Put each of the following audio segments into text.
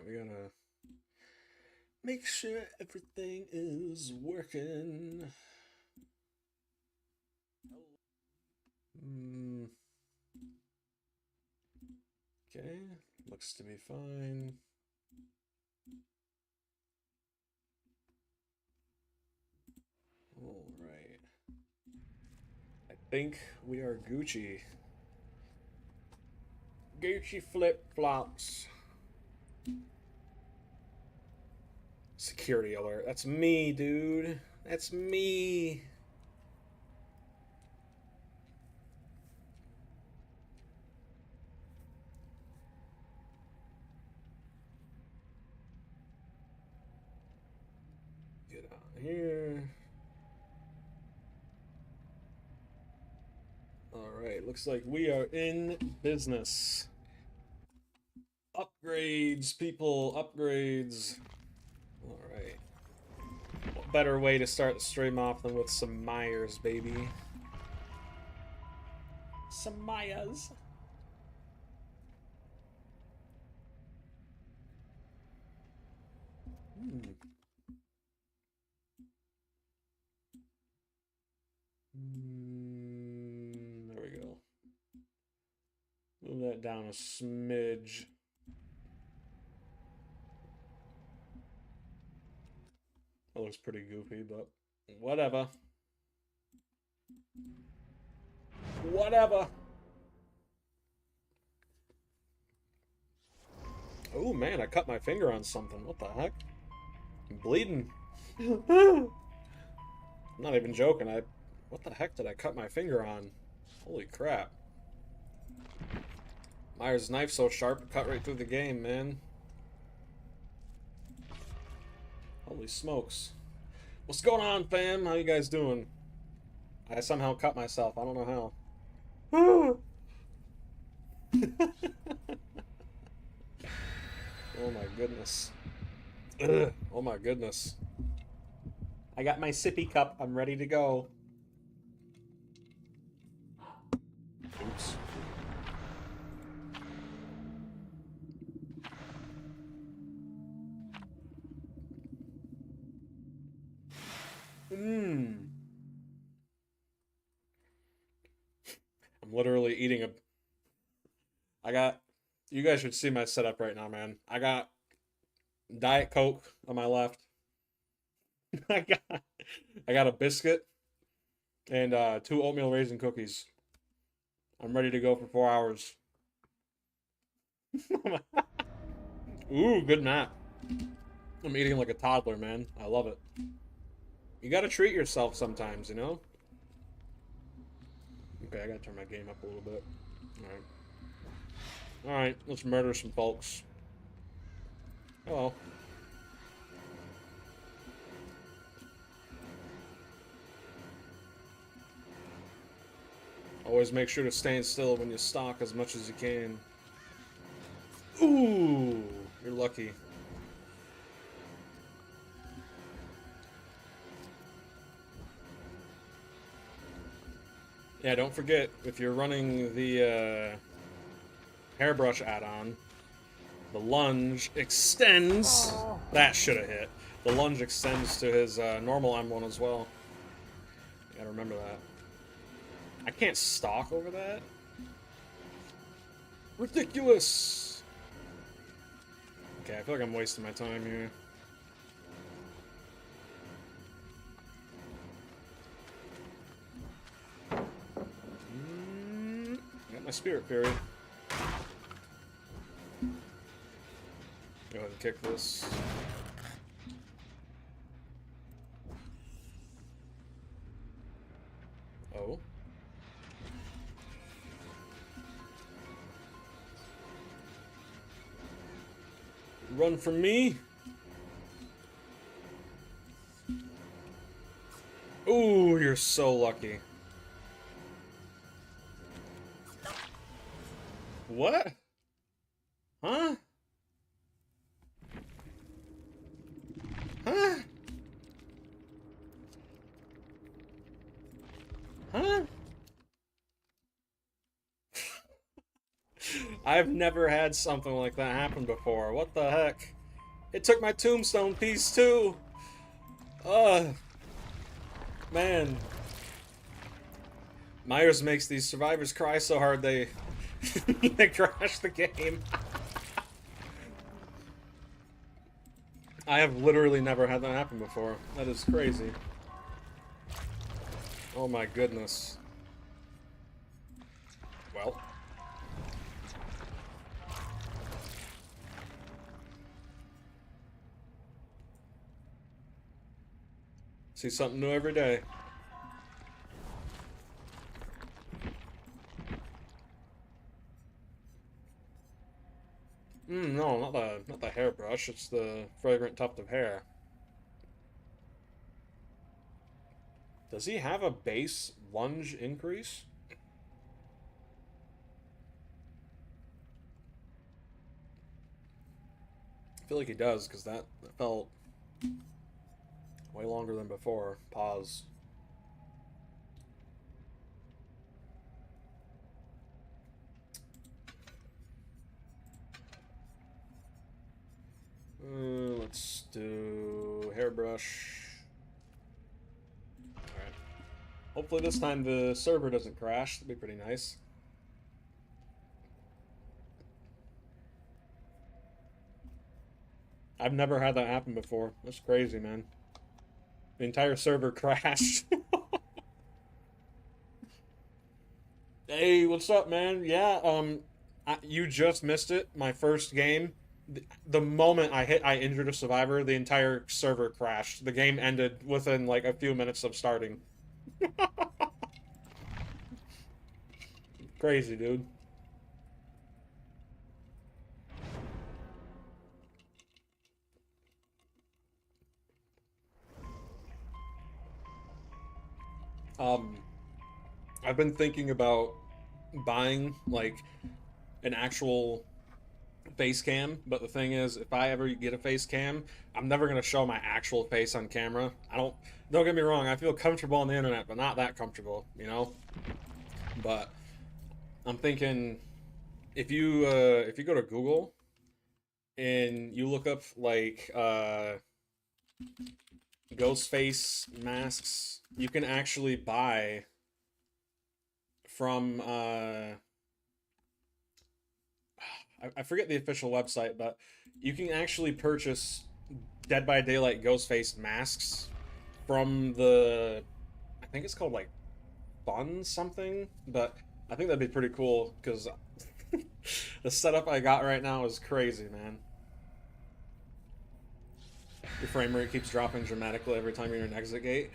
we gotta make sure everything is working. Mm, okay, looks to be fine. All right. I think we are Gucci. Gucci flip-flops. Security alert. That's me, dude. That's me. Get out of here. Alright, looks like we are in business. Upgrades, people, upgrades. Alright. What better way to start the stream off than with some Myers, baby? Some Myers. There we go. Move that down a smidge. That looks pretty goofy, but whatever. Whatever. Oh man, I cut my finger on something. What the heck? I'm bleeding. I'm not even joking. What the heck did I cut my finger on? Holy crap. Myers' knife so sharp it cut right through the game, man. Holy smokes. What's going on, fam? How you guys doing? I somehow cut myself. I don't know how. Oh my goodness. Ugh. Oh my goodness. I got my sippy cup. I'm ready to go. Oops. Mmm. I'm literally eating a... You guys should see my setup right now, man. I got Diet Coke on my left. I got I got a biscuit and 2 oatmeal raisin cookies. I'm ready to go for 4 hours. Ooh, good nap. I'm eating like a toddler, man. I love it. You gotta treat yourself sometimes, you know? Okay, I gotta turn my game up a little bit. Alright. Alright, let's murder some folks. Hello. Always make sure to stand still when you stalk as much as you can. Ooh, you're lucky. Yeah, don't forget, if you're running the hairbrush add-on, the lunge extends. Oh. That should have hit. The lunge extends to his normal M1 as well. You gotta remember that. I can't stalk over that. Ridiculous! Okay, I feel like I'm wasting my time here. Got my Spirit Fury. Go ahead and kick this. Oh. Run from me. Ooh, you're so lucky. What? Huh? Huh? Huh? I've never had something like that happen before. What the heck? It took my tombstone piece too! Ugh. Man. Myers makes these survivors cry so hard they... they crash the game. I have literally never had that happen before. That is crazy. Oh my goodness. Well. See something new every day. No, not the hairbrush. It's the fragrant tuft of hair. Does he have a base lunge increase? I feel like he does, because that felt way longer than before. Pause. Let's do hairbrush. Alright. Hopefully this time the server doesn't crash. That'd be pretty nice. I've never had that happen before. That's crazy, man. The entire server crashed. Hey, what's up, man? Yeah, you just missed it. My first game. The moment I injured a survivor, the entire server crashed. The game ended within like a few minutes of starting. Crazy, dude. I've been thinking about buying like an actual face cam, but the thing is, if I ever get a face cam, I'm never gonna show my actual face on camera. Don't get me wrong, I feel comfortable on the internet, but not that comfortable, you know? But I'm thinking if you go to Google and you look up like ghost face masks, you can actually buy from I forget the official website, but you can actually purchase Dead by Daylight ghost face masks from the, I think it's called like Fun something, but I think that'd be pretty cool because the setup I got right now is crazy, man. Your frame rate keeps dropping dramatically every time you're in an exit gate.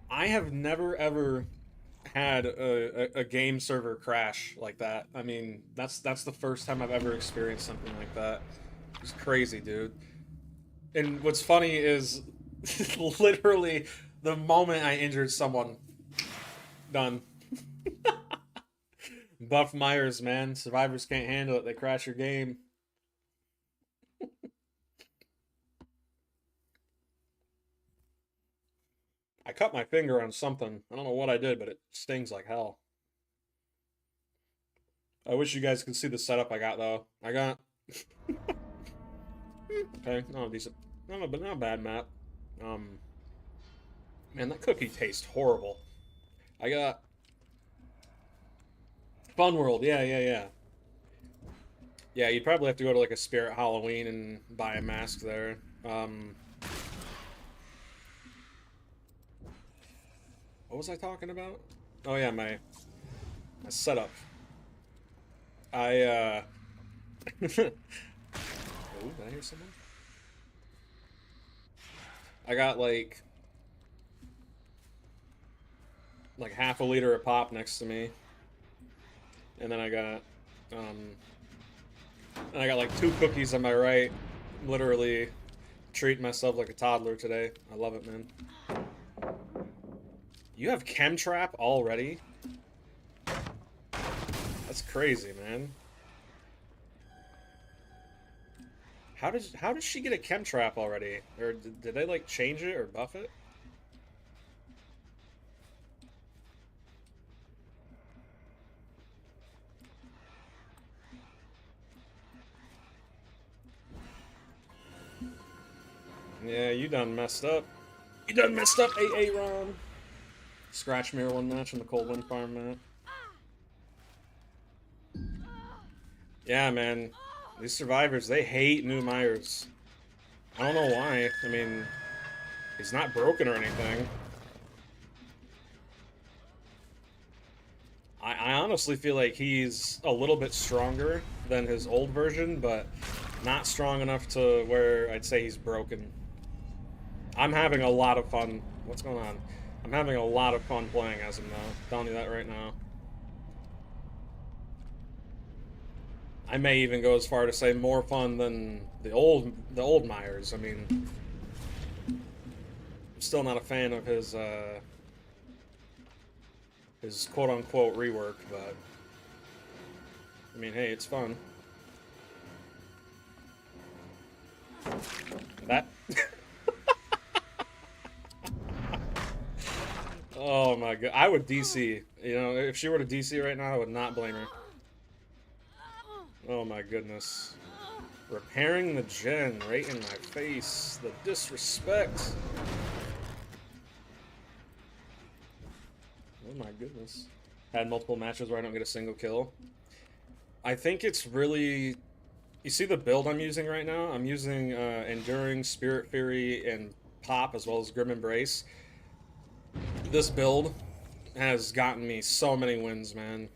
I have never ever had a game server crash like that. I mean, that's the first time I've ever experienced something like that. It's crazy, dude. And what's funny is literally the moment I injured someone, done. Buff Myers, man. Survivors can't handle it. They crash your game. I cut my finger on something. I don't know what I did, but it stings like hell. I wish you guys could see the setup I got, though. I got... okay, not a decent... but not a bad map. Man, that cookie tastes horrible. I got... Fun World, yeah. Yeah, you'd probably have to go to, like, a Spirit Halloween and buy a mask there. What was I talking about? Oh, yeah, my setup. Oh, did I hear someone? I got like half a liter of pop next to me, and then I got like 2 cookies on my right. Literally treating myself like a toddler today. I love it, man. You have Chemtrap already? That's crazy, man. How does she get a Chemtrap already? Or did they like change it or buff it? Yeah, you done messed up. You done messed up, AA Ron. Scratch Mirror 1 match in the Cold Wind Farm map. Yeah, man. These survivors, they hate new Myers. I don't know why. I mean, he's not broken or anything. I honestly feel like he's a little bit stronger than his old version, but not strong enough to where I'd say he's broken. I'm having a lot of fun. What's going on? I'm having a lot of fun playing as him now. Telling you that right now. I may even go as far to say more fun than the old Myers. I mean, I'm still not a fan of his quote-unquote rework, but I mean, hey, it's fun. That... Oh my god. I would DC. You know, if she were to DC right now, I would not blame her. Oh my goodness. Repairing the gen right in my face. The disrespect. Oh my goodness. Had multiple matches where I don't get a single kill. I think it's really... You see the build I'm using right now? I'm using Enduring, Spirit Fury, and Pop, as well as Grim Embrace. This build has gotten me so many wins, man.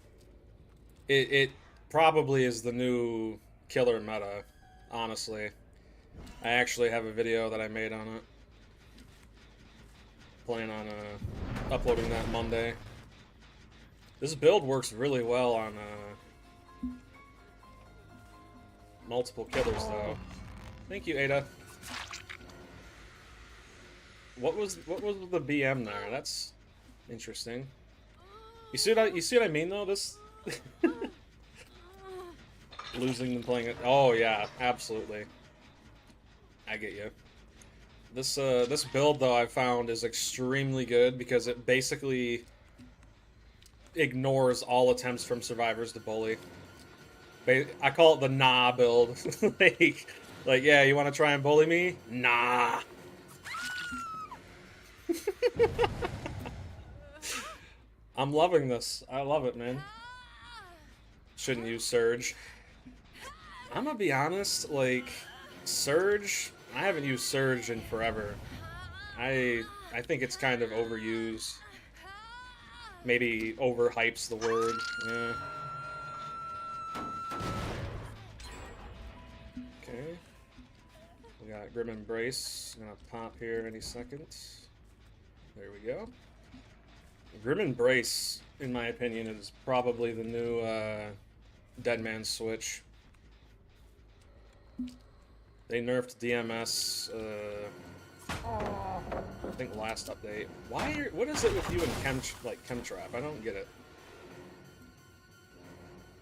It probably is the new killer meta, honestly. I actually have a video that I made on it. Plan on uploading that Monday. This build works really well on multiple killers, though. Thank you, Ada. What was the BM there? That's interesting. You see what I mean, though? This losing and playing it. Oh yeah, absolutely. I get you. This build, though, I found is extremely good because it basically ignores all attempts from survivors to bully. I call it the nah build. like, yeah, you want to try and bully me? Nah. I'm loving this. I love it, man. Shouldn't use Surge. I'm gonna be honest, like, Surge, I haven't used Surge in forever. I think it's kind of overused. Maybe overhypes the word. Yeah. Okay. We got Grim Embrace. Gonna pop here any second. There we go. Grim Embrace, in my opinion, is probably the new Dead Man's Switch. They nerfed DMS, I think last update. What is it with you and Chemtrap? I don't get it.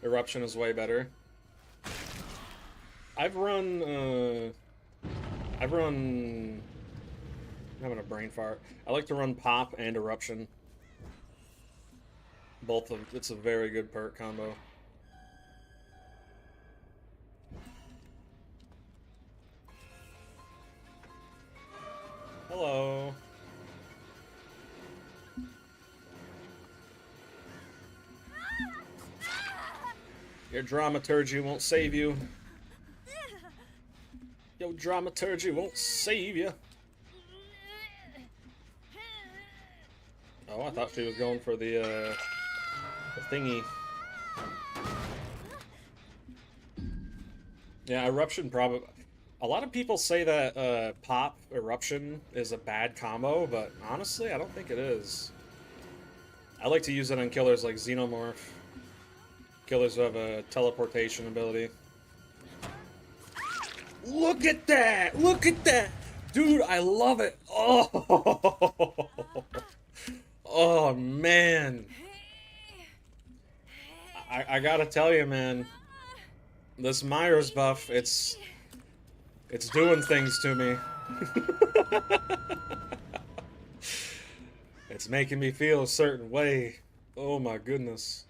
Eruption is way better. I'm having a brain fart. I like to run Pop and Eruption. Both of them. It's a very good perk combo. Hello. Your dramaturgy won't save you. Your dramaturgy won't save you. Oh, I thought she was going for the thingy. Yeah, Eruption probably... A lot of people say that Pop Eruption is a bad combo, but honestly, I don't think it is. I like to use it on killers like Xenomorph. Killers who have a teleportation ability. Look at that! Look at that! Dude, I love it! Oh! Oh, man. I gotta tell you, man. This Myers buff, it's doing things to me. It's making me feel a certain way. Oh my goodness.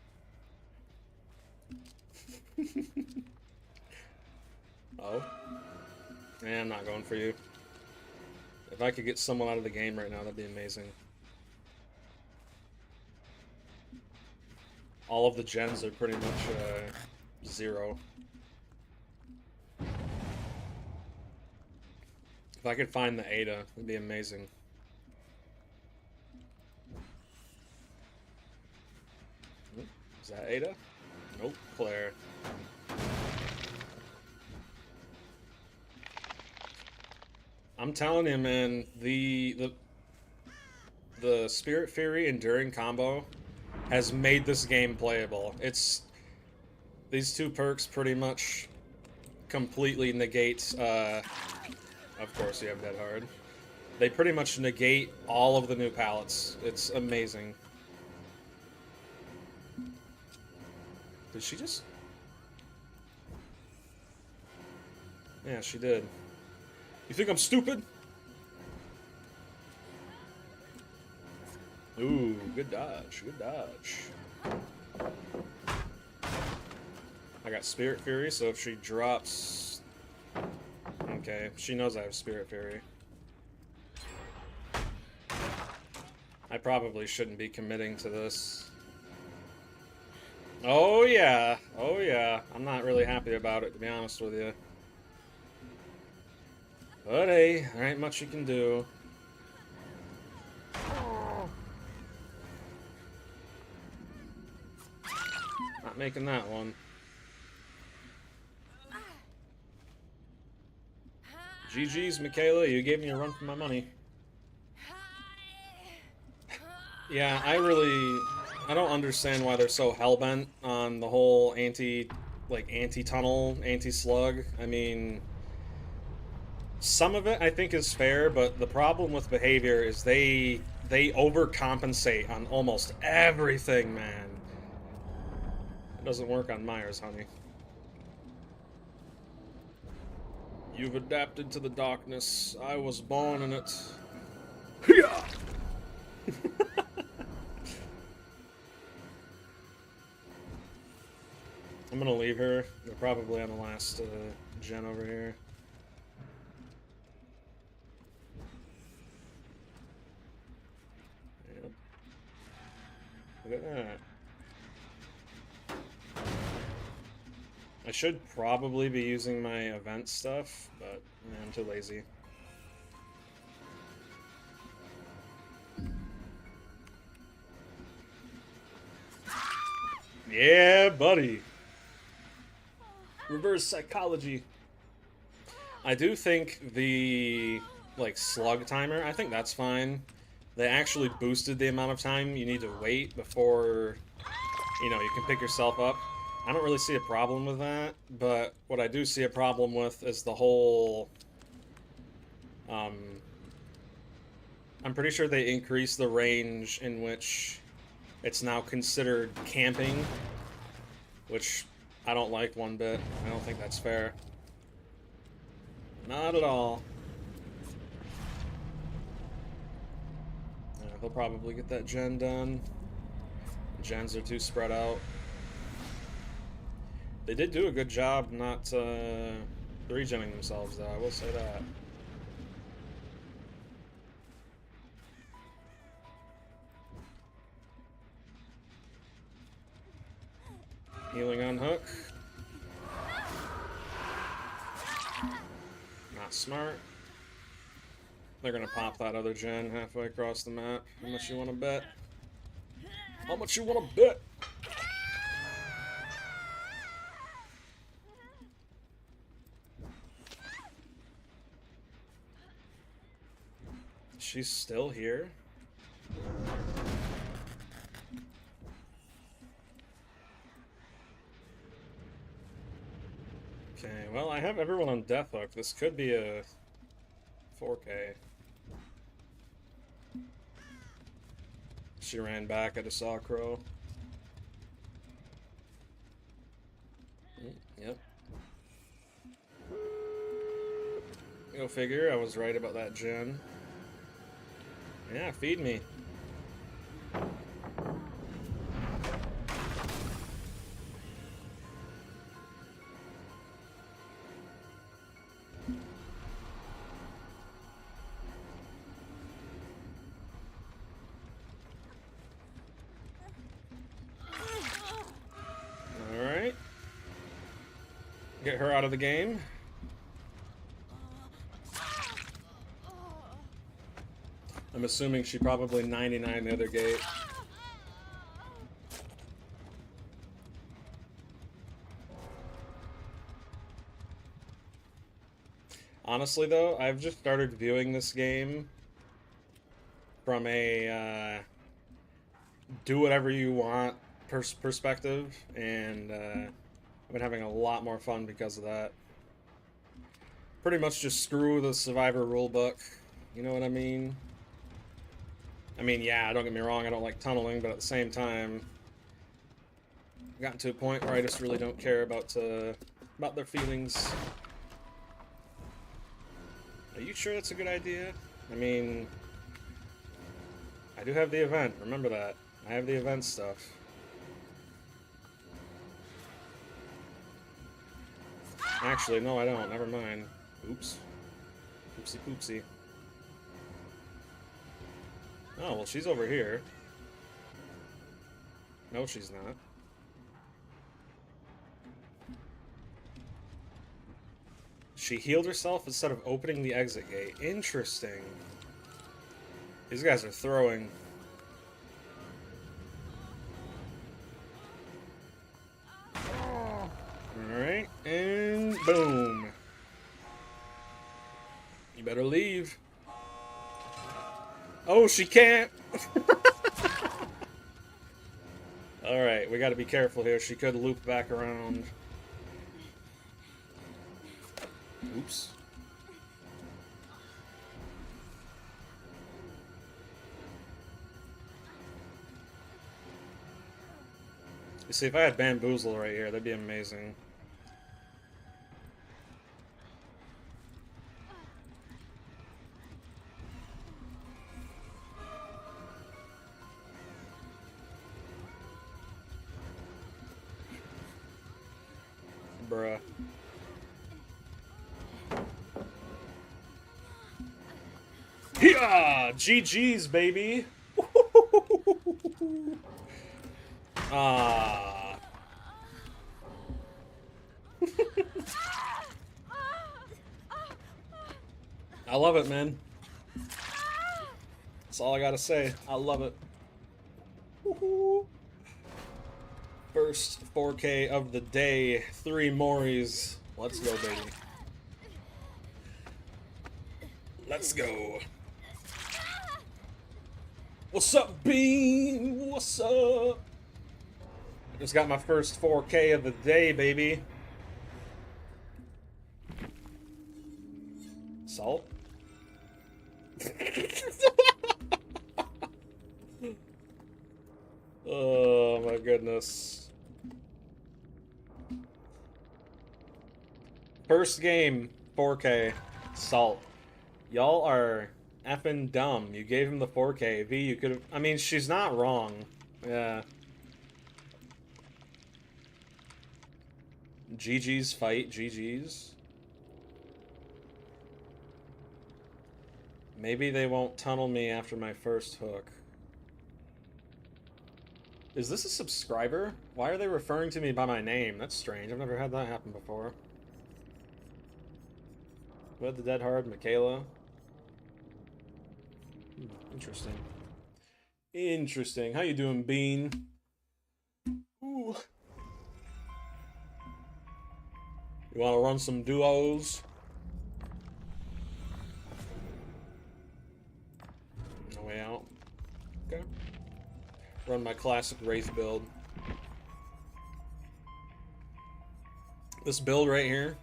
Oh. Yeah, I'm not going for you. If I could get someone out of the game right now, that'd be amazing. All of the gens are pretty much 0. If I could find the Ada, it'd be amazing. Is that Ada? Nope, Claire. I'm telling you, man, the Spirit Fury Enduring combo has made this game playable. These 2 perks pretty much completely negate, of course you have Dead Hard. They pretty much negate all of the new palettes. It's amazing. Did she just... Yeah, she did. You think I'm stupid? Ooh, good dodge, good dodge. I got Spirit Fury, so if she drops... Okay, she knows I have Spirit Fury. I probably shouldn't be committing to this. Oh yeah, oh yeah. I'm not really happy about it, to be honest with you. But hey, there ain't much you can do. Not making that one. GG's, Michaela, you gave me a run for my money. Yeah, I don't understand why they're so hellbent on the whole anti-tunnel, anti-slug. I mean, some of it I think is fair, but the problem with behavior is they overcompensate on almost everything, man. It doesn't work on Myers, honey. You've adapted to the darkness. I was born in it. I'm gonna leave her. They're probably on the last gen over here. Yep. Look at that. I should probably be using my event stuff, but I'm too lazy. Yeah, buddy. Reverse psychology. I do think the, slug timer, I think that's fine. They actually boosted the amount of time you need to wait before, you can pick yourself up. I don't really see a problem with that, but what I do see a problem with is the whole, I'm pretty sure they increased the range in which it's now considered camping, which I don't like one bit. I don't think that's fair. Not at all. Yeah, they'll probably get that gen done. Gens are too spread out. They did do a good job not 3-genning themselves, though, I will say that. Healing on hook. Not smart. They're gonna pop that other gen halfway across the map. How much you wanna bet? How much you wanna bet? She's still here? Okay, well, I have everyone on Death Hook. This could be a 4K. She ran back, I just saw a crow. Yep. Go figure, I was right about that gen. Yeah, feed me. Get her out of the game. I'm assuming she probably 99 the other gate. Honestly, though, I've just started viewing this game from a do whatever you want perspective, and I've been having a lot more fun because of that. Pretty much just screw the Survivor rulebook. You know what I mean? I mean, yeah, don't get me wrong, I don't like tunneling, but at the same time, I've gotten to a point where I just really don't care about their feelings. Are you sure that's a good idea? I mean, I do have the event, remember that. I have the event stuff. Actually, no, I don't, never mind. Oops. Oopsie poopsie. Oh, well, she's over here. No, she's not. She healed herself instead of opening the exit gate. Interesting. These guys are throwing. Alright, and boom. You better leave. Oh, she can't! Alright, we gotta be careful here. She could loop back around. Oops. You see, if I had Bamboozle right here, that'd be amazing. Bruh. Yeah, GG's, baby. Ah. I love it, man. That's all I gotta say. I love it. First 4K of the day. 3 Moris. Let's go, baby. Let's go. What's up, Bean? What's up? Just got my first 4K of the day, baby. Salt? Oh my goodness. First game, 4K, Salt. Y'all are effing dumb. You gave him the 4K. V, you could have... I mean, she's not wrong. Yeah. GG's fight, GG's. Maybe they won't tunnel me after my first hook. Is this a subscriber? Why are they referring to me by my name? That's strange. I've never had that happen before. Who had the dead hard? Michaela? Interesting. Interesting. How you doing, Bean? Ooh. You want to run some duos? No way out. Okay. Run my classic Wraith build. This build right here,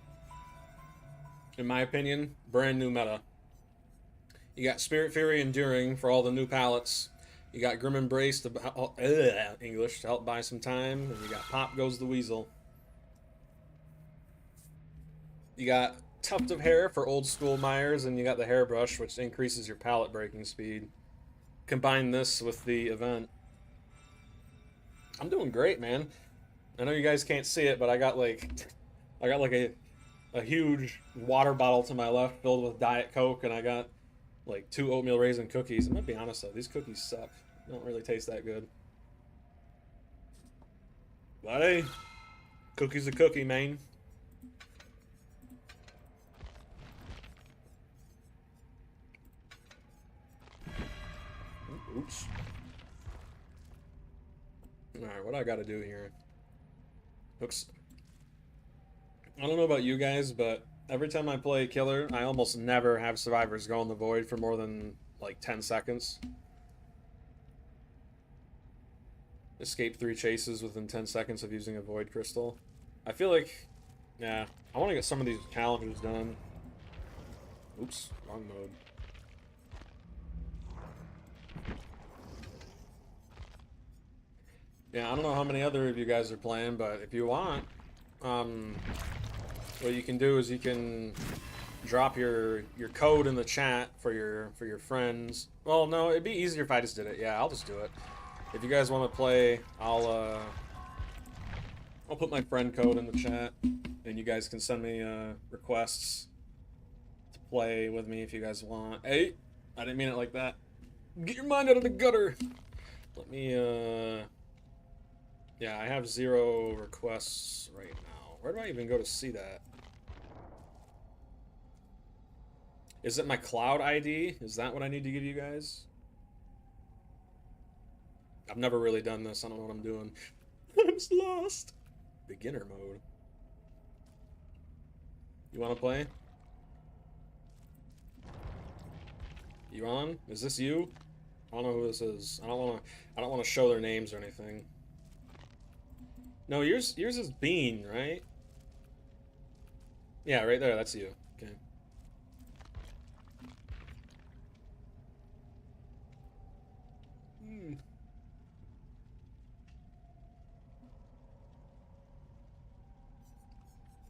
in my opinion, brand new meta. You got Spirit Fury Enduring for all the new palettes. You got Grim Embrace to English to help buy some time, and you got Pop Goes the Weasel. You got Tuft of Hair for old school Myers, and you got the Hairbrush, which increases your palette breaking speed. Combine this with the event. I'm doing great, man. I know you guys can't see it, but I got like a huge water bottle to my left filled with Diet Coke, and I got like 2 oatmeal raisin cookies. I'm gonna be honest though, these cookies suck. They don't really taste that good. But hey, cookie's a cookie, man. Oops. Alright, what I gotta do here? Looks... I don't know about you guys, but every time I play Killer, I almost never have survivors go in the void for more than, like, 10 seconds. Escape 3 chases within 10 seconds of using a void crystal. I feel like... Yeah, I want to get some of these challenges done. Oops, wrong mode. Yeah, I don't know how many other of you guys are playing, but if you want, what you can do is you can drop your code in the chat for your friends. Well, no, it'd be easier if I just did it. Yeah, I'll just do it. If you guys want to play, I'll put my friend code in the chat, and you guys can send me requests to play with me if you guys want. Hey, I didn't mean it like that. Get your mind out of the gutter. Let me yeah, I have 0 requests right now. Where do I even go to see that? Is it my cloud ID? Is that what I need to give you guys? I've never really done this. I don't know what I'm doing. I'm just lost. Beginner mode. You want to play? You on? Is this you? I don't know who this is. I don't want to show their names or anything. No, yours is Bean, right? Yeah, right there. That's you. Okay.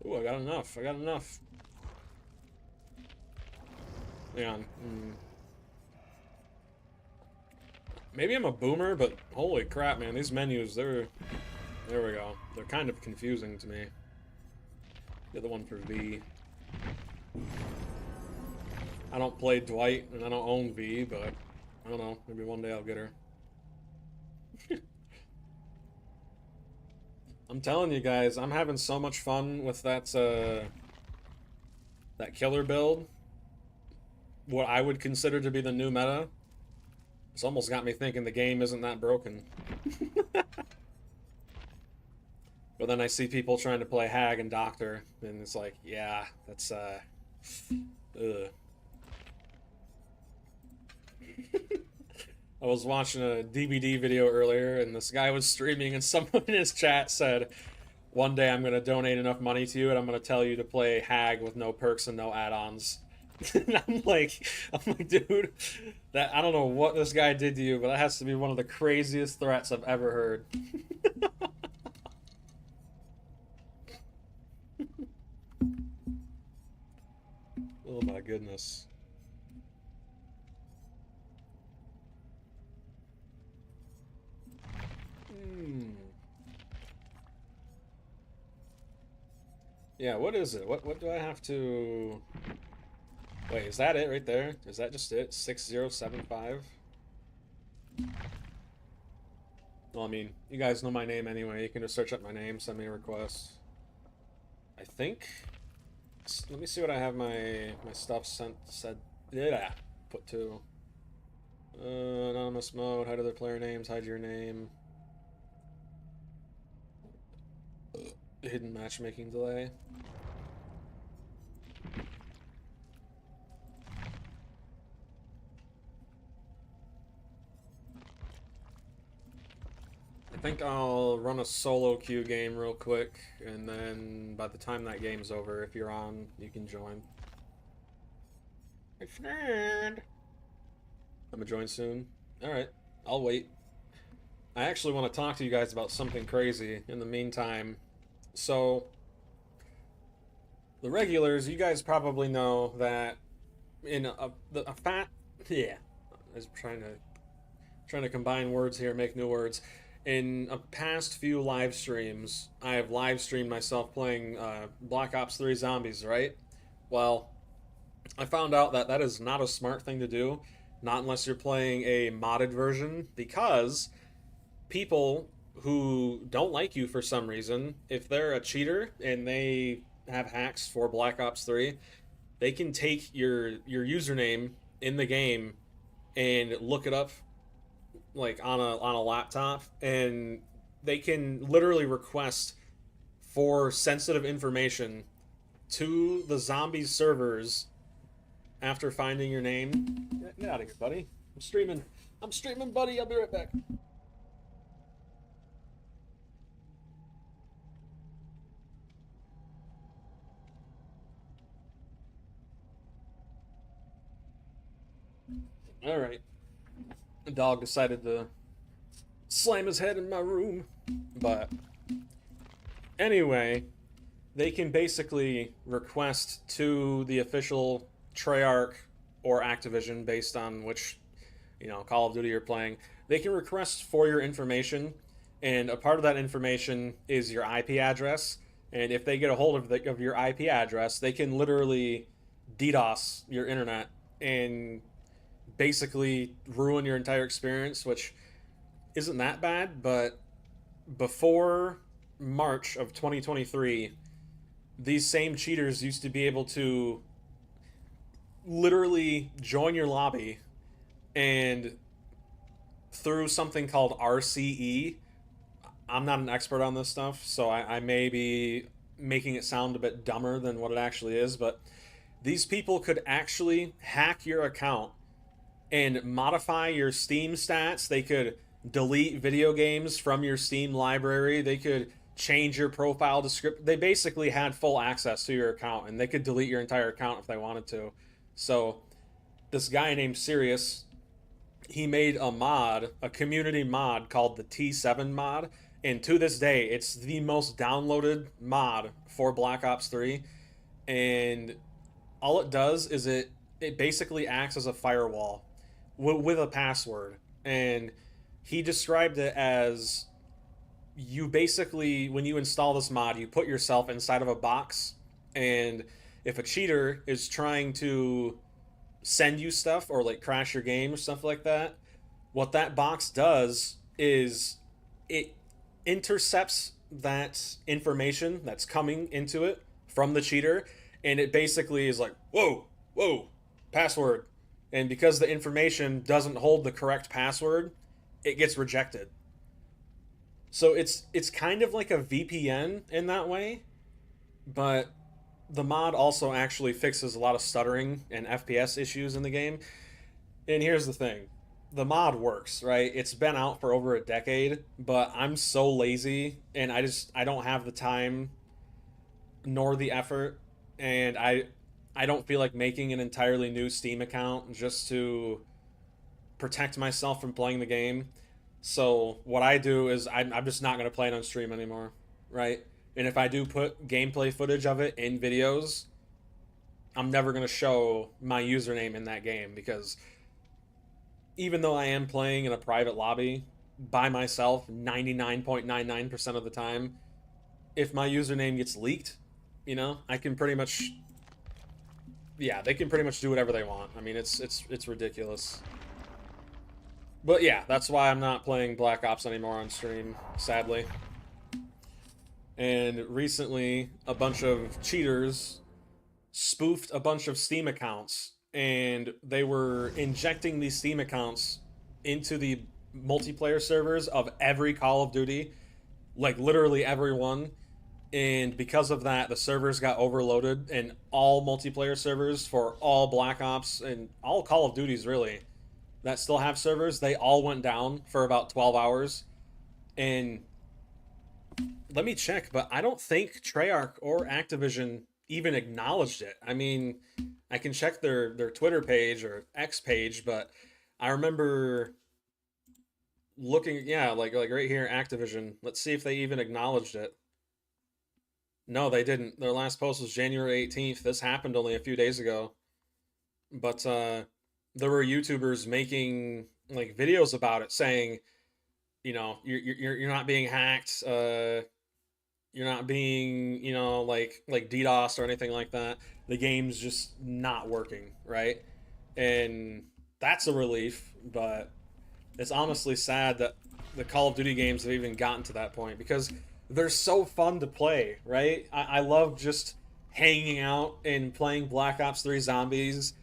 Ooh, I got enough. I got enough. Hang on. Maybe I'm a boomer, but holy crap, man. These menus, they're... There we go. They're kind of confusing to me. The other one for V. I don't play Dwight, and I don't own V, but... I don't know. Maybe one day I'll get her. I'm telling you guys, I'm having so much fun with that killer build. What I would consider to be the new meta. It's almost got me thinking the game isn't that broken. But then I see people trying to play Hag and Doctor, and it's like, yeah, that's, ugh. I was watching a DVD video earlier, and this guy was streaming, and someone in his chat said, one day I'm going to donate enough money to you, and I'm going to tell you to play Hag with no perks and no add-ons. And I'm like, dude, I don't know what this guy did to you, but that has to be one of the craziest threats I've ever heard. Oh my goodness. Yeah, what is it? What do I have to... Wait, is that it right there? Is that just it? 6075? Well, I mean, you guys know my name anyway. You can just search up my name, send me a request. I think... Let me see what I have my stuff said. Yeah, put to. Anonymous mode, hide other player names, hide your name. Hidden matchmaking delay. I think I'll run a solo queue game real quick, and then by the time that game's over, if you're on, you can join. My friend! I'm gonna join soon. Alright, I'll wait. I actually want to talk to you guys about something crazy in the meantime. So, the regulars, you guys probably know that in a fat... Yeah, I was trying to combine words here, make new words. In a past few live streams, I have live streamed myself playing Black Ops 3 Zombies, right? Well, I found out that that is not a smart thing to do, not unless you're playing a modded version, because people who don't like you for some reason, if they're a cheater and they have hacks for Black Ops 3, they can take your username in the game and look it up like on a laptop, and they can literally request for sensitive information to the zombies servers after finding your name. Get out of here, buddy. I'm streaming. I'm streaming, buddy. I'll be right back. All right. The dog decided to slam his head in my room. But anyway, they can basically request to the official Treyarch or Activision, based on which, Call of Duty you're playing. They can request for your information, and a part of that information is your IP address. And if they get a hold of your IP address, they can literally DDoS your internet and basically ruin your entire experience, which isn't that bad. But before March of 2023, these same cheaters used to be able to literally join your lobby, and through something called RCE, I'm not an expert on this stuff, so I may be making it sound a bit dumber than what it actually is, but these people could actually hack your account and modify your Steam stats. They could delete video games from your Steam library. They could change your profile description. They basically had full access to your account, and they could delete your entire account if they wanted to. So this guy named Sirius, he made a community mod called the T7 mod, and to this day, it's the most downloaded mod for Black Ops 3. And all it does is it basically acts as a firewall with a password. And he described it as, you basically, when you install this mod, you put yourself inside of a box, and if a cheater is trying to send you stuff or like crash your game or stuff like that, what that box does is it intercepts that information that's coming into it from the cheater, and it basically is like, whoa, password. And because the information doesn't hold the correct password, it gets rejected. So it's kind of like a VPN in that way, but the mod also actually fixes a lot of stuttering and FPS issues in the game. And here's the thing. The mod works, right? It's been out for over a decade, but I'm so lazy, and I don't have the time nor the effort, and I don't feel like making an entirely new Steam account just to protect myself from playing the game. So what I do is I'm just not going to play it on stream anymore, right? And if I do put gameplay footage of it in videos, I'm never going to show my username in that game, because even though I am playing in a private lobby by myself 99.99% of the time, if my username gets leaked, I can pretty much, yeah, they can pretty much do whatever they want. I mean, it's ridiculous. But yeah, that's why I'm not playing Black Ops anymore on stream, sadly. And recently, a bunch of cheaters spoofed a bunch of Steam accounts, and they were injecting these Steam accounts into the multiplayer servers of every Call of Duty, like literally every one. And because of that, the servers got overloaded, and all multiplayer servers for all Black Ops and all Call of Duties, really, that still have servers, they all went down for about 12 hours. And let me check, but I don't think Treyarch or Activision even acknowledged it. I mean, I can check their Twitter page or X page, but I remember looking, yeah, like right here, Activision. Let's see if they even acknowledged it. No, they didn't. Their last post was January 18th. This happened only a few days ago. But there were YouTubers making like videos about it, saying, you're not being hacked. You're not being, like DDoS or anything like that. The game's just not working, right? And that's a relief, but it's honestly sad that the Call of Duty games have even gotten to that point, because they're so fun to play, right? I love just hanging out and playing Black Ops 3 Zombies,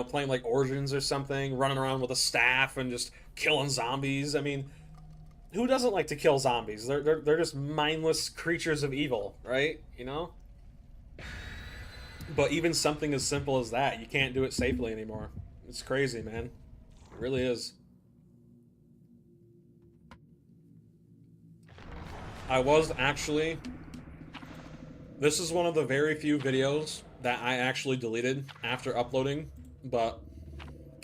playing like Origins or something, running around with a staff and just killing zombies. I mean, who doesn't like to kill zombies? They're just mindless creatures of evil, right? You know? But even something as simple as that, you can't do it safely anymore. It's crazy, man. It really is. I was actually... This is one of the very few videos that I actually deleted after uploading, but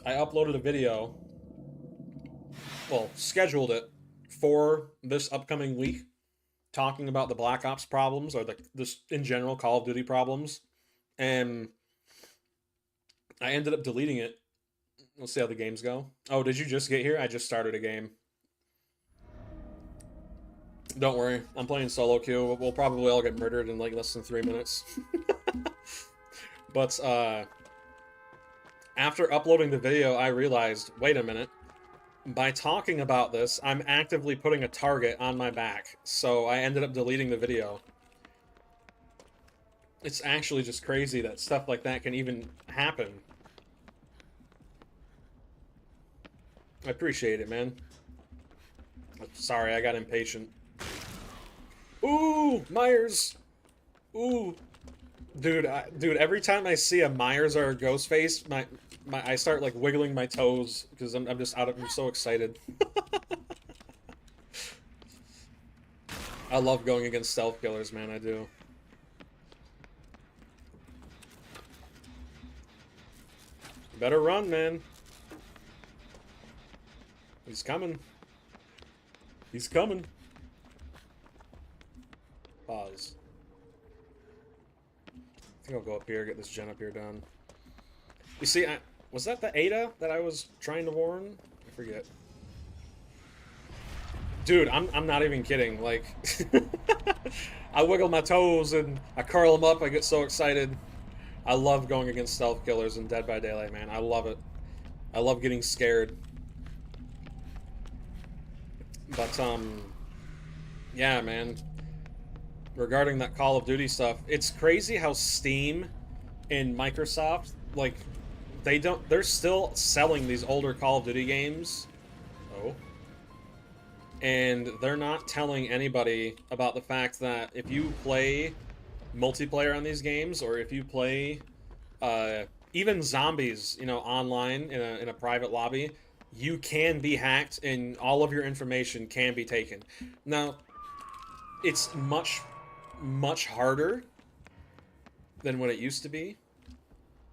I uploaded a video, well, scheduled it for this upcoming week, talking about the Black Ops problems, or this in general Call of Duty problems, and I ended up deleting it. Let's see how the games go. Oh, did you just get here? I just started a game. Don't worry, I'm playing solo queue. We'll probably all get murdered in like less than 3 minutes. But after uploading the video, I realized, wait a minute, by talking about this, I'm actively putting a target on my back. So I ended up deleting the video. It's actually just crazy that stuff like that can even happen. I appreciate it, man. Sorry, I got impatient. Ooh, Myers. Ooh, dude, every time I see a Myers or a Ghostface, I start like wiggling my toes because I'm just I'm so excited. I love going against stealth killers, man. I do. Better run, man. He's coming. He's coming. Pause. I think I'll go up here, get this gen up here done. You see, was that the Ada that I was trying to warn? I forget. Dude, I'm not even kidding. Like, I wiggle my toes and I curl them up. I get so excited. I love going against stealth killers in Dead by Daylight, man. I love it. I love getting scared. But, yeah, man. Regarding that Call of Duty stuff, it's crazy how Steam and Microsoft, like, they're still selling these older Call of Duty games. Oh. And they're not telling anybody about the fact that if you play multiplayer on these games, or if you play, even zombies, you know, online in a private lobby, you can be hacked and all of your information can be taken. Now, it's much harder than what it used to be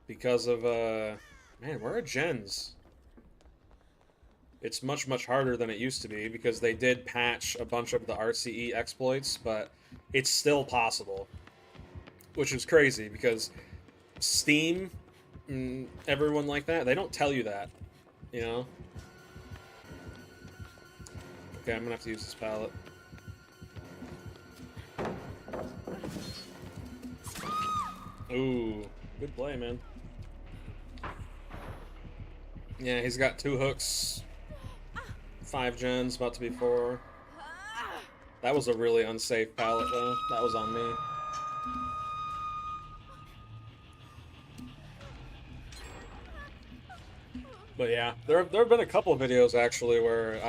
because of, man, where are gens? It's much harder than it used to be because they did patch a bunch of the RCE exploits, but it's still possible, which is crazy because Steam and everyone like that, they don't tell you that, you know? Okay, I'm gonna have to use this pallet. Ooh, good play, man. Yeah, he's got 2 hooks, 5 gens, about to be 4. That was a really unsafe pallet, though. That was on me. But yeah, there have been a couple of videos, actually, where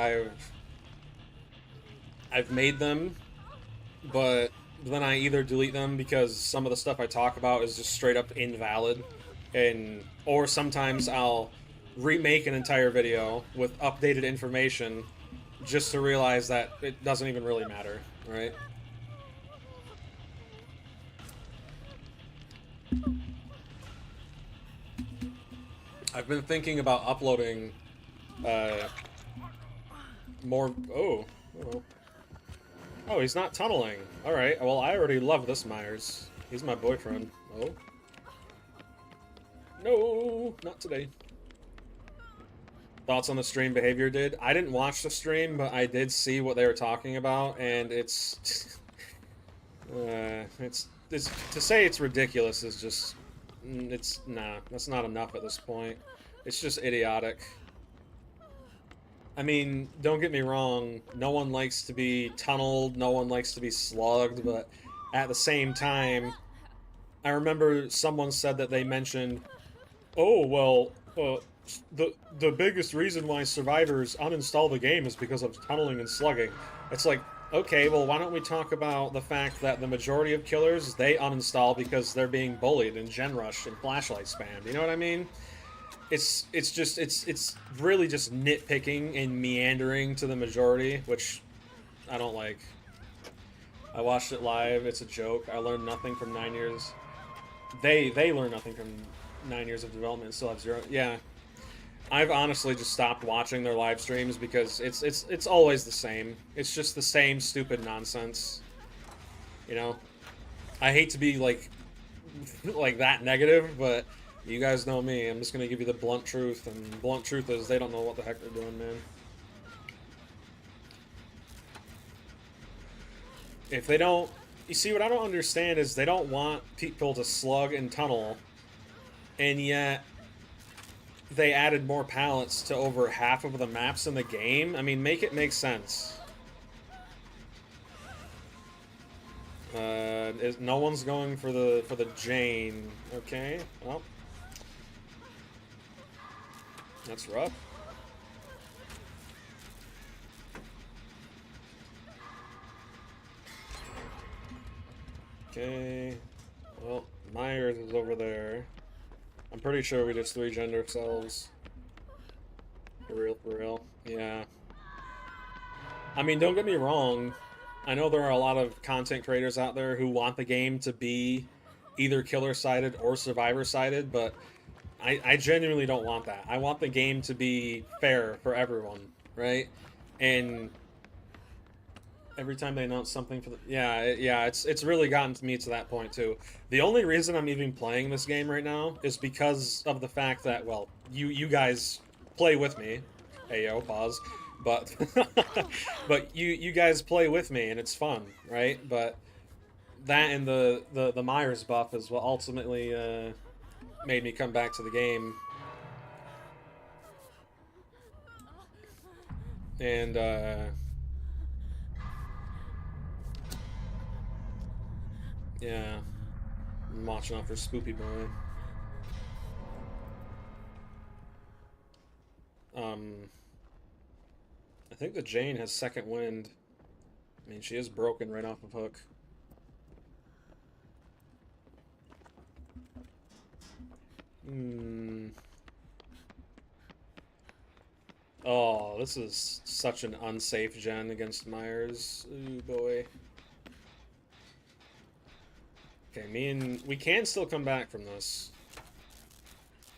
I've made them, but then I either delete them because some of the stuff I talk about is just straight up invalid, or sometimes I'll remake an entire video with updated information just to realize that it doesn't even really matter, right? I've been thinking about uploading more... Oh, oh, he's not tunneling. Alright, well, I already love this Myers. He's my boyfriend. Oh. No, not today. Thoughts on the stream behavior, did? I didn't watch the stream, but I did see what they were talking about, and it's... to say it's ridiculous is just... Nah, that's not enough at this point. It's just idiotic. I mean, don't get me wrong, no one likes to be tunneled, no one likes to be slugged, but at the same time, I remember someone said that they mentioned, oh, well, the biggest reason why survivors uninstall the game is because of tunneling and slugging. It's like, okay, well, why don't we talk about the fact that the majority of killers, they uninstall because they're being bullied and gen rush and flashlight spam. You know what I mean? It's really just nitpicking and meandering to the majority, which I don't like. I watched it live. It's a joke. I learned nothing from 9 years. They learn nothing from 9 years of development and still have zero. Yeah, I've honestly just stopped watching their live streams because it's always the same. It's just the same stupid nonsense. You know, I hate to be like that negative, but you guys know me. I'm just gonna give you the blunt truth, and blunt truth is they don't know what the heck they're doing, man. If they don't, you see, what I don't understand is they don't want people to slug and tunnel, and yet they added more pallets to over half of the maps in the game. I mean, make it make sense. No one's going for the Jane. Okay, well, that's rough. Okay, well, Myers is over there. I'm pretty sure we just 3-gened ourselves. For real, for real. Yeah. I mean, don't get me wrong. I know there are a lot of content creators out there who want the game to be either killer-sided or survivor-sided, but I genuinely don't want that. I want the game to be fair for everyone, right? And every time they announce something for the yeah, it's really gotten to me to that point too. The only reason I'm even playing this game right now is because of the fact that, well, you guys play with me. Hey yo, pause. But but you guys play with me and it's fun, right? But that and the Myers buff is what ultimately made me come back to the game. And yeah, I'm watching out for Spoopy Boy. I think the Jane has second wind. I mean, she is broken right off of hook. Oh, this is such an unsafe gen against Myers. Ooh, boy. Okay, we can still come back from this.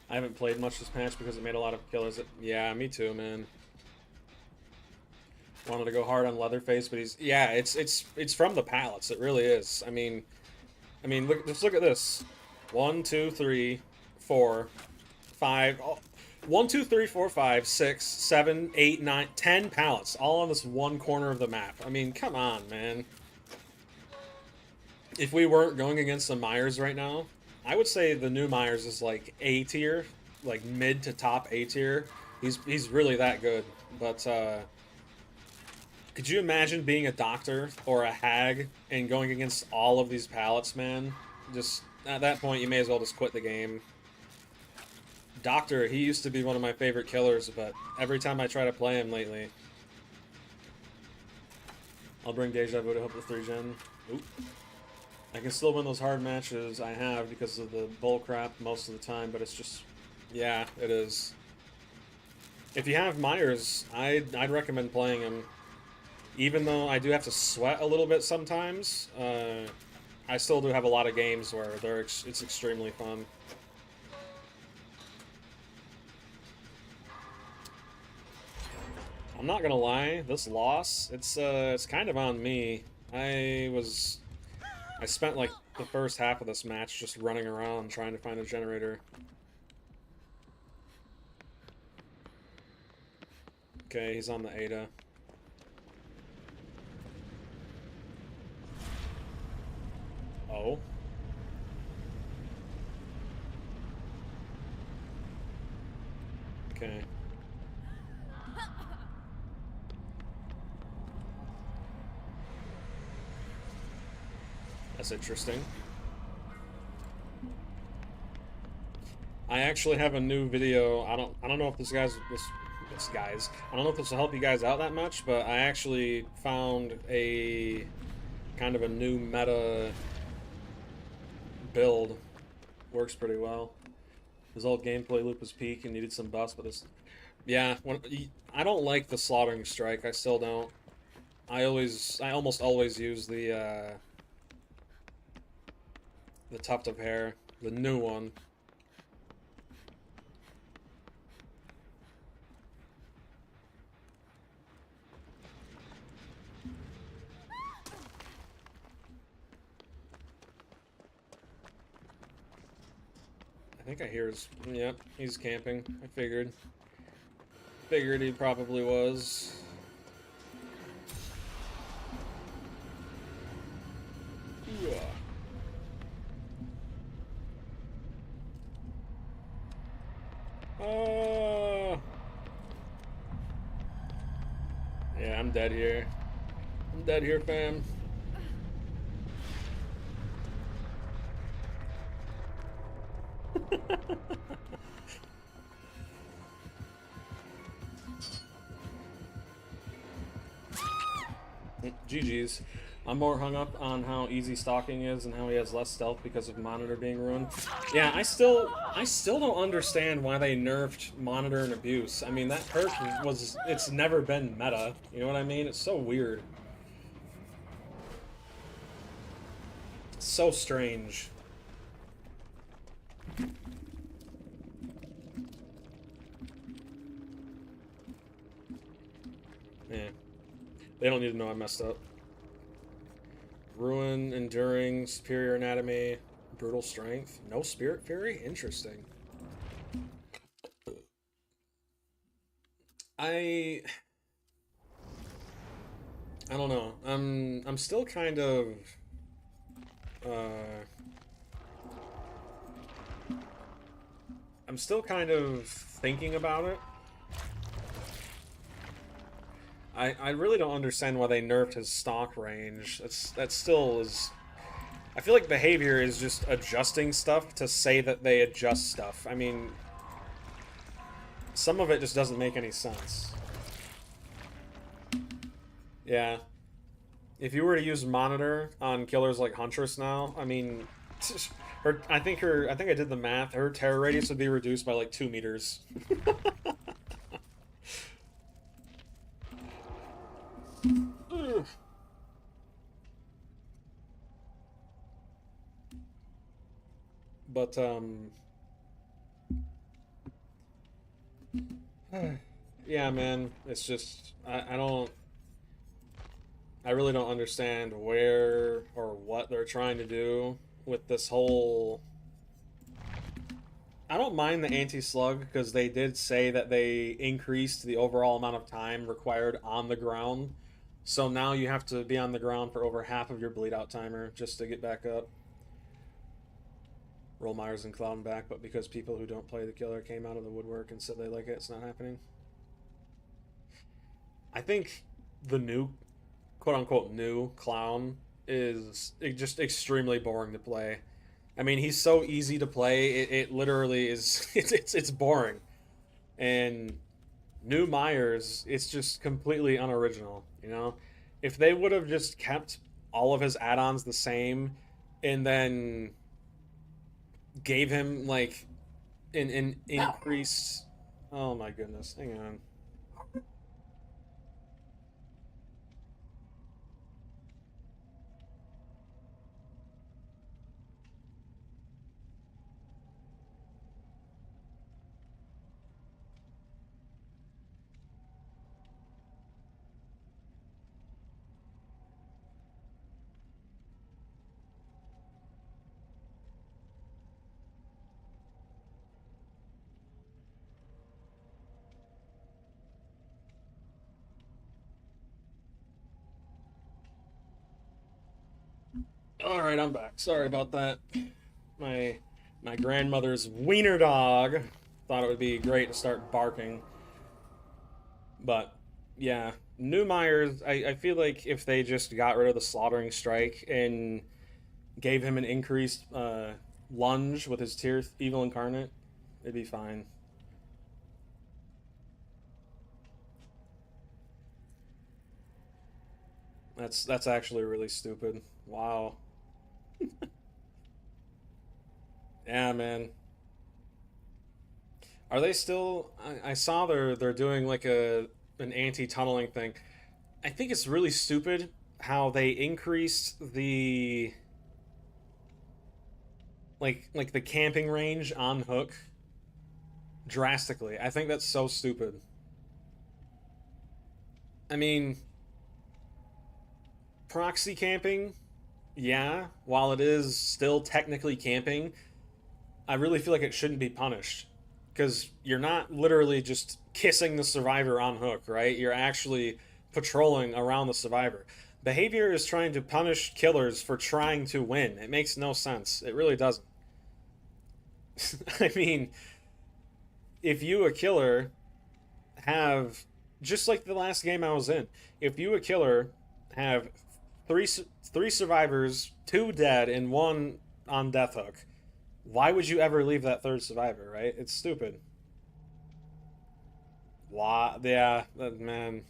I haven't played much this patch because it made a lot of killers. Yeah, me too, man. Wanted to go hard on Leatherface, but yeah, it's from the pallets. It really is. I mean, just look at this. 1, 2, 3, 4, 5. Oh, 1, 2, 3, 4, 5, 6, 7, 8, 9, 10 pallets, all on this one corner of the map. I mean, come on, man. If we weren't going against the Myers right now, I would say the new Myers is like A tier, like mid to top A tier. He's really that good. But could you imagine being a doctor or a hag and going against all of these pallets, man? Just at that point, you may as well just quit the game. Doctor, he used to be one of my favorite killers, but every time I try to play him lately, I'll bring Deja Vu to help with 3-gen. Oop. I can still win those hard matches I have because of the bull crap most of the time, but it's just, yeah, it is. If you have Myers, I'd recommend playing him. Even though I do have to sweat a little bit sometimes, I still do have a lot of games where it's extremely fun. I'm not gonna lie, this loss, it's kind of on me. I spent like the first half of this match just running around trying to find a generator. Okay, he's on the Ada. Oh. Okay. That's interesting. I actually have a new video. I don't know if this guys. I don't know if this will help you guys out that much, but I actually found a kind of a new meta build. Works pretty well. His old gameplay loop was peak and needed some buffs, but this, yeah, I don't like the slaughtering strike. I still don't. I almost always use the tuft of hair, the new one. I think I hear his. Yep, he's camping. I figured. Figured he probably was. Yeah. Yeah, I'm dead here. I'm dead here, fam. GG's. I'm more hung up on how easy stalking is and how he has less stealth because of Monitor being ruined. Yeah, I still don't understand why they nerfed Monitor and Abuse. I mean, that perk it's never been meta. You know what I mean? It's so weird. It's so strange. Yeah. They don't need to know I messed up. Ruin, Enduring, Superior Anatomy, Brutal Strength. No Spirit Fury? Interesting. I don't know. I'm still kind of uh I'm still kind of thinking about it. I really don't understand why they nerfed his stock range. That still is. I feel like behavior is just adjusting stuff to say that they adjust stuff. I mean, some of it just doesn't make any sense. Yeah. If you were to use Monitor on killers like Huntress now, I mean, I think I did the math. Her terror radius would be reduced by like 2 meters. But yeah, man, it's just I really don't understand where or what they're trying to do with this whole. I don't mind the anti-slug because they did say that they increased the overall amount of time required on the ground. So now you have to be on the ground for over half of your bleed out timer just to get back up. Roll Myers and Cloud back, but because people who don't play the killer came out of the woodwork and said they like it, it's not happening. I think the new, quote unquote, new clown is just extremely boring to play. I mean, he's so easy to play. It literally is. It's boring. And new Myers, it's just completely unoriginal. You know, if they would have just kept all of his add-ons the same, and then gave him like an increased. Oh my goodness! Hang on. All right, I'm back. Sorry about that. My my grandmother's wiener dog thought it would be great to start barking. But yeah, new Myers, I feel like if they just got rid of the slaughtering strike and gave him an increased lunge with his tier evil incarnate, It'd be fine. That's actually really stupid. Wow. Yeah, man. Are they still? I saw they're doing like a an anti-tunneling thing. I think it's really stupid how they increased the like the camping range on Hook drastically. I think that's so stupid. I mean, proxy camping, yeah, while it is still technically camping, I really feel like it shouldn't be punished because you're not literally just kissing the survivor on Hook, right? You're actually patrolling around the survivor. Behavior is trying to punish killers for trying to win. It makes no sense. It really doesn't. I mean, if you, a killer, have just like the last game I was in, if you, a killer, have three three survivors, two dead, and one on death hook, why would you ever leave that third survivor? Right? It's stupid. Why? Yeah, man.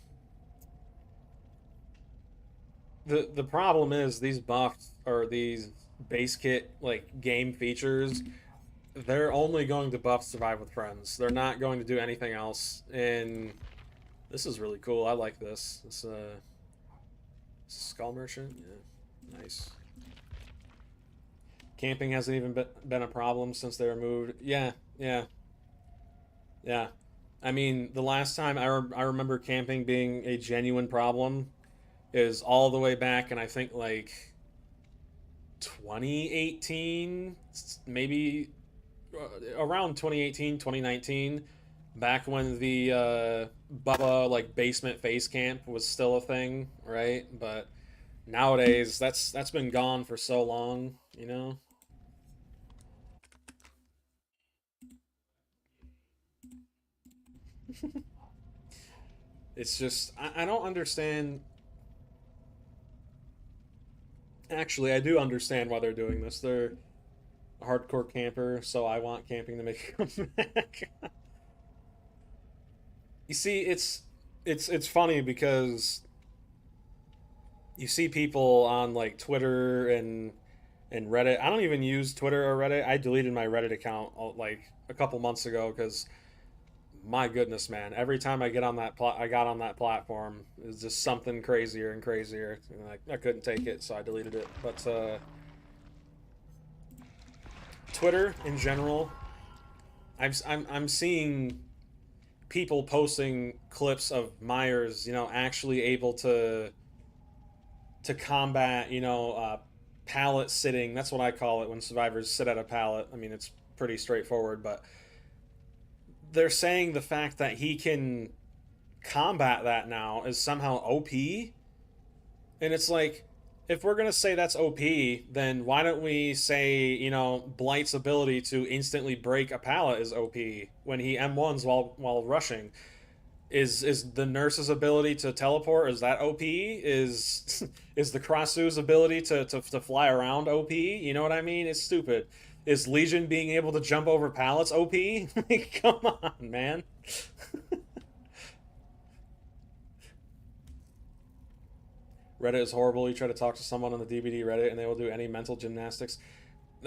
The problem is these buffs or these base kit like game features. They're only going to buff survive with friends. They're not going to do anything else. And this is really cool. I like this. This skull merchant. Yeah, nice. Camping hasn't even been a problem since they were moved. Yeah, yeah, yeah. I mean, the last time I remember camping being a genuine problem is all the way back, and I think like 2018, maybe around 2018, 2019, back when the Bubba like basement face camp was still a thing, right? But nowadays, that's been gone for so long, you know. It's just I don't understand. Actually, I do understand why they're doing this. They're a hardcore camper, so I want camping to make a comeback. You see, it's funny because you see people on like Twitter and Reddit. I don't even use Twitter or Reddit. I deleted my Reddit account like a couple months ago because my goodness, man! Every time I get on I got on that platform, it's just something crazier and crazier. And I couldn't take it, so I deleted it. But Twitter in general, I'm seeing people posting clips of Myers, actually able to combat, pallet sitting. That's what I call it when survivors sit at a pallet. I mean, it's pretty straightforward, but they're saying the fact that he can combat that now is somehow OP. And it's like, if we're going to say that's OP, then why don't we say, Blight's ability to instantly break a pallet is OP when he M1s while rushing? Is the nurse's ability to teleport, is that OP? Is the Krasu's ability to fly around OP? You know what I mean? It's stupid. Is Legion being able to jump over pallets OP? Like, come on, man. Reddit is horrible. You try to talk to someone on the DBD Reddit and they will do any mental gymnastics.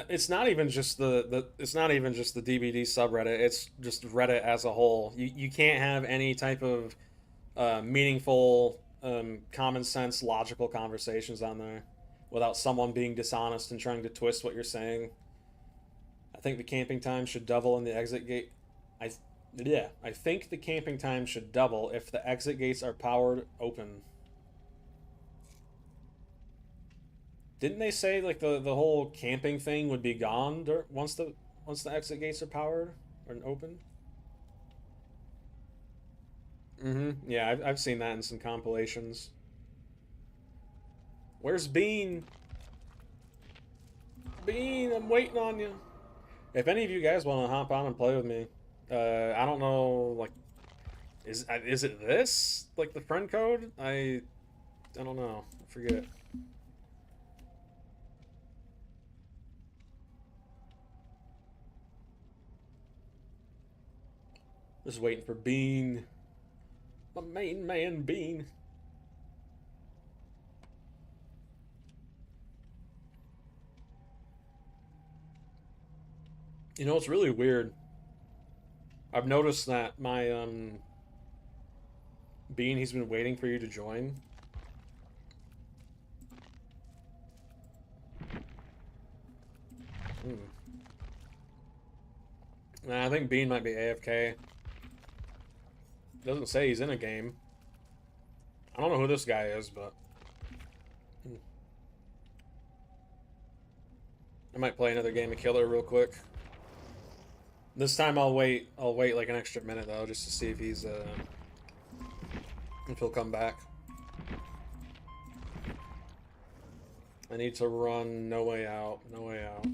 It's not even just the it's not even just the DBD subreddit. It's just Reddit as a whole. You can't have any type of meaningful, common sense, logical conversations on there without someone being dishonest and trying to twist what you're saying. I think the camping time should double in the exit gate. I yeah, I think the camping time should double if the exit gates are powered open. Didn't they say like the whole camping thing would be gone once the exit gates are powered or open? Mm-hmm. Yeah, I've seen that in some compilations. Where's Bean? Bean, I'm waiting on you. If any of you guys want to hop on and play with me, I don't know, like, is it this like the friend code? I don't know. I forget. Just waiting for Bean. My main man, Bean. You know, it's really weird. I've noticed that my, Bean, he's been waiting for you to join. Nah, I think Bean might be AFK. Doesn't say he's in a game. I don't know who this guy is, but... I might play another game of Killer real quick. This time I'll wait like an extra minute though, just to see if he's if he'll come back. I need to run No Way Out, No Way Out.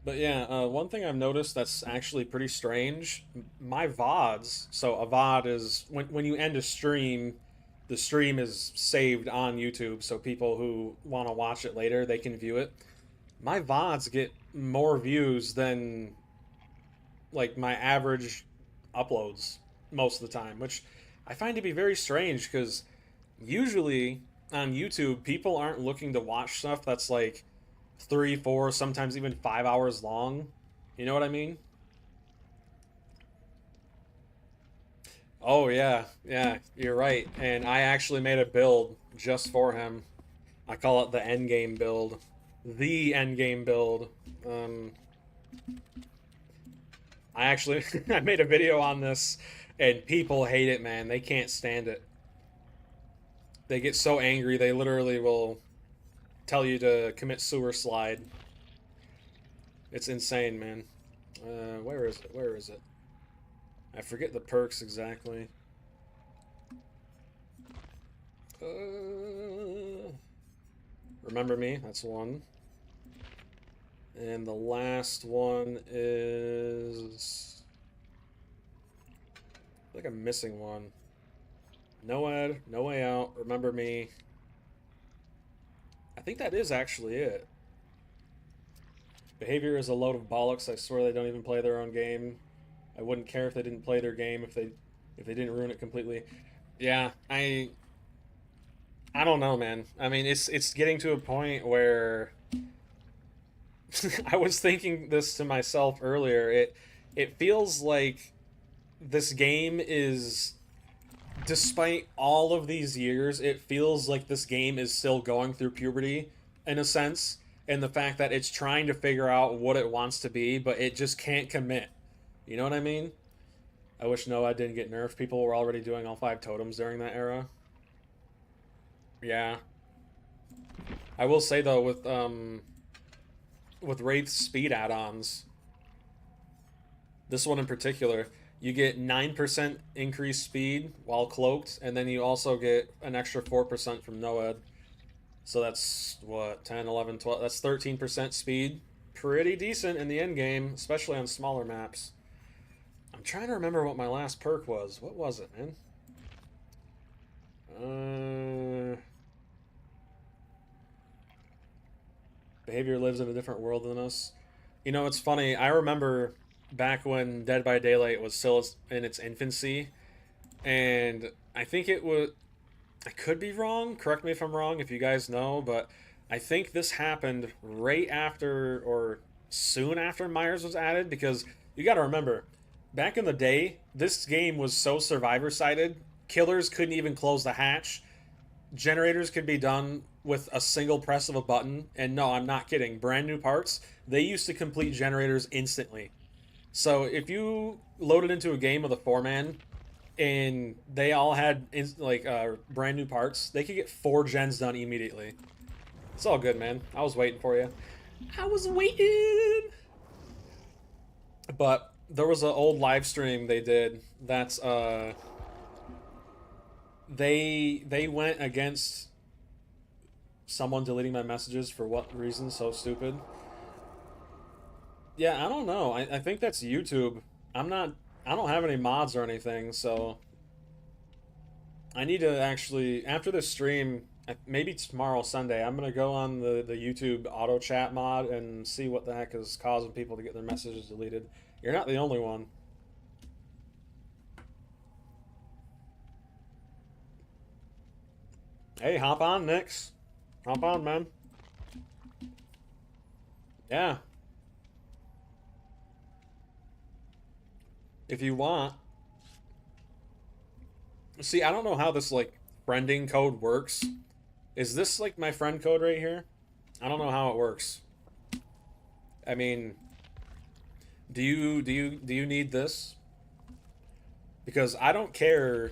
But yeah, one thing I've noticed that's actually pretty strange, my VODs, so a VOD is, when you end a stream, the stream is saved on YouTube, so people who want to watch it later, they can view it. My VODs get more views than, like, my average uploads most of the time, which I find to be very strange, because usually on YouTube, people aren't looking to watch stuff that's like 3, 4, sometimes even 5 hours long. You know what I mean? Oh yeah, yeah, you're right. And I actually made a build just for him. I call it the endgame build. The endgame build. Um, I actually I made a video on this, and people hate it, man. They can't stand it. They get so angry they literally will tell you to commit sewer slide. It's insane, man. Where is it? Where is it? I forget the perks exactly. Remember Me, that's one. And the last one is... I feel like I'm missing one. No Ed, No Way Out, Remember Me. I think that is actually it. Behavior is a load of bollocks. I swear they don't even play their own game. I wouldn't care if they didn't play their game if they didn't ruin it completely. Yeah, I don't know, man. I mean, it's getting to a point where I was thinking this to myself earlier. It feels like this game is, despite all of these years, it feels like this game is still going through puberty in a sense, and the fact that it's trying to figure out what it wants to be, but it just can't commit. You know what I mean? I wish Noah didn't get nerfed. People were already doing all 5 totems during that era. Yeah. I will say though, with Wraith's speed add-ons, this one in particular, you get 9% increased speed while cloaked, and then you also get an extra 4% from Noed. So that's, what, 10, 11, 12, that's 13% speed. Pretty decent in the end game, especially on smaller maps. I'm trying to remember what my last perk was. What was it, man? Behavior lives in a different world than us. You know, it's funny. I remember back when Dead by Daylight was still in its infancy, and I think it was... I could be wrong. Correct me if I'm wrong if you guys know, but I think this happened right after or soon after Myers was added, because you got to remember, back in the day, this game was so survivor-sided, killers couldn't even close the hatch. Generators could be done with a single press of a button, and no, I'm not kidding. Brand new parts, they used to complete generators instantly. So if you loaded into a game with a 4-man, and they all had brand new parts, they could get 4 gens done immediately. It's all good, man. I was waiting for you. I was waiting. But there was an old live stream they did that's they went against someone deleting my messages for what reason? So stupid. Yeah, I don't know. I think that's YouTube. I don't have any mods or anything, so I need to actually, after this stream, maybe tomorrow, Sunday, I'm gonna go on the YouTube auto chat mod and see what the heck is causing people to get their messages deleted. You're not the only one. Hey, hop on, Nix. Hop on, man. Yeah. If you want. See, I don't know how this, like, friending code works. Is this, like, my friend code right here? I don't know how it works. I mean, do you need this? Because I don't care.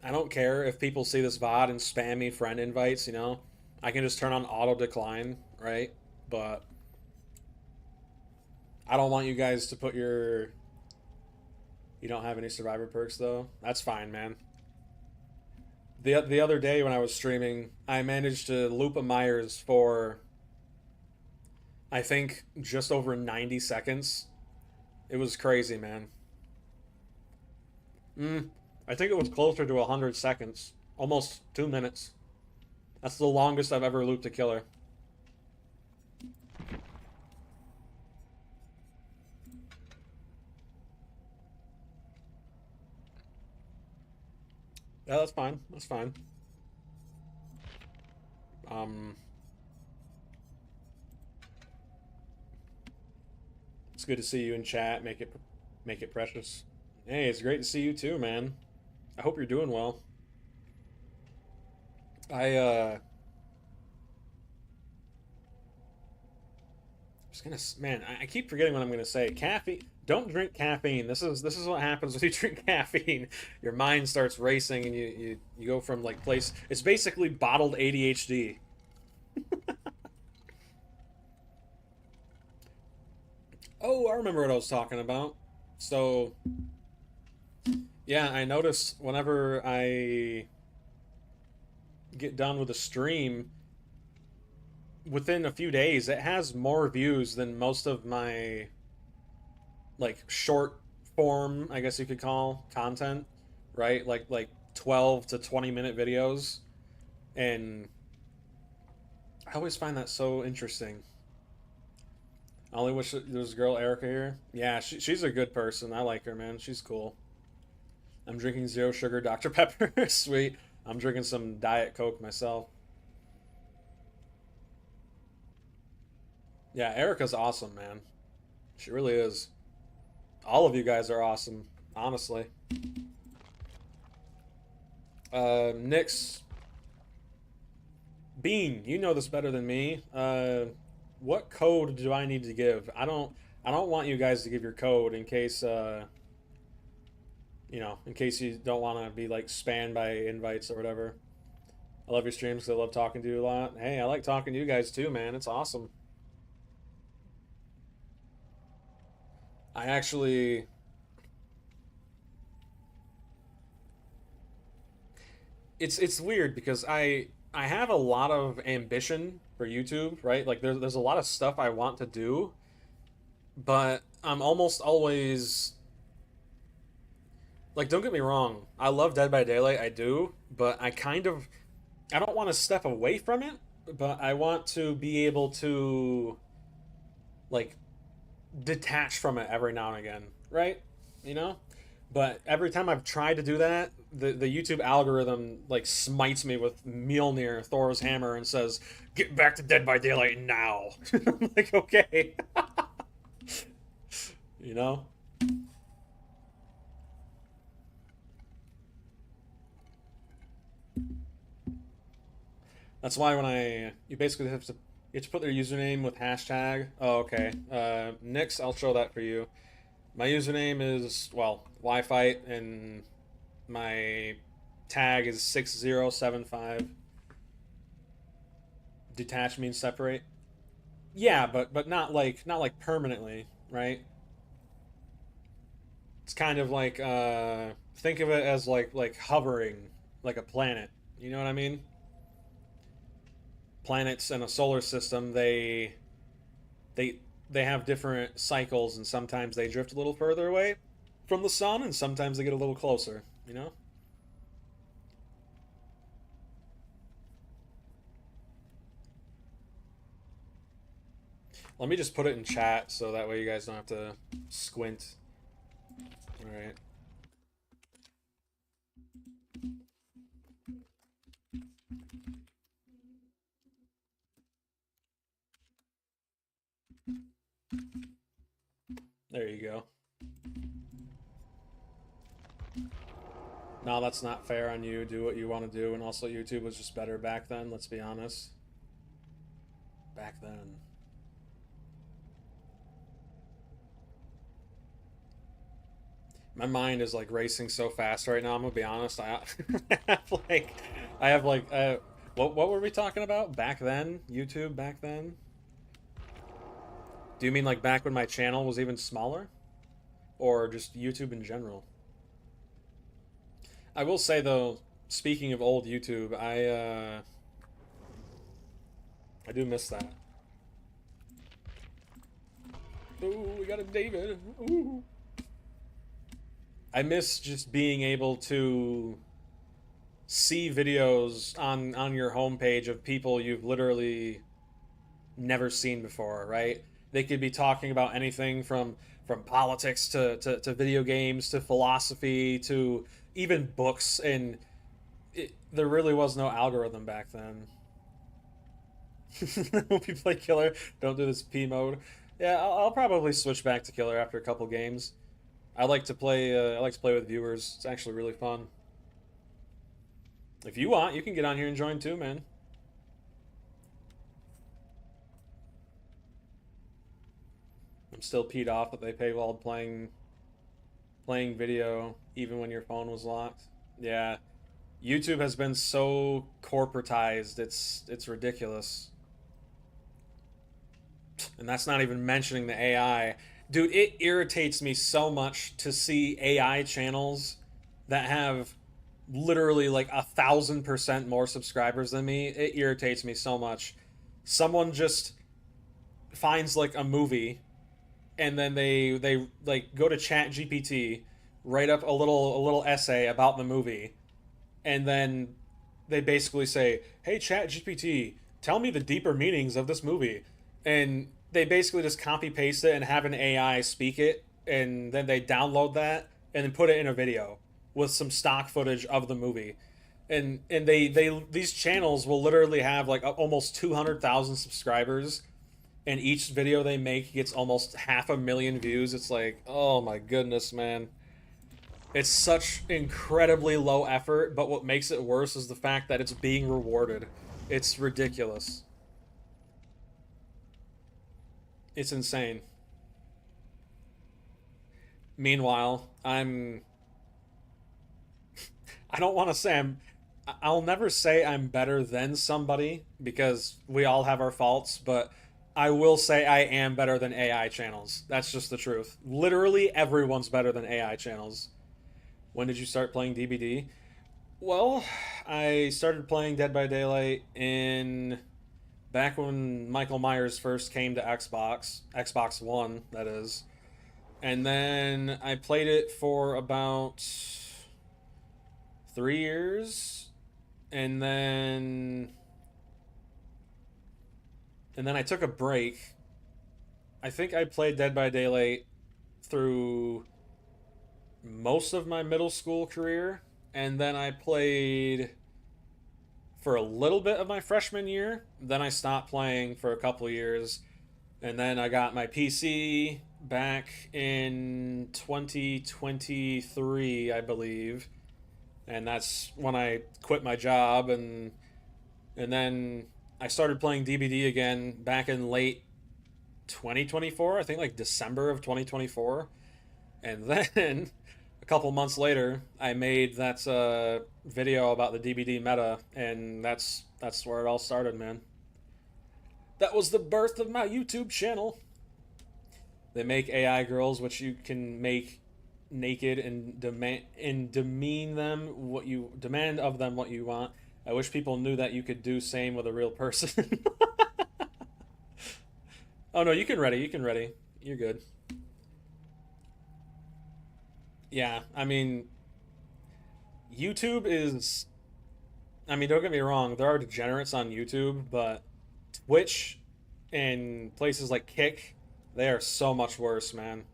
I don't care if people see this VOD and spam me friend invites, you know? I can just turn on auto decline, right? But I don't want you guys to put your... You don't have any survivor perks, though? That's fine, man. The other day when I was streaming, I managed to loop a Myers for, I think, just over 90 seconds. It was crazy, man. I think it was closer to 100 seconds. Almost 2 minutes. That's the longest I've ever looped a killer. Yeah, that's fine. That's fine. Um, it's good to see you in chat. Make it precious. Hey, it's great to see you too, man. I hope you're doing well. I was gonna man, I keep forgetting what I'm gonna say. Caffeine. Don't drink caffeine. This is what happens when you drink caffeine. Your mind starts racing and you go from like place. It's basically bottled ADHD. Oh, I remember what I was talking about. So yeah, I noticed whenever I get done with a stream, within a few days, it has more views than most of my like short form, I guess you could call content, right? Like 12 to 20-minute videos. And I always find that so interesting. I only wish there was a girl Erica here. Yeah, she's a good person. I like her, man. She's cool. I'm drinking zero sugar Dr. Pepper. Sweet. I'm drinking some Diet Coke myself. Yeah, Erica's awesome, man. She really is. All of you guys are awesome, honestly. Nyx, Bean, you know this better than me. What code do I need to give? I don't want you guys to give your code in case in case you don't want to be like spammed by invites or whatever. I love your streams 'cause I love talking to you a lot. Hey, I like talking to you guys too, man. It's awesome. I actually it's weird because I have a lot of ambition for YouTube, right? Like there's a lot of stuff I want to do, but I'm almost always like, don't get me wrong, I love Dead by Daylight, I do, but I don't want to step away from it, but I want to be able to like detach from it every now and again, right? You know? But every time I've tried to do that, the YouTube algorithm like smites me with Mjolnir, Thor's hammer, and says, "Get back to Dead by Daylight now." I'm like, okay, you know. That's why when you basically have to put their username with hashtag. Oh, okay. Nix, I'll show that for you. My username is well Wi-Fi, and my tag is 6075. Detach means separate. Yeah, but not like permanently, right? It's kind of like think of it as like hovering like a planet. You know what I mean? Planets in a solar system, they they have different cycles, and sometimes they drift a little further away from the sun, and sometimes they get a little closer. You know? Let me just put it in chat so that way you guys don't have to squint. All right. There you go. No, that's not fair on you. Do what you want to do. And also, YouTube was just better back then, let's be honest. Back then. My mind is like racing so fast right now. I'm gonna be honest. I have like, I have like, what were we talking about back then? YouTube back then? Do you mean like back when my channel was even smaller, or just YouTube in general? I will say though, speaking of old YouTube, I do miss that. Ooh, we got a David. Ooh. I miss just being able to see videos on your homepage of people you've literally never seen before, right? They could be talking about anything from politics to video games to philosophy to even books, and there really was no algorithm back then. Hope you play killer. Don't do this P mode. Yeah, I'll probably switch back to killer after a couple games. I like to play. I like to play with viewers. It's actually really fun. If you want, you can get on here and join too, man. I'm still peed off that they paywalled playing video even when your phone was locked. Yeah, YouTube has been so corporatized. It's ridiculous. And that's not even mentioning the AI. Dude, it irritates me so much to see AI channels that have literally like 1,000% more subscribers than me. It irritates me so much. Someone just finds like a movie and then they like go to Chat GPT, write up a little essay about the movie, and then they basically say, "Hey Chat GPT, tell me the deeper meanings of this movie." And they basically just copy paste it and have an AI speak it, and then they download that and then put it in a video with some stock footage of the movie. And they these channels will literally have like almost 200,000 subscribers, and each video they make gets almost 500,000 views. It's like, oh my goodness, man. It's such incredibly low effort, but what makes it worse is the fact that it's being rewarded. It's ridiculous. It's insane. Meanwhile, I don't want to say I'll never say I'm better than somebody because we all have our faults, but I will say I am better than AI channels. That's just the truth. Literally everyone's better than AI channels. When did you start playing DBD? Well, I started playing Dead by Daylight in back when Michael Myers first came to Xbox, Xbox One, that is. And then I played it for about 3 years, and then I took a break. I think I played Dead by Daylight through most of my middle school career, and then I played for a little bit of my freshman year. Then I stopped playing for a couple of years, and then I got my PC back in 2023, I believe, and that's when I quit my job, and then I started playing DBD again back in late 2024. I think like December of 2024, and then a couple months later, I made that video about the DBD meta, and that's where it all started, man. That was the birth of my YouTube channel. They make AI girls, which you can make naked and demean them what you demand of them what you want. I wish people knew that you could do same with a real person. Oh no, you can ready. You can ready. You're good. Yeah, I mean, YouTube is. I mean, don't get me wrong. There are degenerates on YouTube, but Twitch and places like Kick, they are so much worse, man.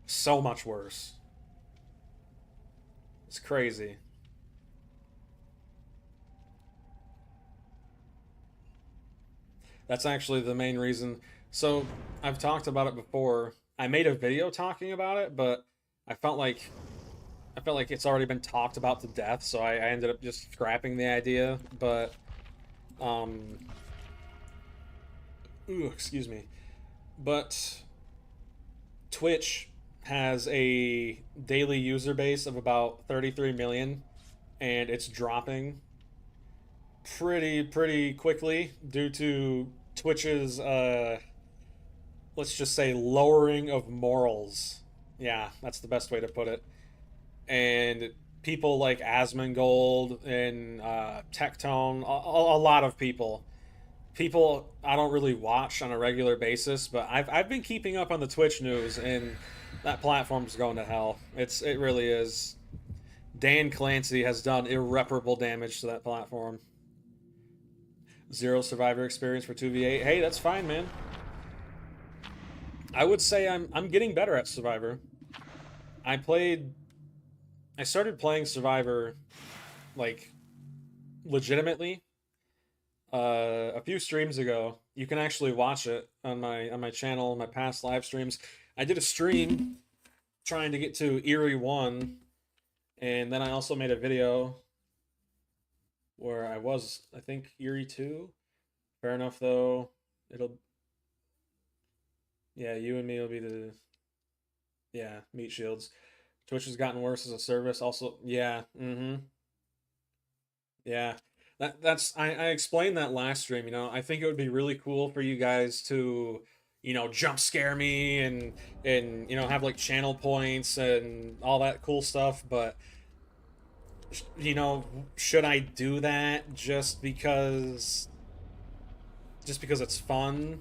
So much worse. It's crazy. That's actually the main reason. So I've talked about it before. I made a video talking about it, but I felt like I felt like it's already been talked about to death, so I ended up just scrapping the idea. But um, ooh, excuse me. But Twitch has a daily user base of about 33 million, and it's dropping pretty quickly due to Twitch's let's just say lowering of morals. Yeah, that's the best way to put it. And people like Asmongold and Tectone, a lot of people I don't really watch on a regular basis, but I've been keeping up on the Twitch news, and that platform's going to hell. It really is. Dan Clancy has done irreparable damage to that platform. Zero survivor experience for 2v8. Hey, that's fine, man. I would say I'm getting better at Survivor. I played I started playing Survivor like legitimately a few streams ago. You can actually watch it on my channel, my past live streams. I did a stream trying to get to Erie 1, and then I also made a video where I was, I think, Erie 2. Fair enough, though. It'll, yeah, you and me will be the, yeah, meat shields. Twitch has gotten worse as a service. Also, yeah, yeah. I explained that last stream, you know. I think it would be really cool for you guys to, you know, jump scare me and you know, have like channel points and all that cool stuff, but you know, should I do that just because it's fun?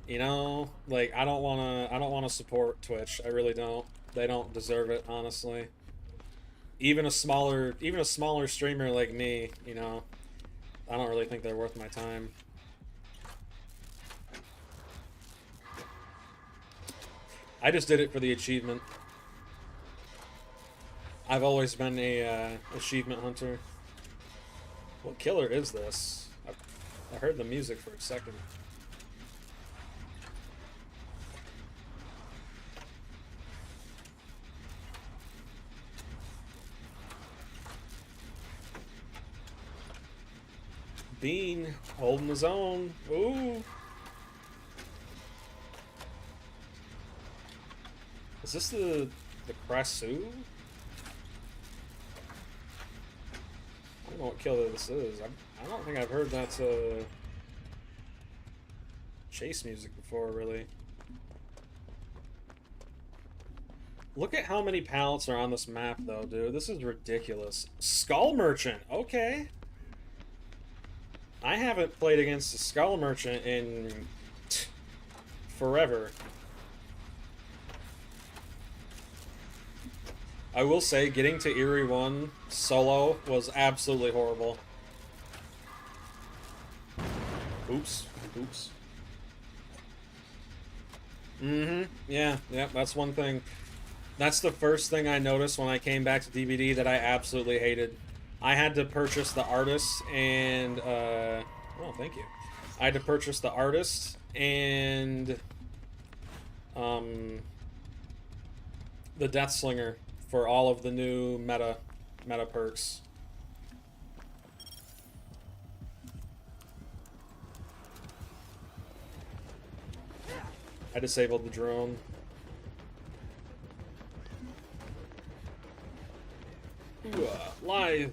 You know, like I don't want to support Twitch. I really don't. They don't deserve it, honestly. Even a smaller streamer like me, you know, I don't really think they're worth my time. I just did it for the achievement. I've always been a achievement hunter. What killer is this? I heard the music for a second. Bean holding his own. Ooh. Is this the Krasu? I don't know what killer this is. I don't think I've heard that chase music before, really. Look at how many pallets are on this map, though, dude. This is ridiculous. Skull Merchant. Okay. I haven't played against a Skull Merchant in forever. I will say, getting to Erie 1 solo was absolutely horrible. Oops. Oops. Yeah, that's one thing. That's the first thing I noticed when I came back to DVD that I absolutely hated. I had to purchase the artist and, oh, thank you. I had to purchase the artist and, the Death Slinger for all of the new meta perks. I disabled the drone. Ooh, lie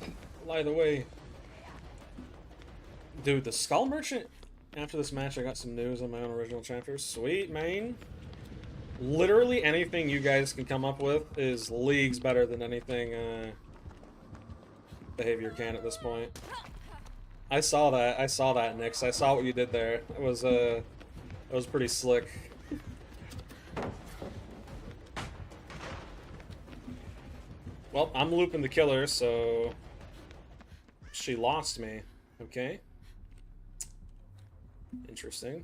the way. Dude, the Skull Merchant, after this match I got some news on my own original chapters. Sweet, man. Literally anything you guys can come up with is leagues better than anything Behavior can at this point. I saw that, Nix. I saw what you did there. It was pretty slick. Well, I'm looping the killer, so she lost me. Okay. Interesting.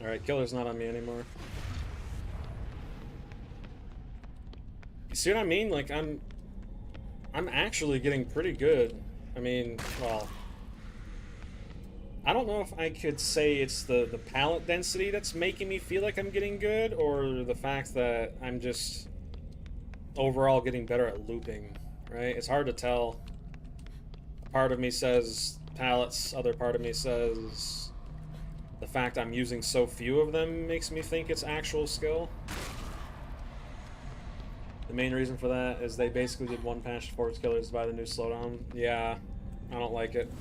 Alright, killer's not on me anymore. You see what I mean? Like, I'm actually getting pretty good. I mean, well, I don't know if I could say it's the pallet density that's making me feel like I'm getting good, or the fact that I'm just overall getting better at looping, right? It's hard to tell. Part of me says pallets, other part of me says the fact I'm using so few of them makes me think it's actual skill. The main reason for that is they basically did one patch to force killers by the new slowdown. Yeah, I don't like it.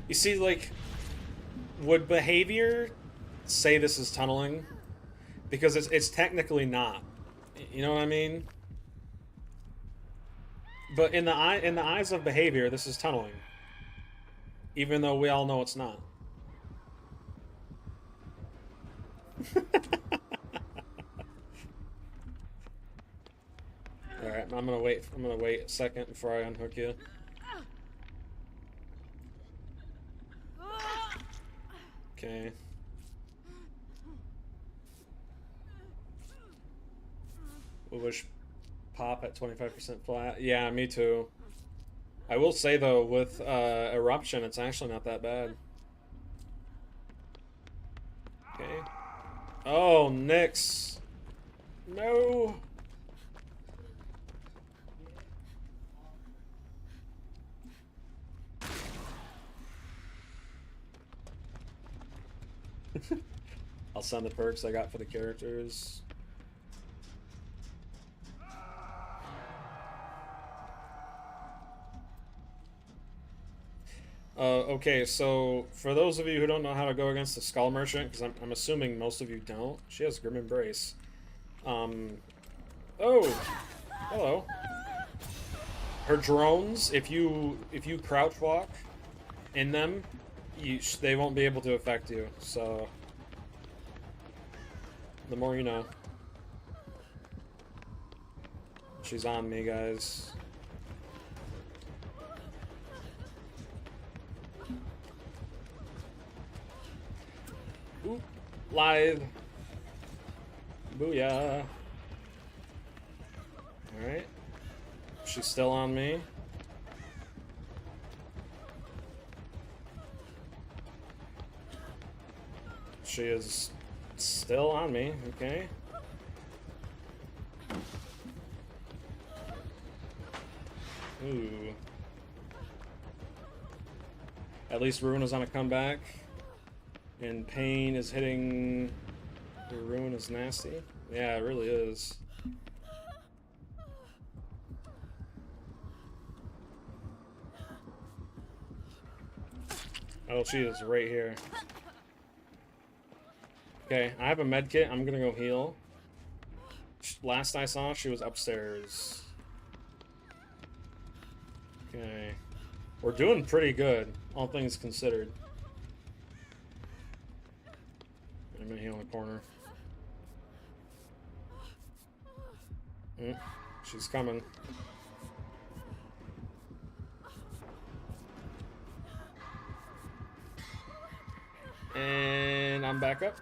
You see, like, would behavior say this is tunneling? Because it's technically not. You know what I mean? But in the eyes of behavior, this is tunneling. Even though we all know it's not. Alright, I'm gonna wait a second before I unhook you. Okay. We wish pop at 25% flat. Yeah, me too. I will say though, with eruption, it's actually not that bad. Okay. Oh, Nyx. No. I'll send the perks I got for the characters. Okay, so for those of you who don't know how to go against the Skull Merchant, because I'm assuming most of you don't, she has Grim Embrace. Oh, hello. Her drones, if you crouch walk in them, they won't be able to affect you. So the more you know. She's on me, guys. Ooh, live. Booyah. Alright. She's still on me. She is still on me, okay. Ooh. At least Ruin is on a comeback. And Pain is hitting... The Ruin is nasty. Yeah, it really is. Oh, she is right here. Okay, I have a med kit. I'm gonna go heal. Last I saw, she was upstairs. Okay. We're doing pretty good, all things considered. I'm gonna heal in the corner. She's coming. And I'm back up.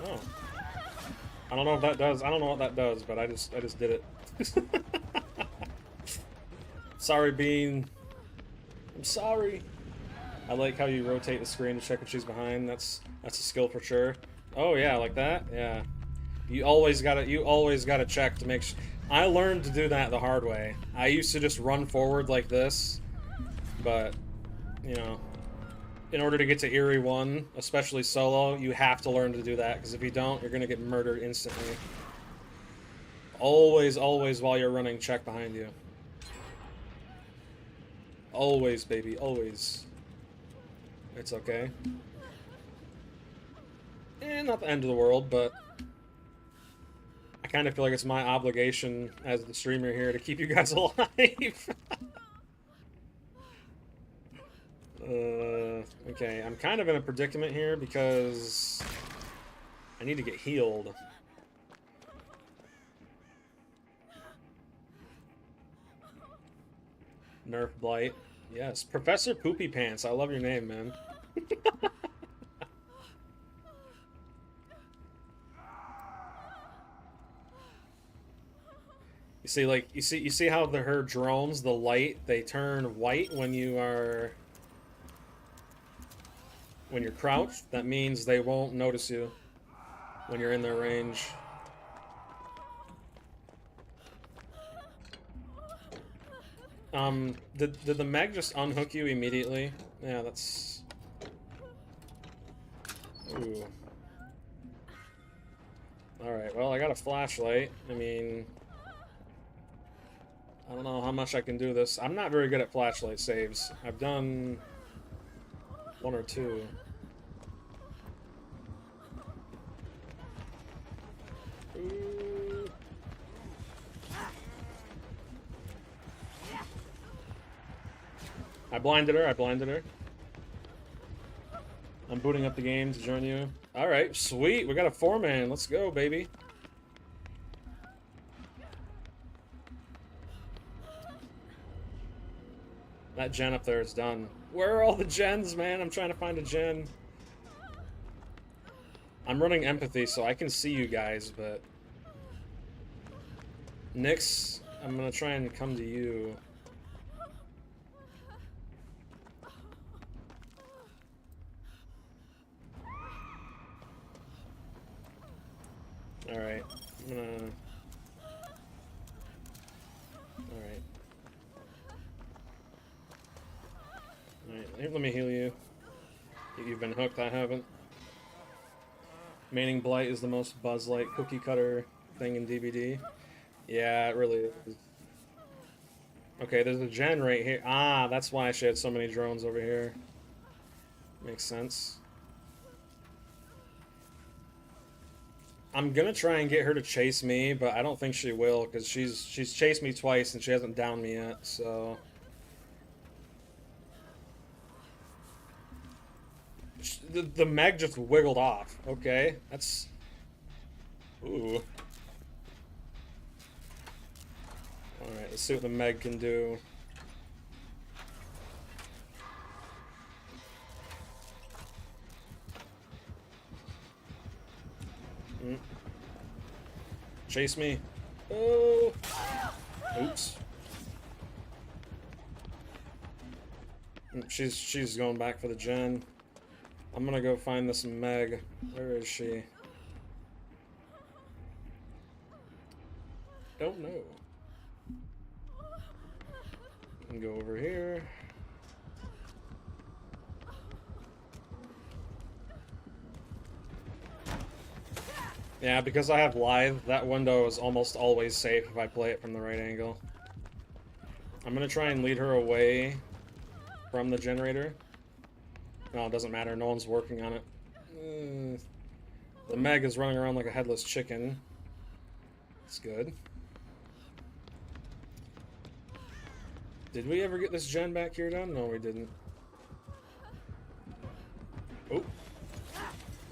Oh. I don't know if that does. I don't know what that does, but I just did it. Sorry, Bean. I'm sorry. I like how you rotate the screen to check if she's behind. That's a skill for sure. Oh yeah, like that? Yeah. You always gotta check to make sure. I learned to do that the hard way. I used to just run forward like this, but you know, in order to get to Eerie 1, especially solo, you have to learn to do that, because if you don't, you're gonna get murdered instantly. Always, always while you're running, check behind you. Always, baby, always. It's okay. Not the end of the world, but kind of feel like it's my obligation as the streamer here to keep you guys alive. Okay, I'm kind of in a predicament here because I need to get healed. Nerf Blight. Yes, Professor Poopy Pants. I love your name, man. You see, like, you see how her drones, the light, they turn white when you're crouched. That means they won't notice you when you're in their range. Did the Meg just unhook you immediately? Yeah, that's... Ooh. Alright, well, I got a flashlight. I mean... I don't know how much I can do this. I'm not very good at flashlight saves. I've done... 1 or 2. Ooh. I blinded her, I'm booting up the game to join you. Alright, sweet, we got a 4-man. Let's go, baby. That gen up there is done. Where are all the gens, man? I'm trying to find a gen. I'm running empathy, so I can see you guys, but... Nyx, I'm gonna try and come to you. Alright, I'm gonna... Alright. Alright, let me heal you. You've been hooked, I haven't. Manning Blight is the most Buzz-like cookie cutter thing in DVD. Yeah, it really is. Okay, there's a gen right here. Ah, that's why she had so many drones over here. Makes sense. I'm gonna try and get her to chase me, but I don't think she will, because she's chased me twice and she hasn't downed me yet, so... The Meg just wiggled off. Okay, that's... Ooh. Alright, let's see what the Meg can do. Chase me. Oh! Oops. She's going back for the gen. I'm gonna go find this Meg. Where is she? Don't know. And go over here. Yeah, because I have live, that window is almost always safe if I play it from the right angle. I'm gonna try and lead her away from the generator. No, it doesn't matter. No one's working on it. The Meg is running around like a headless chicken. It's good. Did we ever get this gen back here done? No, we didn't. Oh.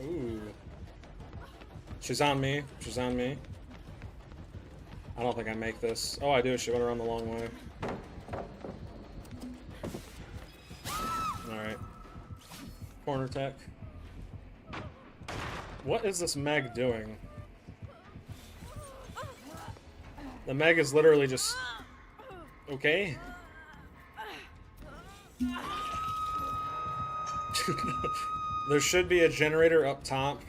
Ooh. She's on me. She's on me. I don't think I make this. Oh, I do. She went around the long way. Alright. Corner tech. What is this Meg doing? The Meg is literally just... Okay. There should be a generator up top.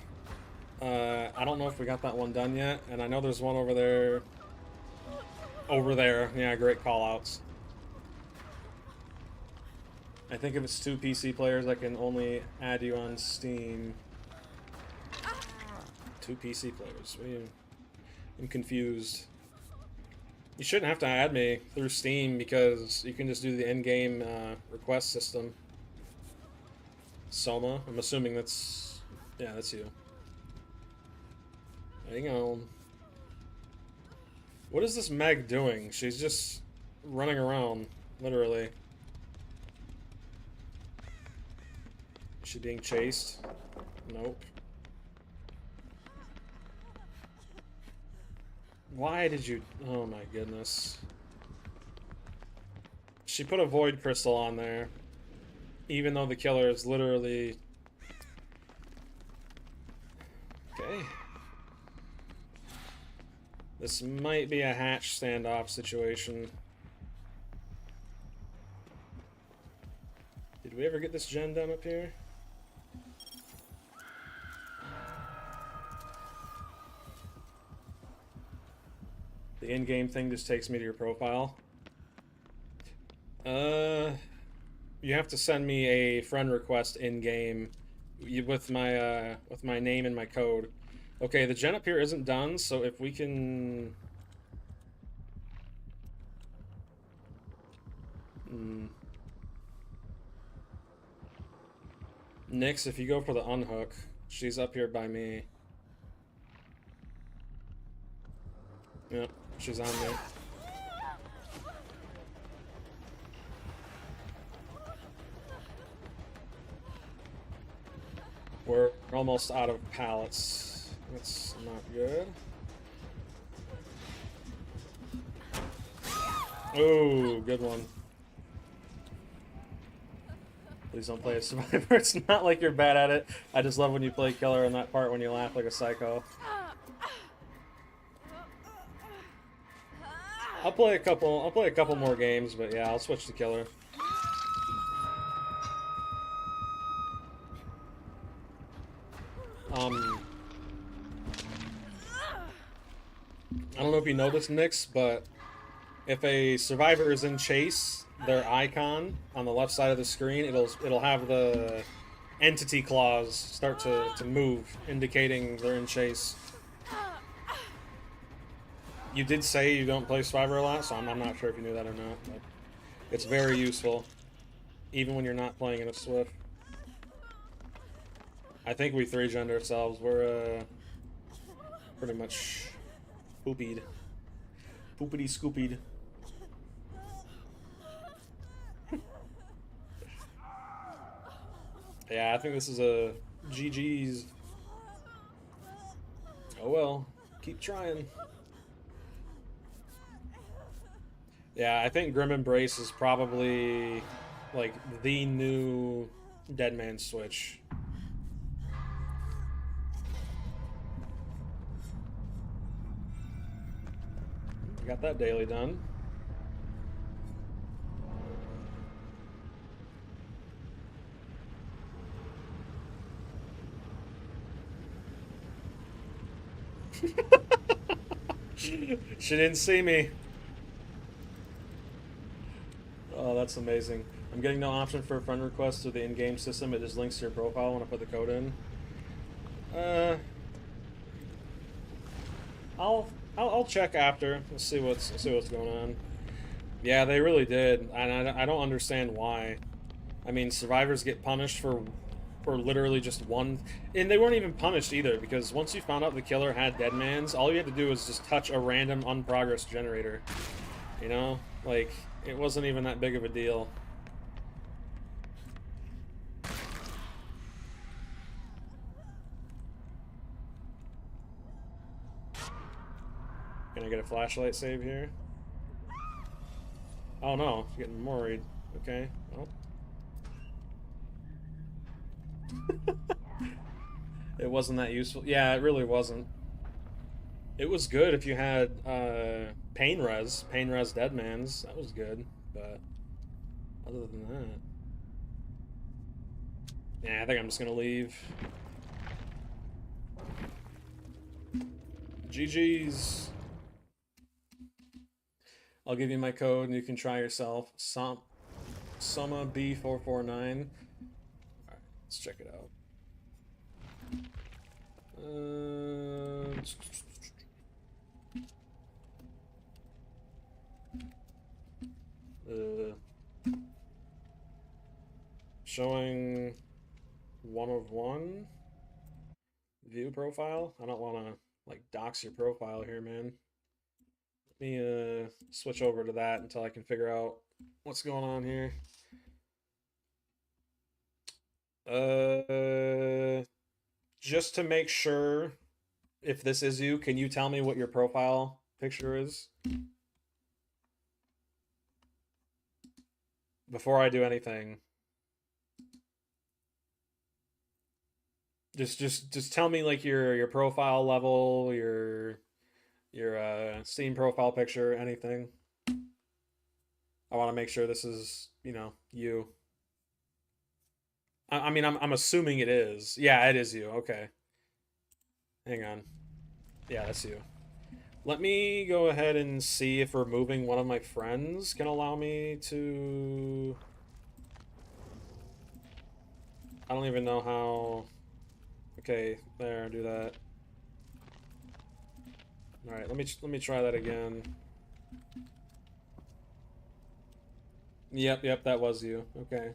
I don't know if we got that one done yet, and I know there's one over there. Over there. Yeah, great call-outs. I think if it's 2 PC players, I can only add you on Steam. 2 PC players. What are you... I'm confused. You shouldn't have to add me through Steam because you can just do the in-game request system. Soma, I'm assuming that's... Yeah, that's you. Hang on. What is this Meg doing? She's just running around, literally. Is she being chased? Nope. Why did you... Oh my goodness. She put a void crystal on there, even though the killer is literally... Okay. This might be a hatch standoff situation. Did we ever get this gen done up here? The in-game thing just takes me to your profile. You have to send me a friend request in-game with my name and my code. Okay, the gen up here isn't done, so if we can... Nyx, if you go for the unhook, she's up here by me. Yep, she's on me. We're almost out of pallets. That's not good. Oh, good one. Please don't play a survivor. It's not like you're bad at it. I just love when you play killer in that part when you laugh like a psycho. I'll play a couple more games, but yeah, I'll switch to killer. I don't know if you know this, Nyx, but if a survivor is in chase, their icon on the left side of the screen, it'll have the entity claws start to move, indicating they're in chase. You did say you don't play survivor a lot, so I'm not sure if you knew that or not, but it's very useful, even when you're not playing in a Swift. I think we 3-gened ourselves. We're pretty much poopied. Poopity scoopied. Yeah, I think this is a GG's. Oh well, keep trying. Yeah, I think Grim Embrace is probably like the new Dead Man Switch. Got that daily done. She didn't see me. Oh, that's amazing. I'm getting no option for a friend request through the in-game system. It just links to your profile when I put the code in. I'll check after. Let's see what's going on. Yeah, they really did, and I don't understand why. I mean, survivors get punished for literally just one, and they weren't even punished either, because once you found out the killer had Deadmans, all you had to do was just touch a random unprogress generator. You know, like it wasn't even that big of a deal. Can I get a flashlight save here? Oh no, getting worried. Okay, well. It wasn't that useful. Yeah, it really wasn't. It was good if you had pain res Deadmans. That was good, but other than that, yeah, I think I'm just gonna leave. GG's. I'll give you my code and you can try yourself. Soma B449. Alright, let's check it out. Showing 1 of 1 view profile. I don't want to like dox your profile here, man. me switch over to that until I can figure out what's going on here. Just to make sure if this is you, can you tell me what your profile picture is before I do anything? Just tell me like your profile level, your Steam profile picture, anything. I want to make sure this is, you. I mean, I'm assuming it is. Yeah, it is you. Okay. Hang on. Yeah, that's you. Let me go ahead and see if removing one of my friends can allow me to... I don't even know how... Okay, there, do that. Alright, let me try that again. Yep, that was you. Okay.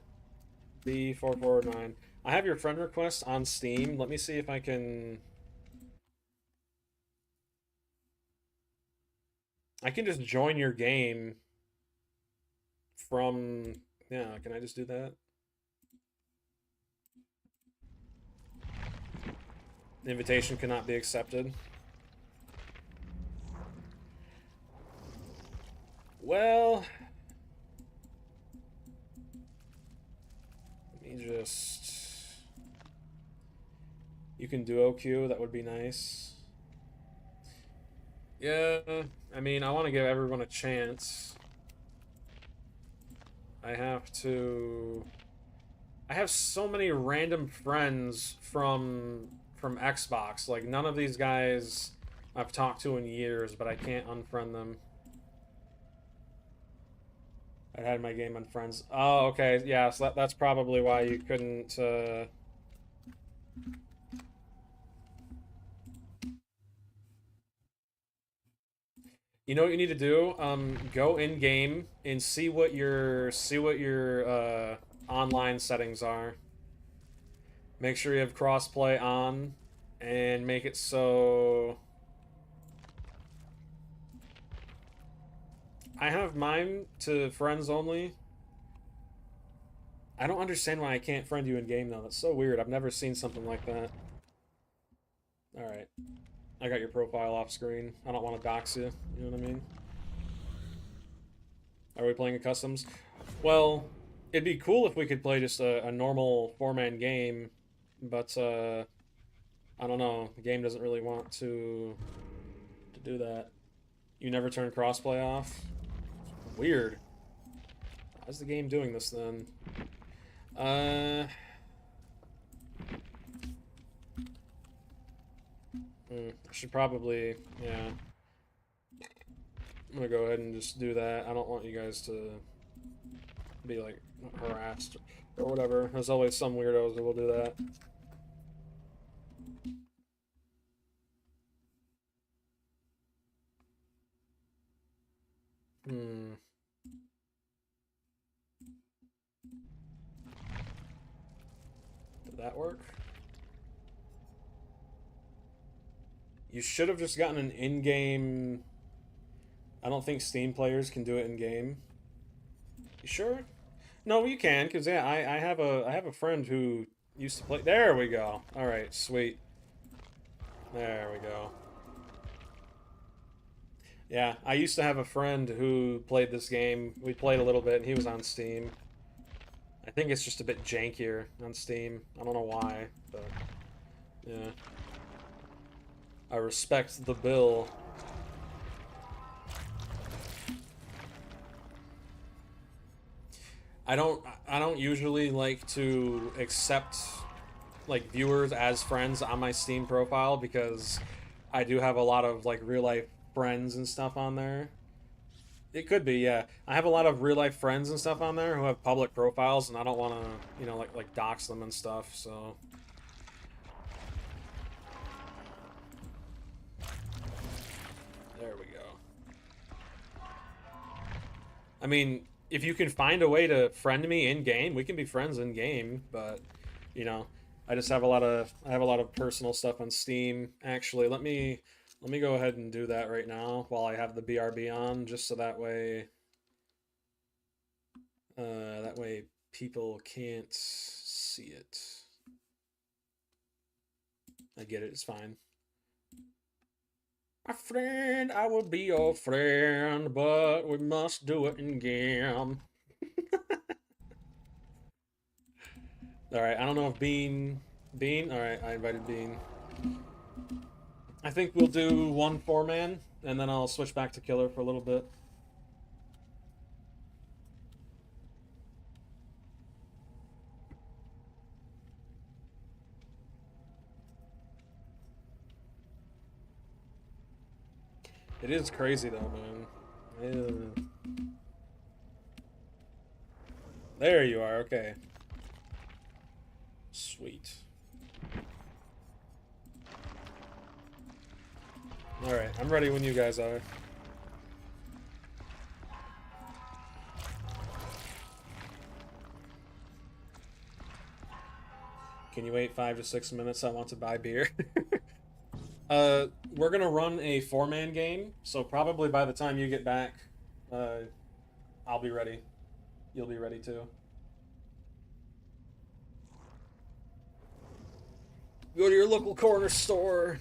B449. I have your friend request on Steam. Let me see if I can... I can just join your game from... Yeah, can I just do that? The invitation cannot be accepted. Well... Let me just... You can duo queue, that would be nice. Yeah, I mean, I want to give everyone a chance. I have so many random friends from Xbox. Like, none of these guys I've talked to in years, but I can't unfriend them. I had my game on friends. Oh, okay, yeah, so that's probably why you couldn't, You know what you need to do? Go in game and see what your online settings are. Make sure you have crossplay on, and make it so. I have mine to friends only. I don't understand why I can't friend you in game though. That's so weird. I've never seen something like that. All right. I got your profile off screen. I don't want to dox you. You know what I mean? Are we playing a customs? Well, it'd be cool if we could play just a normal four-man game, but I don't know. The game doesn't really want to do that. You never turn crossplay off? Weird. How's the game doing this then? I should probably, yeah. I'm gonna go ahead and just do that. I don't want you guys to be, like, harassed or whatever. There's always some weirdos that will do that. Did that work? You should have just gotten an in-game... I don't think Steam players can do it in-game. You sure? No, you can, because, yeah, I have a friend who used to play... There we go. Alright, sweet. There we go. Yeah, I used to have a friend who played this game. We played a little bit, and he was on Steam. I think it's just a bit jankier on Steam. I don't know why, but... Yeah. I respect the bill. I don't usually like to accept like viewers as friends on my Steam profile because I do have a lot of like real life friends and stuff on there. It could be, yeah. I have a lot of real life friends and stuff on there who have public profiles, and I don't want to, like dox them and stuff. So there we go. I mean, if you can find a way to friend me in game, we can be friends in game. But I just have a lot of personal stuff on Steam. Actually, let me Let me go ahead and do that right now while I have the BRB on, just so that way people can't see it. I get it, it's fine. My friend, I will be your friend, but we must do it in game. Alright, I don't know if Bean? Alright, I invited Bean. I think we'll do one 4-man, and then I'll switch back to Killer for a little bit. It is crazy though, man. There you are, okay. Sweet. Alright, I'm ready when you guys are. Can you wait 5 to 6 minutes? I want to buy beer. We're gonna run a 4-man game, so probably by the time you get back, I'll be ready. You'll be ready too. Go to your local corner store.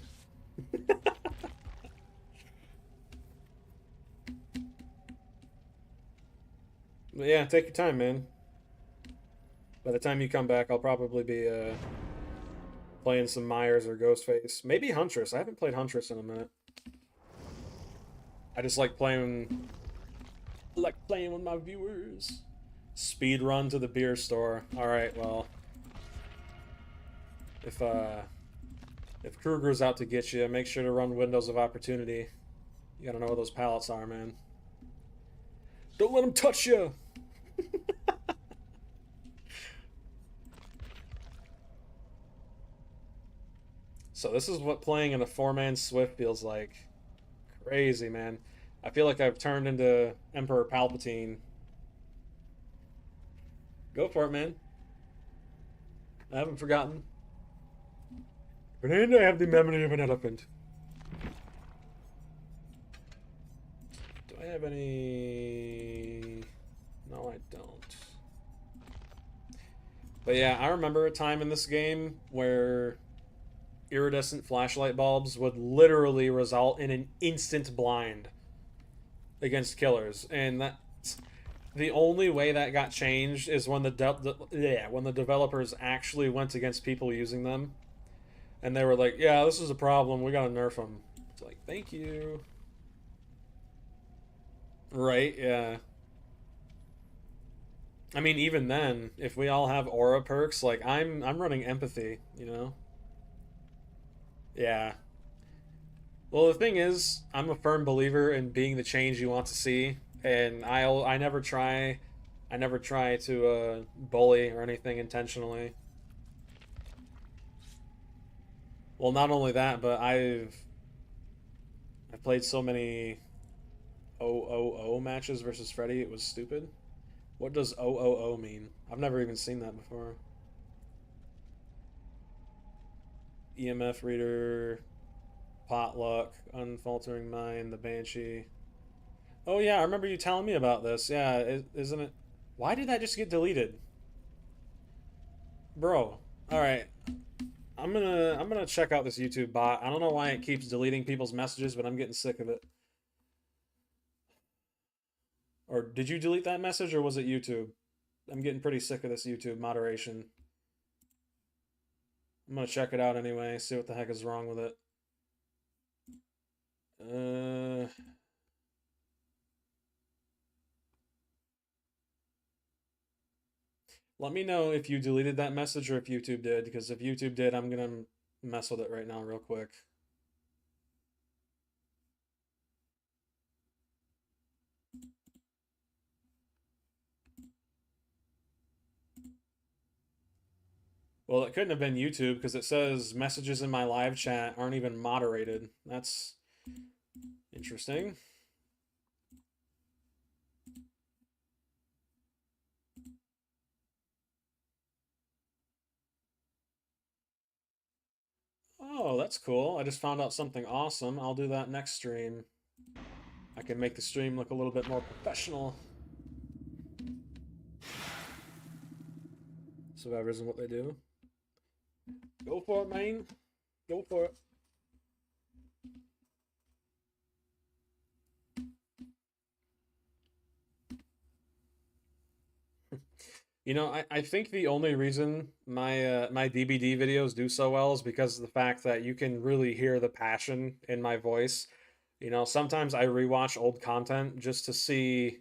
But yeah, take your time, man. By the time you come back, I'll probably be playing some Myers or Ghostface. Maybe Huntress. I haven't played Huntress in a minute. I just like playing with my viewers. Speed run to the beer store. Alright, well. If Kruger's out to get you, make sure to run windows of opportunity. You gotta know where those pallets are, man. Don't let him touch you! So this is what playing in a 4-man Swift feels like. Crazy, man. I feel like I've turned into Emperor Palpatine. Go for it, man. I haven't forgotten. And I have the memory of an elephant. Do I have any... No, I don't. But yeah, I remember a time in this game where iridescent flashlight bulbs would literally result in an instant blind against killers, and that's the only way that got changed is when the developers actually went against people using them, and they were like, "Yeah, this is a problem. We gotta nerf them." It's like, thank you. Right? Yeah. I mean, even then, if we all have aura perks, like I'm running empathy, you know? Yeah. Well, the thing is, I'm a firm believer in being the change you want to see, and I never try to bully or anything intentionally. Well, not only that, but I've played so many OOO matches versus Freddy. It was stupid. What does OOO mean? I've never even seen that before. EMF reader, potluck, unfaltering mind, the banshee. Oh yeah, I remember you telling me about this. Yeah, isn't it? Why did that just get deleted, bro? All right, I'm gonna check out this YouTube bot. I don't know why it keeps deleting people's messages, but I'm getting sick of it. Or did you delete that message, or was it YouTube? I'm getting pretty sick of this YouTube moderation. I'm gonna check it out anyway, see what the heck is wrong with it. Uh, Let me know if you deleted that message or if YouTube did, because if YouTube did, I'm gonna mess with it right now real quick. Well, it couldn't have been YouTube because it says messages in my live chat aren't even moderated. That's interesting. Oh, that's cool. I just found out something awesome. I'll do that next stream. I can make the stream look a little bit more professional. Survivors and what they do. Go for it, man. Go for it. You know, I think the only reason my DBD videos do so well is because of the fact that you can really hear the passion in my voice. You know, sometimes I rewatch old content just to see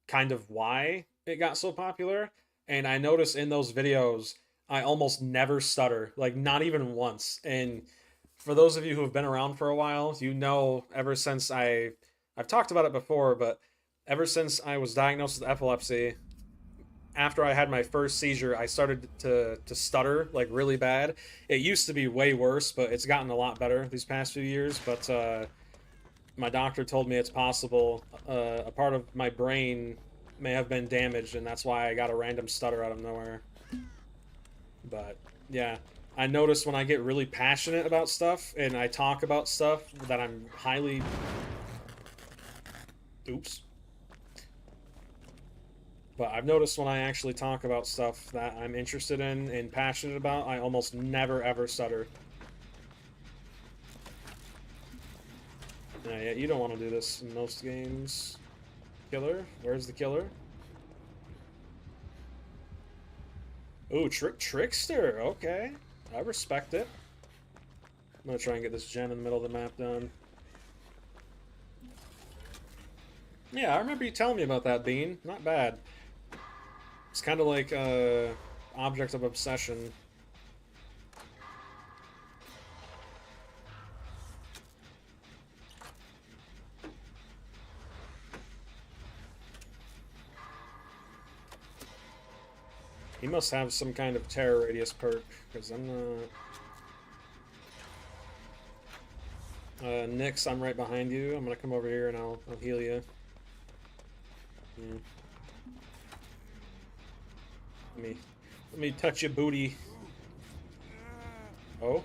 kind of why it got so popular, and I notice in those videos I almost never stutter, like not even once. And for those of you who have been around for a while, you know ever since I've talked about it before, but ever since I was diagnosed with epilepsy, after I had my first seizure, I started to stutter like really bad. It used to be way worse, but it's gotten a lot better these past few years. But my doctor told me it's possible a part of my brain may have been damaged, and that's why I got a random stutter out of nowhere. But yeah, I notice when I get really passionate about stuff and I talk about stuff that I'm highly... Oops. But I've noticed when I actually talk about stuff that I'm interested in and passionate about, I almost never ever stutter. Yeah, you don't want to do this in most games. Killer? Where's the killer? Ooh, Trickster. Okay. I respect it. I'm gonna try and get this gem in the middle of the map done. Yeah, I remember you telling me about that, Bean. Not bad. It's kind of like object of obsession. He must have some kind of terror radius perk, because I'm not... Nyx, I'm right behind you. I'm gonna come over here and I'll heal you. Yeah. Let me touch your booty. Oh.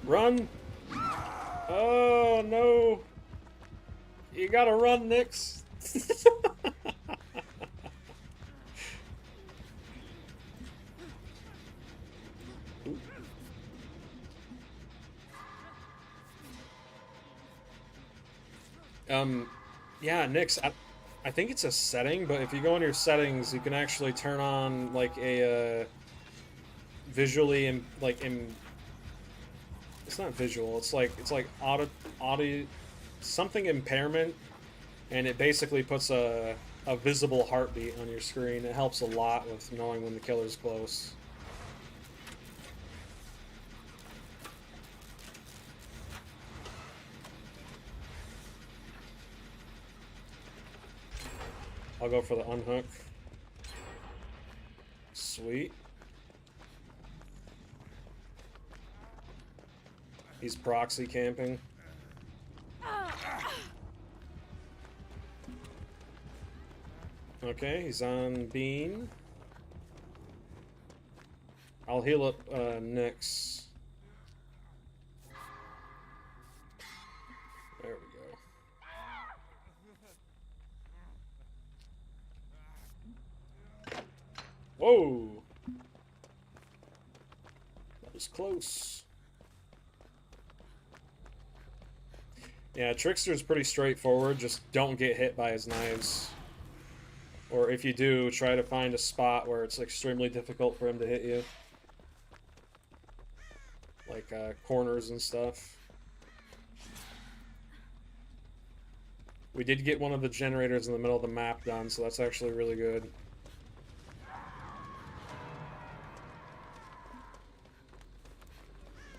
Run! Oh no! You gotta run, Nyx. Yeah, Nyx, I think it's a setting, but if you go in your settings, you can actually turn on like a visually and like in... It's not visual. It's like audio something impairment, and it basically puts a visible heartbeat on your screen. It helps a lot with knowing when the killer's close. I'll go for the unhook. Sweet. He's proxy camping. Okay, he's on Bean. I'll heal up Nyx. There we go. Whoa! That was close. Yeah, Trickster's pretty straightforward. Just don't get hit by his knives. Or if you do, try to find a spot where it's extremely difficult for him to hit you. Like corners and stuff. We did get one of the generators in the middle of the map done, so that's actually really good.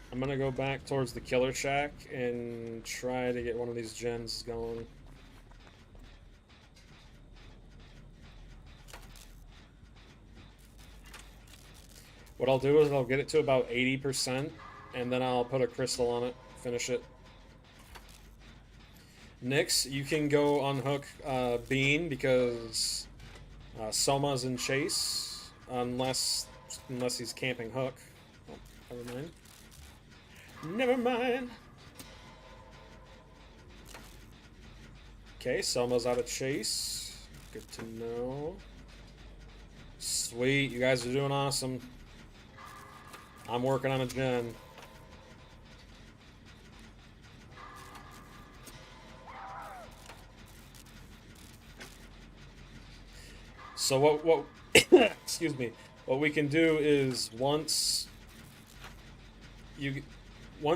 I'm gonna go back towards the killer shack and try to get one of these gens going. What I'll do is I'll get it to about 80%, and then I'll put a crystal on it, finish it. Nyx, you can go unhook Bean because Soma's in chase, unless he's camping Hook. Never mind. Never mind. Okay, Selma's out of chase. Good to know. Sweet, you guys are doing awesome. I'm working on a gen. So what excuse me. What we can do is once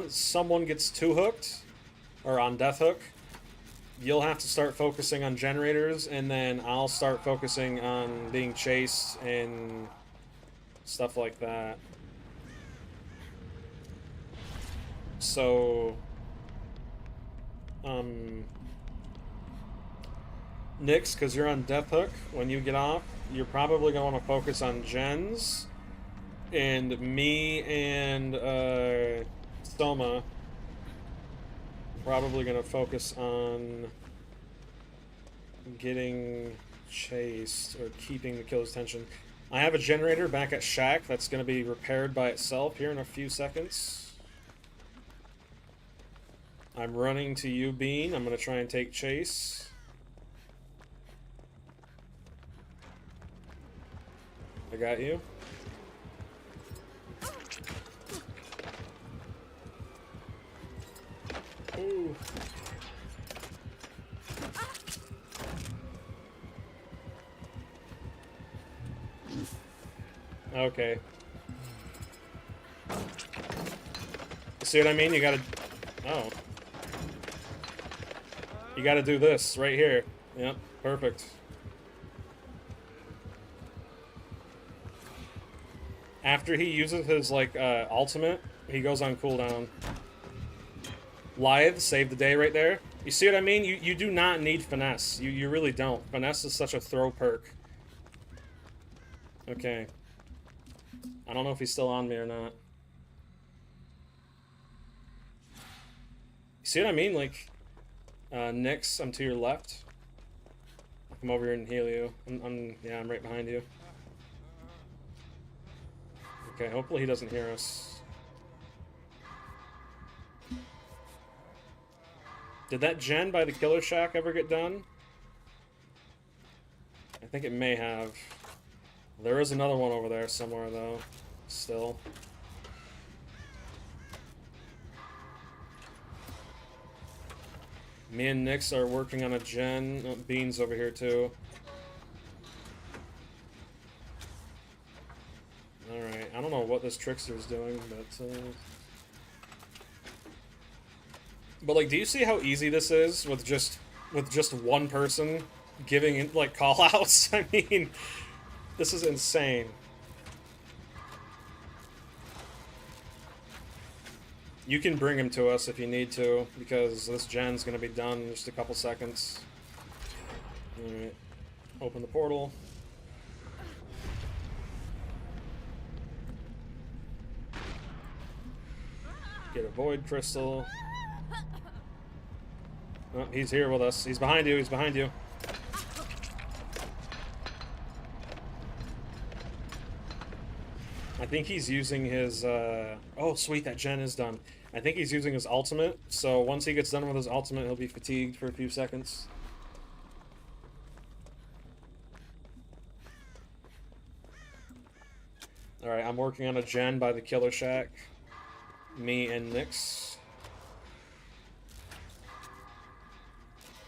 someone gets two hooked or on death hook, you'll have to start focusing on generators, and then I'll start focusing on being chased and stuff like that. So Nyx, because you're on death hook, when you get off, you're probably going to want to focus on gens, and me and Soma probably going to focus on getting chased or keeping the killer's attention. I have a generator back at Shack that's going to be repaired by itself here in a few seconds. I'm running to you, Bean. I'm going to try and take chase. I got you. Ooh. Okay. See what I mean? You gotta... Oh. You gotta do this right here. Yep, perfect. After he uses his, like, ultimate, he goes on cooldown. Lithe, save the day right there. You see what I mean? You do not need finesse. You really don't. Finesse is such a throw perk. Okay. I don't know if he's still on me or not. You see what I mean? Like, Nyx, I'm to your left. I'll come over here and heal you. Yeah, I'm right behind you. Okay, hopefully he doesn't hear us. Did that gen by the Killer Shack ever get done? I think it may have. There is another one over there somewhere, though. Still. Me and Nyx are working on a gen. Oh, Bean's over here, too. Alright, I don't know what this Trickster's doing, but like, do you see how easy this is with just one person giving, like, call-outs? I mean, this is insane. You can bring him to us if you need to, because this gen's gonna be done in just a couple seconds. Alright, open the portal. Get a void crystal. Oh, he's here with us. He's behind you. He's behind you. I think he's using his... Oh, sweet. That gen is done. I think he's using his ultimate. So once he gets done with his ultimate, he'll be fatigued for a few seconds. Alright, I'm working on a gen by the Killer Shack. Me and Nyx.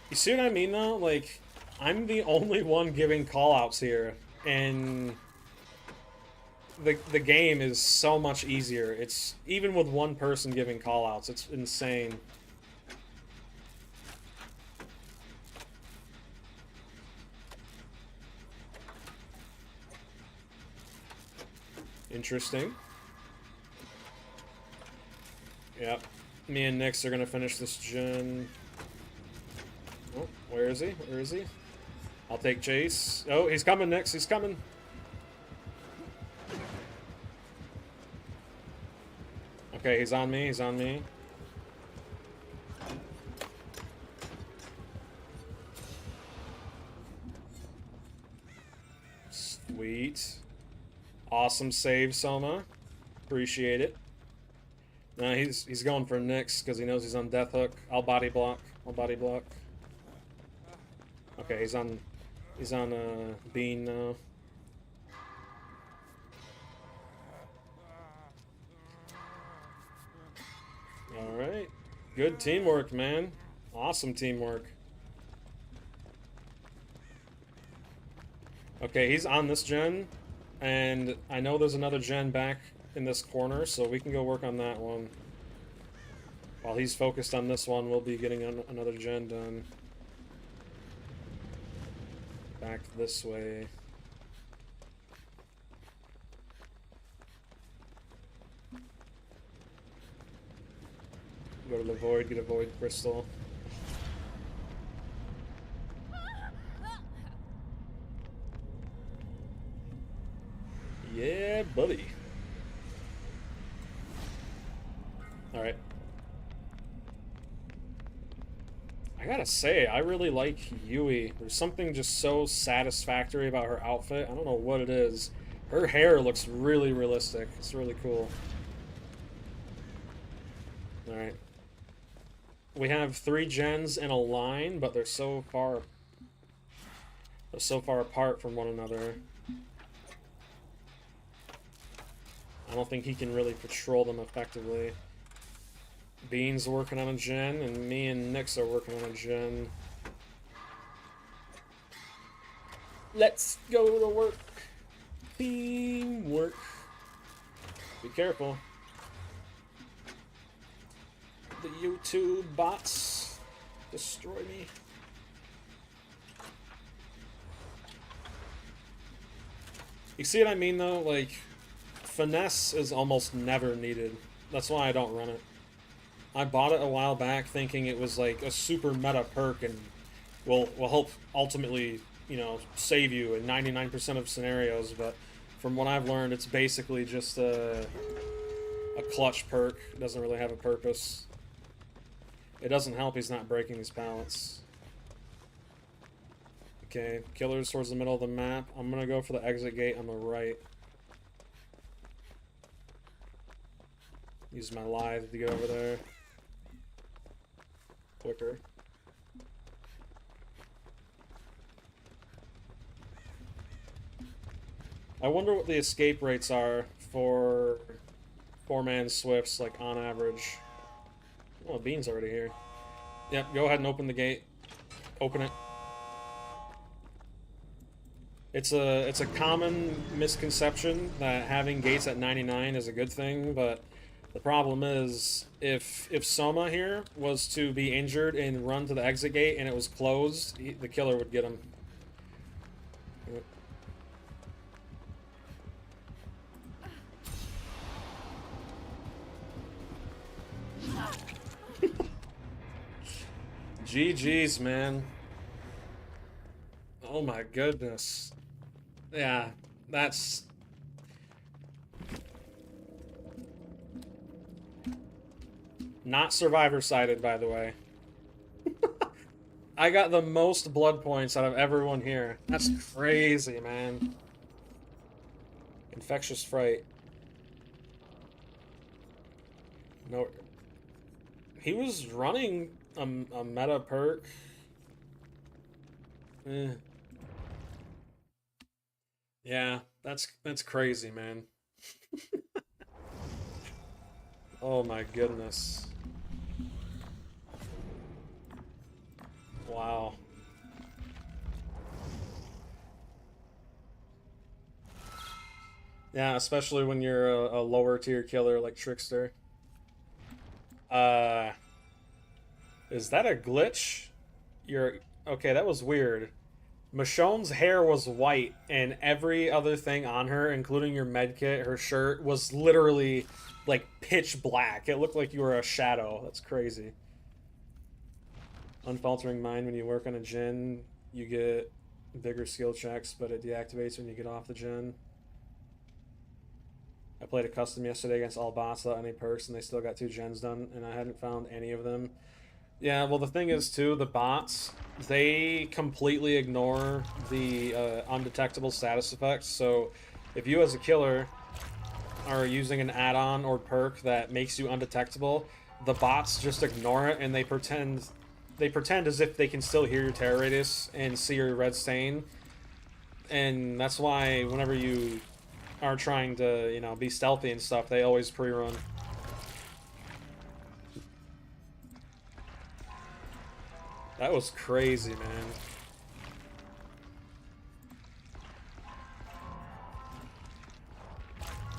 You see what I mean, though? Like, I'm the only one giving callouts here, and the game is so much easier. It's even with one person giving callouts, it's insane. Interesting. Yep. Me and Nyx are gonna finish this gen. Oh, where is he? Where is he? I'll take chase. Oh, he's coming, Nyx. He's coming. Okay, he's on me. He's on me. Sweet. Awesome save, Soma. Appreciate it. Nah, he's going for Nyx because he knows he's on death hook. I'll body block. I'll body block. Okay, he's on Bean now. All right, good teamwork, man. Awesome teamwork. Okay, he's on this gen, and I know there's another gen back in this corner, so we can go work on that one. While he's focused on this one, we'll be getting another gen done. Back this way. Go to the void, get a void crystal. Yeah, buddy. Alright. I gotta say, I really like Yui. There's something just so satisfactory about her outfit. I don't know what it is. Her hair looks really realistic. It's really cool. Alright. We have 3 gens in a line, but they're so far apart from one another. I don't think he can really patrol them effectively. Bean's working on a gen, and me and Nyx are working on a gen. Let's go to work. Teamwork. Be careful. The YouTube bots destroy me. You see what I mean, though? Like, finesse is almost never needed. That's why I don't run it. I bought it a while back thinking it was like a super meta perk and will help ultimately, you know, save you in 99% of scenarios, but from what I've learned, it's basically just a clutch perk. It doesn't really have a purpose. It doesn't help he's not breaking these pallets. Okay, killer's towards the middle of the map. I'm gonna go for the exit gate on the right. Use my lithe to get over there quicker. I wonder what the escape rates are for 4-man Swifts, like on average. Oh, Bean's already here. Yep, go ahead and open the gate. Open it. It's a common misconception that having gates at 99 is a good thing, but the problem is if Soma here was to be injured and run to the exit gate and it was closed, the killer would get him. GG's, man. Oh my goodness. Yeah, that's... Not survivor-sided, by the way. I got the most blood points out of everyone here. That's crazy, man. Infectious Fright. No... He was running a meta perk. Yeah, that's crazy, man. Oh my goodness. Wow. Yeah, especially when you're a lower tier killer like Trickster. Is that a glitch? Okay, that was weird. Michonne's hair was white, and every other thing on her, including your medkit, her shirt, was literally, like, pitch black. It looked like you were a shadow. That's crazy. Unfaltering Mind, when you work on a gen, you get bigger skill checks, but it deactivates when you get off the gen. I played a custom yesterday against all bots without any perks, and they still got 2 gens done, and I hadn't found any of them. Yeah, well, the thing is, too, the bots, they completely ignore the undetectable status effects, so if you as a killer are using an add-on or perk that makes you undetectable, the bots just ignore it and they pretend as if they can still hear your terror radius and see your red stain. And that's why whenever you are trying to, be stealthy and stuff, they always pre-run. That was crazy, man.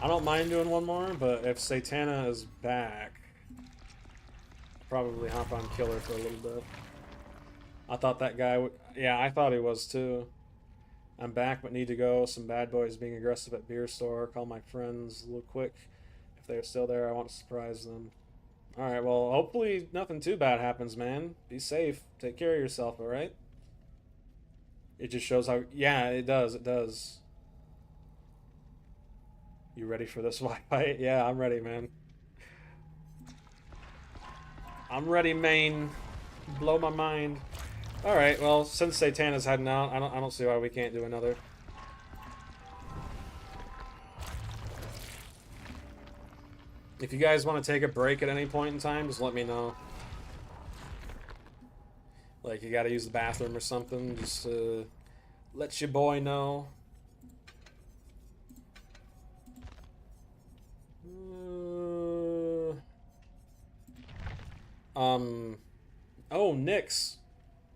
I don't mind doing one more, but if Satana is back, I'll probably hop on Killer for a little bit. I thought that guy would... Yeah, I thought he was too. I'm back, but need to go. Some bad boys being aggressive at beer store. Call my friends a little quick. If they're still there, I want to surprise them. Alright, well, hopefully nothing too bad happens, man. Be safe. Take care of yourself, alright? It just shows how... Yeah, it does, it does. You ready for this fight? Yeah, I'm ready, man. I'm ready, main. Blow my mind. Alright, well, since Satana's heading out, I don't see why we can't do another. If you guys want to take a break at any point in time, just let me know. Like, you gotta use the bathroom or something, just let your boy know. Oh, Nyx.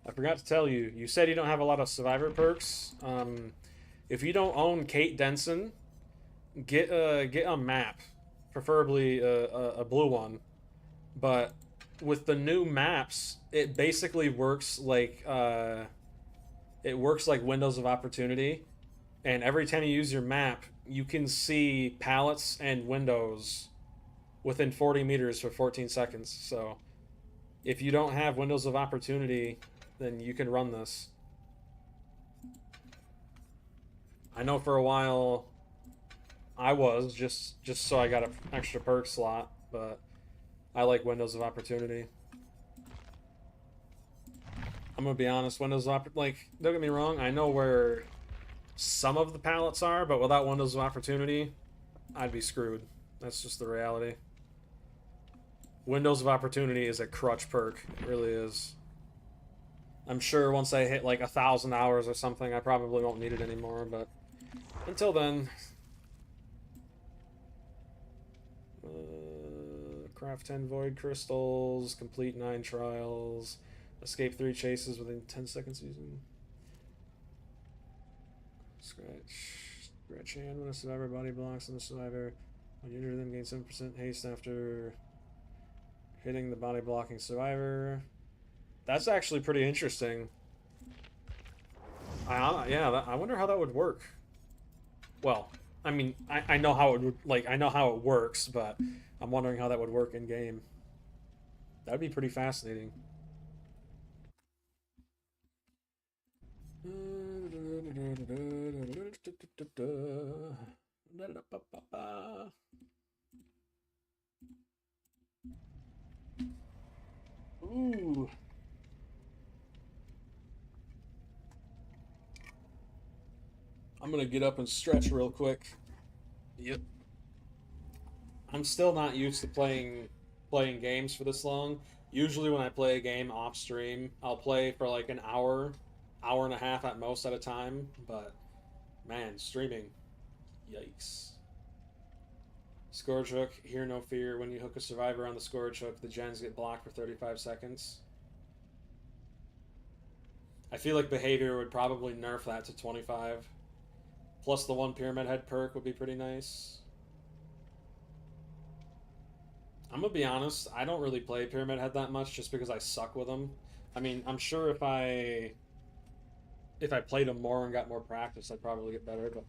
I forgot to tell you. You said you don't have a lot of survivor perks. If you don't own Kate Denson, get a map, preferably a blue one. But with the new maps, it basically works like Windows of Opportunity, and every time you use your map, you can see pallets and windows within 40 meters for 14 seconds. So if you don't have Windows of Opportunity, then you can run this. I know for a while I was just so I got an extra perk slot, but I like Windows of Opportunity. I'm gonna be honest, Windows of like, don't get me wrong, I know where some of the pallets are, but without Windows of Opportunity, I'd be screwed. That's just the reality. Windows of Opportunity is a crutch perk. It really is. I'm sure once I hit like 1,000 hours or something, I probably won't need it anymore, but until then... craft 10 void crystals, complete 9 trials, escape 3 chases within 10 seconds using... Scratch hand when a survivor body blocks on the survivor. When you enter them, gain 7% haste after hitting the body blocking survivor. That's actually pretty interesting. I wonder how that would work. Well, I mean, I know how it would, like, I know how it works, but I'm wondering how that would work in game. That would be pretty fascinating. Ooh. I'm gonna get up and stretch real quick. Yep. I'm still not used to playing games for this long. Usually when I play a game off stream, I'll play for like an hour, hour and a half at most at a time, but man, streaming. Yikes. Scourge hook, hear no fear. When you hook a survivor on the scourge hook, the gens get blocked for 35 seconds. I feel like behavior would probably nerf that to 25. Plus the one pyramid head perk would be pretty nice. I'm gonna be honest, I don't really play pyramid head that much just because I suck with them. I mean, I'm sure if I played them more and got more practice, I'd probably get better, but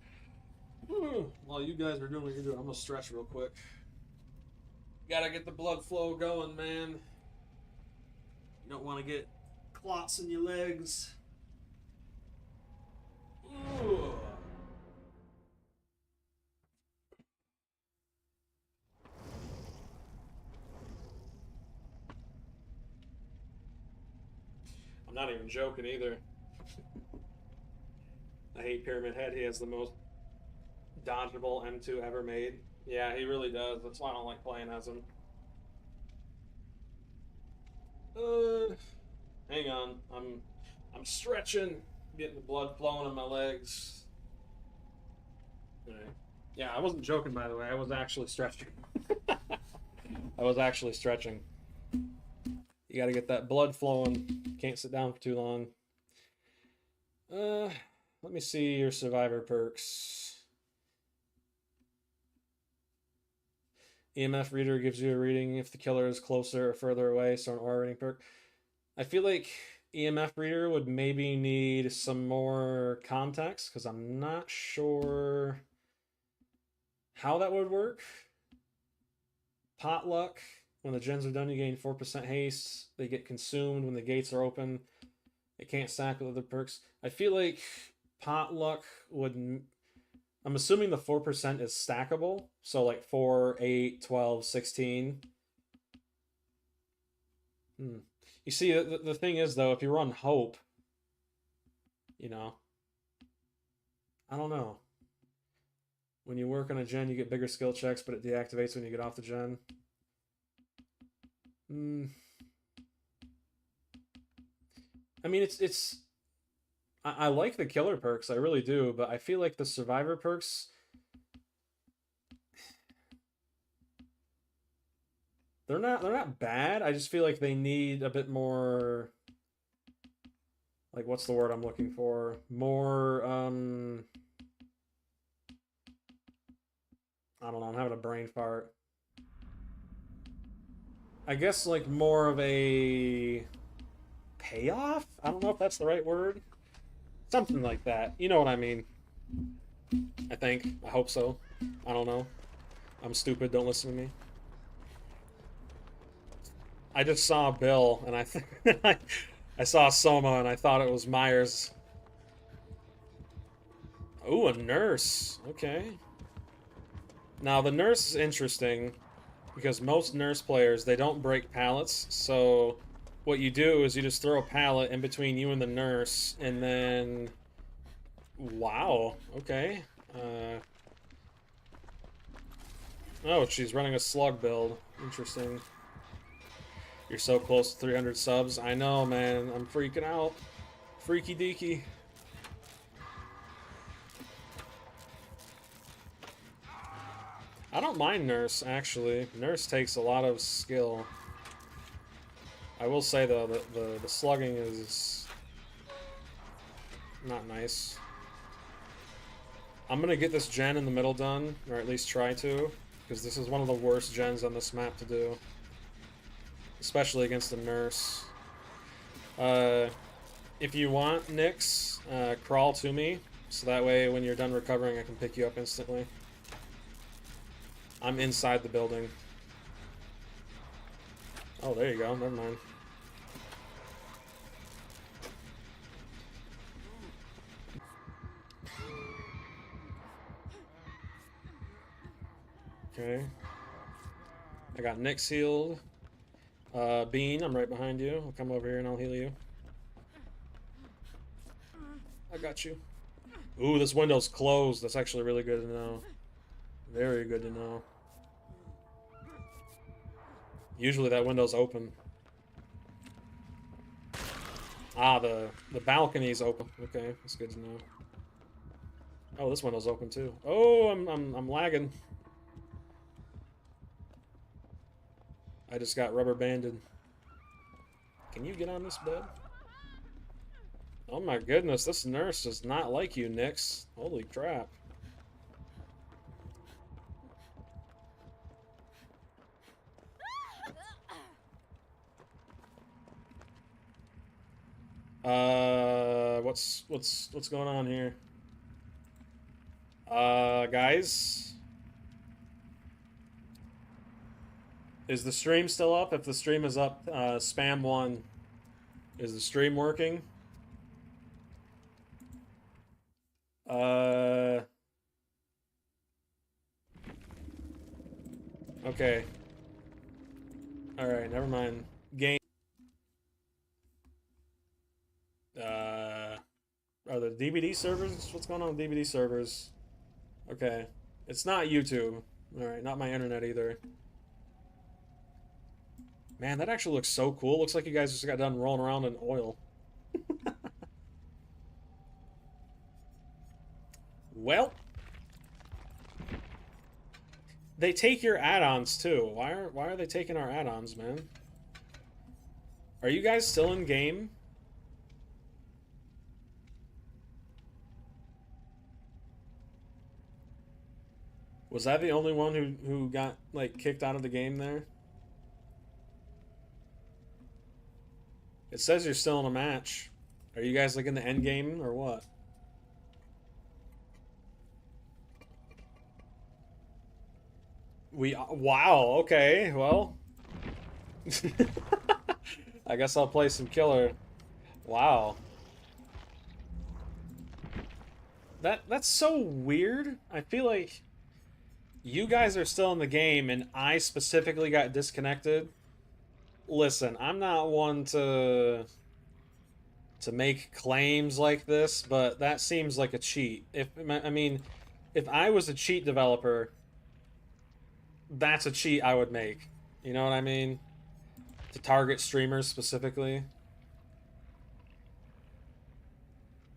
while you guys are doing what you're doing, I'm gonna stretch real quick. Gotta get the blood flow going, man. You don't want to get clots in your legs. Ooh. I'm not even joking either. I hate Pyramid Head. He has the most dodgeable M2 ever made. Yeah, he really does. That's why I don't like playing as him. Uh, hang on. I'm stretching, getting the blood flowing in my legs. All right. Yeah, I wasn't joking, by the way. I was actually stretching. I was actually stretching. You got to get that blood flowing. Can't sit down for too long. Uh, Let me see your survivor perks. EMF reader gives you a reading if the killer is closer or further away, so an aura reading perk. I feel like EMF reader would maybe need some more context because I'm not sure how that would work. Potluck. When the gens are done, you gain 4% haste. They get consumed when the gates are open. It can't stack with other perks. I feel like potluck would. I'm assuming the 4% is stackable. So like 4, 8, 12, 16. You see, the thing is, though, if you run hope, you know, I don't know. When you work on a gen, you get bigger skill checks, but it deactivates when you get off the gen. I mean, it's. I like the killer perks, I really do, but I feel like the survivor perks. They're not bad. I just feel like they need a bit more. Like, what's the word I'm looking for? More. I don't know. I'm having a brain fart. I guess like more of a payoff. I don't know if that's the right word. Something like that. You know what I mean? I think. I hope so. I don't know. I'm stupid. Don't listen to me. I just saw Bill, and I saw Soma, and I thought it was Myers. Ooh, a nurse. Okay. Now the nurse is interesting because most nurse players they don't break pallets. So what you do is you just throw a pallet in between you and the nurse, and then wow. Okay. Oh, she's running a slug build. Interesting. You're so close to 300 subs. I know, man. I'm freaking out. Freaky deaky. I don't mind Nurse, actually. Nurse takes a lot of skill. I will say, though, that the slugging is not nice. I'm going to get this gen in the middle done, or at least try to, because this is one of the worst gens on this map to do. Especially against the Nurse. If you want, Nyx, crawl to me, so that way when you're done recovering I can pick you up instantly. I'm inside the building. Oh, there you go. Never mind. Okay. I got Nyx healed. Bean, I'm right behind you. I'll come over here and I'll heal you. I got you. Ooh, this window's closed. That's actually really good to know. Very good to know. Usually that window's open. Ah, the balcony's open. Okay, that's good to know. Oh, this window's open too. Oh, I'm lagging. I just got rubber banded. Can you get on this bed? Oh my goodness, this nurse does not like you, Nyx. Holy crap. What's going on here? Guys? Is the stream still up? If the stream is up, spam 1. Is the stream working? Okay. Alright, never mind. Game. Are the DVD servers? What's going on with DVD servers? Okay. It's not YouTube. Alright, not my internet either. Man, that actually looks so cool. Looks like you guys just got done rolling around in oil. Well, they take your add-ons too. Why are they taking our add-ons, man? Are you guys still in game? Was that the only one who got like kicked out of the game there? It says you're still in a match. Are you guys like in the end game or what? Wow, okay, well. I guess I'll play some killer. Wow. That's so weird. I feel like you guys are still in the game and I specifically got disconnected. Listen, I'm not one to make claims like this, but that seems like a cheat. I mean, if I was a cheat developer, that's a cheat I would make. You know what I mean? To target streamers specifically.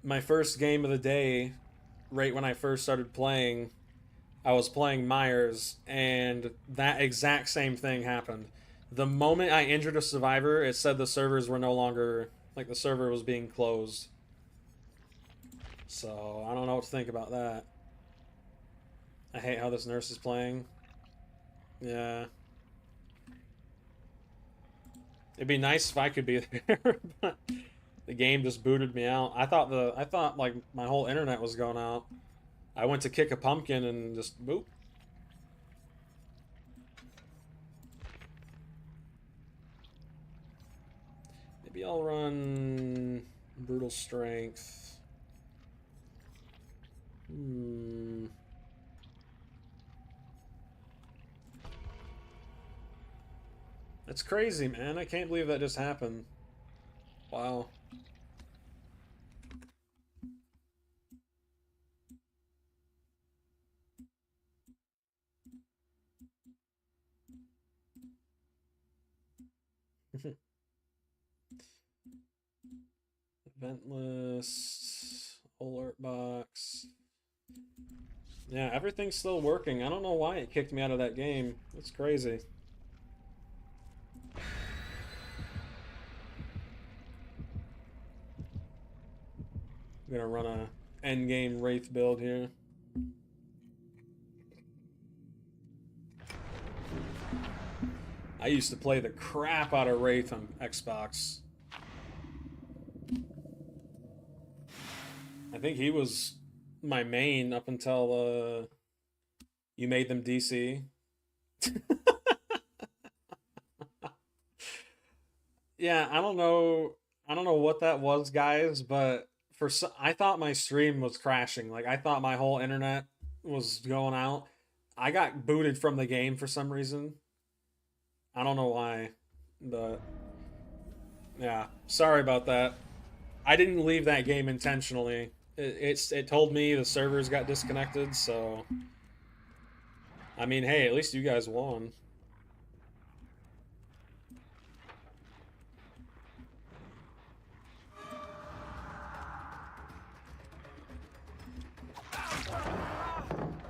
My first game of the day, right when I first started playing, I was playing Myers, and that exact same thing happened. The moment I injured a survivor, it said the servers were no longer, like the server was being closed. So, I don't know what to think about that. I hate how this nurse is playing. Yeah. It'd be nice if I could be there, but the game just booted me out. I thought like my whole internet was going out. I went to kick a pumpkin and just boop. Maybe I'll run brutal strength. That's crazy, man. I can't believe that just happened. Wow. Event list, alert box. Yeah, everything's still working. I don't know why it kicked me out of that game. It's crazy. I'm gonna run a endgame Wraith build here. I used to play the crap out of Wraith on Xbox. I think he was my main up until you made them DC. Yeah, I don't know. I don't know what that was, guys, but I thought my stream was crashing. Like I thought my whole internet was going out. I got booted from the game for some reason. I don't know why, but yeah, sorry about that. I didn't leave that game intentionally. It told me the servers got disconnected, so I mean, hey, at least you guys won.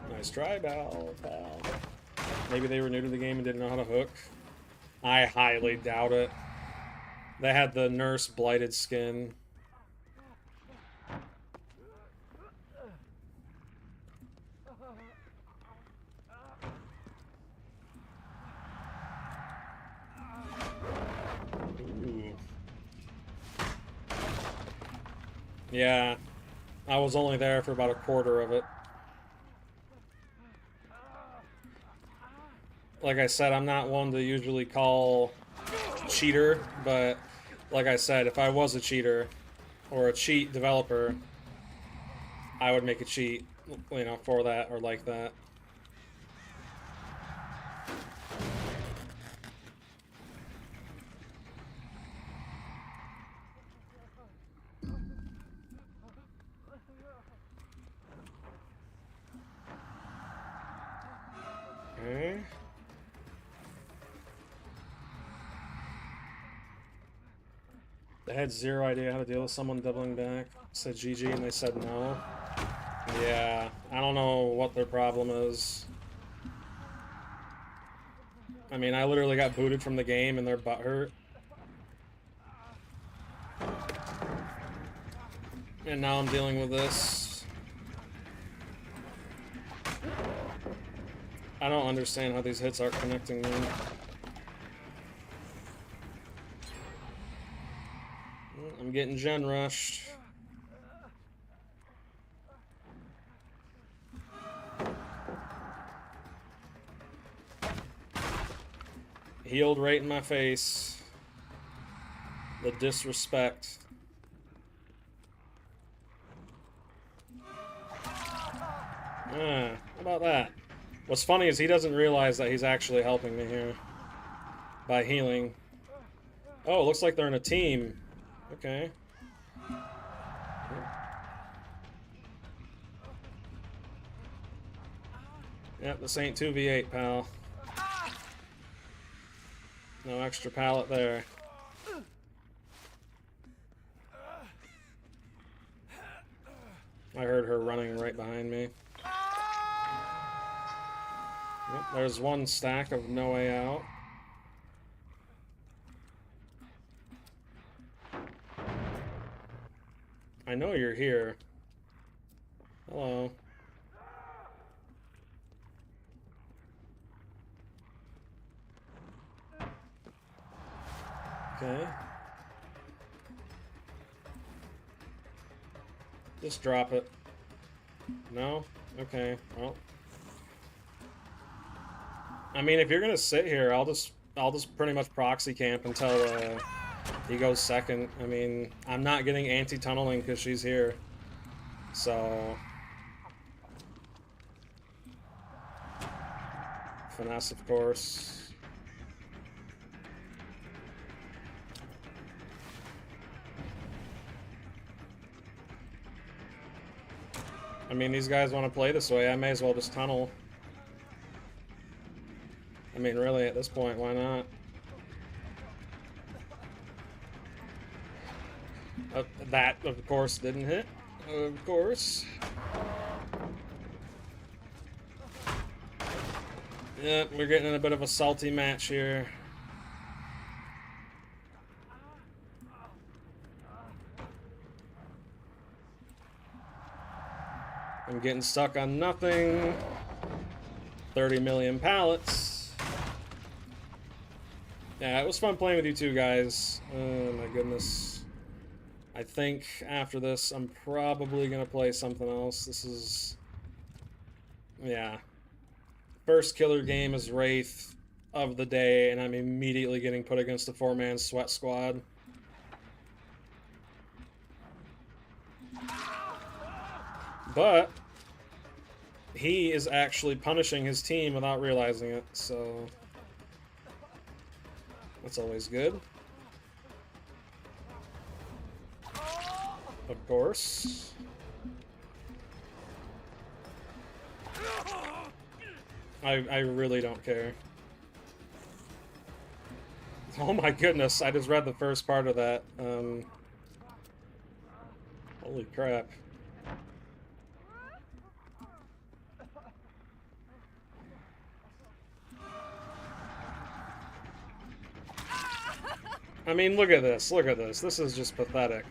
Nice try, pal. Maybe they were new to the game and didn't know how to hook. I highly doubt it. They had the nurse blighted skin. Ooh. Yeah, I was only there for about a quarter of it. Like I said, I'm not one to usually call cheater, but like I said, if I was a cheater or a cheat developer, I would make a cheat, you know, for that or like that. Okay. They had zero idea how to deal with someone doubling back. Said GG and they said no. Yeah, I don't know what their problem is. I mean, I literally got booted from the game and their butt hurt. And now I'm dealing with this. I don't understand how these hits aren't connecting me. I'm getting gen rushed. Healed right in my face. The disrespect. How about that? What's funny is he doesn't realize that he's actually helping me here by healing. Oh, it looks like they're in a team. Okay. Yep, this ain't 2v8, pal. No extra pallet there. I heard her running right behind me. Yep, there's one stack of no way out. I know you're here. Hello. Okay. Just drop it. No? Okay, well. I mean, if you're gonna sit here, I'll just pretty much proxy camp until he goes second. I mean, I'm not getting anti-tunneling because she's here. So finesse, of course. I mean, these guys want to play this way. I may as well just tunnel. I mean, really, at this point, why not? That, of course, didn't hit. Of course. Yeah, we're getting in a bit of a salty match here. I'm getting stuck on nothing. 30 million pallets. Yeah, it was fun playing with you two guys. Oh my goodness. I think after this, I'm probably gonna play something else. This is... yeah. First killer game is Wraith of the day, and I'm immediately getting put against a 4-man sweat squad. But he is actually punishing his team without realizing it, so that's always good. Of course. I really don't care. Oh my goodness, I just read the first part of that. Holy crap. I mean, look at this, look at this. This is just pathetic.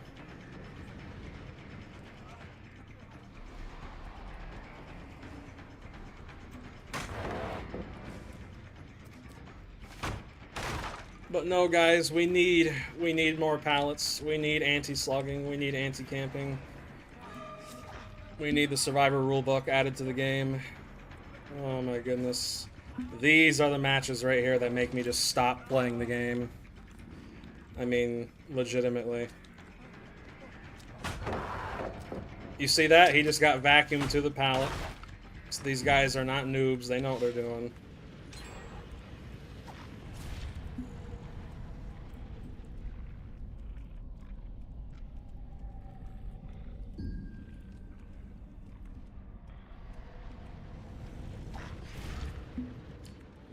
But no, guys, we need more pallets. We need anti-slugging. We need anti-camping. We need the Survivor rulebook added to the game. Oh my goodness. These are the matches right here that make me just stop playing the game. I mean, legitimately. You see that? He just got vacuumed to the pallet. So these guys are not noobs. They know what they're doing.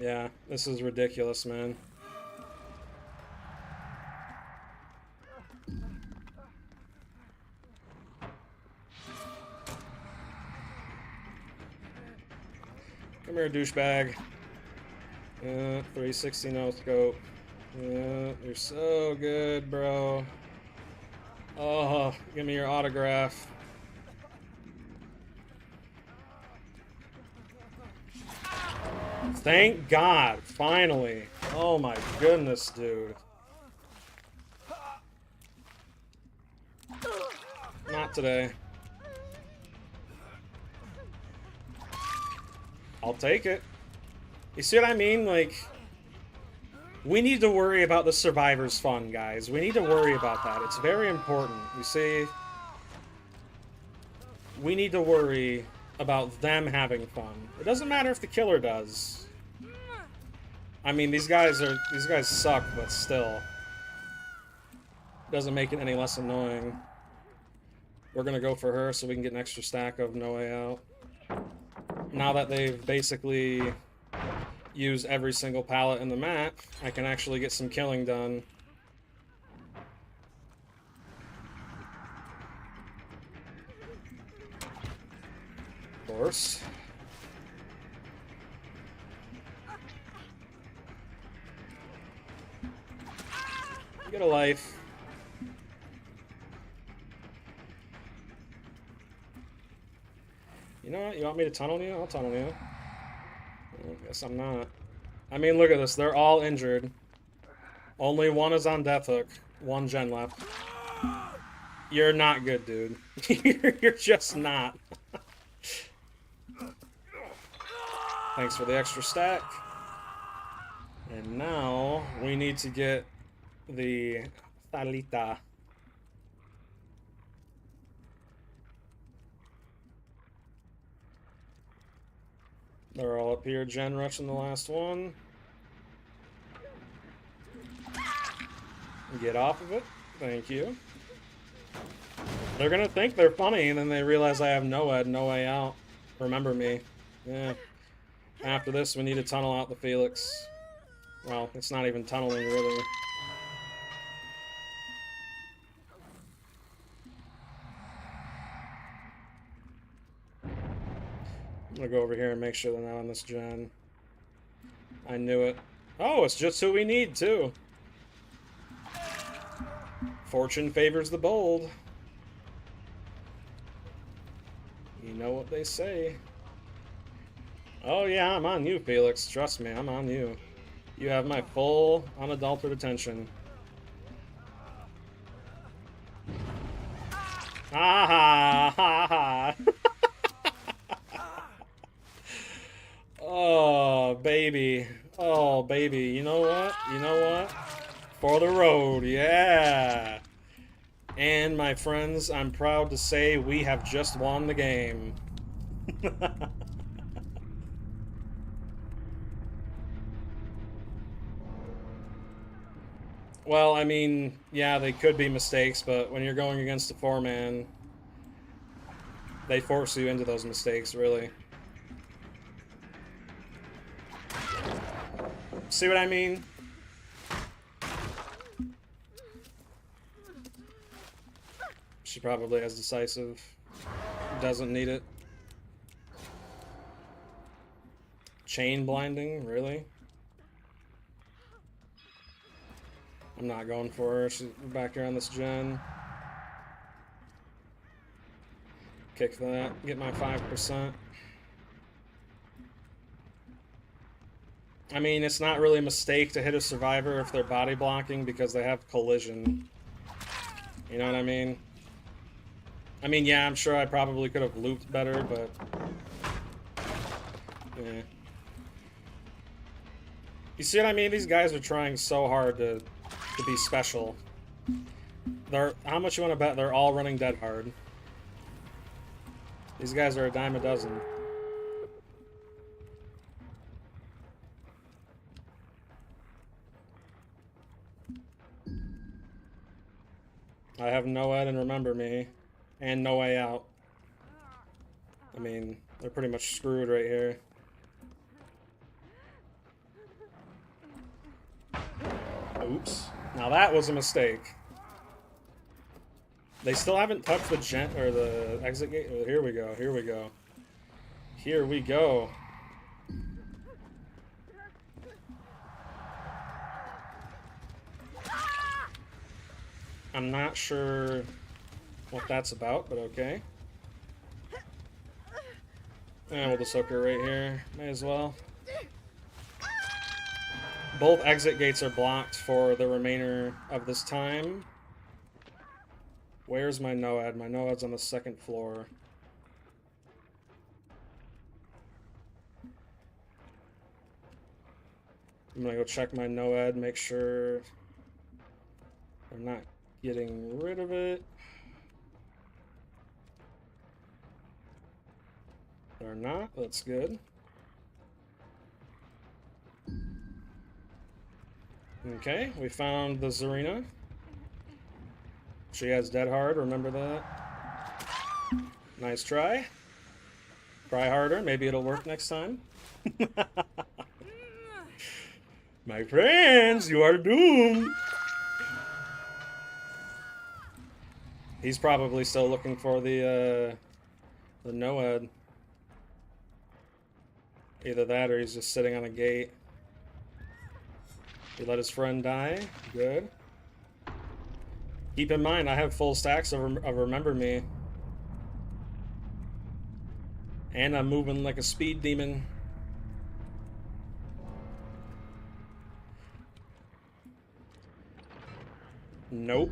Yeah, this is ridiculous, man. Come here, douchebag. 360 no scope. You're so good, bro. Oh, give me your autograph. Thank God, finally. Oh my goodness, dude. Not today. I'll take it. You see what I mean? Like, we need to worry about the survivor's fun, guys. We need to worry about that. It's very important. You see? We need to worry about them having fun. It doesn't matter if the killer does. I mean, these guys suck, but still. Doesn't make it any less annoying. We're gonna go for her so we can get an extra stack of No Way Out. Now that they've basically used every single pallet in the map, I can actually get some killing done. Of course. Get a life. You know what? You want me to tunnel you? I'll tunnel you. I guess I'm not. I mean, look at this. They're all injured. Only one is on death hook. One gen left. You're not good, dude. You're just not. Thanks for the extra stack. And now we need to get the Thalita. They're all up here, gen rushing the last one. Get off of it. Thank you. They're gonna think they're funny, and then they realize I have no way out. Remember me. Yeah. After this, we need to tunnel out the Felix. Well, it's not even tunneling, really. I'm gonna go over here and make sure they're not on this gen. I knew it. Oh, it's just who we need, too. Fortune favors the bold. You know what they say. Oh yeah, I'm on you, Felix. Trust me, I'm on you. You have my full, unadulterated attention. Ha ha ha ha. Oh, baby. Oh, baby. You know what? You know what? For the road, yeah. And my friends, I'm proud to say we have just won the game. Well, I mean, yeah, they could be mistakes, but when you're going against a four-man, they force you into those mistakes, really. See what I mean? She probably has decisive. Doesn't need it. Chain blinding, really? I'm not going for her. She's back here on this gen. Kick that. Get my 5%. I mean, it's not really a mistake to hit a survivor if they're body blocking because they have collision. You know what I mean? I mean, yeah, I'm sure I probably could have looped better, but... yeah. You see what I mean? These guys are trying so hard to be special. How much you want to bet they're all running dead hard? These guys are a dime a dozen. I have no ed and remember me, and no way out. I mean, they're pretty much screwed right here. Oops. Now that was a mistake. They still haven't touched the the exit gate. Oh, here we go. Here we go. Here we go. I'm not sure what that's about, but okay. And we'll just hook her right here. May as well. Both exit gates are blocked for the remainder of this time. Where's my NOAD? My NOAD's on the second floor. I'm gonna go check my NOAD, make sure I'm not getting rid of it. They're not, that's good. Okay, we found the Zarina. She has dead hard, remember that. Nice try. Try harder, maybe it'll work next time. My friends, you are doomed! He's probably still looking for the NOAD. Either that or he's just sitting on a gate. He let his friend die. Good. Keep in mind, I have full stacks of Remember Me. And I'm moving like a speed demon. Nope.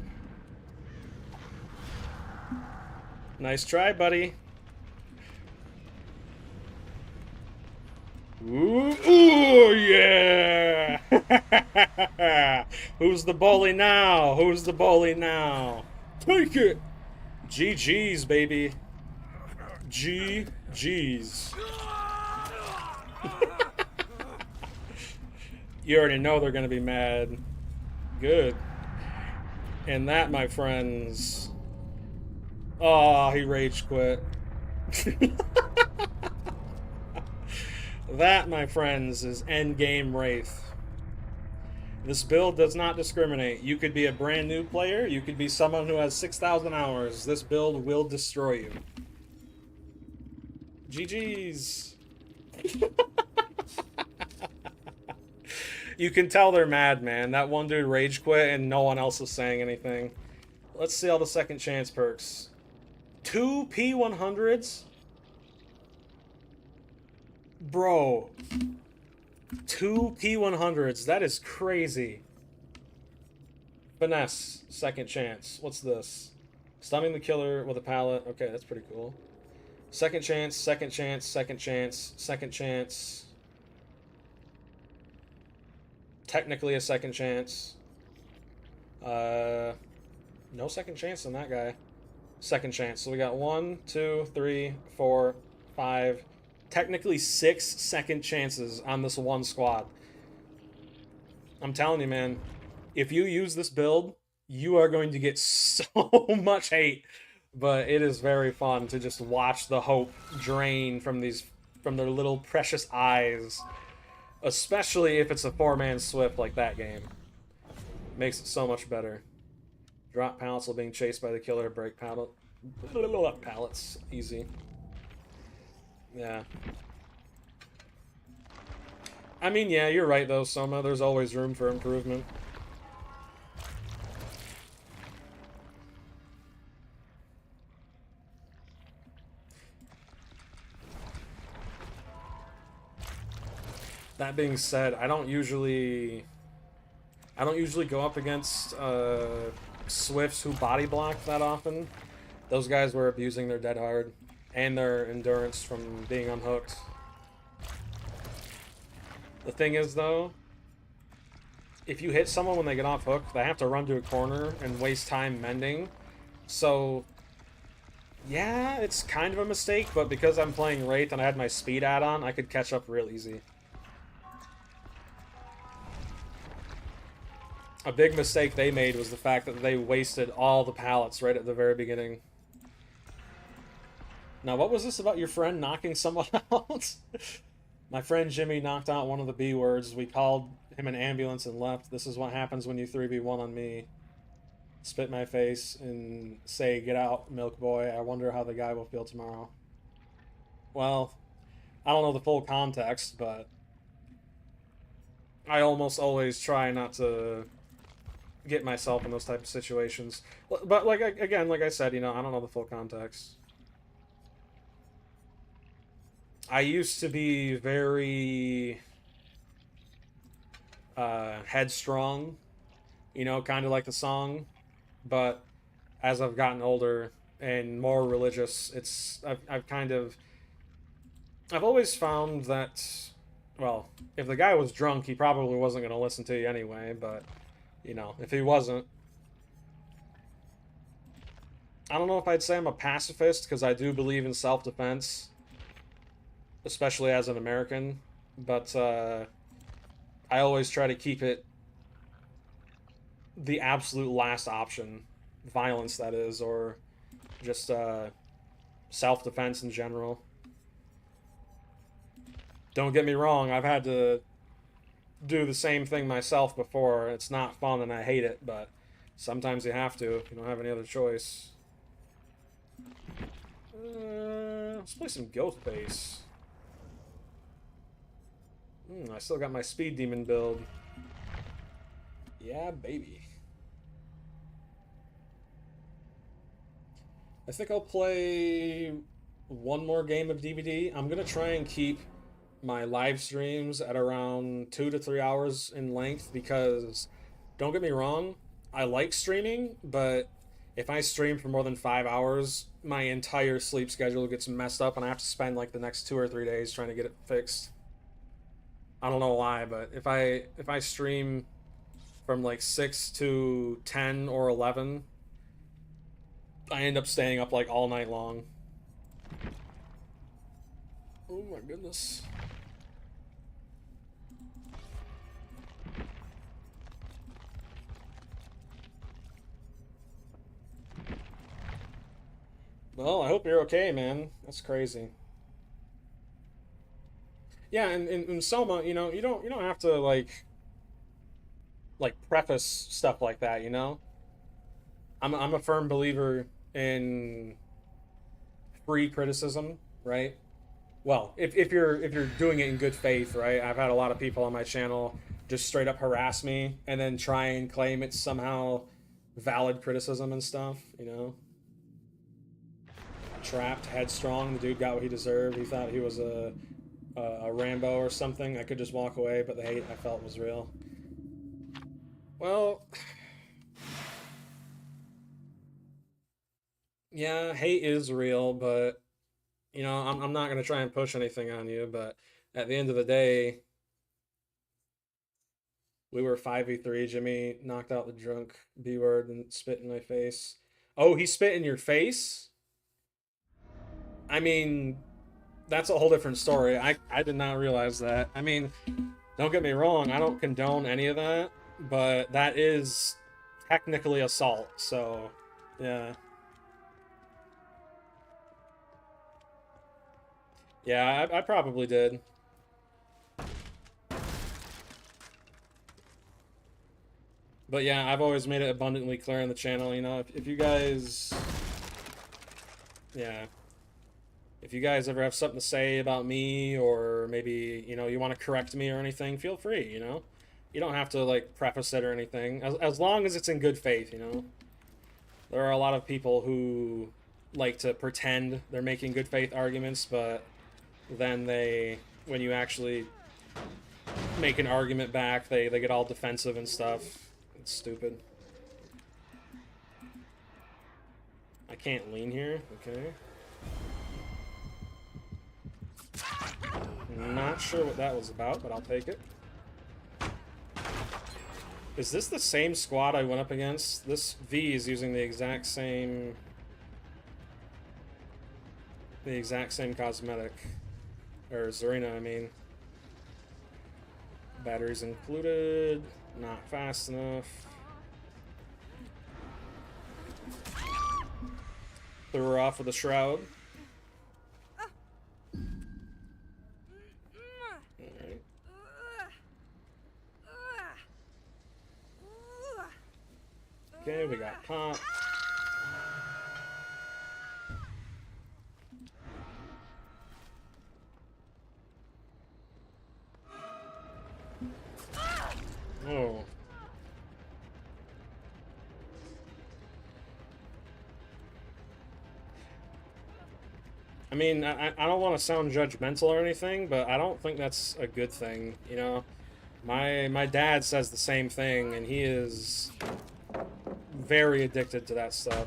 Nice try, buddy. Ooh, ooh, yeah! Who's the bully now? Who's the bully now? Take it! GG's, baby. GG's. You already know they're gonna be mad. Good. And that, my friends... Oh, he rage quit. That, my friends, is endgame Wraith. This build does not discriminate. You could be a brand new player, you could be someone who has 6,000 hours. This build will destroy you. GG's. You can tell they're mad, man. That one dude rage quit and no one else is saying anything. Let's see all the second chance perks. 2 P100s? Bro. 2 P100s. That is crazy. Finesse. Second chance. What's this? Stunning the killer with a pallet. Okay, that's pretty cool. Second chance, second chance, second chance, second chance. Technically a second chance. No second chance on that guy. Second chance. So we got 1, 2, 3, 4, 5, technically 6 second chances on this one squad. I'm telling you, man, if you use this build, you are going to get so much hate. But it is very fun to just watch the hope drain from their little precious eyes. Especially if it's a 4-man Swift like that game. Makes it so much better. Drop pallets while being chased by the killer. Break pallets. Easy. Yeah. I mean, yeah, you're right though, Soma. There's always room for improvement. That being said, I don't usually go up against Swifts who body block that often. Those guys were abusing their dead hard and their endurance from being unhooked. The thing is, though, if you hit someone when they get off hook, they have to run to a corner and waste time mending. So, yeah, it's kind of a mistake, but because I'm playing Wraith and I had my speed add-on, I could catch up real easy. A big mistake they made was the fact that they wasted all the pallets right at the very beginning. Now, what was this about your friend knocking someone out? My friend Jimmy knocked out one of the B words. We called him an ambulance and left. This is what happens when you 3v1 on me. Spit in my face and say, "Get out, milk boy." I wonder how the guy will feel tomorrow. Well, I don't know the full context, but I almost always try not to get myself in those type of situations. But like again, like I said, you know, I don't know the full context. I used to be very headstrong, you know, kind of like the song, but as I've gotten older and more religious, I've kind of I've always found that, well, if the guy was drunk, he probably wasn't going to listen to you anyway, but, you know, if he wasn't, I don't know if I'd say I'm a pacifist, because I do believe in self-defense, especially as an American, but I always try to keep it the absolute last option. Violence, that is, or just self-defense in general. Don't get me wrong, I've had to do the same thing myself before. It's not fun and I hate it, but sometimes you have to. You don't have any other choice. Let's play some Ghost Base. I still got my Speed Demon build. Yeah, baby. I think I'll play one more game of DVD. I'm gonna try and keep my live streams at around 2 to 3 hours in length, because don't get me wrong, I like streaming, but if I stream for more than 5 hours, my entire sleep schedule gets messed up and I have to spend like the next 2 or 3 days trying to get it fixed. I don't know why, but if I stream from like 6 to 10 or 11, I end up staying up like all night long. Oh my goodness. Well, I hope you're okay, man. That's crazy. Yeah, and in Soma, you know, you don't have to like preface stuff like that, you know? I'm a firm believer in free criticism, right? Well, if you're doing it in good faith, right? I've had a lot of people on my channel just straight up harass me and then try and claim it's somehow valid criticism and stuff, you know? Trapped, headstrong, the dude got what he deserved. He thought he was a Rambo or something. I could just walk away, but the hate I felt was real. Well, yeah, hate is real, but you know, I'm not gonna try and push anything on you. But at the end of the day, we were 5v3. Jimmy knocked out the drunk B word and spit in my face. Oh, he spit in your face? I mean, that's a whole different story. I did not realize that. I mean, don't get me wrong, I don't condone any of that, but that is technically assault, so yeah. Yeah, I probably did. But yeah, I've always made it abundantly clear on the channel, you know, if you guys, yeah, if you guys ever have something to say about me, or maybe, you know, you want to correct me or anything, feel free, you know? You don't have to, like, preface it or anything, as long as it's in good faith, you know? There are a lot of people who like to pretend they're making good faith arguments, but then when you actually make an argument back, they get all defensive and stuff. It's stupid. I can't lean here, okay. Not sure what that was about, but I'll take it. Is this the same squad I went up against? This V is using the exact same cosmetic. Or Zarina, I mean. Batteries included. Not fast enough. Threw her off with a shroud. Alright. we got Pop. Oh. I mean, I don't want to sound judgmental or anything, but I don't think that's a good thing, you know? My dad says the same thing, and he is very addicted to that stuff.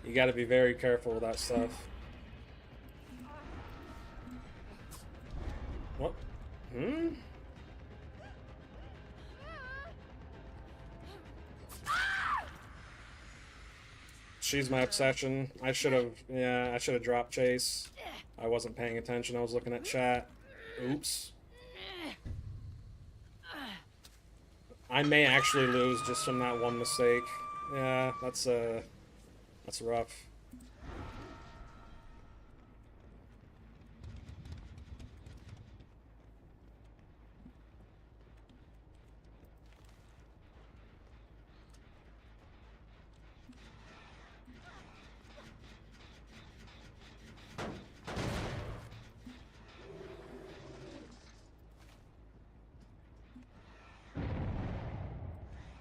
You gotta be very careful with that stuff. What? Hmm? She's my obsession. I should have dropped Chase. I wasn't paying attention. I was looking at chat. Oops. I may actually lose just from that one mistake. Yeah, that's rough.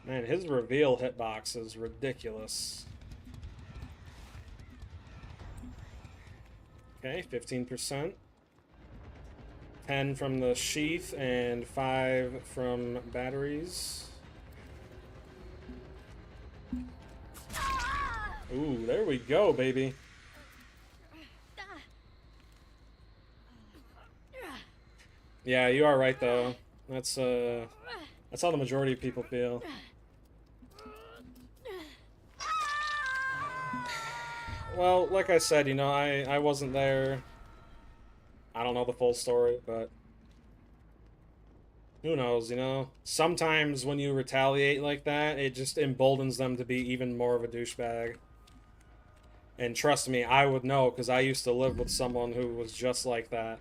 Man, his reveal hitbox is ridiculous. Okay, 15%. 10 from the sheath and 5 from batteries. Ooh, there we go, baby. Yeah, you are right though. That's how the majority of people feel. Well, like I said, you know, I wasn't there. I don't know the full story, but who knows, you know? Sometimes when you retaliate like that, it just emboldens them to be even more of a douchebag. And trust me, I would know, because I used to live with someone who was just like that.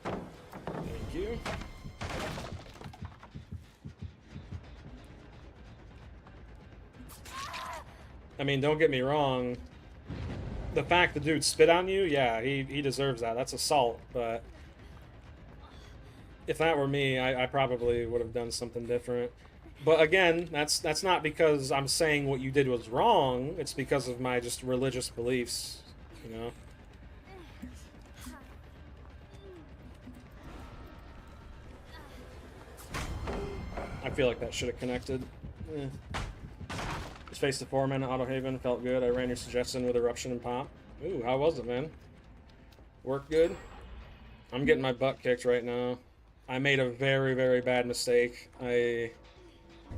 Thank you. I mean, don't get me wrong. The fact the dude spit on you, yeah, he deserves that. That's assault, but if that were me, I probably would have done something different. But again, that's not because I'm saying what you did was wrong. It's because of my just religious beliefs, you know? I feel like that should have connected. Eh. Just faced the 4-minute auto haven, felt good. I ran your suggestion with eruption and pop. Ooh, how was it, man? Worked good? I'm getting my butt kicked right now. I made a very, very bad mistake. I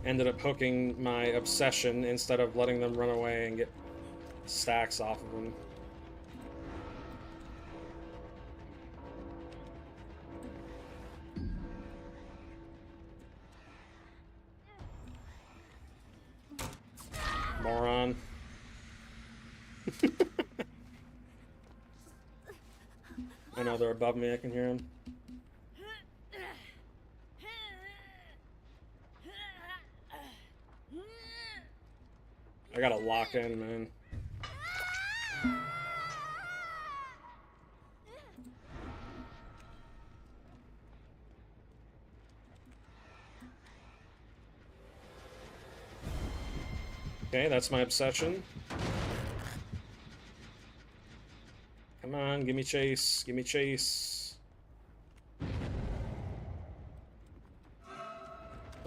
ended up hooking my obsession instead of letting them run away and get stacks off of them. Moron. I know they're above me, I can hear them. I gotta lock in, man. Okay, that's my obsession. Come on, give me chase. Give me chase.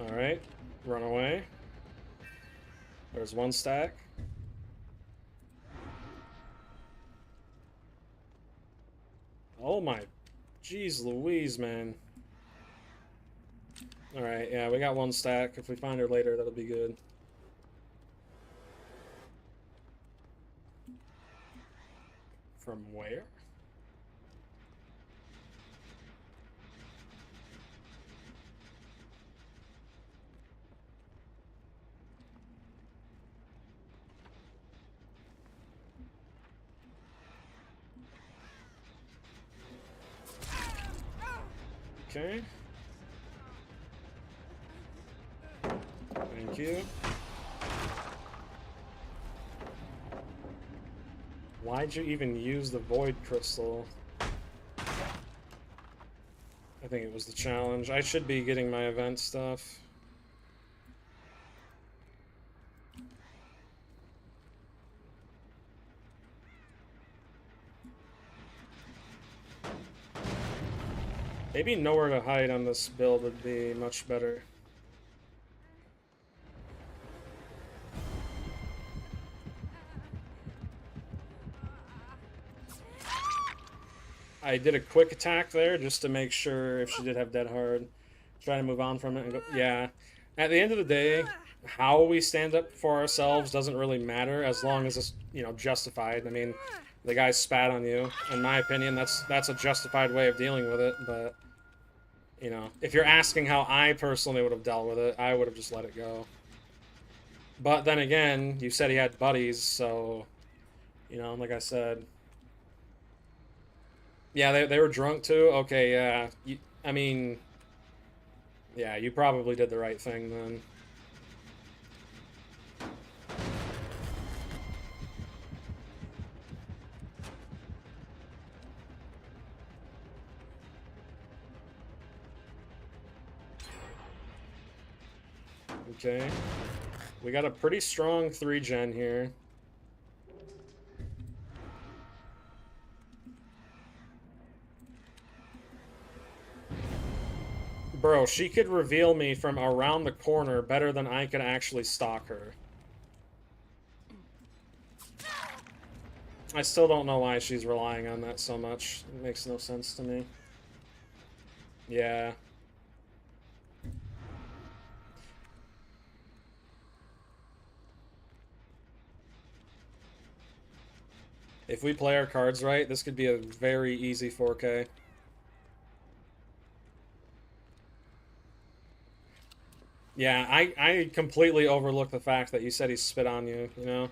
Alright, run away. There's one stack. Oh my, jeez Louise, man. Alright, yeah, we got one stack. If we find her later, that'll be good. From where? Okay. Thank you. Why'd you even use the void crystal? I think it was the challenge. I should be getting my event stuff. Maybe nowhere to hide on this build would be much better. I did a quick attack there just to make sure if she did have dead hard. Try to move on from it and go. Yeah. At the end of the day, how we stand up for ourselves doesn't really matter as long as it's, you know, justified. I mean, the guy spat on you. In my opinion, that's a justified way of dealing with it, but you know, if you're asking how I personally would have dealt with it, I would have just let it go. But then again, you said he had buddies, so you know, like I said, yeah, they were drunk too. Okay, yeah. I mean, yeah, you probably did the right thing then. Okay. We got a pretty strong 3-gen here. Bro, she could reveal me from around the corner better than I could actually stalk her. I still don't know why she's relying on that so much. It makes no sense to me. Yeah. If we play our cards right, this could be a very easy 4K. Yeah, I completely overlooked the fact that you said he spit on you, you know?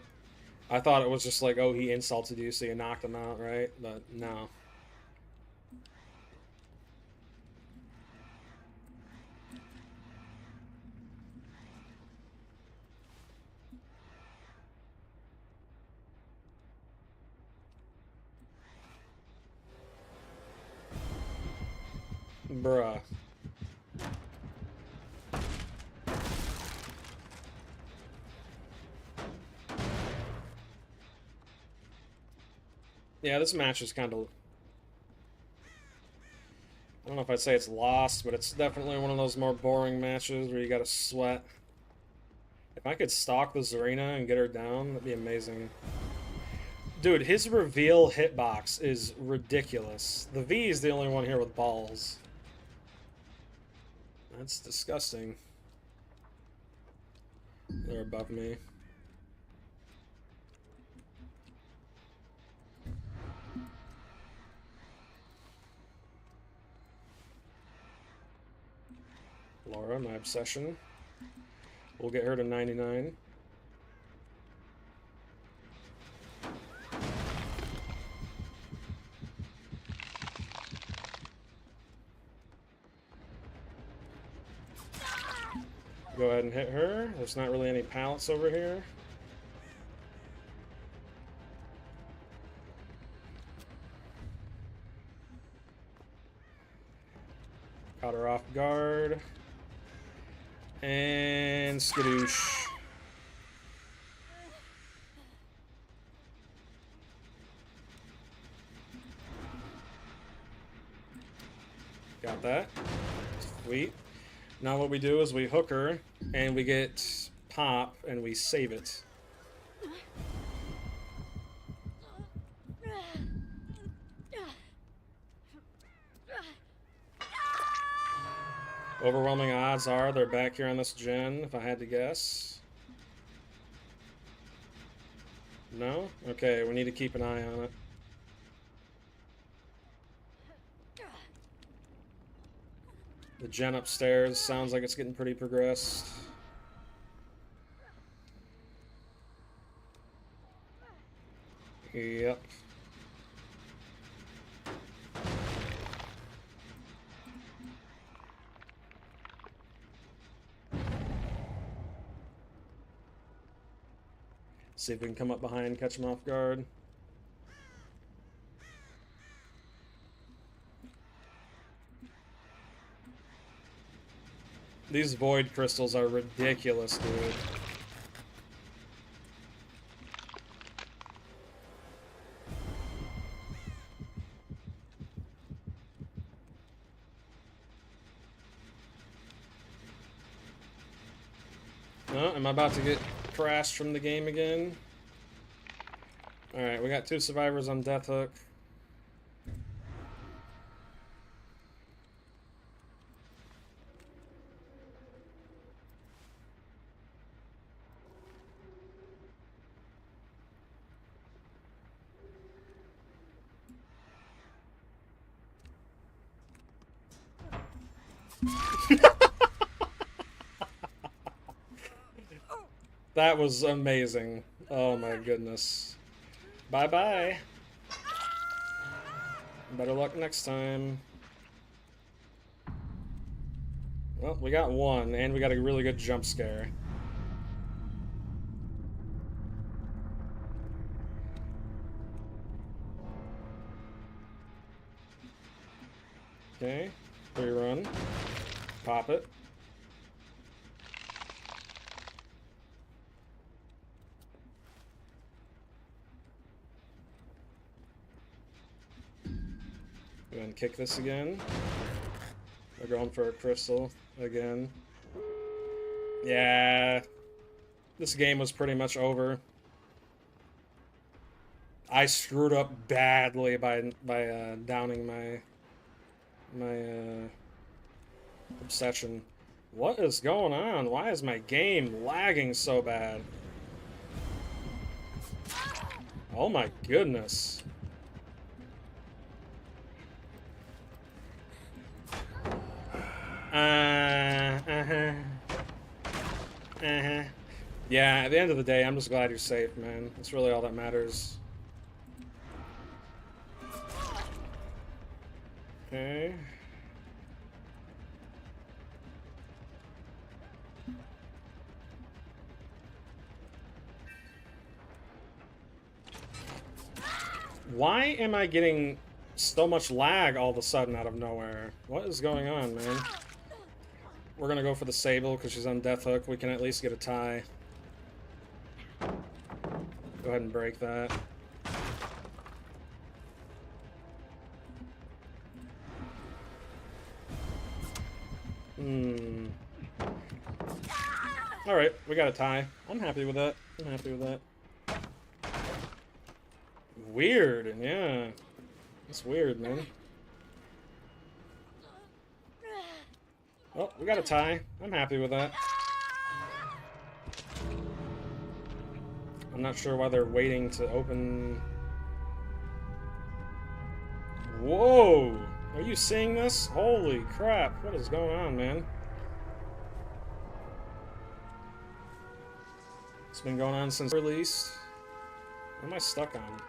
I thought it was just like, oh, he insulted you, so you knocked him out, right? But no. Bruh. Yeah, this match is kind of... I don't know if I'd say it's lost, but it's definitely one of those more boring matches where you gotta sweat. If I could stalk the Zarina and get her down, that'd be amazing. Dude, his reveal hitbox is ridiculous. The V is the only one here with balls. That's disgusting. They're above me. Laura, my obsession. We'll get her to 99. Go ahead and hit her. There's not really any pallets over here. Caught her off guard. And skadoosh. Got that. Sweet. Now what we do is we hook her, and we get pop, and we save it. Overwhelming odds are they're back here on this gen, if I had to guess. No? Okay, we need to keep an eye on it. The gen upstairs sounds like it's getting pretty progressed. Yep. See if we can come up behind and catch him off guard. These void crystals are ridiculous, dude. Oh, am I about to get crashed from the game again? Alright, we got 2 survivors on Death Hook. That was amazing. Oh my goodness. Bye-bye. Better luck next time. Well, we got 1, and we got a really good jump scare. Okay, free run. Pop it. Go ahead and kick this again. We're going for a crystal again. Yeah. This game was pretty much over. I screwed up badly by downing my obsession. What is going on? Why is my game lagging so bad? Oh my goodness. Yeah, at the end of the day, I'm just glad you're safe, man. That's really all that matters. Okay. Why am I getting so much lag all of a sudden out of nowhere? What is going on, man? We're gonna go for the Sable because she's on Death Hook. We can at least get a tie. Go ahead and break that. Alright, we got a tie. I'm happy with that. I'm happy with that. Weird, yeah. That's weird, man. Oh, we got a tie. I'm happy with that. I'm not sure why they're waiting to open... Whoa! Are you seeing this? Holy crap, what is going on, man? It's been going on since release. What am I stuck on?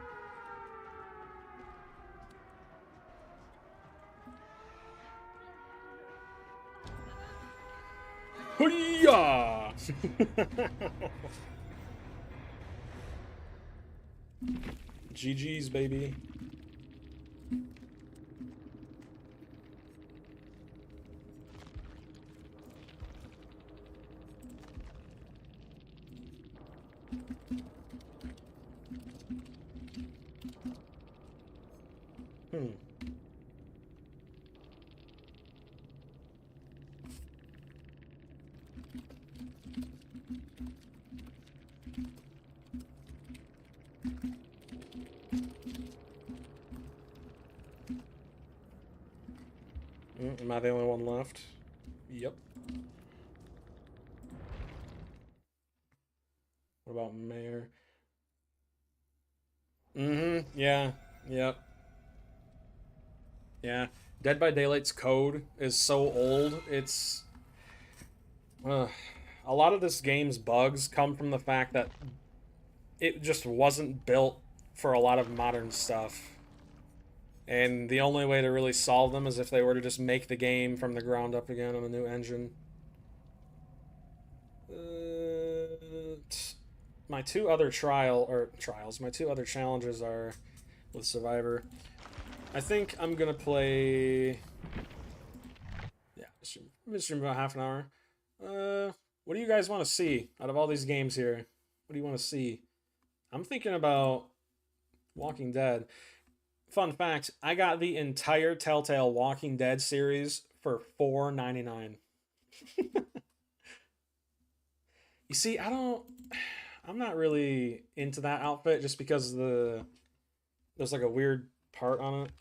Hoo-yah! GG's, baby. Am I the only one left? Yep. What about Mayor? Yeah. Yep. Yeah. Dead by Daylight's code is so old, it's... a lot of this game's bugs come from the fact that it just wasn't built for a lot of modern stuff. And the only way to really solve them is if they were to just make the game from the ground up again on a new engine. my two other my two other challenges are with Survivor. I think I'm gonna play. Yeah, I'm stream about half an hour. What do you guys want to see out of all these games here? What do you want to see? I'm thinking about Walking Dead. Fun fact: I got the entire Telltale Walking Dead series for $4.99. You see, I'm not really into that outfit just because there's like a weird part on it.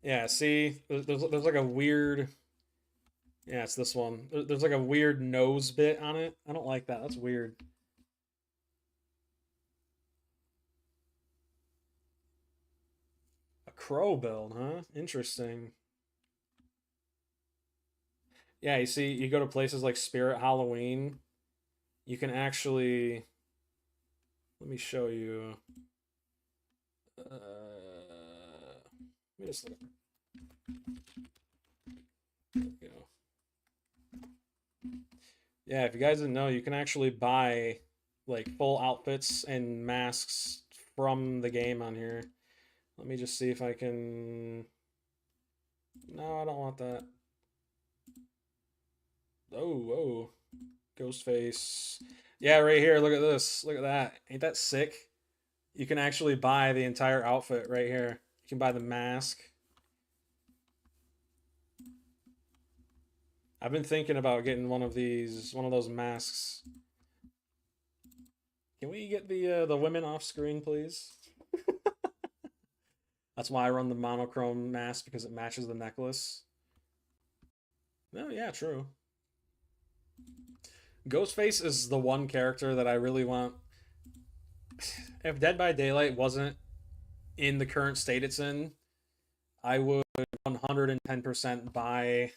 Yeah, see, there's like a weird. Yeah, it's this one. There's like a weird nose bit on it. I don't like that. That's weird. A crow build, huh? Interesting. Yeah, you see, you go to places like Spirit Halloween, you can actually. Let me show you. Let me just look. There we go. Yeah, if you guys didn't know, you can actually buy like full outfits and masks from the game on here. Let me just see if I can. No, I don't want that. Oh, Ghostface. Yeah, right here. Look at this. Look at that. Ain't that sick? You can actually buy the entire outfit right here. You can buy the mask. I've been thinking about getting one of those masks. Can we get the women off screen, please? That's why I run the monochrome mask because it matches the necklace. No, yeah, true. Ghostface is the one character that I really want. If Dead by Daylight wasn't in the current state it's in, I would 110% buy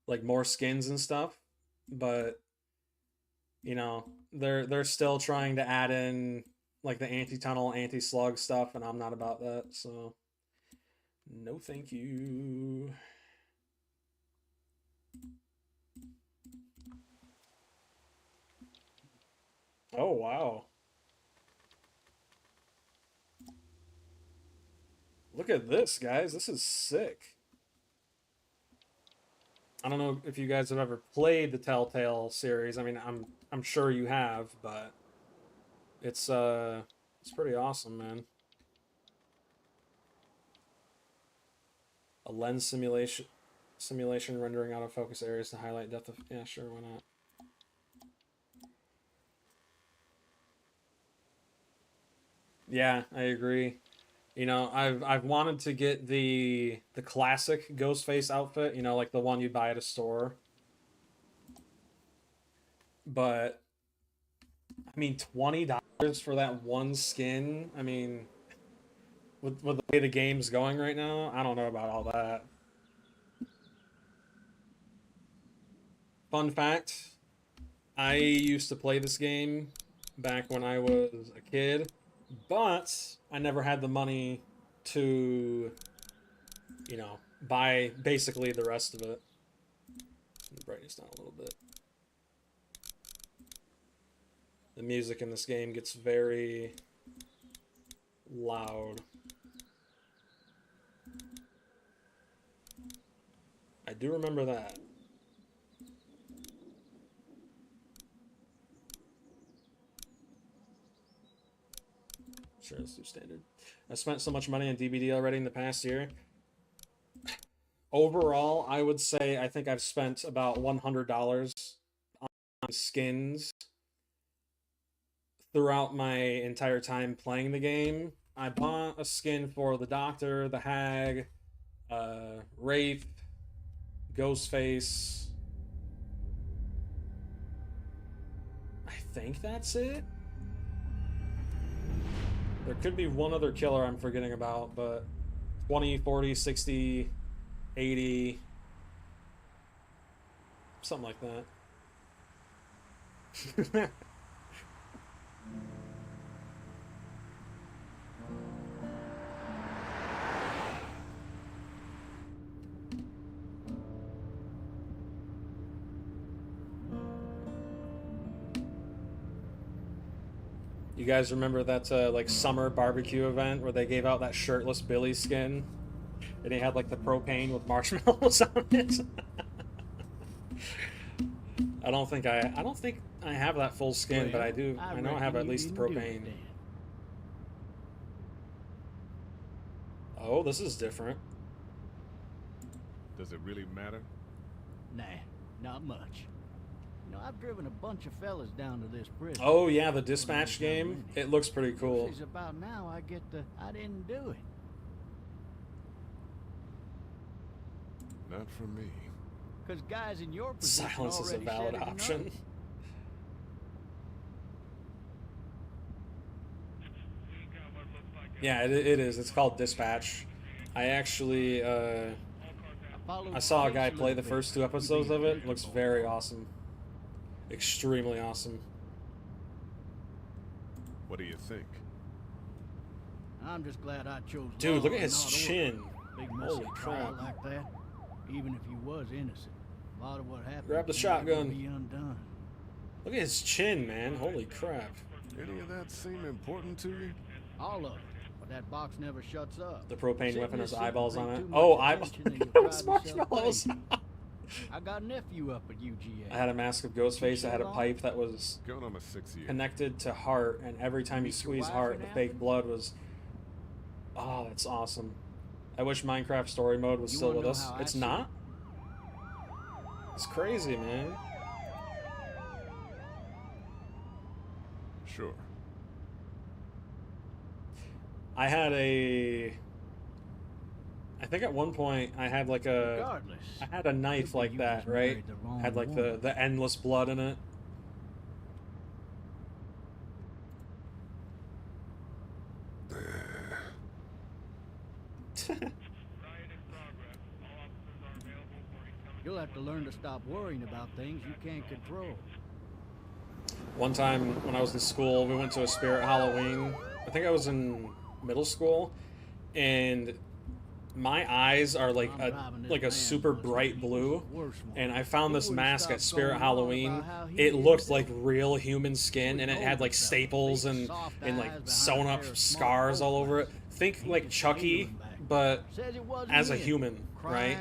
like more skins and stuff. But they're still trying to add in like the anti-tunnel, anti-slug stuff, and I'm not about that. So no, thank you. Oh wow. Look at this, guys. This is sick. I don't know if you guys have ever played the Telltale series. I mean, I'm sure you have, but it's pretty awesome, man. A lens simulation rendering out of focus areas to highlight depth of. Yeah, sure, why not? Yeah, I agree. I've wanted to get the classic Ghostface outfit, like the one you buy at a store. But I mean, $20 for that one skin. I mean, with the way the game's going right now, I don't know about all that. Fun fact: I used to play this game back when I was a kid, but I never had the money to, buy basically the rest of it. Brightness down a little bit. The music in this game gets very loud. I do remember that. Sure, let's do standard. I spent so much money on DBD already in the past year. Overall, I would say I think I've spent about $100 on skins throughout my entire time playing the game. I bought a skin for the Doctor, the Hag, Wraith, Ghostface. I think that's it. There could be one other killer I'm forgetting about, but 20, 40, 60, 80, something like that. You guys remember that like summer barbecue event where they gave out that shirtless Billy skin, and he had like the propane with marshmallows on it? I don't think I have that full skin, but I do. I know I have at least the propane. Oh, this is different. Does it really matter? Nah, not much. You know, I've driven a bunch of fellas down to this prison. Oh yeah, the dispatch game. It looks pretty cool. It's about now I didn't do it. Not for me. Because guys in your position Silence is a valid option. Yeah, it is. It's called Dispatch. I actually, I saw a guy play the first 2 episodes of it. It looks very awesome. Extremely awesome. What do you think? I'm just glad I chose. Dude, look at his chin. Big Holy crap. like that. Even if he was innocent, a lot of what happened. Grab the shotgun. Be undone. Look at his chin, man. Holy crap. Any of that seem important to you? All of it. But that box never shuts up. The propane weapon has eyeballs on it. Too Oh, much eyeballs. attention and It you was drive yourself marshmallows. I got a nephew up at UGA. I had a mask of Ghostface. I had a pipe that was Going on my 6th year. connected to heart, and every time you squeeze heart, the fake blood was... Oh, that's awesome. I wish Minecraft story mode was still with us. It's not? It's crazy, man. Sure. I had a... I think at one point I had like a... Regardless, I had a knife like that, right? Had like the endless blood in it. You'll have to learn to stop worrying about things you can't control. One time when I was in school, we went to a spirit Halloween. I think I was in middle school, and my eyes are like a super bright blue, and I found this mask at Spirit Halloween. It looked like real human skin, and it had like staples and like sewn up scars all over it. Think like Chucky, but as a human, right?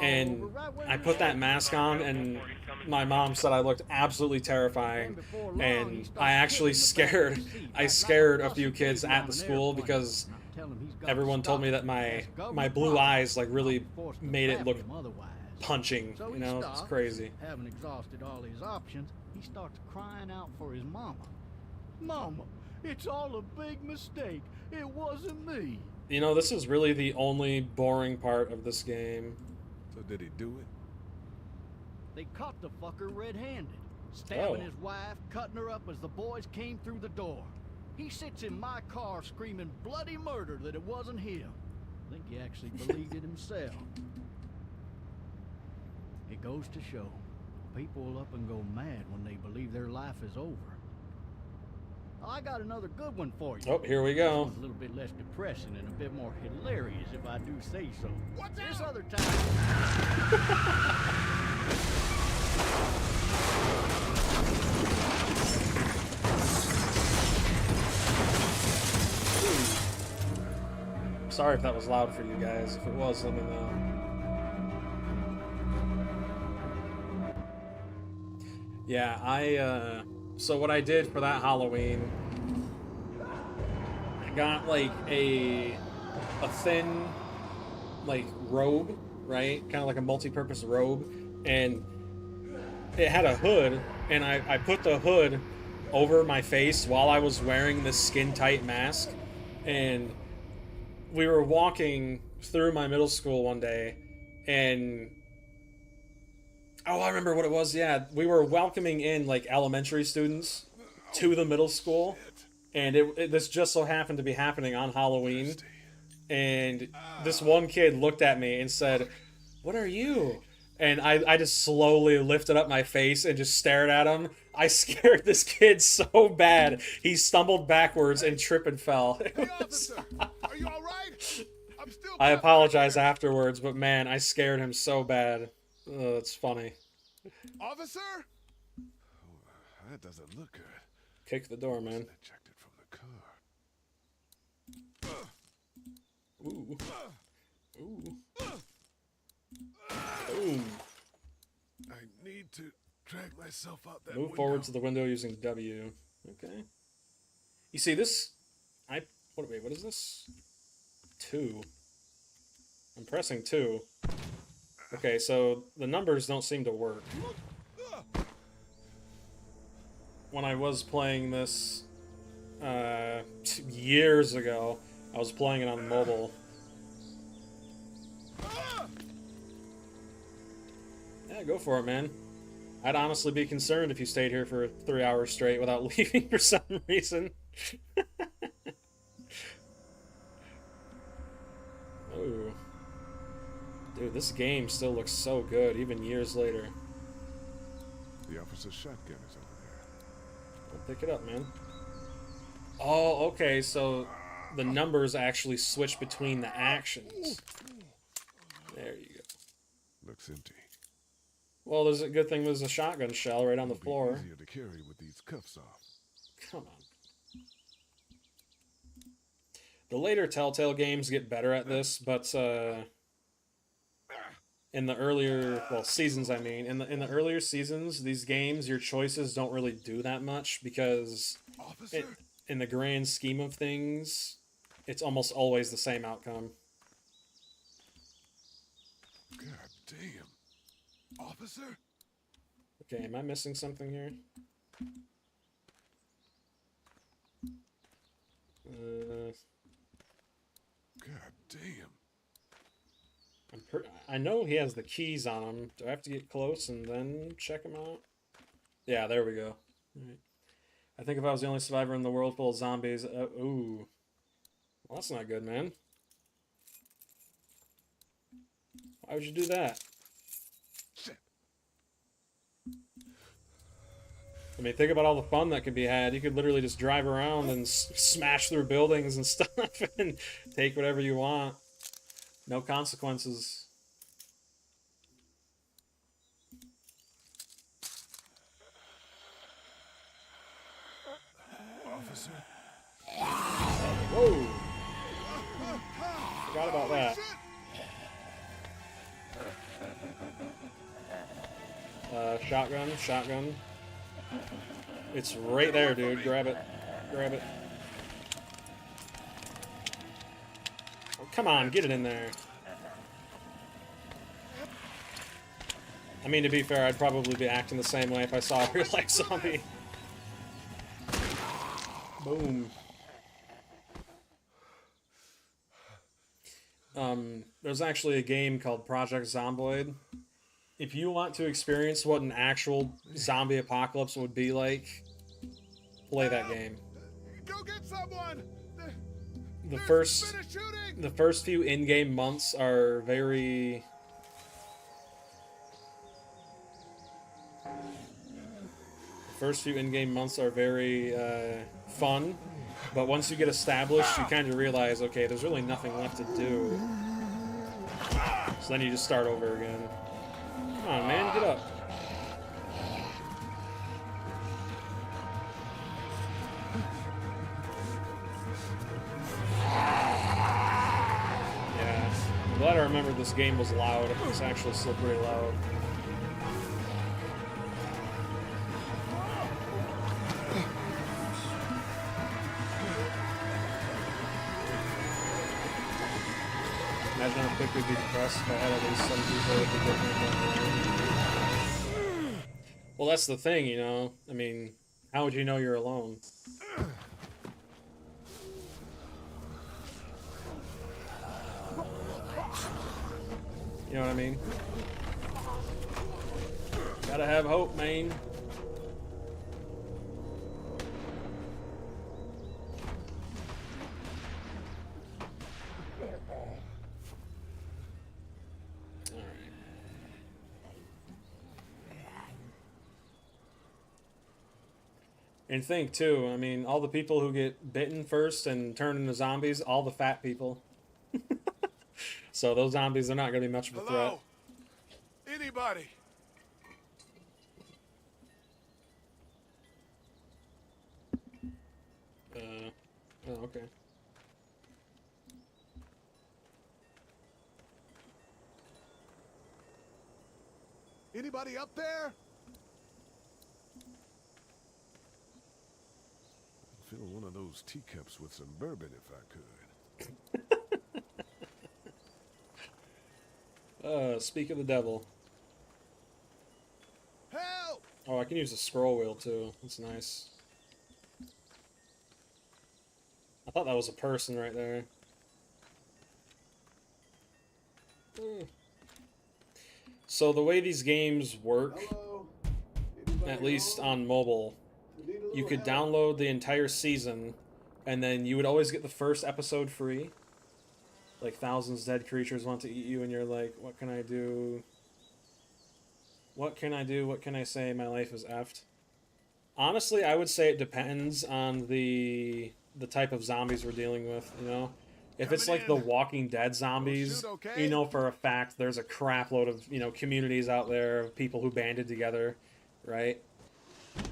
And I put that mask on, and my mom said I looked absolutely terrifying, and I actually scared a few kids at the school because everyone told me that my blue eyes like really made it look punching. You know, it's crazy. Having exhausted all his options, he starts crying out for his mama. Mama, it's all a big mistake. It wasn't me. You know, this is really the only boring part of this game. So did he do it? They caught the fucker red-handed, stabbing his wife, cutting her up as the boys came through the door. He sits in my car screaming bloody murder that it wasn't him. I think he actually believed it himself. It goes to show, people will up and go mad when they believe their life is over. I got another good one for you. Oh, here we go. A little bit less depressing and a bit more hilarious, if I do say so. What's this other time? Sorry if that was loud for you guys. If it was, let me know. Yeah, so what I did for that Halloween, I got like a thin like robe, right? Kind of like a multi-purpose robe, and it had a hood, and I put the hood over my face while I was wearing this skin-tight mask, and we were walking through my middle school one day, and oh, I remember what it was. Yeah, we were welcoming in like elementary students to the middle school, and this just so happened to be happening on Halloween. And this one kid looked at me and said, "What are you?" And I just slowly lifted up my face and just stared at him. I scared this kid so bad. He stumbled backwards and tripped and fell. Hey, officer, are you all right? I'm still. I apologize afterwards, but man, I scared him so bad. That's funny. Officer? Oh, that doesn't look good. Kick the door, man. Checked it Ooh. Ooh. Boom. I need to drag myself out that Move window. forward to the window using W. Okay. You see this? Wait, what is this? 2. I'm pressing 2. Okay, so the numbers don't seem to work. When I was playing this years ago, I was playing it on mobile. Yeah, go for it, man. I'd honestly be concerned if you stayed here for 3 hours straight without leaving for some reason. Oh. Dude, this game still looks so good, even years later. The officer's shotgun is over there. I'll pick it up, man. Oh, okay, so the numbers actually switch between the actions. There you go. Looks empty. Well, there's a good thing there's a shotgun shell right on the It'll be floor. easier to carry with these cuffs off. Come on. The later Telltale games get better at this, but in the earlier, well, seasons, I mean, in the earlier seasons, these games, your choices don't really do that much because in the grand scheme of things, it's almost always the same outcome. God damn. Officer? Okay, am I missing something here? God damn. I know he has the keys on him. Do I have to get close and then check him out? Yeah, there we go. Right. I think if I was the only survivor in the world full of zombies... ooh. Well, that's not good, man. Why would you do that? Shit. I mean, think about all the fun that could be had. You could literally just drive around and smash through buildings and stuff and take whatever you want. No consequences. Officer? Whoa! Forgot about that. Shotgun. It's right there, dude. Grab it. Grab it. Oh, come on, get it in there. I mean, to be fair, I'd probably be acting the same way if I saw a real-life zombie. Boom. There's actually a game called Project Zomboid. If you want to experience what an actual zombie apocalypse would be like, play that game. Go get someone! The first few in-game months are very... fun, but once you get established, you kind of realize, okay, there's really nothing left to do. So then you just start over again. Come on, man, get up. Yeah, I'm glad I remember this game was loud. It's actually still pretty loud. Imagine how quick we'd be depressed if I had at least some people to get me. Well, that's the thing, you know? I mean, how would you know you're alone? You know what I mean? Gotta have hope, man. And think, too, I mean, all the people who get bitten first and turn into zombies, all the fat people. So those zombies are not going to be much of a threat. Anybody? Oh, okay. Anybody up there? I'd fill one of those teacups with some bourbon if I could. Speak of the devil. Help! Oh, I can use the scroll wheel too. That's nice. I thought that was a person right there. So the way these games work, at least on mobile, you could download the entire season, and then you would always get the first episode free. Like, thousands dead creatures want to eat you, and you're like, what can I do? What can I do? What can I say? My life is effed. Honestly, I would say it depends on the type of zombies we're dealing with, you know? If it's like the Walking Dead zombies, you know for a fact there's a crap load of, you know, communities out there of people who banded together, right?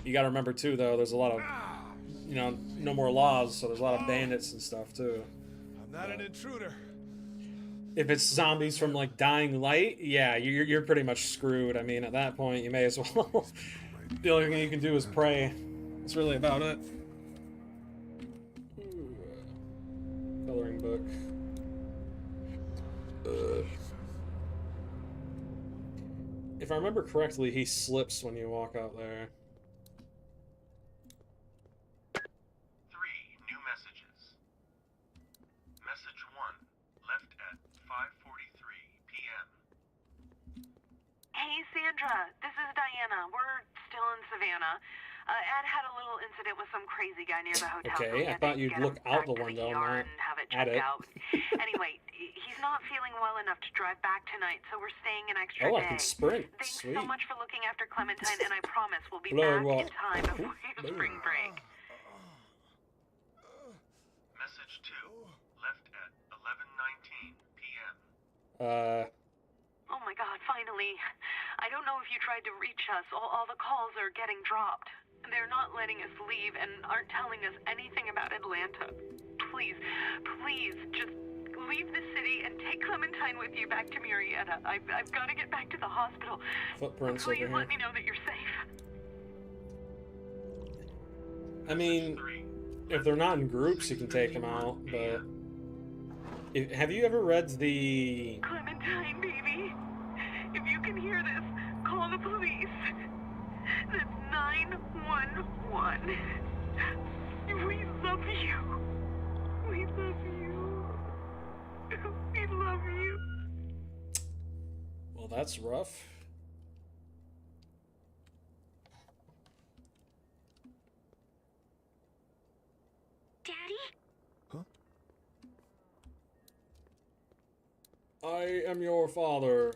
You gotta remember too, though, there's a lot of, you know, no more laws, so there's a lot of bandits and stuff too. I'm not an intruder. If it's zombies from like Dying Light, yeah, you're pretty much screwed. I mean, at that point, you may as well. The only thing you can do is pray. That's really about it. Coloring book. If I remember correctly, he slips when you walk out there. 3 new messages. Message 1, left at 5:43 p.m. Hey, Sandra. This is Diana. We're still in Savannah. Ed had a little incident with some crazy guy near the hotel. Okay, so we I had thought to you'd get look him out back the to window, ER not and have it at checked it. out. Anyway, he's not feeling well enough to drive back tonight, so we're staying an extra Oh, day. I can sprint. Thanks Sweet. so much for looking after Clementine, and I promise we'll be Blood back walk. in time before your spring break. Message 2, left at 11:19 p.m. Oh my God, finally. I don't know if you tried to reach us. All the calls are getting dropped. They're not letting us leave and aren't telling us anything about Atlanta. Please, please, just leave the city and take Clementine with you back to Murrieta. I've got to get back to the hospital. Footprints Please over let here. me know that you're safe. I mean, if they're not in groups, you can take them out, but... have you ever read the... Clementine, baby. If you can hear this, call the police. That's 911. We love you. We love you. We love you. Well, that's rough. Daddy? I am your father.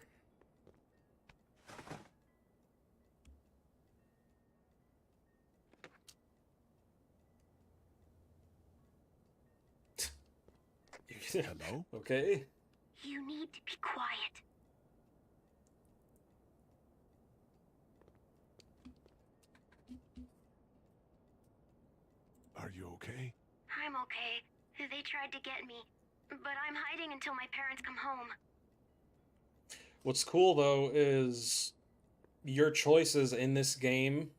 Hello? Okay. You need to be quiet. Are you okay? I'm okay. They tried to get me, but I'm hiding until my parents come home. What's cool, though, is your choices in this game...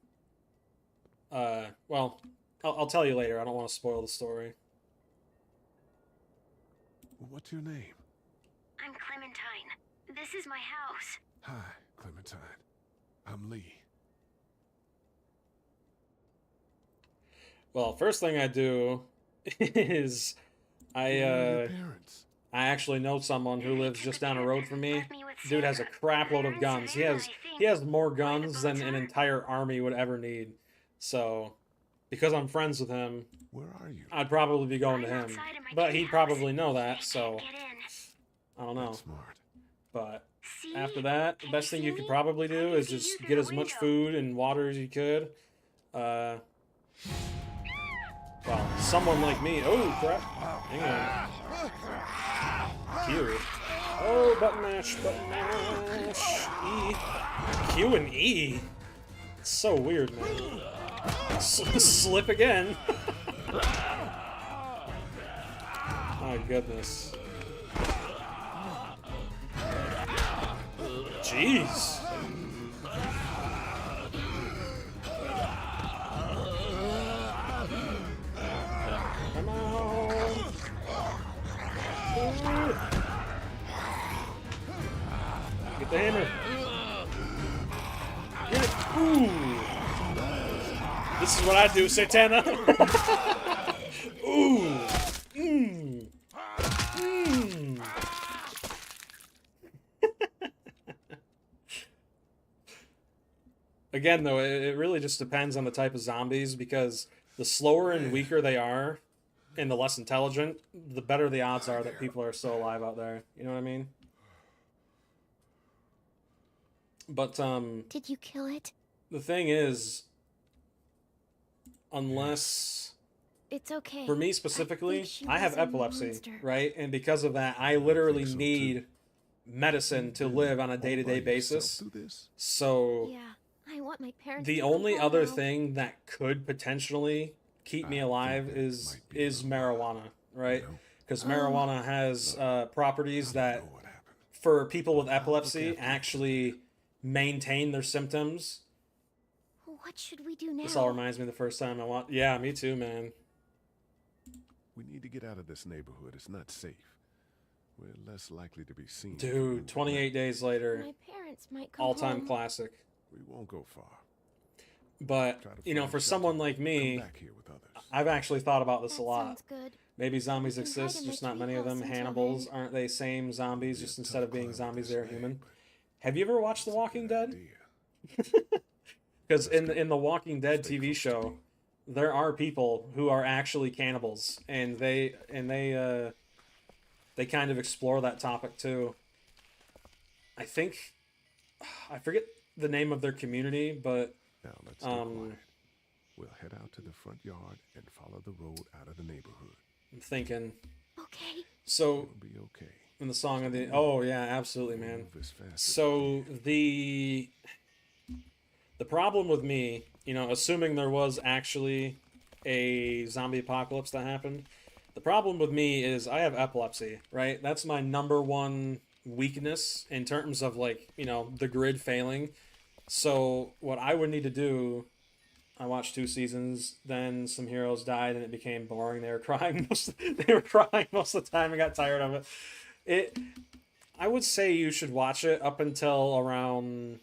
well, I'll tell you later. I don't want to spoil the story. What's your name? I'm Clementine. This is my house. Hi, Clementine. I'm Lee. Well, first thing I do is Where are your parents? I actually know someone who lives just down the road from me. Left me with Dude has a Sarah. crap load They're of in guns. He Savannah, has I think. he has more Where the guns than boats an are? entire army would ever need. So, because I'm friends with him, Where are you? I'd probably be going to I'm him. outside of my But tree he'd house. probably know that, They so can't get in. I don't know. That's smart. But See? after that, the Can best you thing see you could me? probably I do can is see you just through get the as much window. food and water as you could. Well, someone like me. Oh, crap. Hang on. Q. Oh, button mash, button mash. E. Q and E. It's so weird, man. Slip again. My goodness. Jeez. Get the hammer. Get it. Ooh. This is what I do, Satana. Ooh. Mmm. Mmm. Again, though, it really just depends on the type of zombies, because the slower and weaker they are, and the less intelligent, the better the odds are that people are still alive out there. You know what I mean? But, Did you kill it? the thing is, unless... It's okay. For me specifically, I have was a epilepsy, monster. right? And because of that, I literally need medicine to live on a day-to-day basis. So... Yeah, I want my parents The to come only home other now. thing that could potentially keep me alive is marijuana, right? Because marijuana has properties that, for people with epilepsy, actually maintain their symptoms. What should we do now? This all reminds me of the first time I want. Yeah, me too, man. We need to get out of this neighborhood. It's not safe. We're less likely to be seen. Dude, 28 days later, My parents might come all-time home. classic. We won't go far. But, Try to you know, find for shelter. someone like me, Come back here with others. I've actually thought about this That a lot. sounds good. Maybe zombies We can hide exist, in the just not many of them. treehouse until Hannibals, then. aren't they same zombies, Be a just instead of tough being climb with zombies, this they're leg, human? but Have you ever watched The Walking good Dead? idea. Because in the Walking Dead Stay TV close to show, me. there are people who are actually cannibals, and they kind of explore that topic too. I think, I forget the name of their community, but Now let's stay quiet. We'll head out to the front yard and follow the road out of the neighborhood. I'm thinking. Okay. So We'll be okay. in the song of the yeah, absolutely, man. Move as fast as So the problem with me, you know, assuming there was actually a zombie apocalypse that happened, the problem with me is I have epilepsy, right? That's my number one weakness in terms of, like, you know, the grid failing. So what I would need to do, I watched 2 seasons, then some heroes died and it became boring. They were crying most of the time. I got tired of it. I would say you should watch it up until around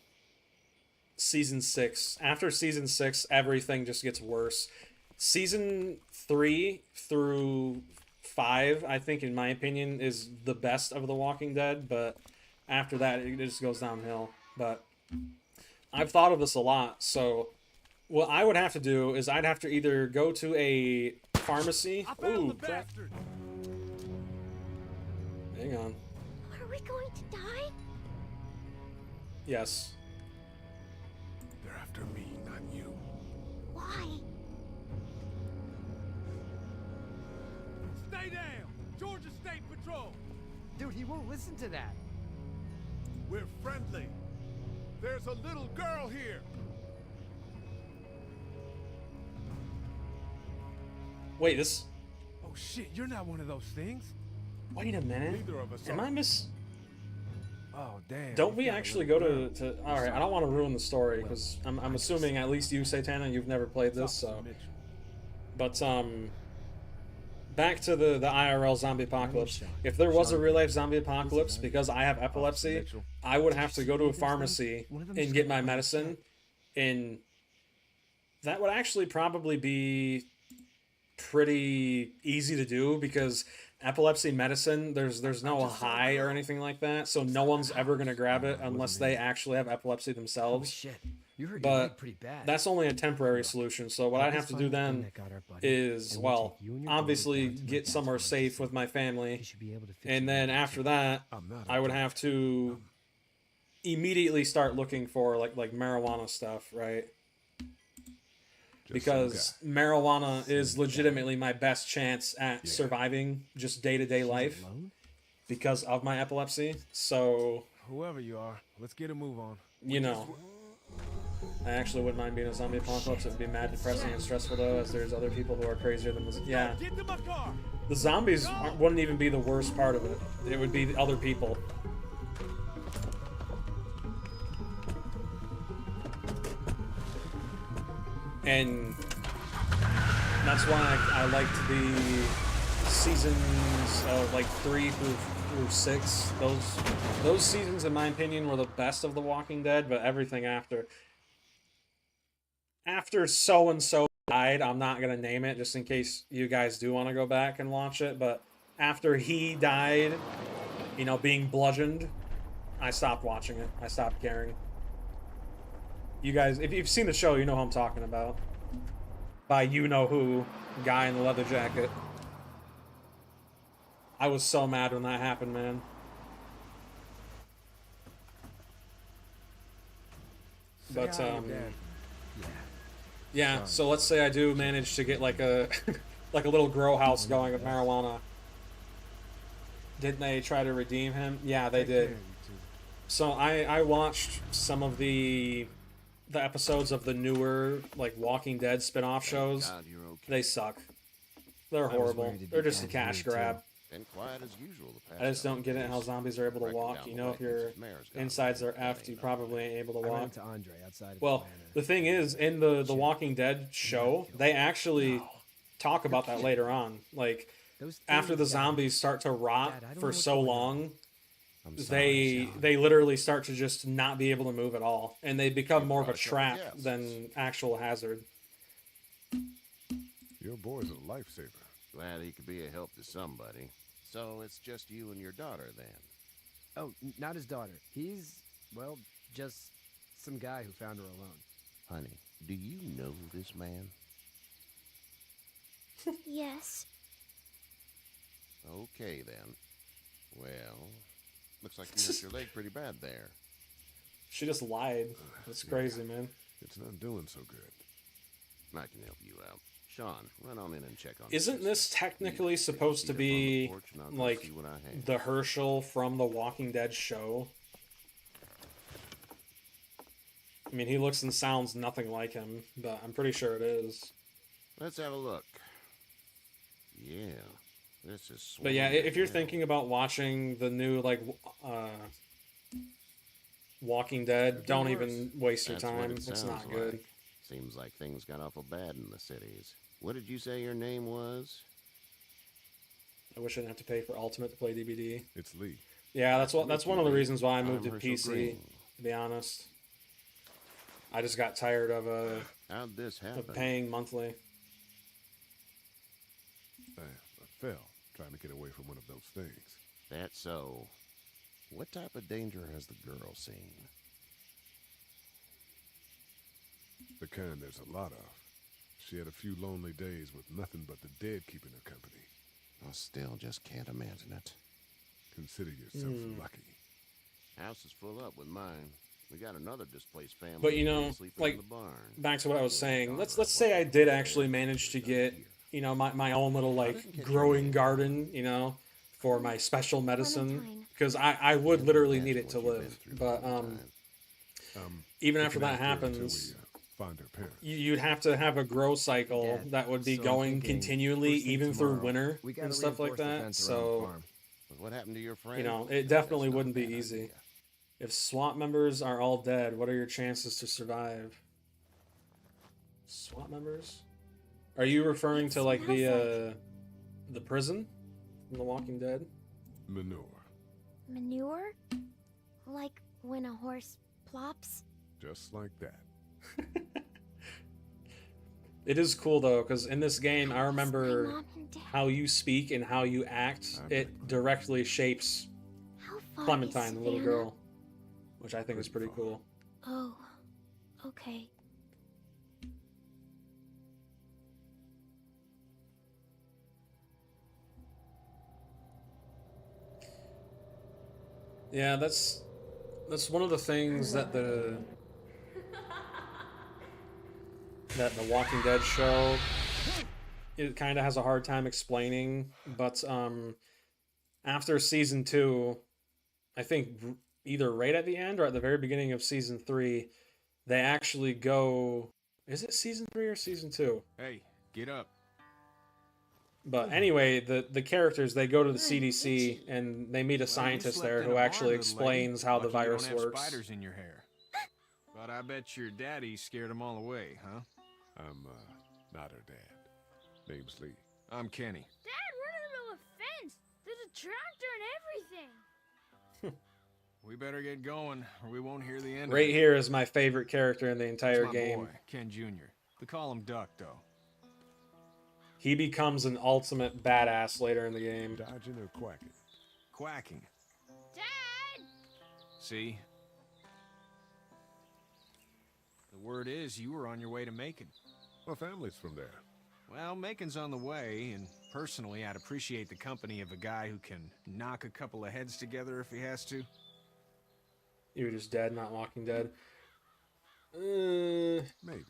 season 6. After season 6, everything just gets worse. Season 3 through 5, I think, in my opinion, is the best of The Walking Dead, but after that, it just goes downhill. But I've thought of this a lot, so what I would have to do is I'd have to either go to a pharmacy. Ooh, crap. Hang on. Are we going to die? Yes. They're after me, not you. Why? Stay down! Georgia State Patrol! Dude, he won't listen to that. We're friendly. There's a little girl here. Wait, this... Oh shit, you're not one of those things. Wait a minute. Neither of us Am are. I miss... Oh damn. Don't we actually go to... Alright, I don't want to ruin the story, because I'm assuming at least you, Satana, you've never played this, so... But, back to the IRL zombie apocalypse. If there was a real-life zombie apocalypse, because I have epilepsy, I would have to go to a pharmacy and get my medicine, and that would actually probably be pretty easy to do, because epilepsy medicine, there's no high or anything like that, so no one's ever going to grab it unless they actually have epilepsy Oh themselves. shit. You hurt your leg But pretty bad. that's only a temporary solution, so what I'd have to do then is, well, obviously get somewhere safe with my family, and then after that, I would have to immediately start looking for like marijuana stuff, right? Because marijuana is legitimately my best chance at surviving just day-to-day life because of my epilepsy. So, Whoever you are, let's get a move on. you know, I actually wouldn't mind being a zombie apocalypse. It would be mad depressing and stressful, though, as there's other people who are crazier than this. Yeah, Get to my car! the zombies wouldn't even be the worst part of it. It would be the other people. And that's why I liked the seasons of like 3 through through 6, those seasons, in my opinion, were the best of The Walking Dead. But everything after so and so died, I'm not gonna name it just in case you guys do want to go back and watch it. But after he died, you know, being bludgeoned, I stopped watching it. I stopped caring. You guys, if you've seen the show, you know who I'm talking about. By you know who, guy in the leather jacket. I was so mad when that happened, man. But yeah. So let's say I do manage to get like a like a little grow house going of marijuana. Didn't they try to redeem him? Yeah, they did. So I watched some of the episodes of the newer like Walking Dead spin-off shows. God, you're okay. They suck. They're horrible. They're just a cash grab. Been quiet as usual the past I just don't get it how days. zombies are able to Reckon walk. down You the know, way if your Mrs. Mayor's got insides it. are effed, you probably ain't able to I ran walk. into Andre outside of Well, Atlanta. the thing is, in the Walking Dead show, they actually talk about that later on. Like, Those after the things, Dad, zombies start to rot Dad, I don't know for what's so going on. long, I'm sorry, Sean. they literally start to just not be able to move at all, and they become You more of a brought some trap guests. than actual hazard. Your boy's a lifesaver. Glad he could be a help to somebody. So it's just you and your daughter then. Oh, not his daughter. He's, well, just some guy who found her alone. Honey, do you know this man? Yes. Okay then. Well, looks like you hurt your leg pretty bad there. She just lied. That's crazy, man. It's not doing so good. I can help you out. Sean, run on in and check on Isn't this technically supposed to be like the Herschel from the Walking Dead show? I mean, he looks and sounds nothing like him, but I'm pretty sure it is. Let's have a look. Yeah, this is. But yeah, if you're swollen. thinking about watching the new like Walking Dead, don't even waste your That's what time. it It's sounds not good. like. Seems like things got awful bad in the cities. What did you say your name was? I wish I didn't have to pay for Ultimate to play DVD. It's Lee. Yeah, that's one of the reasons why I moved to I'm Herschel PC. Green. To be honest, I just got tired of How'd this happen? paying monthly. I fell trying to get away from one of those things. That's so. What type of danger has the girl seen? The kind there's a lot of. She had a few lonely days with nothing but the dead keeping her company. I still just can't imagine it. Consider yourself lucky. House is full up with mine. We got another displaced family. But you know, sleeping like in the barn. back to what I was saying. Let's say I did actually manage to get, you know, my own little like growing garden, you know, for my special medicine, because I would literally need it to live. But even after that happens, Find her parents. you'd have to have a grow cycle Dad, that would be so I'm going thinking continually, first thing even through tomorrow, winter we gotta and stuff like reinforce the that. fence around the So, farm. But what happened to your friend? you know, it That's definitely not a wouldn't be bad easy. idea. If SWAT members are all dead, what are your chances to survive? SWAT members? Are you referring to like the prison from The Walking Dead? Manure. Manure? Like when a horse plops? Just like that. It is cool though, because in this game, I My remember mom and dad. how you speak and how you act. It directly shapes How far Clementine, is the little Savannah? girl, which I think is pretty cool. Oh, okay. Yeah, that's one of the things that the Walking Dead show, it kind of has a hard time explaining. But after season 2, I think either right at the end or at the very beginning of season 3, they actually go. Is it season 3 or season 2? Hey, get up. But anyway, the characters, they go to the CDC and they meet a scientist there who actually explains how the virus you don't have works. spiders in your hair. But I bet your daddy scared them all away, huh? I'm not her dad. Name's Lee. I'm Kenny. Dad, we're in the middle of a fence. There's a tractor and everything. We better get going, or we won't hear the end Right of it. here is my favorite character in the entire That's my game. boy, Ken Jr. We call him Duck, though. He becomes an ultimate badass later in the game. Dodging or quacking? Quacking. Dad! See? The word is you were on your way to Macon. My family's from there. Well, Macon's on the way, and personally, I'd appreciate the company of a guy who can knock a couple of heads together if he has to. You were just dead, not Walking Dead. Maybe.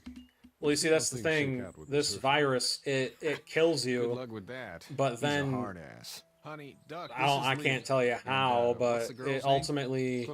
Well, you see, that's the Things shake thing. out with This the virus, it kills Good you. luck with that. But He's then- a hard ass. Honey, Duck, I can't tell you how, what's but the girl's it name? ultimately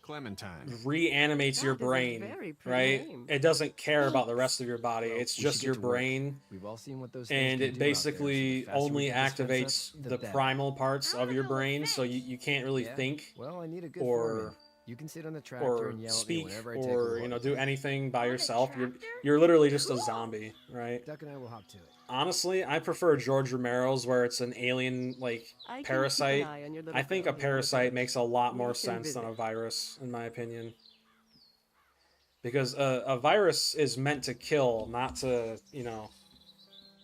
Clementine. reanimates your That is a brain, very pretty right? name. It doesn't care about the rest of your body. Well, It's we just should your get to work. brain, We've all seen what those things and can it do out there, so basically the faster we only can dispense activates us, the better. primal parts of your I don't know brain, what's so you can't really Yeah. think Well, I need a good or- foreman. You can sit on the tractor or and yell speak at me whenever I take a or look. do anything by On a yourself. tractor? You're literally just a zombie, right? Duck and I will hop to it. Honestly, I prefer George Romero's where it's an alien like I can keep parasite. an eye on your little I think girl a here, parasite Rupert. makes a lot We more can sense than a visit. virus, in my opinion. Because a virus is meant to kill, not to,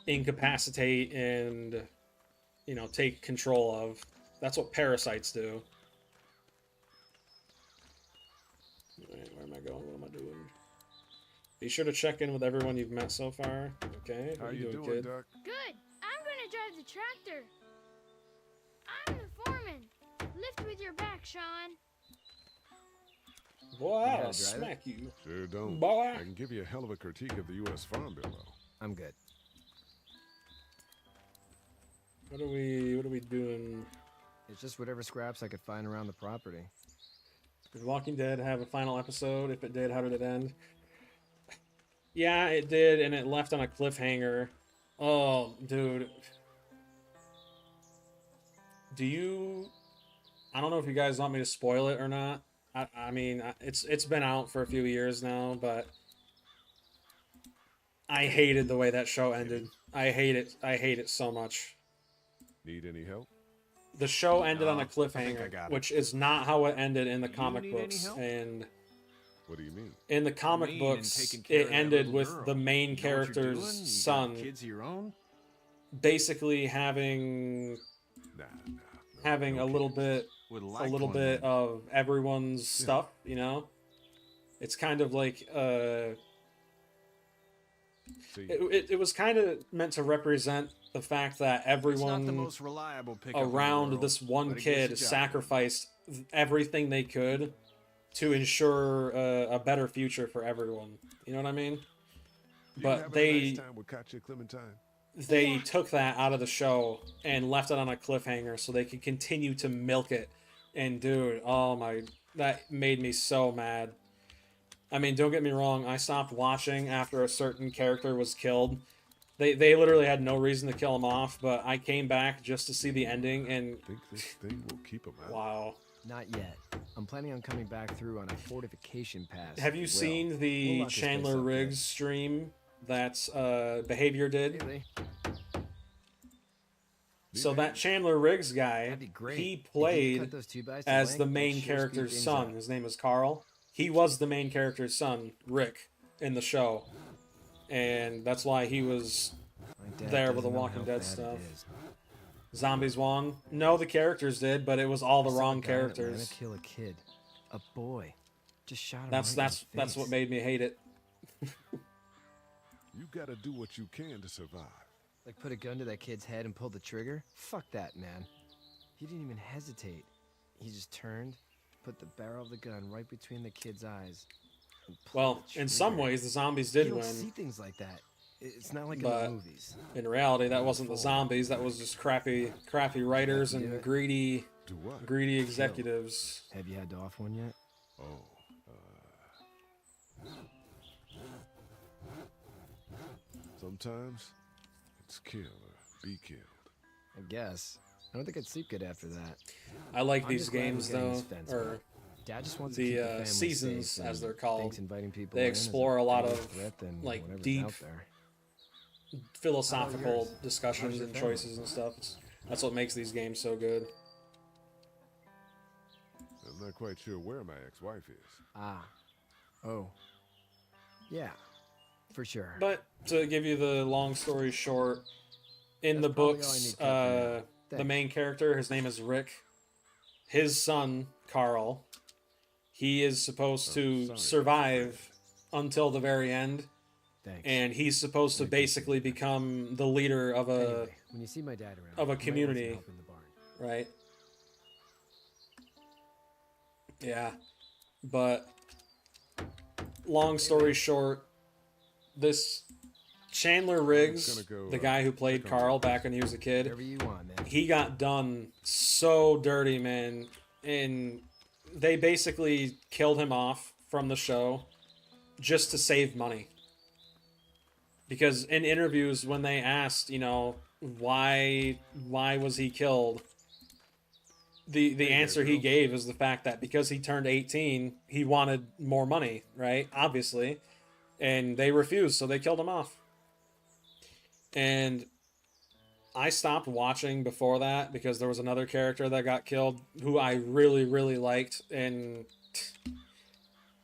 incapacitate and, take control of. That's what parasites do. Alright, where am I going? What am I doing? Be sure to check in with everyone you've met so far. Okay, How what are you you doing, doing, kid? Duck? Good. I'm gonna drive the tractor. I'm the foreman. Lift with your back, Sean. Boy, You I'll gotta drive it? smack you. Sure don't. Boy. I can give you a hell of a critique of the U.S. Farm Bill, though. I'm good. What are we doing? It's just whatever scraps I could find around the property. Did Walking Dead have a final episode? If it did, how did it end? Yeah, it did, and it left on a cliffhanger. Oh, dude. I don't know if you guys want me to spoil it or not. I mean, it's been out for a few years now, but I hated the way that show ended. I hate it so much. Need any help? The show ended on a I think I cliffhanger, got it. which is not how it ended in the You comic need any books. help? And What do you mean? in the comic mean in books, taking care it of that ended little with girl? the main You know what you're character's doing? You got son kids of your own? basically having Nah. having no a little kids. bit Would a like little one bit then. of everyone's stuff, It's kind of like See, it was kind of meant to represent the fact that It's not the everyone most reliable pickup in the around world, this one but it gets kid the job sacrificed everything they could to ensure a better future for everyone. You know what I mean? you But having a they nice time with Katya Clementine? took that out of the show and left it on a cliffhanger so they could continue to milk it. And dude, that made me so mad. I mean, don't get me wrong, I stopped watching after a certain character was killed. They literally had no reason to kill him off, but I came back just to see the ending, and Think this thing will keep him out? wow. Not yet. I'm planning on coming back through on a fortification pass. Have you Will. seen We'll the lock this place Chandler up Riggs stream that Behavior did? good. Really? So that Chandler Riggs guy, That'd be great. he If you could played cut those 2 bites to as length, the it'd main sure speed character's things son. up. His name is Carl. He was the main character's son, Rick, in the show. And that's why he was My dad there with the doesn't know Walking how Dead bad it stuff. is. Zombies won. No, the characters did, but it was all the I saw a wrong guy in Atlanta characters. kill a kid, a boy. Just shot him That's right in the that's what face. made me hate it. You gotta do what you can to survive. Like put a gun to that kid's head and pull the trigger? Fuck that, man. He didn't even hesitate. He just turned, put the barrel of the gun right between the kid's eyes. and pulled Well, the in some trigger. ways, the zombies You did don't see win. things like that. It's not like in But the movies. in reality, that wasn't the zombies. That was just crappy writers Do and it. greedy Do what? executives. Have you had to off one yet? Oh, sometimes it's kill or be killed. I guess. I don't think I'd sleep good after that. I like I'm these just glad we're games getting though, this fence or back. Dad just wants to keep the the family seasons safe, as and they're called. thinks inviting people They in is explore a lot bigger of threat than like whatever's deep out there. philosophical yours? discussions How's your and family? choices and stuff. That's what makes these games so good. I'm not quite sure where my ex-wife is. Ah. Oh. Yeah. For sure. But to give you the long story short, in That's the probably all I books, need for now. the Thanks. main character, his name is Rick. His son, Carl, he is supposed to sorry. survive until the very end. Thanks. And he's supposed to basically become the leader of Anyway, when you see my dad around, of a you might want some community. help in the barn. Right? Yeah. But long story short, this Chandler Riggs, the guy who played Carl back when he was a kid, Whatever you want, man. he got done so dirty, man. And they basically killed him off from the show just to save money. Because in interviews, when they asked, you know, why was he killed, the answer he gave is the fact that because he turned 18, he wanted more money, right? Obviously. And they refused, so they killed him off. And I stopped watching before that because there was another character that got killed who I really, really liked. And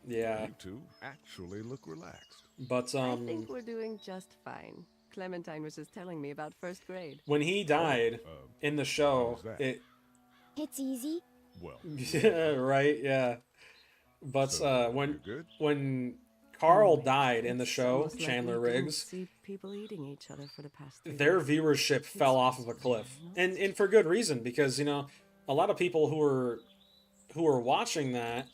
yeah. You two actually look relaxed. But I think we're doing just fine. Clementine was just telling me about first grade. when he died in the show, It's easy. Well, yeah, right, yeah. But when Carl died in the show, Almost like Chandler we didn't Riggs, see people eating each other for the past 3 their days. viewership fell off of a cliff, and for good reason, because you know a lot of people who were watching that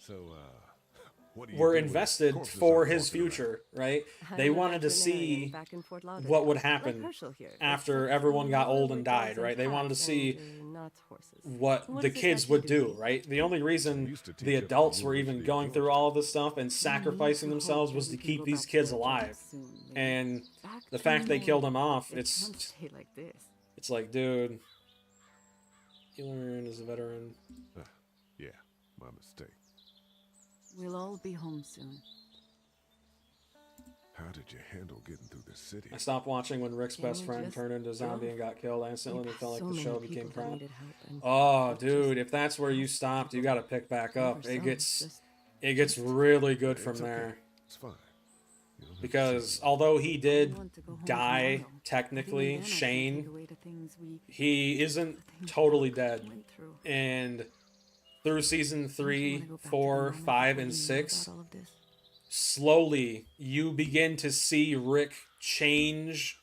what do you were do with invested corpses for out his walking around? future, right? I'm They a wanted to veterinarian see back in Fort Lauderdale, what would like happen Herschel here. after Except everyone got more old with and dogs died, and right? They wanted to cats see and, not horses. what What the does it kids have to would do do, with right? The only reason used to teach the at the adults were even University of going through Georgia. all of this stuff and sacrificing themselves was to keep these kids alive. And the fact they killed him off, it's Stay like this. it's like, dude, you learn as a veteran. Yeah, my mistake. We'll all be home soon. How did you handle getting through the city? I stopped watching when Rick's best we friend just turned into a zombie drove? and got killed. I instantly felt like So the many show people became that crap. needed help, and Oh, it dude, just if that's where you helps stopped, you people got to pick back up. for It some, gets just it gets really good from It's okay. there. It's fine. You don't have to Because say although he did want to go home die, tomorrow. technically, But even then, I can't take Shane, away the things we he isn't things totally we dead. went through. And through season Don't you 3, wanna go back to the 4, moment 5, before and you knew 6, about all of this? slowly you begin to see Rick change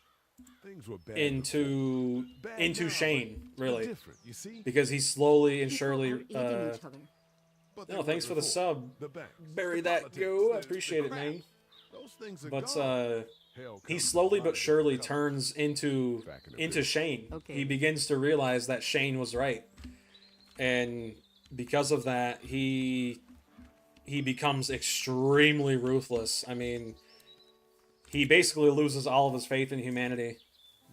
things were bad into before. Bad now, Shane, but really. different, you see? Because he slowly and People surely are eating each other. But they no, thanks were for the before. sub. The banks, Bury the that politics, go. I the appreciate it, crap. man. Those things are But gone. he Hell comes slowly in a lot but of surely different colors. turns into Back in the day. Shane. Okay. He begins to realize that Shane was right, and because of that, he becomes extremely ruthless. I mean, he basically loses all of his faith in humanity.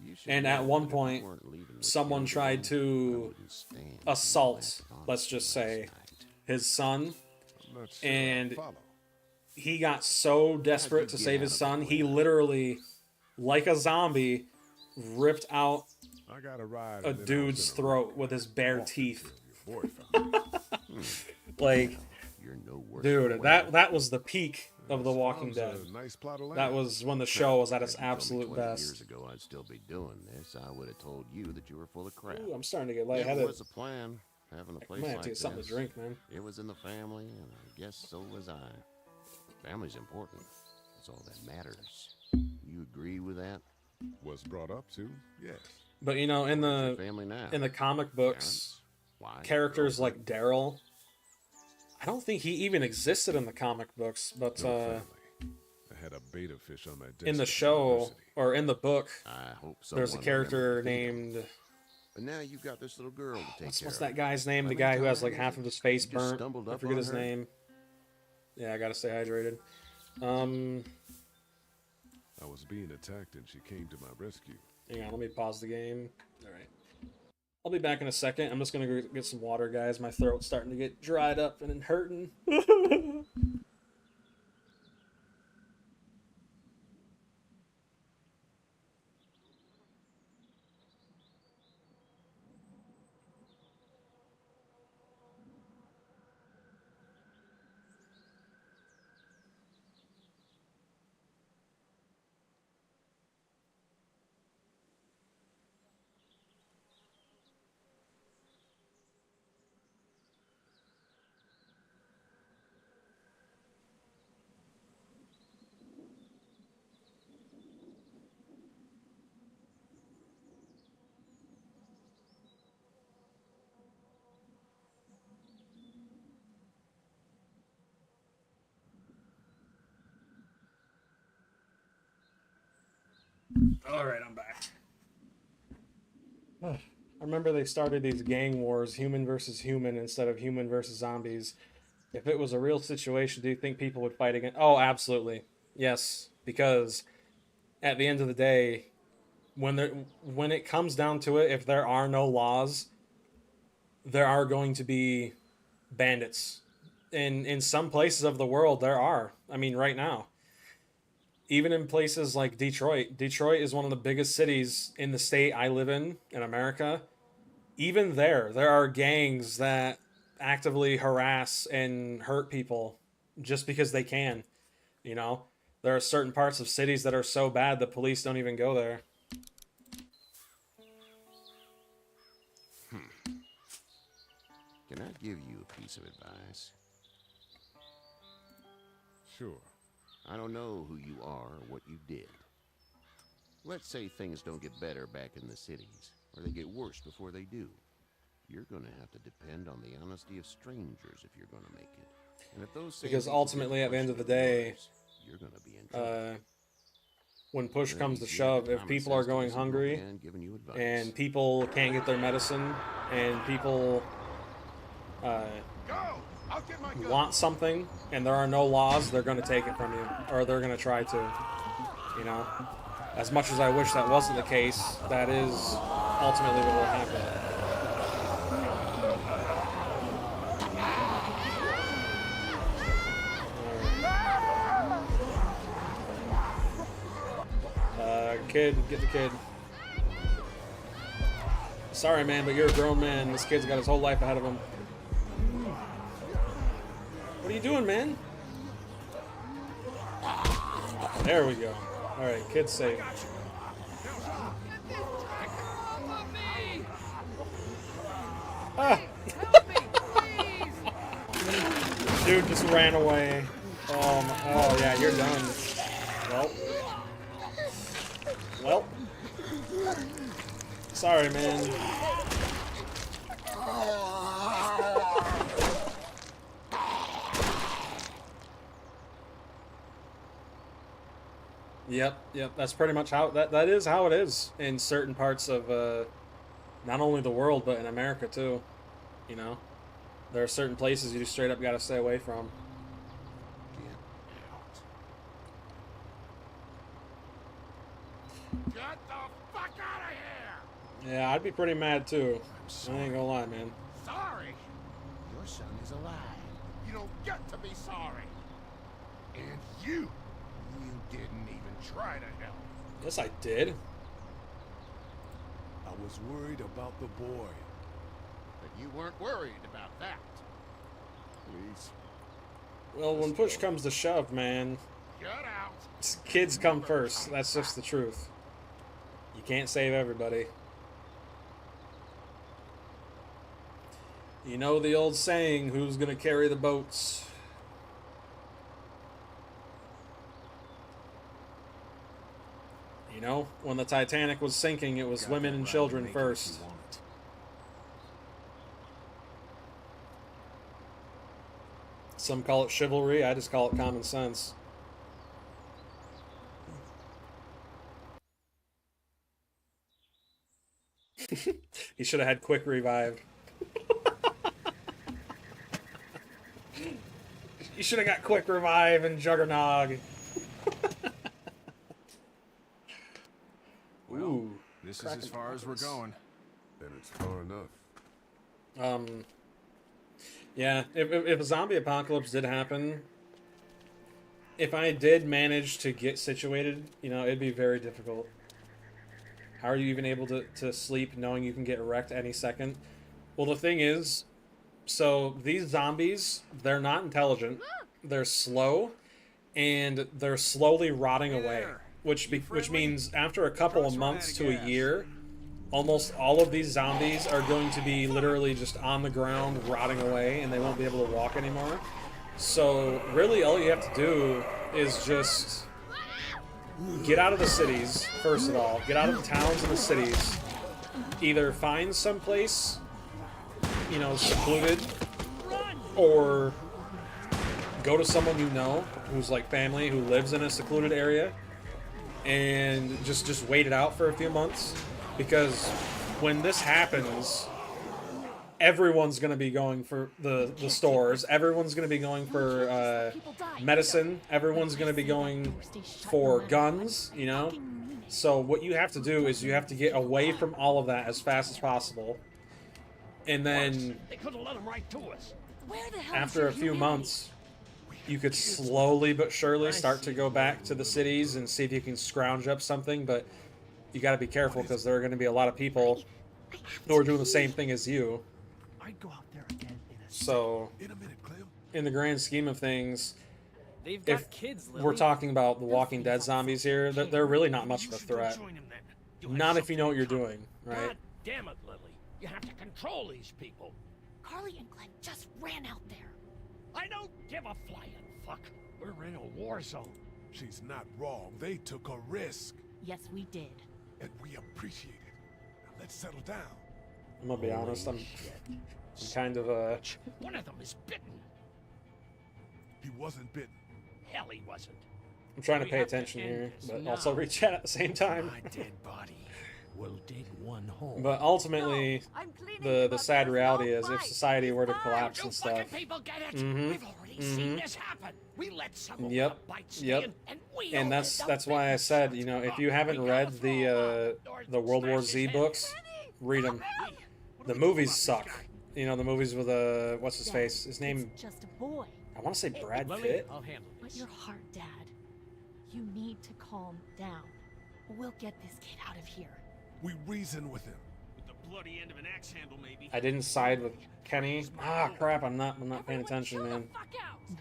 You should And know at one that if you point, weren't leaving with someone your tried girl, I to wouldn't stand assault, you laughing let's on just me say, last night. his son, I'm not sure I and follow. he got so desperate to get save out his of son, the he way? literally, like a zombie, ripped out I got a ride. a and then I was dude's in a throat wreck. with his bare Walked teeth. until your boy found me. Like, You're no worse dude, than that was the peak of The Walking Farm's Dead. a nice plot of land. That was when the show was at its If you told me absolute 20 best. years ago I'd still be doing this, I would have told you that you were full of crap. Ooh, I'm starting to get It lightheaded. was a plan, having a I place might have like to get something this. to drink, man. It was in the family, and I guess so was I. Family's important. That's all that matters. You agree with that? Was brought up to, yes. But you know, Where's your family now? in the comic books, Parents? Wife? characters Girlfriend? like Daryl, I don't think he even existed in the comic books, but No family. I had a beta fish on my desk. in the at show university. or in the book, I hope there's a someone character remembers Theo. named But now you've got this little girl to take what's care that of. guy's name? How The many guy who has like times half of his face you just burnt. stumbled I up forget on his her? name. Yeah, I gotta stay hydrated. I was being attacked and she came to my rescue. Hang on, let me pause the game. Alright. I'll be back in a second. I'm just gonna go get some water, guys. My throat's starting to get dried up and hurting. Alright, I'm back. I remember they started these gang wars, human versus human instead of human versus zombies. If it was a real situation, do you think people would fight again? Oh, absolutely. Yes, because at the end of the day, when it comes down to it, if there are no laws, there are going to be bandits. In some places of the world, there are. I mean, right now. Even in places like Detroit. Detroit is one of the biggest cities in the state I live in America. Even there are gangs that actively harass and hurt people just because they can. You know? There are certain parts of cities that are so bad the police don't even go there. Can I give you a piece of advice? Sure. I don't know who you are or what you did. Let's say things don't get better back in the cities, or they get worse before they do. You're going to have to depend on the honesty of strangers if you're going to make it. And if those Because ultimately, at the end of the day, you're going to be in trouble. When push comes to shove, if people are going hungry and people can't get their medicine and people want something and there are no laws, they're going to take it from you, or they're going to try to, you know. As much as I wish that wasn't the case, that is ultimately what will happen. Kid, get the kid. Sorry, man, but you're a grown man. This kid's got his whole life ahead of him. What are you doing, man? There we go. Alright, kid's safe. Ah! Dude just ran away. Oh yeah, you're done. Well. Sorry, man. Yep. That's pretty much how that is how it is in certain parts of not only the world but in America too. You know, there are certain places you just straight up got to stay away from. Get the fuck out of here! Yeah, I'd be pretty mad too. I ain't gonna lie, man. Sorry? Your son is alive. You don't get to be sorry. And you didn't even try to help. Yes, I did. I was worried about the boy. But you weren't worried about that. Please. Well, when push comes to shove, man, Get out. kids come first. That's just the truth. You can't save everybody. You know the old saying, who's gonna carry the boats? You know, when the Titanic was sinking, it was women and children first. Some call it chivalry, I just call it common sense. He should have had quick revive. You should have got quick revive and Juggernog. Well, this is as far as we're going. Then it's far enough. Yeah, if a zombie apocalypse did happen, if I did manage to get situated, you know, it'd be very difficult. How are you even able to sleep knowing you can get wrecked any second? Well, the thing is, so these zombies, they're not intelligent. They're slow, and they're slowly rotting away. Which means after a couple of months to a year, almost all of these zombies are going to be literally just on the ground, rotting away, and they won't be able to walk anymore. So really all you have to do is just get out of the cities, first of all. Get out of the towns and the cities. Either find someplace, you know, secluded, or go to someone you know, who's like family, who lives in a secluded area, and just wait it out for a few months, because when this happens, everyone's going to be going for the stores. Everyone's going to be going for medicine. Everyone's going to be going for guns, you know? So what you have to do is you have to get away from all of that as fast as possible. And then after a few months, you could slowly but surely start to go back to the cities and see if you can scrounge up something. But you got to be careful, because there are going to be a lot of people who are doing the same thing as you. So, in the grand scheme of things, if we're talking about the Walking Dead zombies here, they're really not much of a threat. Not if you know what you're doing, right? God damn it, Lily. You have to control these people. Carly and Glenn just ran out there. I don't give a flying fuck. We're in a war zone. She's not wrong. They took a risk. Yes, we did. And we appreciate it. Now let's settle down. I'm gonna be honest, I'm kind of One of them is bitten. He wasn't bitten. Hell, he wasn't. I'm trying to pay attention here, but also read chat at the same time. My dead body will dig one hole. But ultimately, the sad reality is, if society were to collapse and stuff. People get it. We've already seen this happen. We let some Yep. And that's why I said, you know, if you haven't read the World War Z books, read them. The movies suck. You know, the movies with what's his face? His name. Just a boy. I want to say Brad Pitt. But your heart, Dad. You need to calm down. We'll get this kid out of here. We reason with him. With the bloody end of an axe handle, maybe. I didn't side with Kenny. Ah, crap! I'm not paying attention, man.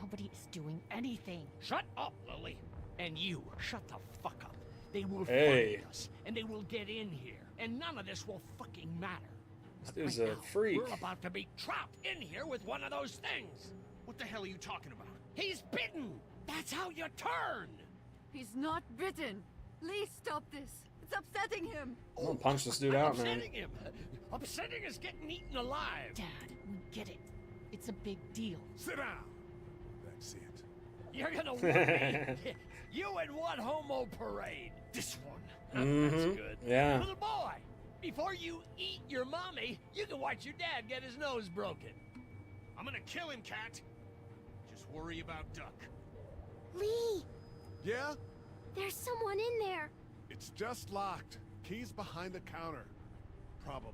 Nobody is doing anything. Shut up, Lily. And you, shut the fuck up. They will Hey. find us, and they will get in here, and none of this will fucking matter. This dude's a freak. We're about to be trapped in here with one of those things. What the hell are you talking about? He's bitten. That's how you turn. He's not bitten. Lee, stop this. It's upsetting him. I'm gonna punch this dude out, man. Upsetting him. Upsetting is getting eaten alive. Dad, we get it. It's a big deal. Sit down. That's it. You're gonna want me. You in one homo parade. This one. That's good. Yeah. Little boy, before you eat your mommy, you can watch your dad get his nose broken. I'm gonna kill him, Cat. Just worry about Duck. Lee, Yeah? there's someone in there. It's just locked. Key's behind the counter. Probably.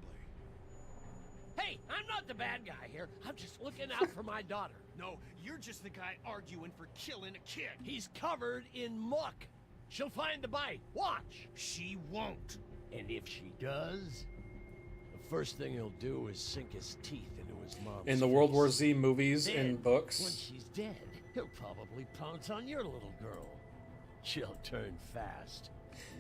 Hey, I'm not the bad guy here. I'm just looking out for my daughter. No, you're just the guy arguing for killing a kid. He's covered in muck. She'll find the bite. Watch. She won't. And if she does, the first thing he'll do is sink his teeth into his mom's In the World face. War Z movies Then, and when books, she's dead, he'll probably pounce on your little girl. She'll turn fast.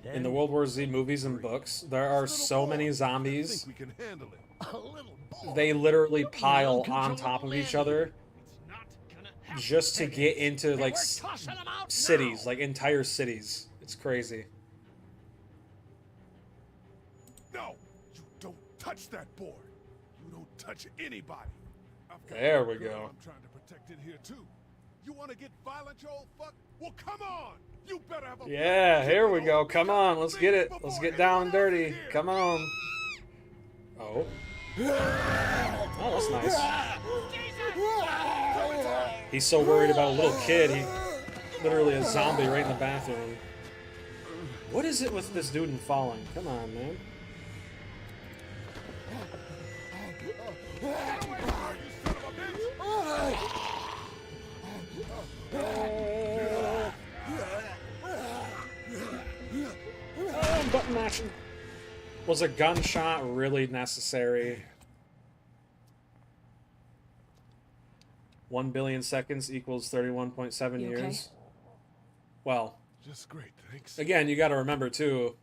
in the World War Z movies and books, there are so many I zombies. think we can handle it. A little boy. They literally pile on top of each other It's not gonna happen. just to get into And like we're tossing 'em out cities, now. like entire cities. It's crazy. No! You don't touch that board. You don't touch anybody. I've got There a we girl go. I'm trying to protect in here too. You want to get violent, you old fuck? Well, come on! You better have a Yeah, here we go. Come on, let's get it. Let's get down and dirty. Come on. Oh. Oh, that's nice. He's so worried about a little kid, he literally a zombie right in the bathroom. What is it with this dude and falling? Come on, man. Oh, I'm button mashing. Was a gunshot really necessary? 1 billion seconds equals 31.7 You years. okay? Well, Just great, thanks. again, you got to remember too,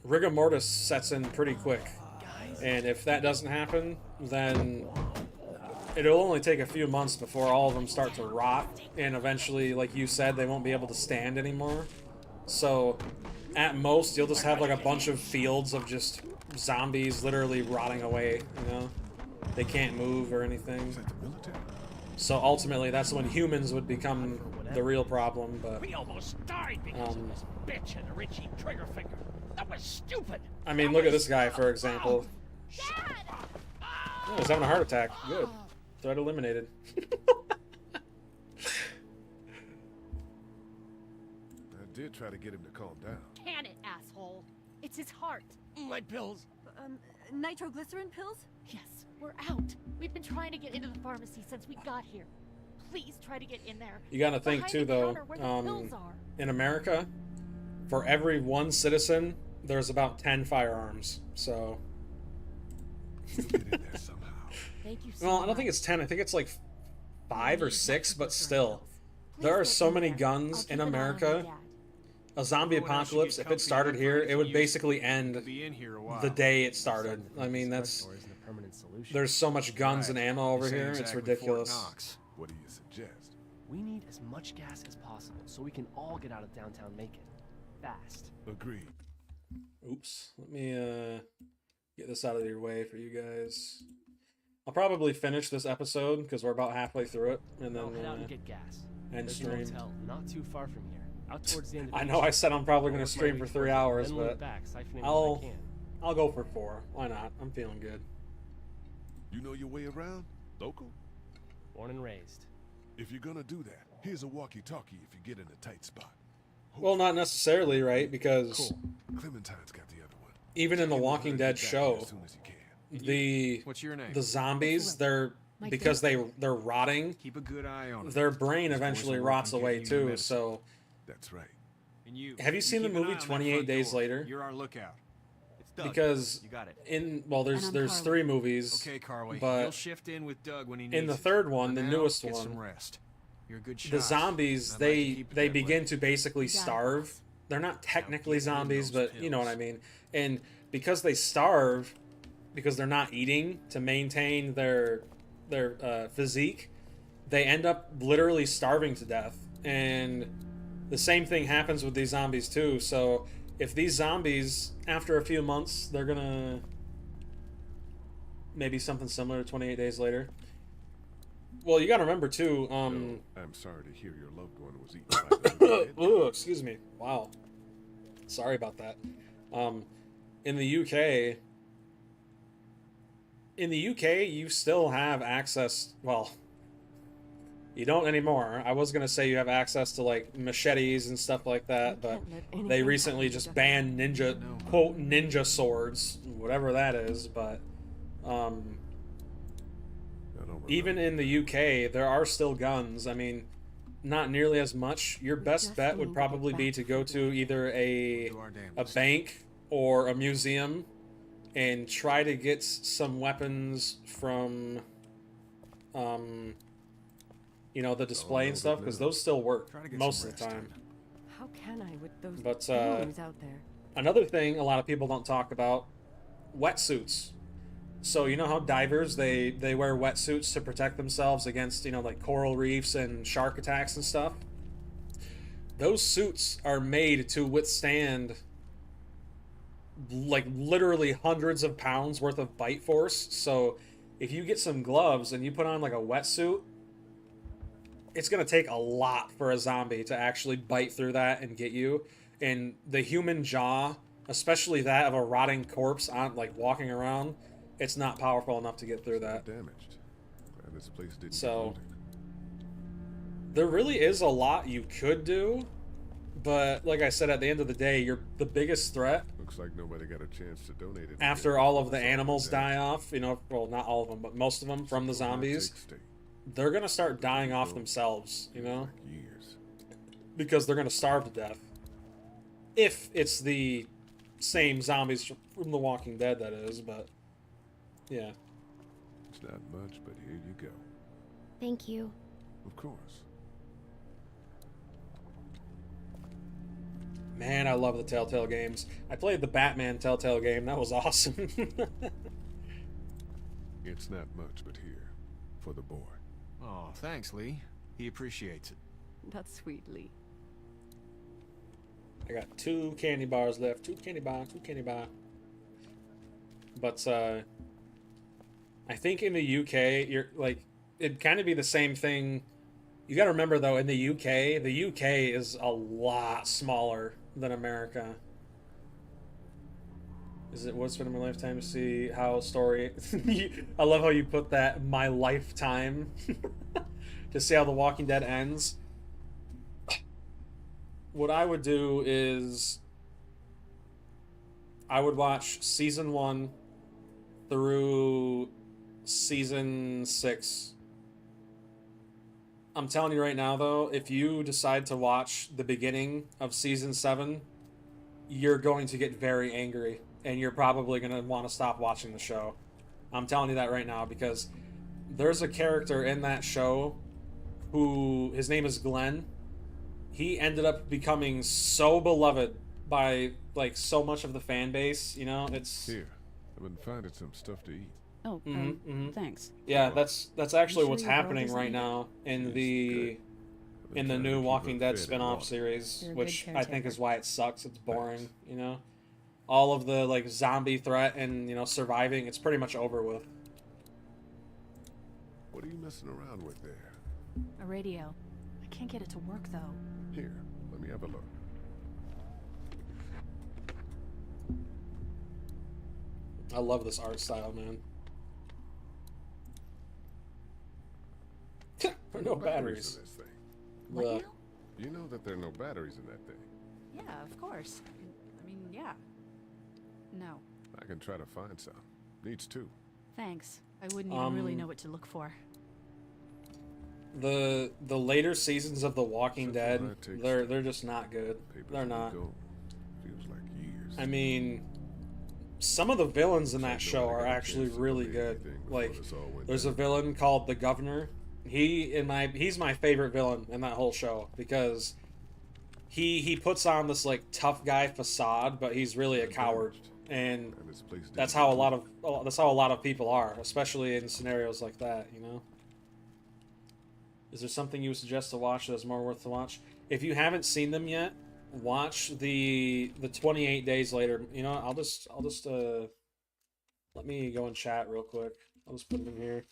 rigor mortis sets in pretty quick, and if that doesn't happen, then it'll only take a few months before all of them start to rot, and eventually, like you said, they won't be able to stand anymore. So, at most, you'll just have like a bunch of fields of just zombies literally rotting away. You know, they can't move or anything. Is that the military? So ultimately, that's when humans would become the real problem. But We almost died because of this bitch and Richie Triggerfinger. That was stupid. I mean, look at this guy, for example. Oh, he's having a heart attack. Good. Threat eliminated. I did try to get him to calm down. Can it, asshole? It's his heart. My pills. Nitroglycerin pills? Yes, we're out. We've been trying to get into the pharmacy since we got here. Please try to get in there. You gotta think Behind too, the though. counter where the pills are. In America, for every one citizen, there's about 10 firearms. So. Thank you so Well, I much. don't think it's 10. I think it's like 5 or 6, but still. There are so many guns in America. A zombie apocalypse, if it started here, it would basically end the day it started. I mean, that's... There's so much guns and ammo over here, it's ridiculous. What do you suggest? We need as much gas as possible so we can all get out of downtown Macon. Fast. Agreed. Oops. Let me get this out of your way for you guys. I'll probably finish this episode because we're about halfway through it, and then Head out and get gas. end There's stream. a motel not too far from here. Out towards the end of I the know I mission. said I'm probably going I'll to work my stream way for 3 towards it, hours, then loop but back, siphoning what I can. I'll go for 4. Why not? I'm feeling good. You know your way around? Local? Born and raised. If you're gonna do that, here's a walkie-talkie if you get in a tight spot. Well, not necessarily, right? Because Clementine's got the other one. even in the Walking Dead show, As soon as you can. the What's your name? the zombies, they're because they're rotting. Keep a good eye on Their brain eventually rots away too. So that's right. And you have you seen the keep an eye movie on that 28 front Days door. Later? You're our lookout. It's Doug. Because you got it. there's 3 movies. Okay, Carly. But You'll shift in with Doug when he needs in the it. third one, For the now, newest get one, some rest. You're a good shot. the zombies I'd like to they keep it they that begin way. to basically starve. They're not technically zombies, but you know what I mean. And because they starve, because they're not eating to maintain their physique, they end up literally starving to death. And the same thing happens with these zombies too. So if these zombies, after a few months, they're gonna maybe something similar to 28 Days Later. Well, you gotta remember too. I'm sorry to hear your loved one was eaten by the Ooh, excuse me. Wow. Sorry about that. In the UK, you still have access. Well, you don't anymore. I was gonna say you have access to like machetes and stuff like that, but they recently just banned ninja swords, whatever that is. But even in the UK, there are still guns. I mean, not nearly as much. Your best bet would probably be to go to either a bank or a museum and try to get some weapons from, you know, the display and stuff, because those still work most of the time. How can I with those But fumes out there? another thing a lot of people don't talk about, wetsuits. So you know how divers, they wear wetsuits to protect themselves against, you know, like coral reefs and shark attacks and stuff? Those suits are made to withstand like literally hundreds of pounds worth of bite force. So if you get some gloves and you put on like a wetsuit, it's going to take a lot for a zombie to actually bite through that and get you. And the human jaw, especially that of a rotting corpse on like walking around, it's not powerful enough to get through that. Damaged. Glad this place didn't So get there really is a lot you could do, but like I said, at the end of the day, you're the biggest threat. Looks like nobody got a chance to donate it. After all of the animals die off, you know, well, not all of them, but most of them from the zombies, they're gonna start dying off themselves, you know, because they're gonna starve to death. If it's the same zombies from The Walking Dead, that is, but yeah. It's not much, but here you go. Thank you. Of course. Man, I love the Telltale games. I played the Batman Telltale game. That was awesome. It's not much, but here, for the boy. Oh, thanks, Lee. He appreciates it. That's sweet, Lee. I got 2 candy bars left. 2 candy bars. But I think in the UK, you're like, it'd kind of be the same thing. You got to remember though, in the UK is a lot smaller than America. Is it worth spending my lifetime to see how story? I love how you put that, my lifetime, to see how The Walking Dead ends. What I would do is I would watch season 1 through season 6. I'm telling you right now, though, if you decide to watch the beginning of season 7, you're going to get very angry, and you're probably going to want to stop watching the show. I'm telling you that right now, because there's a character in that show who, his name is Glenn. He ended up becoming so beloved by, like, so much of the fan base, you know? It's... Here, I've been finding some stuff to eat. Oh, thanks. Yeah, that's actually sure what's your happening brother's right in it? now in the new Walking Dead spin-off series, You're a which good I think is why it sucks. It's boring, you know? All of the, like, zombie threat and, you know, surviving, it's pretty much over with. What are you messing around with there? A radio. I can't get it to work, though. Here, let me have a look. I love this art style, man. No batteries. in this thing. What Ugh. now? You know that there are no batteries in that thing. Yeah, of course. I mean, yeah. No. I can try to find some. Needs two. Thanks. I wouldn't even really know what to look for. The later seasons of The Walking Dead, that takes they're just not good. Papers They're on the not. go. Feels like years. I mean, some of the villains in that Something show like I are got a actually chance to really believe good. anything before Like, this all went there's a down. villain called the Governor. He's my favorite villain in that whole show because he puts on this, like, tough guy facade, but he's really a coward. And that's how a lot of people are, especially in scenarios like that, you know. Is there something you would suggest to watch that's more worth to watch? If you haven't seen them yet, watch the 28 Days Later. You know, I'll just let me go and chat real quick. I'll just put them in here.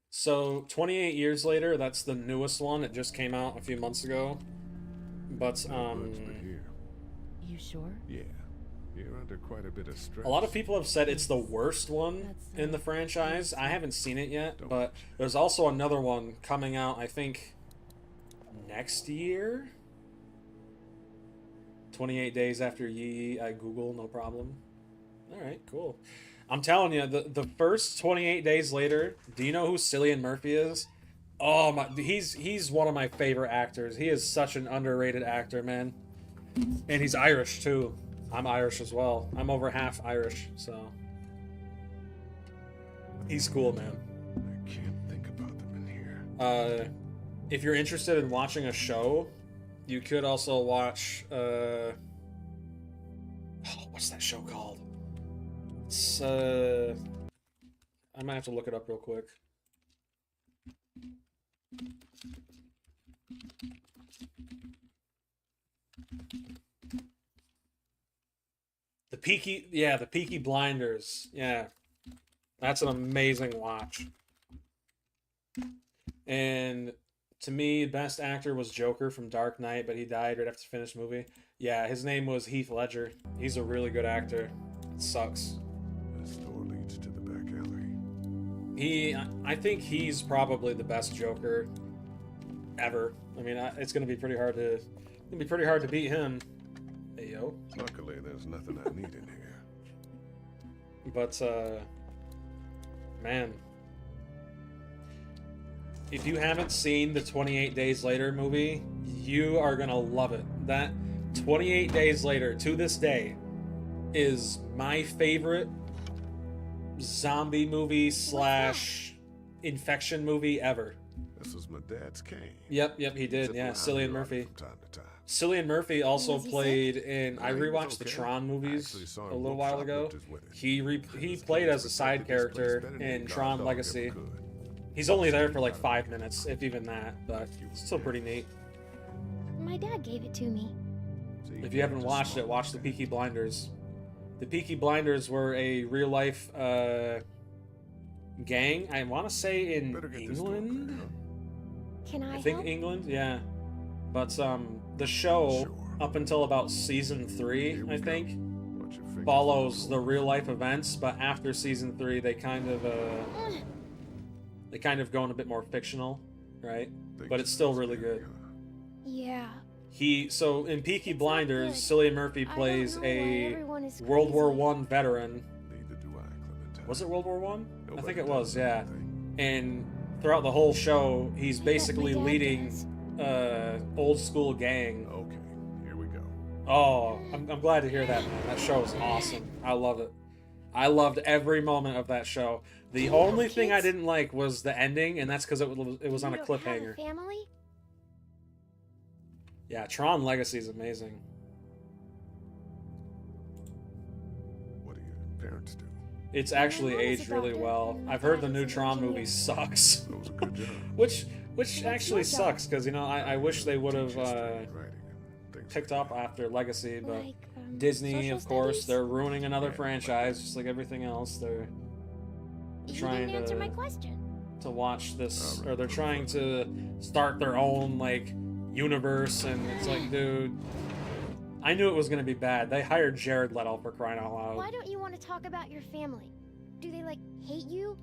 So 28 Years Later, that's the newest one. It just came out a few months ago. But You sure? Yeah. You're under quite a bit of stress. a lot of people have said it's the worst one in the franchise. I haven't seen it yet, but there's also another one coming out, I think, next year? 28 Days After Yee, I Google, no problem. Alright, cool. I'm telling you, the first 28 Days Later, do you know who Cillian Murphy is? Oh my, he's one of my favorite actors. He is such an underrated actor, man. And he's Irish, too. I'm Irish as well. I'm over half Irish, so... He's cool, man. I can't think about them in here. If you're interested in watching a show, you could also watch, oh, what's that show called? It's, I might have to look it up real quick. The Peaky Blinders. Yeah. That's an amazing watch. And to me, best actor was Joker from Dark Knight, but he died right after the finished movie. Yeah, his name was Heath Ledger. He's a really good actor. It sucks. This door leads to the back alley. I think he's probably the best Joker ever. I mean, it's gonna be pretty hard to beat him. Hey yo. Luckily, there's nothing I need in here. But man, if you haven't seen the 28 Days Later movie, you are gonna love it. That 28 Days Later, to this day, is my favorite zombie movie / infection movie ever. This was my dad's cane. Yep, he did. Yeah, Cillian Murphy. Cillian Murphy also played in. I rewatched the Tron movies a little while ago. He played as a side character in Tron Legacy. He's only there for like 5 minutes, if even that, but it's still pretty neat. My dad gave it to me. If you haven't watched it, watch the Peaky Blinders. The Peaky Blinders were a real life gang. I want to say in England. Can I think help? England, yeah. But the show up until about season 3, I think, follows the real life events. But after season 3, they kind of go in a bit more fictional, right? But it's still really good. Yeah. So in Peaky Blinders, Cillian Murphy plays a World War I veteran. Was it World War One? I think it was, yeah. And throughout the whole show, he's basically leading old school gang. Okay, here we go. Oh, I'm glad to hear that, man. That show is awesome. I love it. I loved every moment of that show. The only thing I didn't like was the ending, and that's because it was on a cliffhanger. Family? Yeah, Tron Legacy is amazing. What do your parents do? It's actually aged really well. I've heard the new Tron movie sucks. which actually sucks, because, you know, I wish they would have picked up after Legacy, but Disney, of course, they're ruining another franchise, just like everything else. They're trying You didn't answer my question. to watch this, or they're trying to start their own, like, universe, and it's like, dude, I knew it was gonna be bad. They hired Jared Leto, for crying out loud. Why don't you want to talk about your family? Do they, like, hate you?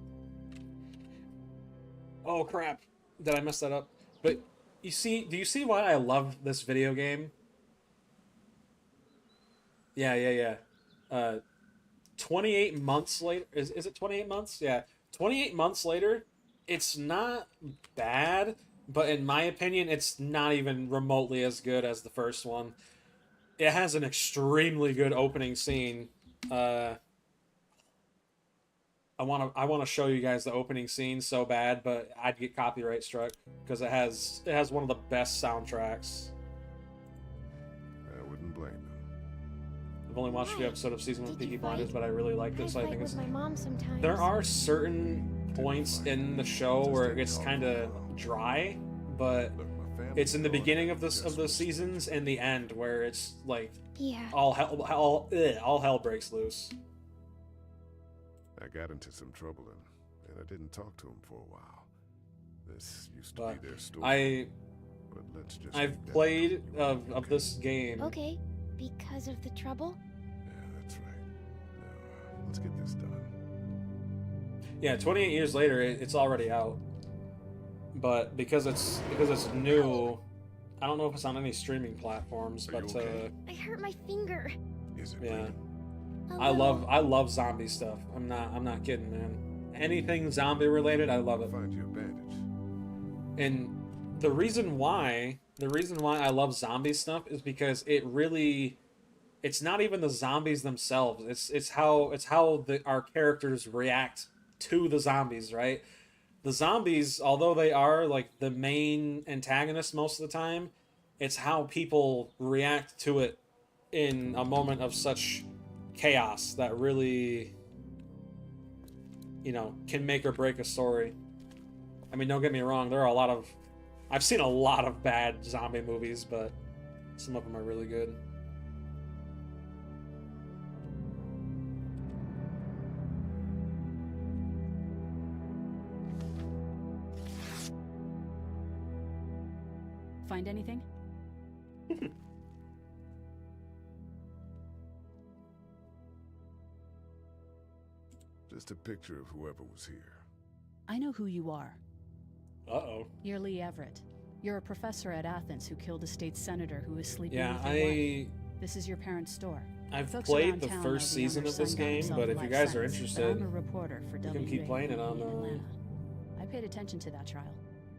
Oh crap, did I mess that up? But do you see why I love this video game? Yeah. 28 months later, is it 28 months? Yeah, 28 months later, it's not bad, but in my opinion, it's not even remotely as good as the first one. It has an extremely good opening scene. I want to show you guys the opening scene so bad, but I'd get copyright struck because it has one of the best soundtracks. I wouldn't blame them. I've only watched a few episodes of season 1 of Peaky Blinders, but I really liked it, so I think it's. My mom sometimes. There are certain points in the show where it gets kind of dry, but it's in the beginning of the seasons and the end where it's like all hell breaks loose. I got into some trouble and I didn't talk to him for a while. This used to be their story. But let's just I've played of this game. Okay, because of the trouble? Yeah, that's right. Now, let's get this done. Yeah, 28 years later, it's already out. But because it's new, I don't know if it's on any streaming platforms. But I hurt my finger. Is it? Yeah, I love zombie stuff. I'm not kidding, man. Anything zombie related, I love it. Find you a bandage. And the reason why I love zombie stuff is because it's not even the zombies themselves. It's how our characters react to the zombies, right? The zombies, although they are like the main antagonist most of the time, it's how people react to it in a moment of such chaos that really, you know, can make or break a story. I mean, don't get me wrong, I've seen a lot of bad zombie movies, but some of them are really good. Find anything? Just a picture of whoever was here. I know who you are. Uh-oh. You're Lee Everett. You're a professor at Athens who killed a state senator who was sleeping Yeah, with your wife. This is your parents' store. I've Folks played around the town first know the season younger of this son got game, himself but a if you life guys are sentence, interested, but I'm a reporter for you can keep playing it on in the... Atlanta. I paid attention to that trial.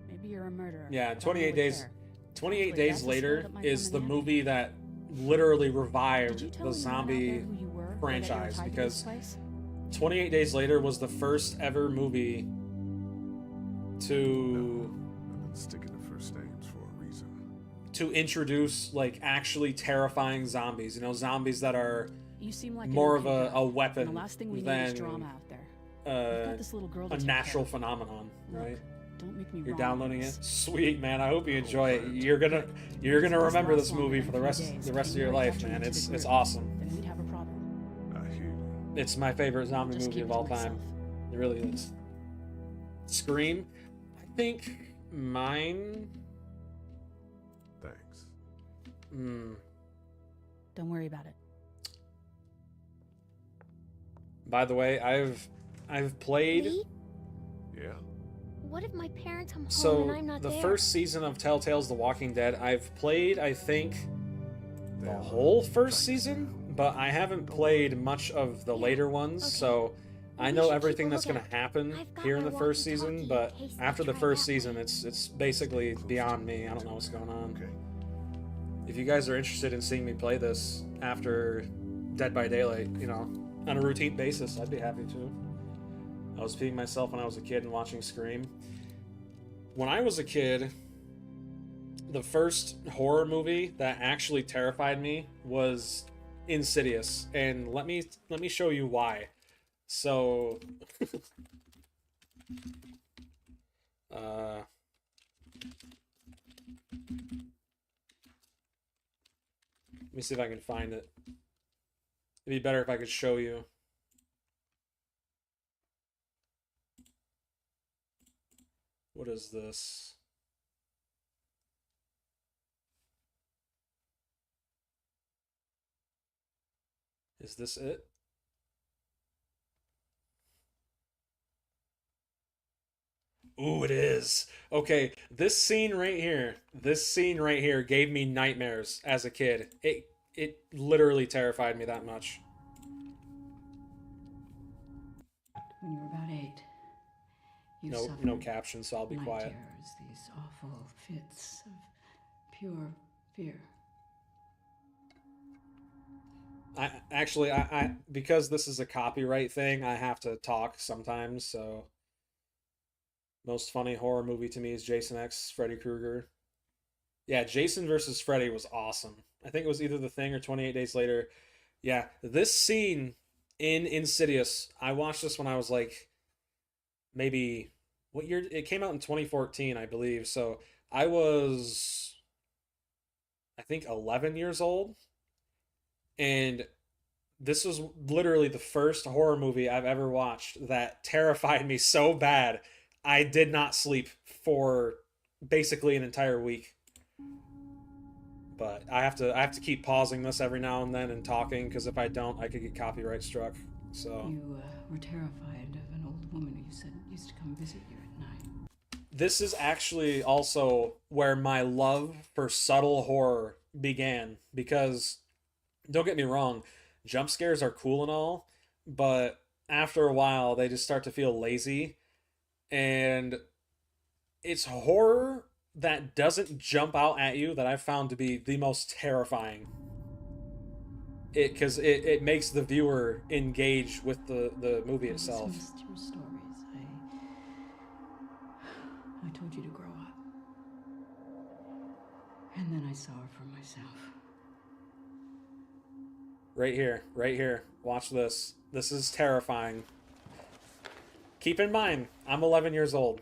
Maybe you're a murderer. Yeah, but I 28 would days. care. 28 Actually, Days that's a Later skill that might is come the in handy. movie that literally Did you revived tell the anyone out there zombie who you were or that you were franchise, tied to because this place? 28 Days Later was the first ever movie to I've been sticking to first names for a reason. to introduce like actually terrifying zombies. You know, zombies that are You seem like more an of okay a guy, weapon and the last thing we need than is drama out there. We've got this little girl to a take natural care of. phenomenon, Look, right? Don't make me You're wrong downloading on it? this. Sweet, man. I hope you enjoy it. You're gonna remember this movie for the rest of your life, man. It's awesome. Then we'd have a problem. I hear you. It's my favorite zombie Just movie keep of it to all time. myself. It really is. Scream? I think mine... Thanks. Don't worry about it. By the way, I've played... Me? Yeah? What if my parents come home and So, I'm not the there? first season of Telltale's The Walking Dead, I've played, I think, the whole first season, but I haven't played much of the later ones, so I We know should keep everything a that's going lookout. to happen I've got here in my the first walkie-talkie season, in but case they after the try first that season, it's basically beyond me. I don't know what's going on. Okay. If you guys are interested in seeing me play this after Dead by Daylight, you know, on a routine basis, I'd be happy to. I was peeing myself when I was a kid and watching Scream. When I was a kid, the first horror movie that actually terrified me was Insidious, and let me show you why. So, let me see if I can find it. It'd be better if I could show you. What is this? Is this it? Ooh, it is. Okay, this scene right here gave me nightmares as a kid. It literally terrified me that much. When you were about 8, you No suffered caption, so I'll be night quiet. terrors, these awful fits of pure fear. I because this is a copyright thing, I have to talk sometimes, so most funny horror movie to me is Jason X, Freddy Krueger. Yeah, Jason versus Freddy was awesome. I think it was either The Thing or 28 Days Later. Yeah, this scene in Insidious, I watched this when I was like, maybe, what year? It came out in 2014, I believe. So I was, I think, 11 years old. And this was literally the first horror movie I've ever watched that terrified me so bad I did not sleep for basically an entire week. But I have to keep pausing this every now and then and talking, because if I don't, I could get copyright struck. So You were terrified of an old woman who you said used to come visit you at night. this is actually also where my love for subtle horror began, because don't get me wrong, jump scares are cool and all, but after a while they just start to feel lazy, and it's horror that doesn't jump out at you that I've found to be the most terrifying. Because it makes the viewer engage with the movie itself. I dismissed your stories. I told you to grow up. And then I saw her for myself. Right here, right here. Watch this. This is terrifying. Keep in mind, I'm 11 years old.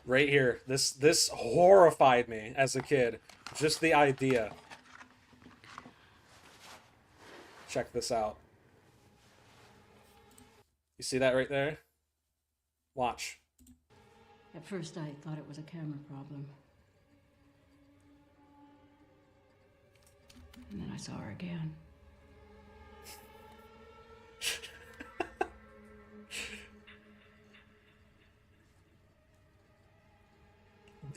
Right here. This horrified me as a kid. Just the idea. Check this out. You see that right there? Watch. At first, I thought it was a camera problem. And then I saw her again.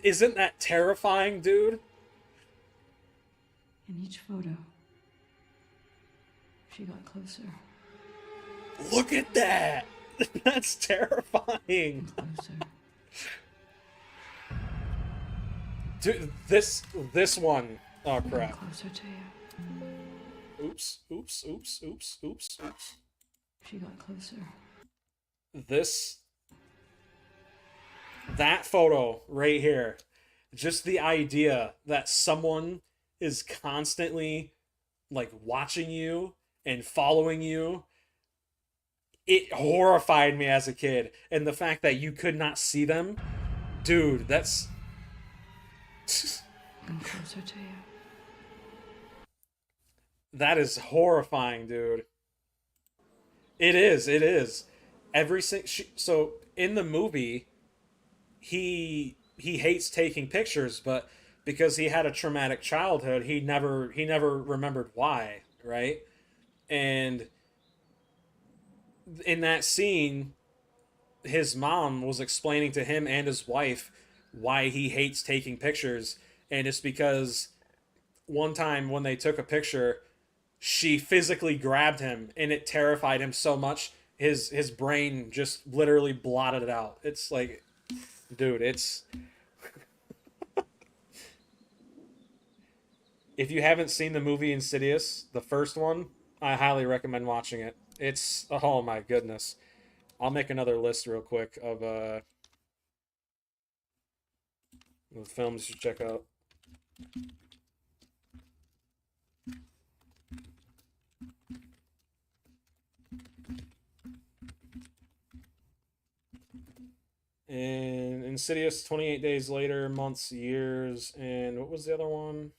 Isn't that terrifying, dude? In each photo, she got closer. Look at that! That's terrifying. Closer. Dude, this one. Oh crap. Closer to you. Oops, oops, oops, oops, oops, oops. She got closer. That photo right here. Just the idea that someone is constantly like watching you and following you, it horrified me as a kid. And the fact that you could not see them, dude, that's... Come closer to you. That is horrifying, dude. It is, it is. So in the movie, he hates taking pictures, but because he had a traumatic childhood, he never remembered why, right? And in that scene, his mom was explaining to him and his wife why he hates taking pictures, and it's because one time when they took a picture, she physically grabbed him, and it terrified him so much his brain just literally blotted it out. It's like, dude, it's... If you haven't seen the movie Insidious, the first one, I highly recommend watching it. It's... Oh my goodness. I'll make another list real quick of the films you should check out. And Insidious, 28 Days Later, Months, Years, and what was the other one?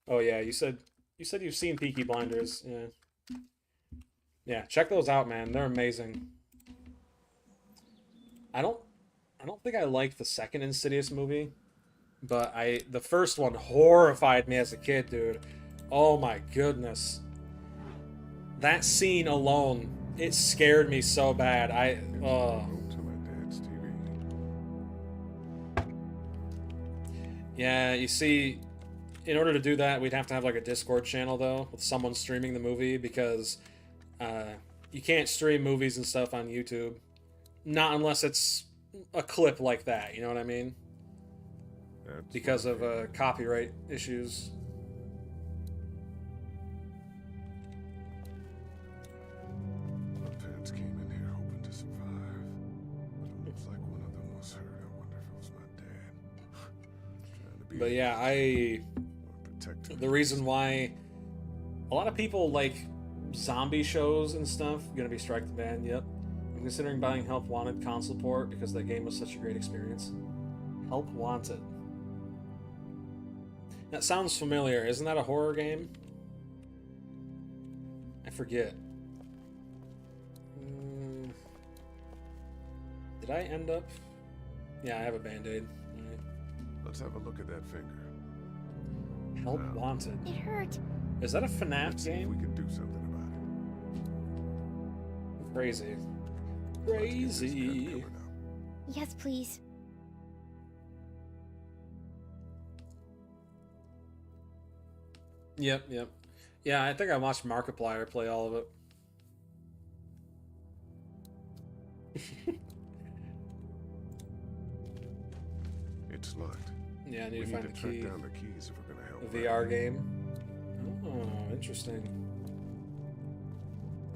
Oh yeah, you said you've seen Peaky Blinders. Yeah. Yeah, check those out, man. They're amazing. I don't think I liked the second Insidious movie, but the first one horrified me as a kid, dude. Oh my goodness. That scene alone, it scared me so bad. Yeah, you see, in order to do that, we'd have to have like a Discord channel though, with someone streaming the movie, because you can't stream movies and stuff on YouTube. Not unless it's a clip like that, you know what I mean? Because of copyright issues. My parents came in here hoping to survive, but it looks like one of them was hurt. I wonder if it was my dad. But yeah, the reason why a lot of people like zombie shows and stuff, gonna be strike the ban, yep. I'm considering buying Help Wanted console port because that game was such a great experience. Help Wanted. That sounds familiar. Isn't that a horror game? I forget. Did I end up... Yeah, I have a band-aid. Right. Let's have a look at that finger. Help Wanted. It hurt. Is that a FNAF game? We can do something about it. Crazy. Crazy. Yes, please. Yep. Yeah, I think I watched Markiplier play all of it. It's locked. Yeah, I need to find the key. Track down the keys if we're gonna help. A VR game. Oh, interesting.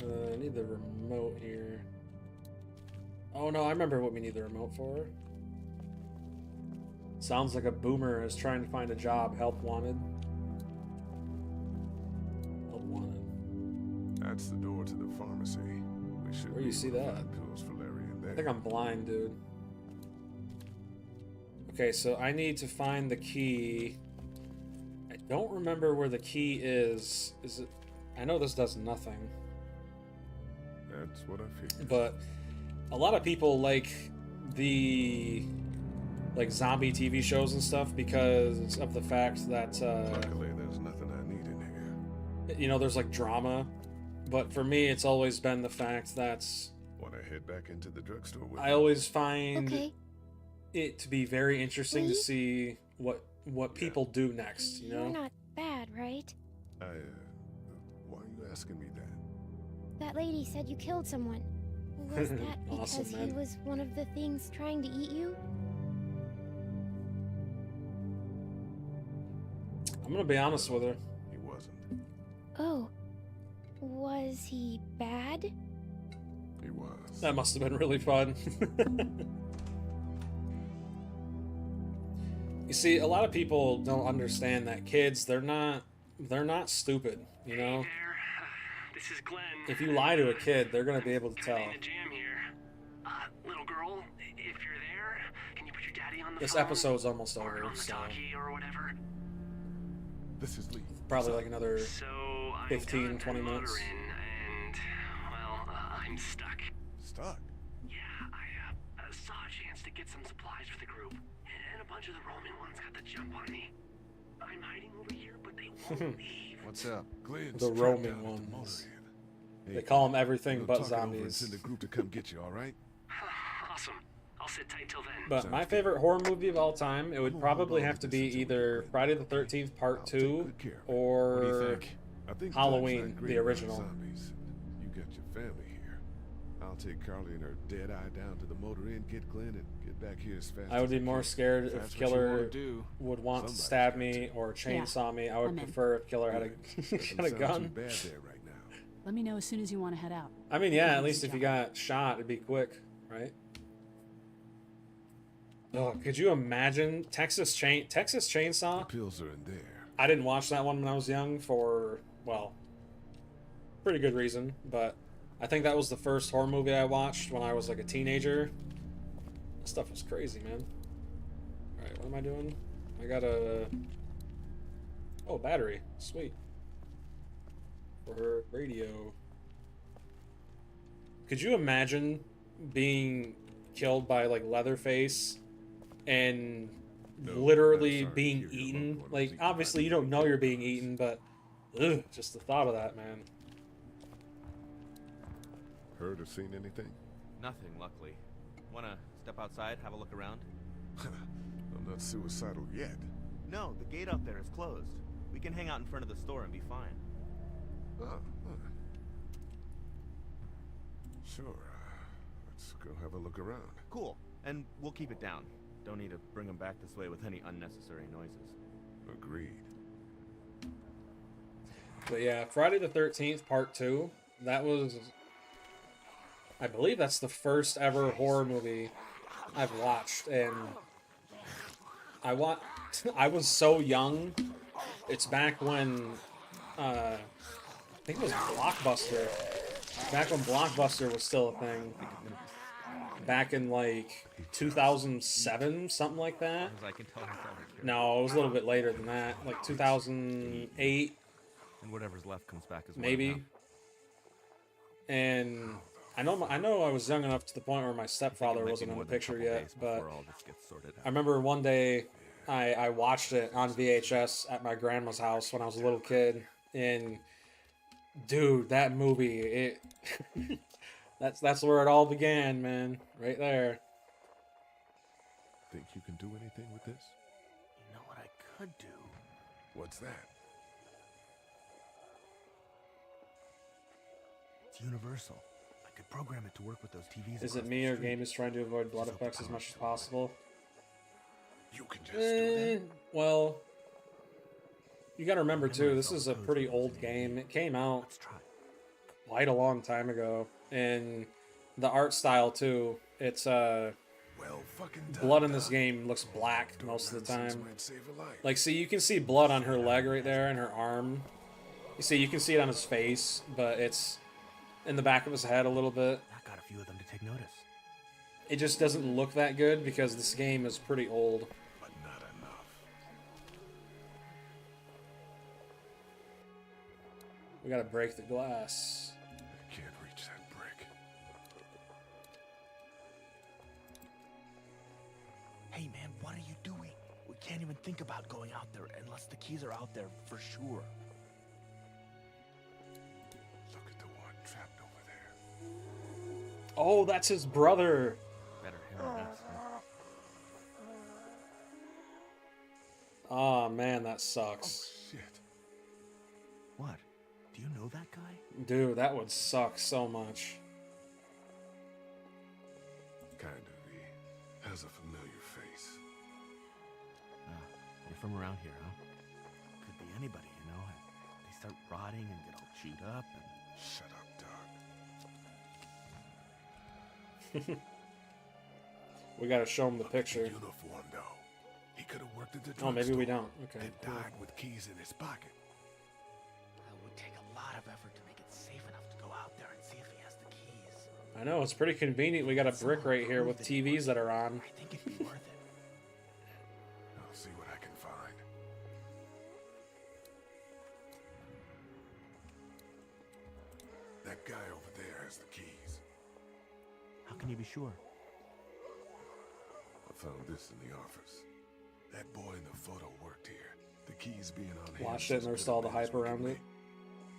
I need the remote here. Oh no, I remember what we need the remote for. Sounds like a boomer is trying to find a job. Help Wanted. Help Wanted. That's the door to the pharmacy. We should. Where do you see that? Pills for Larry in there. I think I'm blind, dude. Okay, so I need to find the key. I don't remember where the key is. Is it? I know this does nothing. That's what I figured. But a lot of people like the zombie TV shows and stuff because of the fact that luckily there's nothing I need in here. You know, there's like drama. But for me, it's always been the fact that Want to head back into the drugstore with I always find Okay. it to be very interesting to see what people do next. You know. You're not bad, right? Why are you asking me that? That lady said you killed someone. Was that because Awesome, he man. was one of the things trying to eat you? I'm gonna be honest with her. He wasn't. Oh. Was he bad? He was. That must have been really fun. You see, a lot of people don't understand that kids, they're not stupid, you know? this is Glenn. If you lie to a kid, they're gonna be able to tell. In the jam here. Little girl, if you're there, can you put your daddy on the This phone? episode's almost Or over, on the so talkie or whatever. This is Lee. probably like another So 15, 20 minutes. And well, I'm stuck. Stuck? Yeah, I saw a chance to get some supplies for the group, and a bunch of the roaming ones got the jump on me. I'm hiding over here, but they won't leave. What's up? Glenn's The trapped roaming down at the ones. motor inn. They call them everything we'll but talk it over and zombies. send a group to come get you, all right? Awesome. I'll sit tight till then. But my favorite horror movie of all time, it would probably have to be either Friday the 13th Part 2 What do you or think? I think Halloween, time's not great the around original. Zombies. You got your family here. I'll take Carly and her dead eye down to the motor inn, get Glenn, and get back here as fast I would as be I more can. scared If if that's what you Killer wanna do, would want to somebody's stab got me or chainsaw me. I I'm would in. prefer if Killer had Doesn't a, had a sound gun. too bad there right now. Let me know as soon as you want to head out. I mean, yeah, at least if you got shot, it'd be quick, right? Oh, could you imagine Texas Chainsaw? The pills are in there. I didn't watch that one when I was young for, well, pretty good reason, but I think that was the first horror movie I watched when I was like a teenager. That stuff was crazy, man. Alright, what am I doing? I got a... Oh, battery. Sweet. For her radio. Could you imagine being killed by like Leatherface and literally being eaten? Like, obviously you don't know you're being eaten, but ugh, just the thought of that, man. Heard or seen anything? Nothing, luckily. Wanna step outside, have a look around? I'm not suicidal yet. No, the gate out there is closed. We can hang out in front of the store and be fine. Oh, sure. Let's go have a look around. Cool. And we'll keep it down. Don't need to bring them back this way with any unnecessary noises. Agreed. But yeah, Friday the 13th Part 2, that was... I believe that's the first ever horror movie I've watched, and I was so young. It's back when I think it was Blockbuster. Back when Blockbuster was still a thing. Back in like 2007, something like that. No, it was a little bit later than that, like 2008. And whatever's left comes back as well. Maybe. And I know I was young enough to the point where my stepfather wasn't in the picture yet, but I remember one day I watched it on VHS at my grandma's house when I was a little kid, and dude, that movie, it that's where it all began, man, right there. Think you can do anything with this? You know what I could do? What's that? It's universal. I could program it to work with those TVs. Is it me or game is trying to avoid blood effects as much as possible? You can just do that. Well, you gotta remember too, this is a pretty old game. It came out quite a long time ago, and the art style too. It's blood in this game looks black most of the time. Like, see, you can see blood on her leg right there and her arm. You see, you can see it on his face, but it's in the back of his head a little bit. I got a few of them to take notice. It just doesn't look that good because this game is pretty old. But not enough. We gotta break the glass. I can't reach that brick. Hey man, what are you doing? We can't even think about going out there unless the keys are out there for sure. Look at the one trapped over there. Oh, that's his brother. Better hear that. Oh man, that sucks. Oh, shit. What? Do you know that guy? Dude, that would suck so much. Kind of. He has a familiar face. You're from around here, huh? Could be anybody, you know. They start rotting and get all chewed up and... Shut up, Doug. We gotta show him the picture. Uniform, though. He could have worked at the Oh, maybe we drugstore don't. Okay. and died with keys in his pocket. It would take a lot of effort to make it safe enough I know, it's pretty convenient. We got a brick right here with TVs that are on. I think it'd be worth it. I'll see what I can find. That guy over there has the keys. How can you be sure? I found this in the office. That boy in the photo worked here. The keys being on him. Watched it and there's all the hype around it.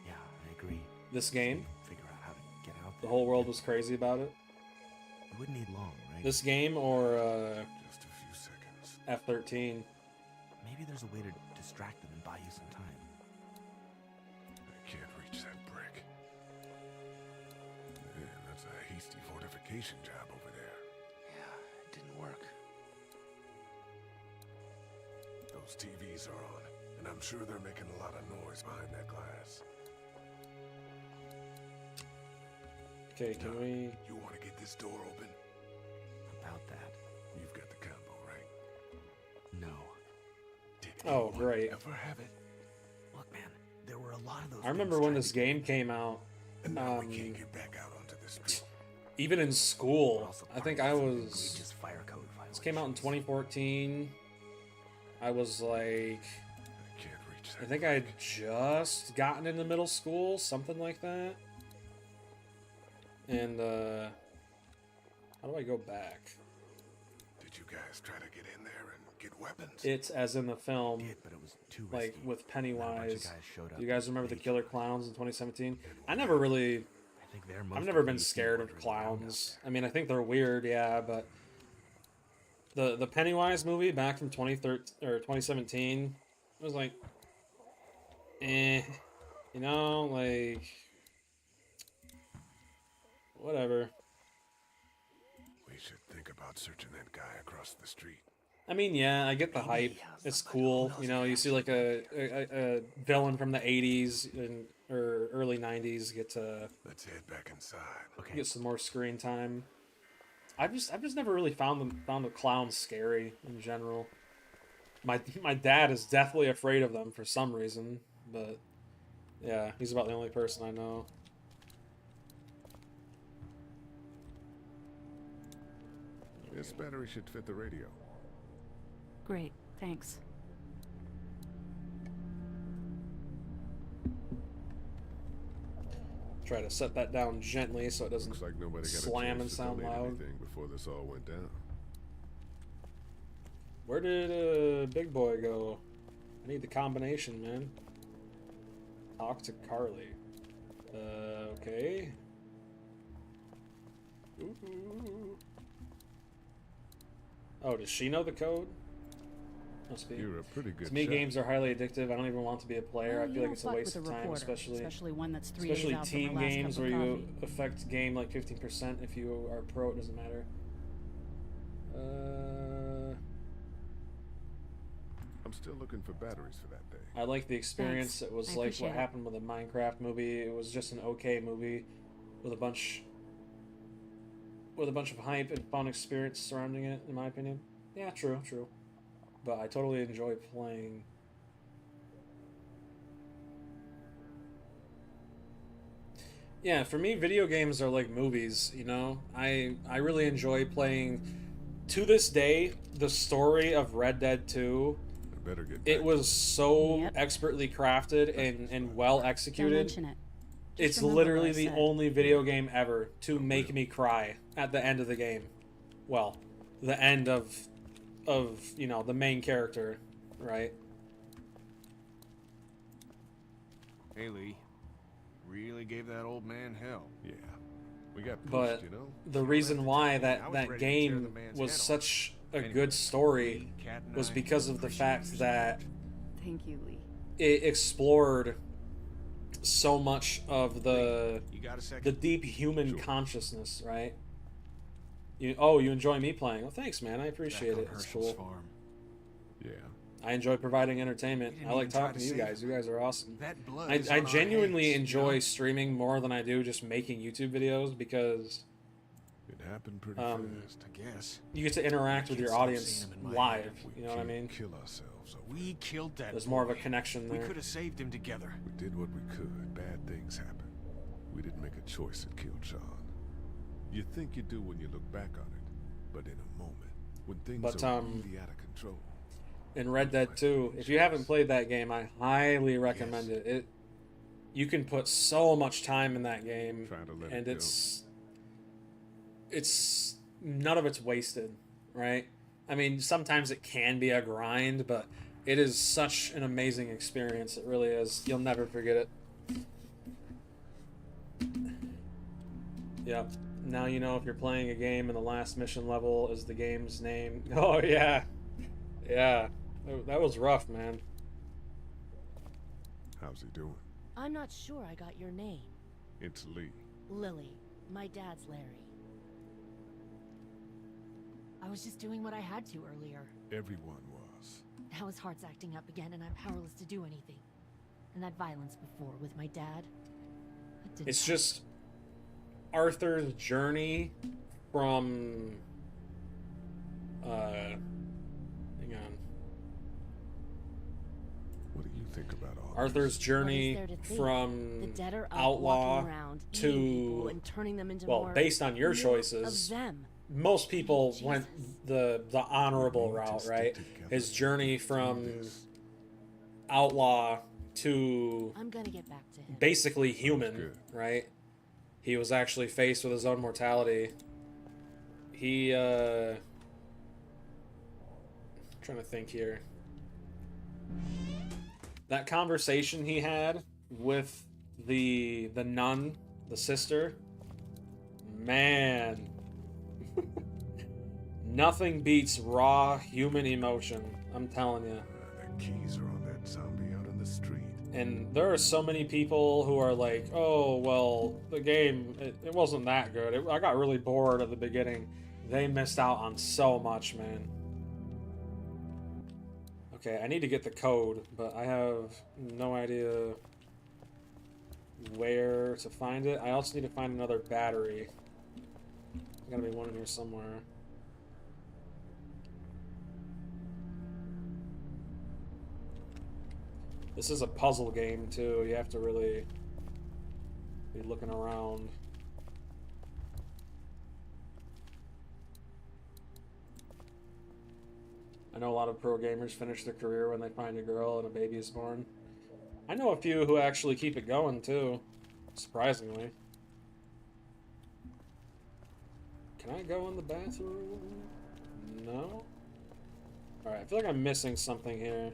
Yeah, I agree. This game, Figure out how to get out the there. whole world was crazy about it. It wouldn't need long, right? This game or Just a few seconds. F-13. Maybe there's a way to distract them and buy you some time. I can't reach that brick. Man, that's a hasty fortification job over there. Yeah, it didn't work. Those TVs are on, and I'm sure they're making a lot of noise behind that glass. Okay, can we... You want to get this door open? About that. You've got the combo, right? No. Did Oh, anyone great. ever have it? Look, man, there were a lot of those. I remember when this game came out. And now we can't get back out onto the street. Even in school, I think I was... Egregious fire code This came out in 2014. I was like... I can't reach that. I think I had just gotten into middle school, something like that. And, how do I go back? Did you guys try to get in there and get weapons? It's as in the film, Did, but it was too like risky. with Not a bunch Pennywise. of guys showed up. Do you guys remember the They- Killer Clowns in 2017? I never really... I think they're I've never been scared of clowns. I mean, I think they're weird, yeah, but the Pennywise movie back from 2013 or 2017 was like, you know, like whatever. We should think about searching that guy across the street. I mean, yeah, I get the hype. It's cool, you know. You see like a villain from the 80s or early 90s get to Let's head back inside. Okay. get some more screen time. I've just never really found the clowns scary in general. My dad is deathly afraid of them for some reason, but yeah, he's about the only person I know. This battery should fit the radio. Great, thanks. Try to set that down gently so it doesn't Looks like nobody got slam a and chance to sound donate loud. anything before this all went down. Where did Big Boy go? I need the combination, man. Talk to Carly. Okay. Ooh. Oh, does she know the code? Must be. You're a pretty good To me, shot. games are highly addictive. I don't even want to be a player. Well, I you feel like don't it's a fuck waste with of a time, reporter, especially one that's 3 days especially out from team their last games cup where of you coffee. affect game like 15%. If you are pro, it doesn't matter. I'm still looking for batteries for that thing. I like the experience. Thanks. It was I like what appreciate it. happened with the Minecraft movie. It was just an okay movie with a bunch of hype and fun experience surrounding it, in my opinion. Yeah, true. But I totally enjoy playing. Yeah, for me, video games are like movies, you know? I really enjoy playing, to this day, the story of Red Dead 2. I better get It back. was so Yep. expertly crafted and well Don't executed. mention it. Just It's remember literally what I the said. only video game ever to make me cry at the end of the game. Well, the end of you know, the main character, right? Hey, Lee. Really gave that old man hell. Yeah. We got pushed, But you know? the reason why I that was ready to tear game the man's was head off. such a Anyway, good story Cat and was I because of the appreciate fact your that Thank you, Lee. it explored so much of the You got a second? the deep human Sure. consciousness, right? You enjoy me playing. Well, thanks, man. I appreciate it. It's cool. Farm. Yeah. I enjoy providing entertainment. didn't I like even try talking to to you save guys. You guys are awesome. That blood I is on our genuinely hands, enjoy you know? streaming more than I do just making YouTube videos because It happened pretty Um, fast. I guess. you get to interact with can't your stop audience seeing 'em in my live. head. You know what I mean? Kill ourselves over We killed that There's more of a boy. connection We there. could have saved him together. We did what we could. Bad things happen. We didn't make a choice that killed Sean. You think you do when you look back on it, but in a moment, when things But, are really out of control. In Red Dead 2, if you haven't played that game, I highly recommend it. You can put so much time in that game, and it's none of it's wasted, right? I mean, sometimes it can be a grind, but it is such an amazing experience. It really is. You'll never forget it. Yep. Now you know if you're playing a game and the last mission level is the game's name. Oh, yeah. Yeah. That was rough, man. How's he doing? I'm not sure I got your name. It's Lee. Lily. My dad's Larry. I was just doing what I had to earlier. Everyone was. Now his heart's acting up again and I'm powerless to do anything. And that violence before with my dad. It's just Arthur's journey from hang on. What do you think about all Arthur's journey from outlaw to, well, based on your choices, most people went the honorable route, right? His journey from outlaw to I'm gonna get back to him. Basically human, right? He was actually faced with his own mortality. He I'm trying to think here. That conversation he had with the nun, the sister, man. Nothing beats raw human emotion, I'm telling you. The keys are on that zombie out on the street. And there are so many people who are like, oh, well, the game, it wasn't that good. I got really bored at the beginning. They missed out on so much, man. Okay, I need to get the code, but I have no idea where to find it. I also need to find another battery. There's gotta be one in here somewhere. This is a puzzle game, too. You have to really be looking around. I know a lot of pro gamers finish their career when they find a girl and a baby is born. I know a few who actually keep it going, too. Surprisingly. Can I go in the bathroom? No? Alright, I feel like I'm missing something here.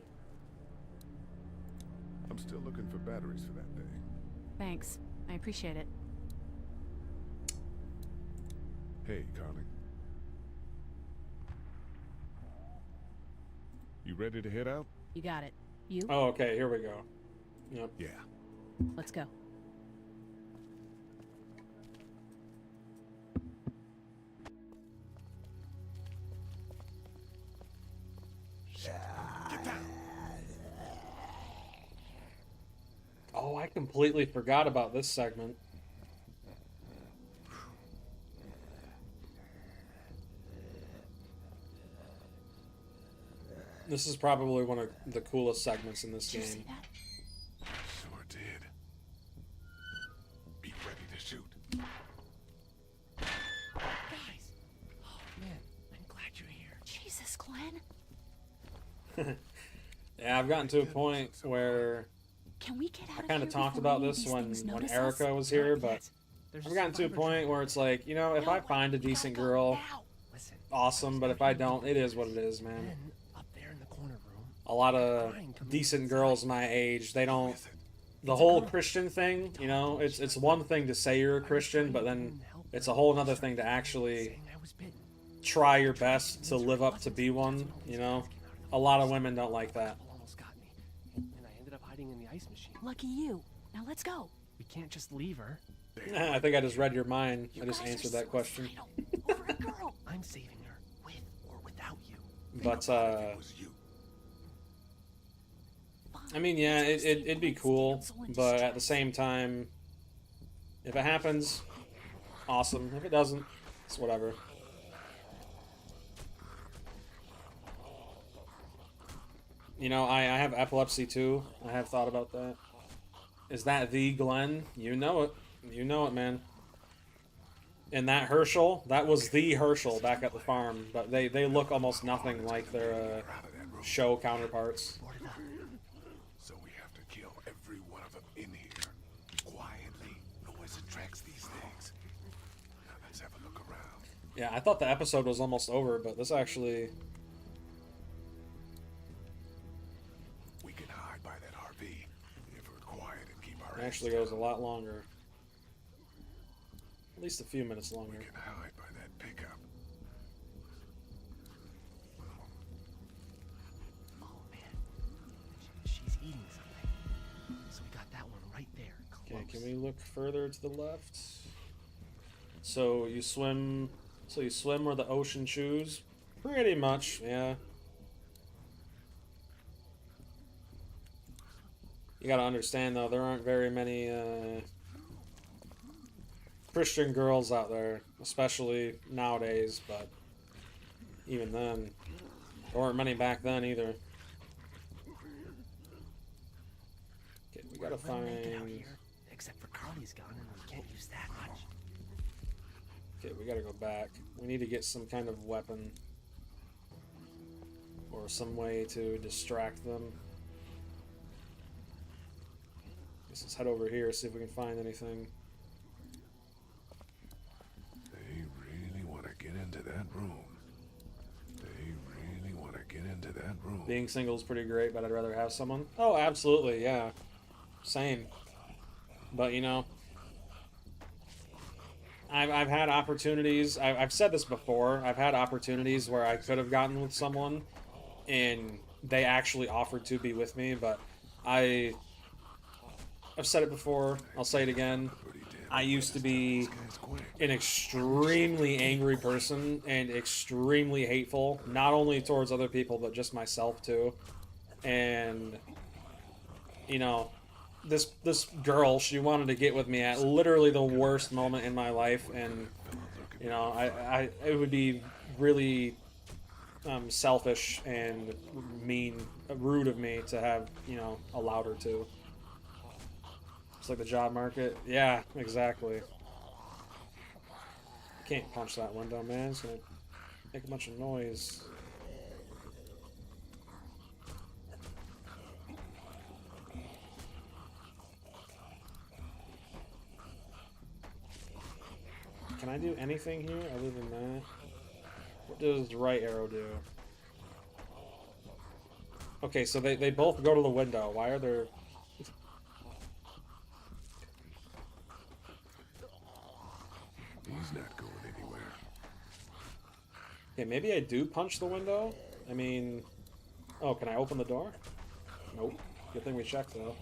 I'm still looking for batteries for that thing. Thanks. I appreciate it. Hey, Carly. You ready to head out? You got it. You? Oh, okay, here we go. Yep. Yeah. Let's go. Get down. Oh, I completely forgot about this segment. This is probably one of the coolest segments in this game. Sure did. Be ready to shoot. Guys! Oh, man. I'm glad you're here. Jesus, Glenn. Yeah, I've gotten to a point where Can we get out I kind of here talked before about any of this these when things notice Erica us? was here, but I've gotten to a point where it's like, you know, if I find a decent girl, awesome, but if I don't, it is what it is, man. Up there in the corner room. A lot of decent girls my age, they don't, the whole Christian thing, you know, it's one thing to say you're a Christian, but then it's a whole other thing to actually try your best to live up to be one, you know. A lot of women don't like that. Almost got me. And I ended up hiding in the ice machine. Lucky you. Now let's go. We can't just leave her. I think I just read your mind. I just answered that question. I'm saving her, with or without you. But, I mean, yeah, it'd be cool, but at the same time, if it happens, awesome. If it doesn't, it's whatever. You know, I have epilepsy too. I have thought about that. Is that the Glenn? You know it. You know it, man. And that Herschel, that was the Herschel back at the farm, but they look almost nothing like their show counterparts. So we have to kill every one of them in here. Quietly. Noise attracts these things. Now let's have a look around. Yeah, I thought the episode was almost over, but this actually... We can hide by that RV if we're quiet and keep our It actually goes a lot longer. At least a few minutes longer. We can hide by that pickup. Oh man, she's eating something. So we got that one right there. Close. Okay, can we look further to the left? So you swim. So you swim where the ocean chews. Pretty much, yeah. You gotta understand though, there aren't very many Christian girls out there, especially nowadays, but even then, there weren't many back then either. Okay, we gotta find... Except for Carly's gun, and we can't use that much. Okay, we gotta go back. We need to get some kind of weapon. Or some way to distract them. Let's head over here, see if we can find anything. They really want to get into that room. They really want to get into that room. Being single is pretty great, but I'd rather have someone. Oh, absolutely, yeah. Same. But, you know, I've had opportunities. I've said this before. I've had opportunities where I could have gotten with someone, and they actually offered to be with me, but I've said it before. I'll say it again. I used to be an extremely angry person and extremely hateful, not only towards other people, but just myself too. And, you know, this girl, she wanted to get with me at literally the worst moment in my life, and, you know, it would be really selfish and mean, rude of me to have, you know, allowed her to. It's like the job market. Yeah, exactly. Can't punch that window, man. It's gonna make a bunch of noise. Can I do anything here other than that? What does the right arrow do? Okay, so they both go to the window. Why are there... He's not going anywhere. Okay, maybe I do punch the window? I mean... Oh, can I open the door? Nope. Good thing we checked, though.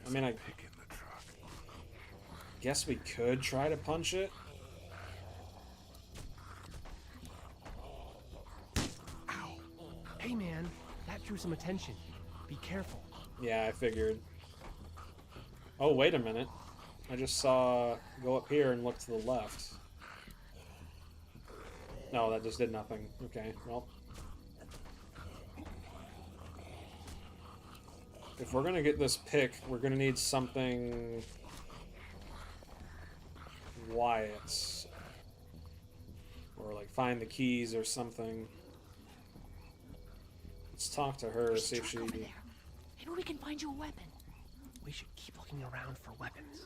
I mean, I guess we could try to punch it. Ow. Hey, man. That drew some attention. Be careful. Yeah, I figured. Oh, wait a minute. I just saw go up here and look to the left. No, that just did nothing. Okay, well. If we're gonna get this pick, we're gonna need something... Wyatt's. Or, like, find the keys or something. Let's talk to her, see if she... Maybe we can find you a weapon. We should keep looking around for weapons.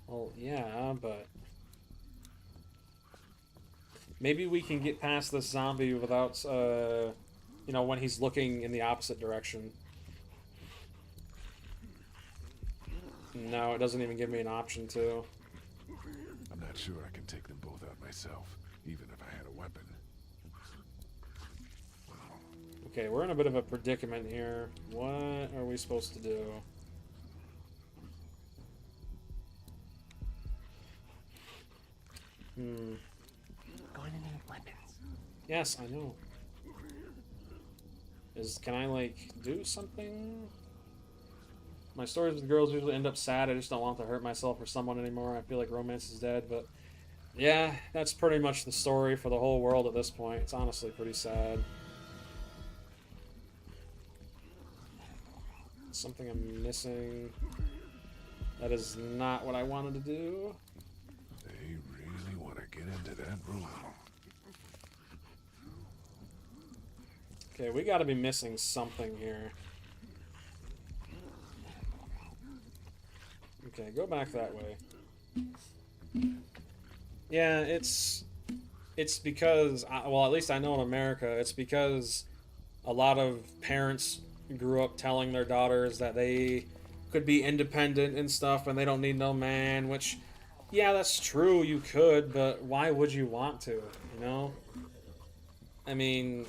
Well, yeah, but... Maybe we can get past this zombie without, you know, when he's looking in the opposite direction. No, it doesn't even give me an option to. I'm not sure I can take them both out myself, even if I had a weapon. Okay, we're in a bit of a predicament here. What are we supposed to do? Going to need weapons. Yes, I know. Can I, like, do something? My stories with girls usually end up sad. I just don't want to hurt myself or someone anymore. I feel like romance is dead, but... Yeah, that's pretty much the story for the whole world at this point. It's honestly pretty sad. Something I'm missing. That is not what I wanted to do. They really want to get into that room. Okay, we gotta be missing something here. Okay, go back that way. Yeah, it's because, well, at least I know in America, it's because a lot of parents grew up telling their daughters that they could be independent and stuff and they don't need no man, which, yeah, that's true, you could, but why would you want to, you know? I mean,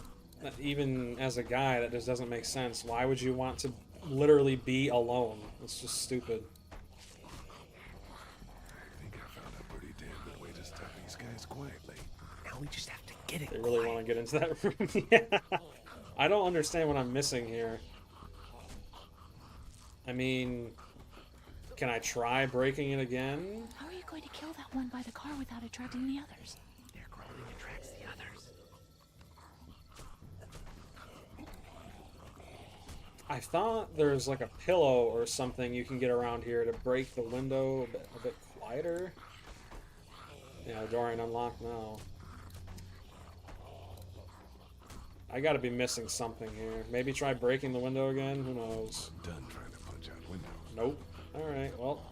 even as a guy, that just doesn't make sense. Why would you want to literally be alone? It's just stupid. I think I found a pretty damn good way to stop these guys quietly. Now we just have to get it. They really want to get into that room. Yeah. I don't understand what I'm missing here. I mean, can I try breaking it again? How are you going to kill that one by the car without attracting the others? Their crawling attracts the others. I thought there's like a pillow or something you can get around here to break the window a bit quieter. Yeah, door ain't unlocked now. I gotta be missing something here. Maybe try breaking the window again? Who knows? I'm done trying to punch out windows. Nope. Alright, well.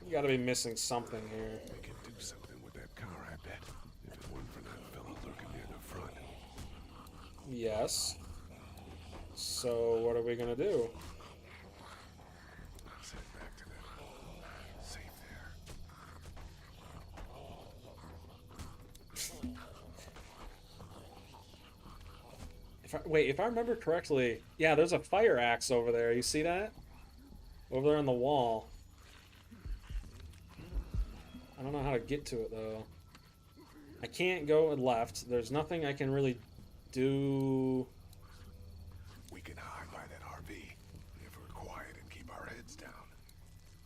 You gotta be missing something here. We can do something with that car, I bet. If it weren't for that fellow lurking near the front. Yes. So, what are we gonna do? Let's head back to that safe there. If I remember correctly, yeah, there's a fire axe over there. You see that? Over there on the wall. I don't know how to get to it, though. I can't go left. There's nothing I can really do. We can hide by that RV if we're quiet and keep our heads down.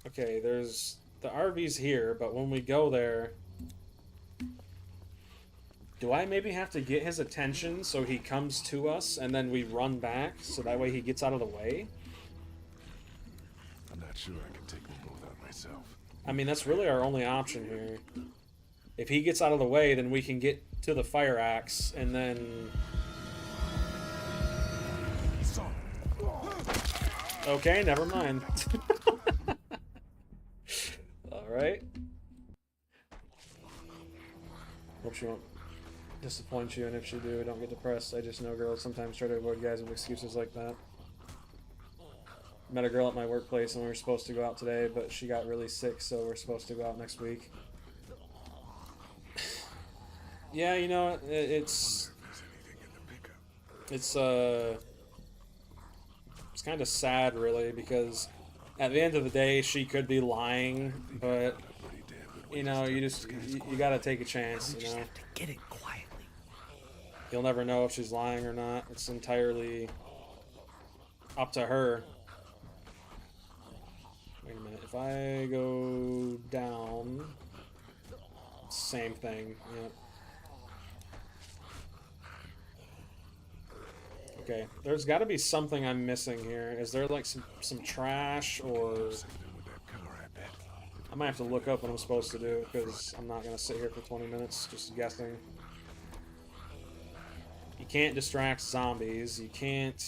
Okay, there's... The RV's here, but when we go there... Do I maybe have to get his attention so he comes to us and then we run back so that way he gets out of the way? I'm not sure I can take them both out myself. I mean, that's really our only option here. If he gets out of the way, then we can get to the fire axe and then... Okay, never mind. Alright. Hope she won't disappoint you, and if she do, don't get depressed. I just know girls sometimes try to avoid guys with excuses like that. Met a girl at my workplace and we were supposed to go out today, but she got really sick, so we're supposed to go out next week. Yeah, you know, it's kind of sad, really, because at the end of the day, she could be lying, but you know, you gotta take a chance. You know, have to get it quietly. You'll never know if she's lying or not. It's entirely up to her. Wait a minute. If I go down, same thing. Yep. Okay, there's got to be something I'm missing here. Is there like some trash or... I might have to look up what I'm supposed to do because I'm not going to sit here for 20 minutes just guessing. You can't distract zombies. You can't...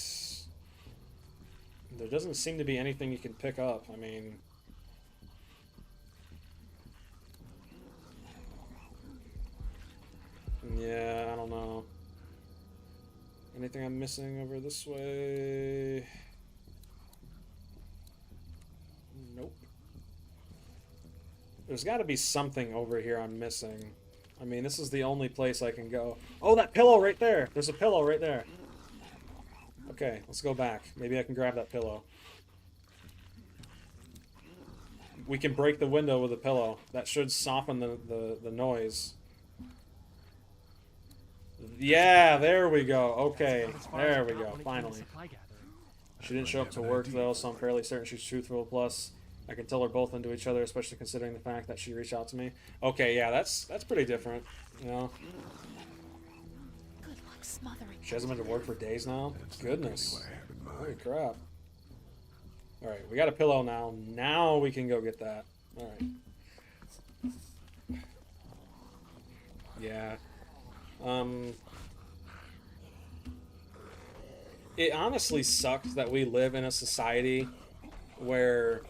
There doesn't seem to be anything you can pick up. I mean... Yeah, I don't know. Anything I'm missing over this way? Nope. There's got to be something over here I'm missing. I mean, this is the only place I can go. Oh, that pillow right there! There's a pillow right there. Okay, let's go back. Maybe I can grab that pillow. We can break the window with a pillow. That should soften the noise. Yeah, there we go. Okay, there we go. Finally. She didn't show up to work, though, so I'm fairly certain she's truthful. Plus, I can tell her both into each other, especially considering the fact that she reached out to me. Okay, yeah, that's pretty different, you know? Good luck smothering. She hasn't been to work for days now? Goodness. Holy crap. Alright, we got a pillow now. Now we can go get that. Alright. Yeah. It honestly sucks that we live in a society where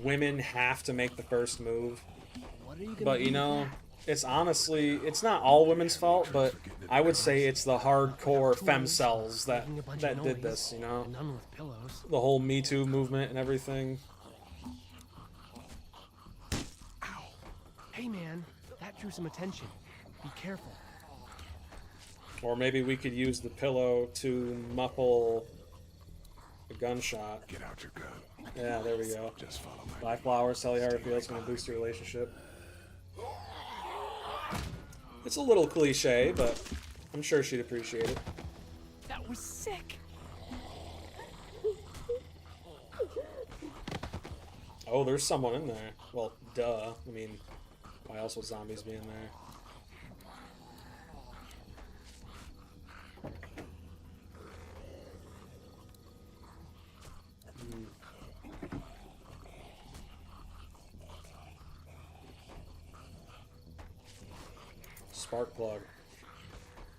women have to make the first move. But you know, it's honestly, it's not all women's fault, but I would say it's the hardcore femcells that did this, you know? The whole Me Too movement and everything. Ow. Hey man, that drew some attention. Be careful. Or maybe we could use the pillow to muffle a gunshot. Get out your gun. Yeah, there we go. Just follow my Buy flowers, Sally Hartfield's gonna boost your relationship. It's a little cliche, but I'm sure she'd appreciate it. That was sick. Oh, there's someone in there. Well, duh. I mean, why else would zombies be in there? Spark plug.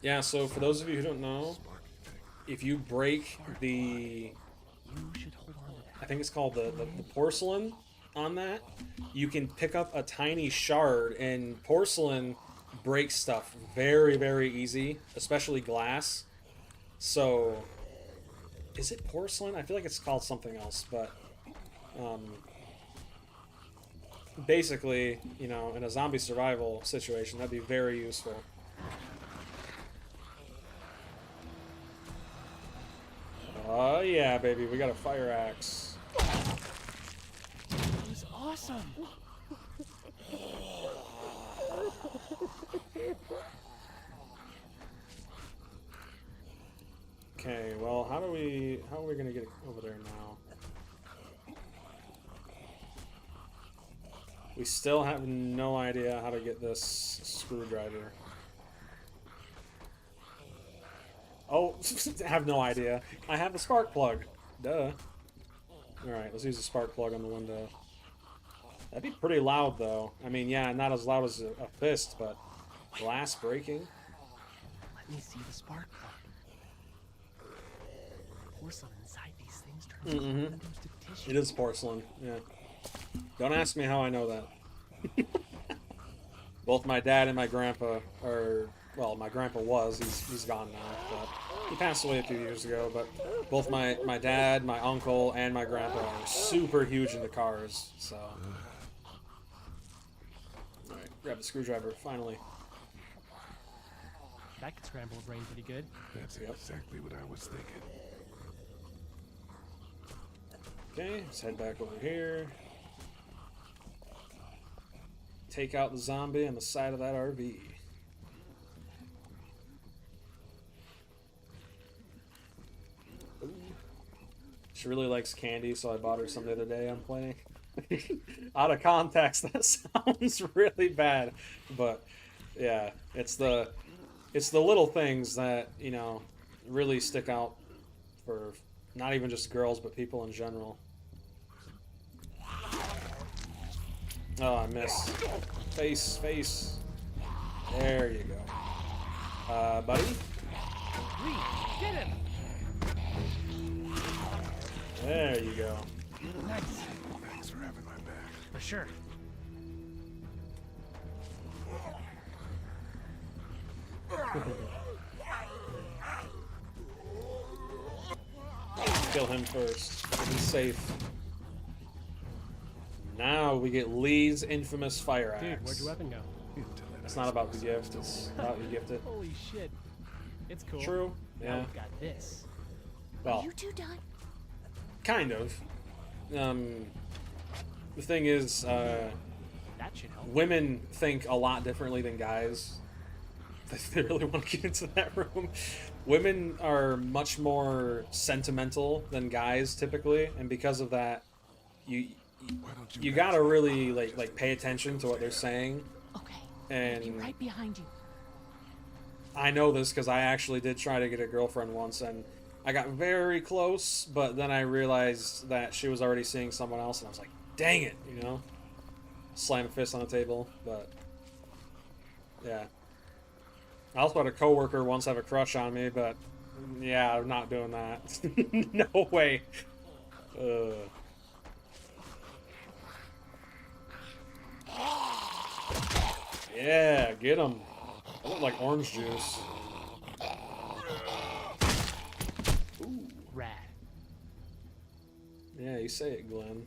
Yeah, so for those of you who don't know, if you break the, I think it's called the porcelain on that, you can pick up a tiny shard, and porcelain breaks stuff very, very easy, especially glass. So, is it porcelain? I feel like it's called something else, but basically, you know, in a zombie survival situation, that'd be very useful. Oh yeah, baby, we got a fire axe. That was awesome. Okay, well, how are we gonna get over there now? We still have no idea how to get this screwdriver. Oh, I have no idea. I have the spark plug. Duh. Alright, let's use the spark plug on the window. That'd be pretty loud, though. I mean, yeah, not as loud as a fist, but glass breaking. Let me see the spark plug. Porcelain inside these things turns into tissue. It is porcelain, yeah. Don't ask me how I know that. Both my dad and my grandpa are, well, my grandpa was, he's gone now, but he passed away a few years ago, but both my dad, my uncle, and my grandpa are super huge into cars, so. Alright, grab the screwdriver, finally. That could scramble a brain pretty good. That's exactly what I was thinking. Okay, let's head back over here. Take out the zombie on the side of that RV. Ooh. She really likes candy, so I bought her some the other day. I'm playing. Out of context, that sounds really bad, but yeah, it's the little things that, you know, really stick out for not even just girls, but people in general. Oh, I missed. Face, face. There you go. Buddy? Get him! There you go. Nice. Thanks for having my back. For sure. Kill him first. He's safe. Now we get Lee's infamous fire axe. Dude, where'd your weapon go? It's not about the gift, it's about you gift it. Holy shit. It's cool. True. Now Yeah. we've got this. Well, You two done? kind of. The thing is, That should help. women think a lot differently than guys. If they really want to get into that room. Women are much more sentimental than guys typically, and because of that, you gotta really like pay attention to what they're saying. Okay. And I'll be right behind you. I know this because I actually did try to get a girlfriend once, and I got very close, but then I realized that she was already seeing someone else, and I was like, dang it, you know? Slam a fist on the table, but yeah. I also had a coworker once have a crush on me, but yeah, I'm not doing that. No way. Yeah, get him. I look like orange juice. Ooh. Rad. Yeah, you say it, Glenn.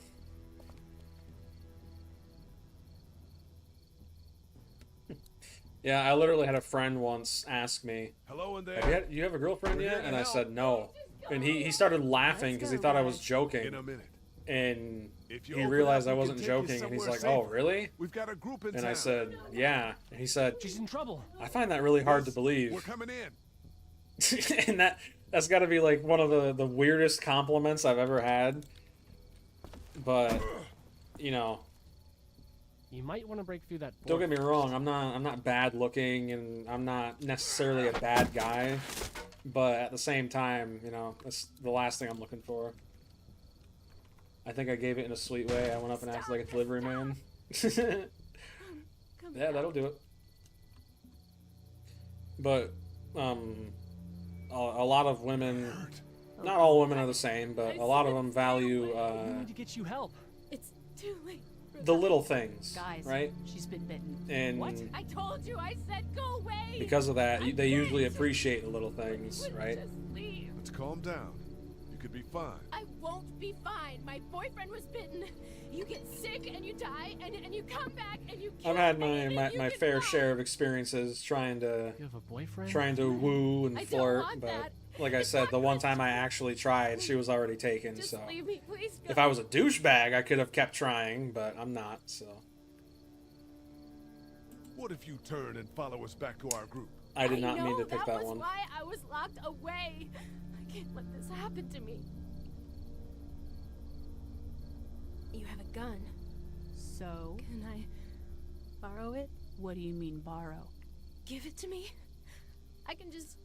Yeah, I literally had a friend once ask me, "Hello in there. You have a girlfriend yet?" And I said no. And he started laughing because he thought I was joking. In a minute. And If you he open realized up, I we wasn't can take you joking, and he's somewhere like, "Oh, safer. really?" We've got a group in And town. I said, "Yeah." And he said, She's in trouble. "I find that really hard to believe." We're coming in. And that's got to be like one of the weirdest compliments I've ever had. But you know, You might want to break through that. don't get me wrong. I'm not bad looking, and I'm not necessarily a bad guy. But at the same time, you know, that's the last thing I'm looking for. I think I gave it in a sweet way. I went up and acted like a delivery man. Yeah, that'll do it. But a lot of women, not all women are the same, but a lot of them value We need to get you help. It's too late. the little things, Guys, right? she's been bitten. And What? I told you. I said go away. because of that, they usually appreciate the little things, right? Just leave. Let's calm down. You could be fine. I won't be fine. My boyfriend was bitten. You get sick and you die and you come back and you kill I've had me my and you get fair fine. share of experiences trying to You have a boyfriend? woo and I don't flirt, want but that. like I said, the one time I actually tried, she was already taken. Just So leave me, please. if I was a douchebag, I could have kept trying, but I'm not. So What if you turn and follow us back to our group? I did not know, mean to pick that was one. why I was locked away. I can't let this happen to me. You have a gun. So, Can I borrow it? what do you mean borrow? Give it to me. I can just,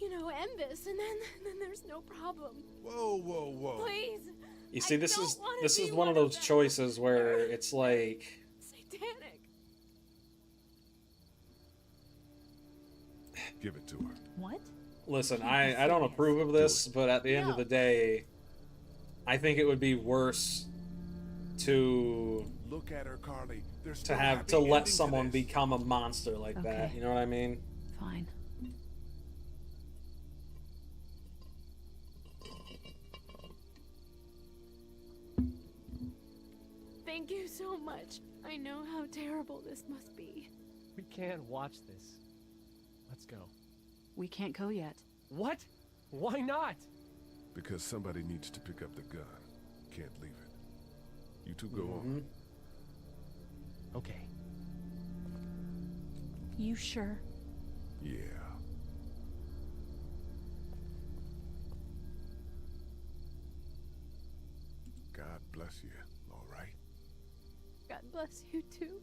you know, end this, and then there's no problem. Whoa, whoa, whoa. Please. You see, I this don't is wanna be one of those them. choices where it's like Satanic. Give it to her. What? listen, I don't approve of this, but at the end of the day, I think it would be worse to Look at her, Carly. There's to still a have happy to let ending someone this. become a monster like that. Okay. You know what I mean? Fine. Thank you so much. I know how terrible this must be. We can't watch this. Let's go. We can't go yet. What? Why not? Because somebody needs to pick up the gun. Can't leave it. You two go on. Okay. You sure? Yeah. God bless you, all right? God bless you too.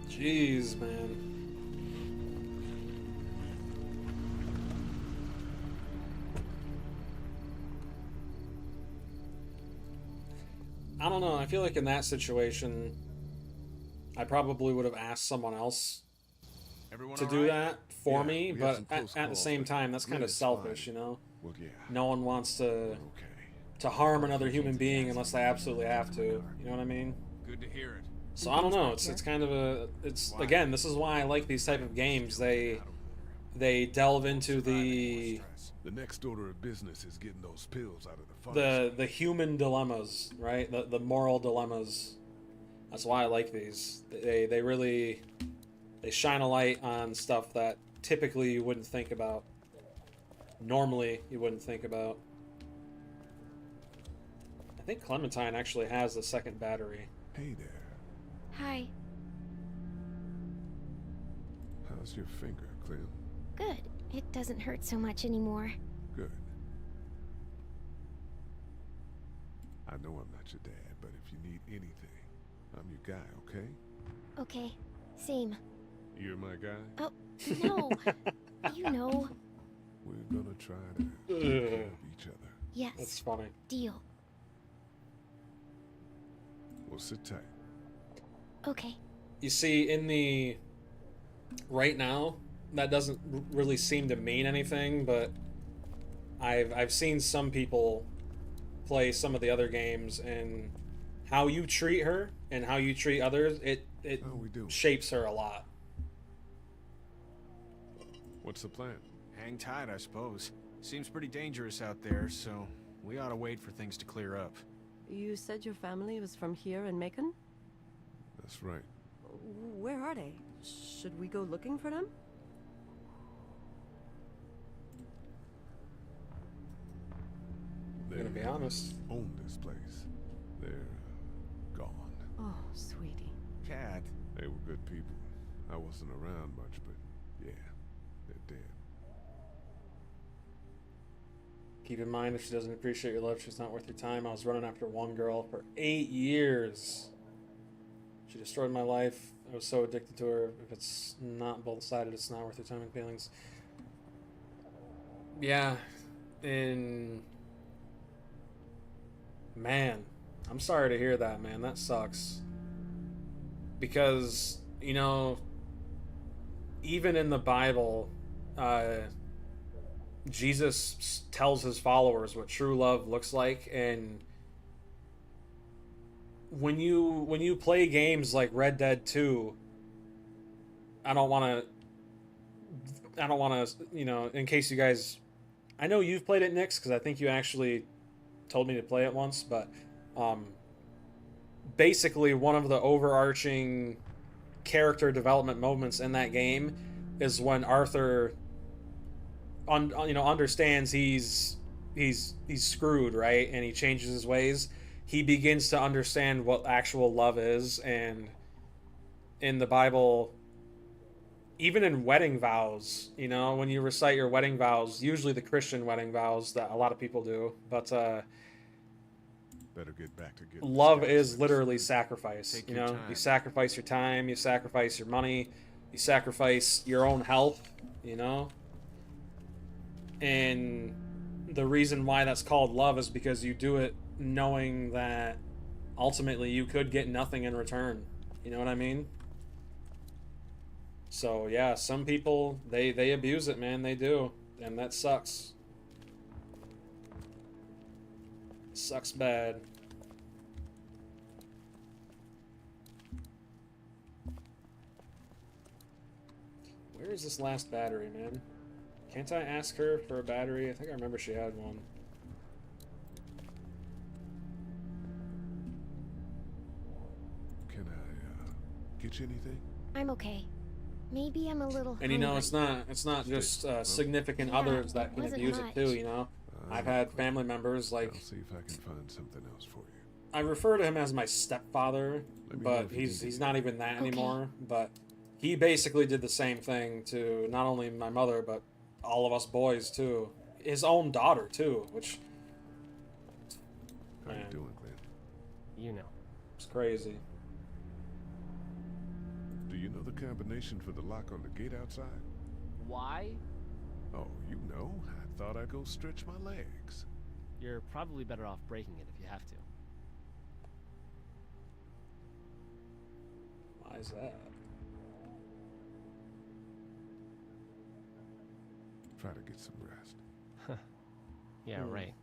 Jeez, man. I don't know. I feel like in that situation, I probably would have asked someone else Everyone to all do right? that for Yeah, me, we had but some at close the calls, same but time, that's kind of Lynn's selfish, fine. you know? Well, yeah. No one wants to harm another human being unless they absolutely have to. You know what I mean? Good to hear it. So I don't know. It's kind of a again. This is why I like these type of games. They delve into the next order of business is getting those pills out of the pharmacy. the human dilemmas, right? The moral dilemmas. That's why I like these. They really shine a light on stuff that typically you wouldn't think about. Normally you wouldn't think about. I think Clementine actually has the second battery. Hey there. Hi. How's your finger, Clem? Good. It doesn't hurt so much anymore. Good. I I know I'm not your dad, but if you need anything, I'm your guy, okay? Okay, same. You're my guy? Oh, no. You know. We're gonna try to take care of each other. Yes. That's funny. Deal. We'll sit tight. Okay. You see, in the... Right now, that doesn't really seem to mean anything, but I've seen some people play some of the other games, and how you treat her and how you treat others, it shapes her a lot. What's the plan? Hang tight, I suppose. Seems pretty dangerous out there, so we ought to wait for things to clear up. You said your family was from here in Macon? That's right. Where are they? Should we go looking for them? I'm gonna be honest. Own this place. They're gone. Oh, sweetie. Cat. They were good people. I wasn't around much, but yeah, they're dead. Keep in mind, if she doesn't appreciate your love, she's not worth your time. I was running after one girl for 8 years. She destroyed my life. I was so addicted to her. If it's not both-sided, it's not worth your time and feelings. Yeah, and... Man, I'm sorry to hear that, man. That sucks. Because, you know, even in the Bible, Jesus tells his followers what true love looks like, and when you play games like Red Dead 2, I don't want to, you know, in case you guys, I know you've played it, Nix, because I think you actually told me to play it once, but basically one of the overarching character development moments in that game is when Arthur understands he's screwed, right? And he changes his ways. He begins to understand what actual love is, and in the Bible, even in wedding vows, you know, when you recite your wedding vows, usually the Christian wedding vows that a lot of people do, but better get back to love is literally sacrifice. You know, you sacrifice your time, you sacrifice your money, you sacrifice your own health, you know. And the reason why that's called love is because you do it knowing that ultimately you could get nothing in return. You know what I mean? So yeah, some people, they abuse it, man. They do, and that sucks. Sucks bad. Where is this last battery, man? Can't I ask her for a battery? I think I remember she had one. Can I get you anything? I'm okay. Maybe I'm a little And you know, hungry. it's not just significant others that can wasn't abuse much. it too, you know? I've had family members, like... I'll see if I can find something else for you. I refer to him as my stepfather, Let me know but if you he's need not even that Okay. anymore. But he basically did the same thing to not only my mother, but all of us boys too. His own daughter too, which... How you Man, doing, Glenn? You know. it's crazy. Do you know the combination for the lock on the gate outside? Why? Oh, you know. I thought I'd go stretch my legs. You're probably better off breaking it if you have to. Why is that? Try to get some rest. Yeah, right.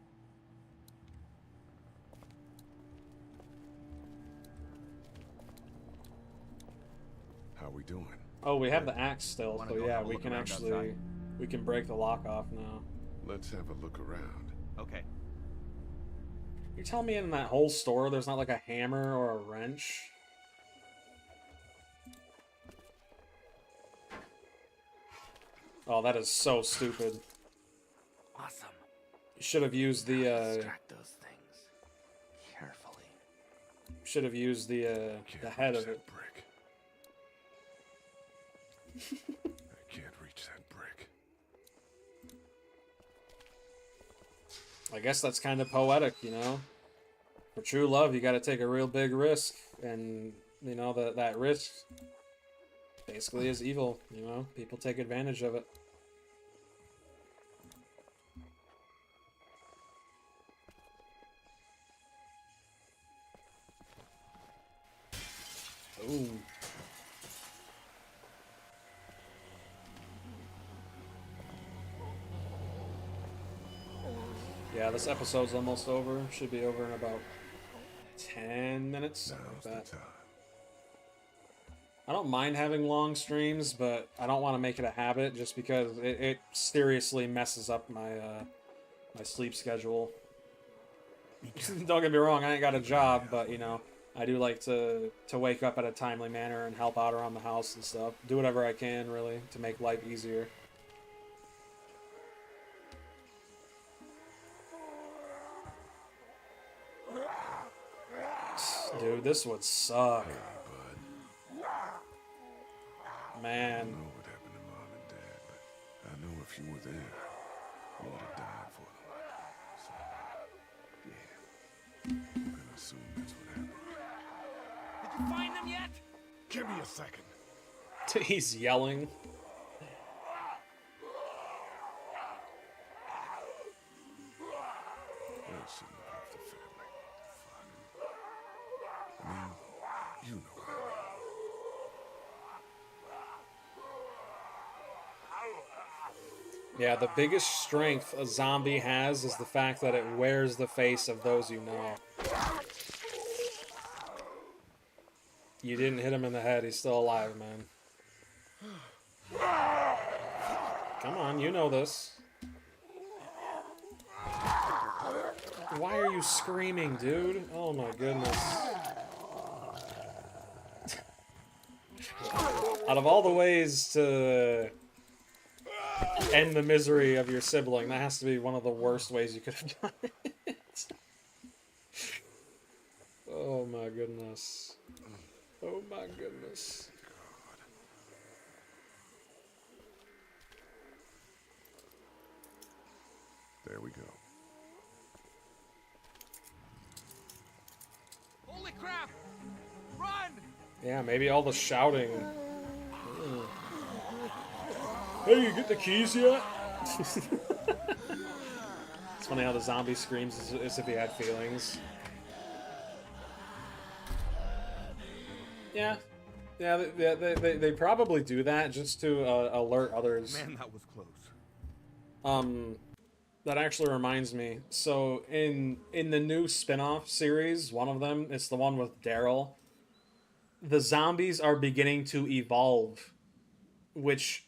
How we doing? Oh, we have the axe still, Wanna so go yeah, have a we look can around actually... outside? We can break the lock off now. Let's have a look around. Okay. You're telling me in that whole store there's not like a hammer or a wrench? Oh, that is so stupid. Awesome. You should have used the Extract those things carefully. should have used the head of it. Brick. I can't reach that brick. I guess that's kind of poetic, you know? For true love, you got to take a real big risk, and you know that risk basically is evil. You know, people take advantage of it. Ooh. Yeah, this episode's almost over. Should be over in about 10 minutes. Something like that. I don't mind having long streams, but I don't want to make it a habit just because it seriously messes up my my sleep schedule. Don't get me wrong, I ain't got a job, but you know, I do like to wake up at a timely manner and help out around the house and stuff. Do whatever I can, really, to make life easier. Dude, this would suck. Man. I don't know what happened to Mom and Dad, but I know if you were there, you would have died for them. So, yeah, I'm gonna assume that's what happened. Did you find them yet? Give me a second. He's yelling. That shouldn't have left the family. Fuck. I mean, you know what I mean. Yeah, the biggest strength a zombie has is the fact that it wears the face of those you know. You didn't hit him in the head, he's still alive, man. Come on, you know this. Why are you screaming, dude? Oh my goodness. Out of all the ways to end the misery of your sibling, that has to be one of the worst ways you could have done it. Oh my goodness. Oh my goodness. There we go. Holy crap! Run! Yeah, maybe all the shouting. Hey, you get the keys yet? It's funny how the zombie screams as if he had feelings. Yeah. Yeah, they probably do that just to alert others. Man, that was close. That actually reminds me. So in the new spin-off series, one of them, it's the one with Daryl. The zombies are beginning to evolve, which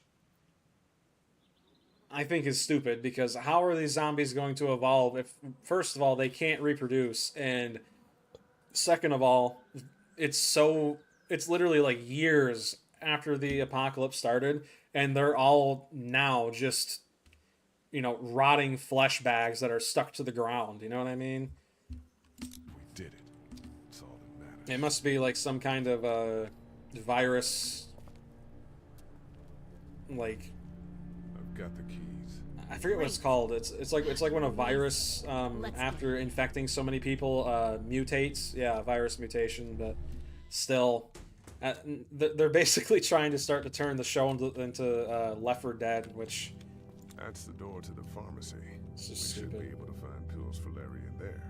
I think is stupid, because how are these zombies going to evolve if, first of all, they can't reproduce, and second of all, it's literally like years after the apocalypse started, and they're all now just, you know, rotting flesh bags that are stuck to the ground, you know what I mean? We did it. That's all that matters. It must be like some kind of virus, like, I've got the keys. I forget what it's called. It's like when a virus after infecting so many people mutates. Yeah, virus mutation, but still, they're basically trying to start to turn the show into Left 4 Dead, which That's the door to the pharmacy. It's We just should stupid. be able to find pills for Larry in there.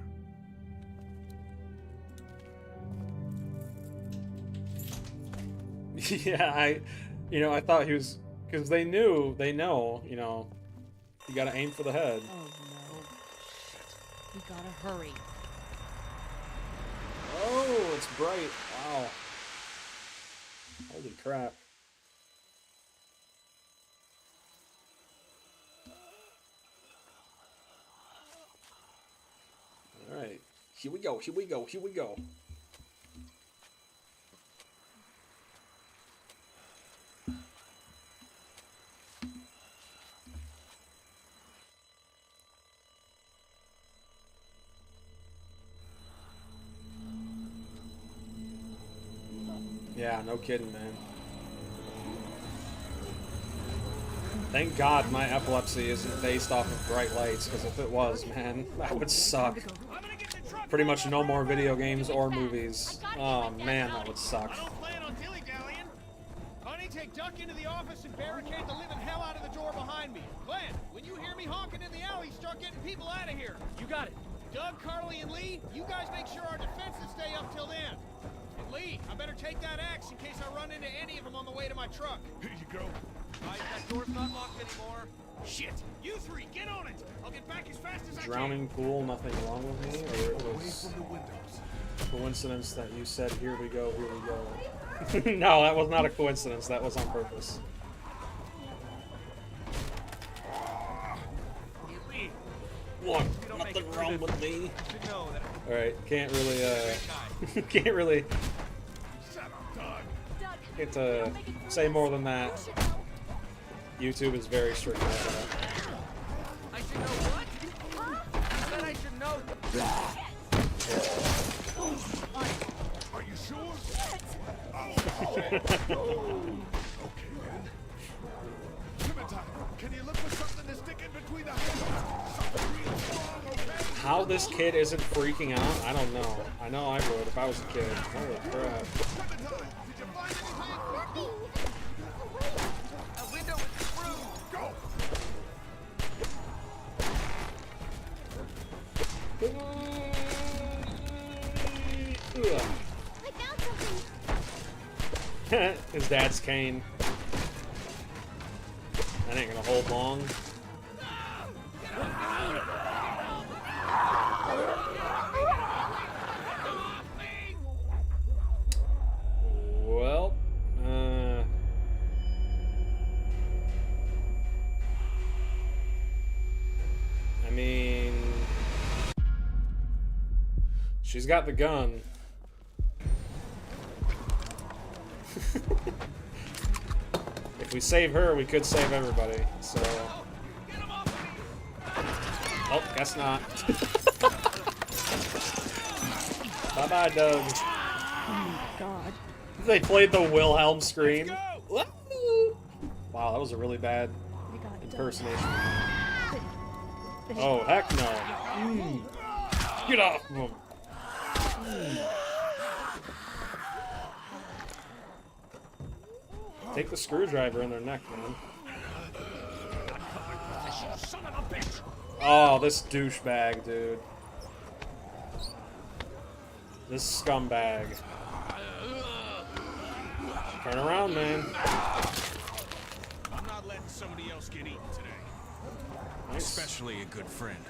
yeah, I thought he was, because they know, you know, you gotta aim for the head. Oh no. We gotta hurry. Oh, it's bright. Wow. Holy crap. Alright. Here we go, here we go, here we go. Yeah, no kidding, man. Thank God my epilepsy isn't based off of bright lights, because if it was, man, that would suck. I'm gonna get the truck! pretty much no more video games or movies. Oh man, that would suck. I don't plan on dilly-dallying. Honey, take Duck into the office and barricade the living hell out of the door behind me. Glenn, when you hear me honking in the alley, start getting people out of here. You got it. Doug, Carly, and Lee, you guys make sure our defenses stay up till then. And Lee, I better take that axe in case I run into any of them on the way to my truck. Here you go. Right, that door's not locked anymore. Shit! You three, get on it! I'll get back as fast as I can. Drowning pool, nothing wrong with me, or it was coincidence that you said, here we go, here we go. No, that was not a coincidence, that was on purpose. What? Nothing wrong with me. Alright, can't really, can't really get to say more than that. YouTube is very strict about that. I should know what? I said I should know. Are you sure? Okay, then. Clementine, can you look for something to stick in between the hands? Something real strong, okay? How this kid isn't freaking out, I don't know. I know I would if I was a kid. Holy crap. Clementine, did you find anything? A window is through. Go! I found something. His dad's cane. That ain't gonna hold long. Well, I mean, she's got the gun. If we save her, we could save everybody, so... Oh, guess not. Bye-bye, Doug. Oh, God. They played the Wilhelm scream. Wow, that was a really bad impersonation. Oh, heck no. Get off of him. Take the screwdriver in their neck, man. Oh, this douchebag, dude. This scumbag. Turn around, man. I'm not letting somebody else get eaten today. Nice. Especially a good friend.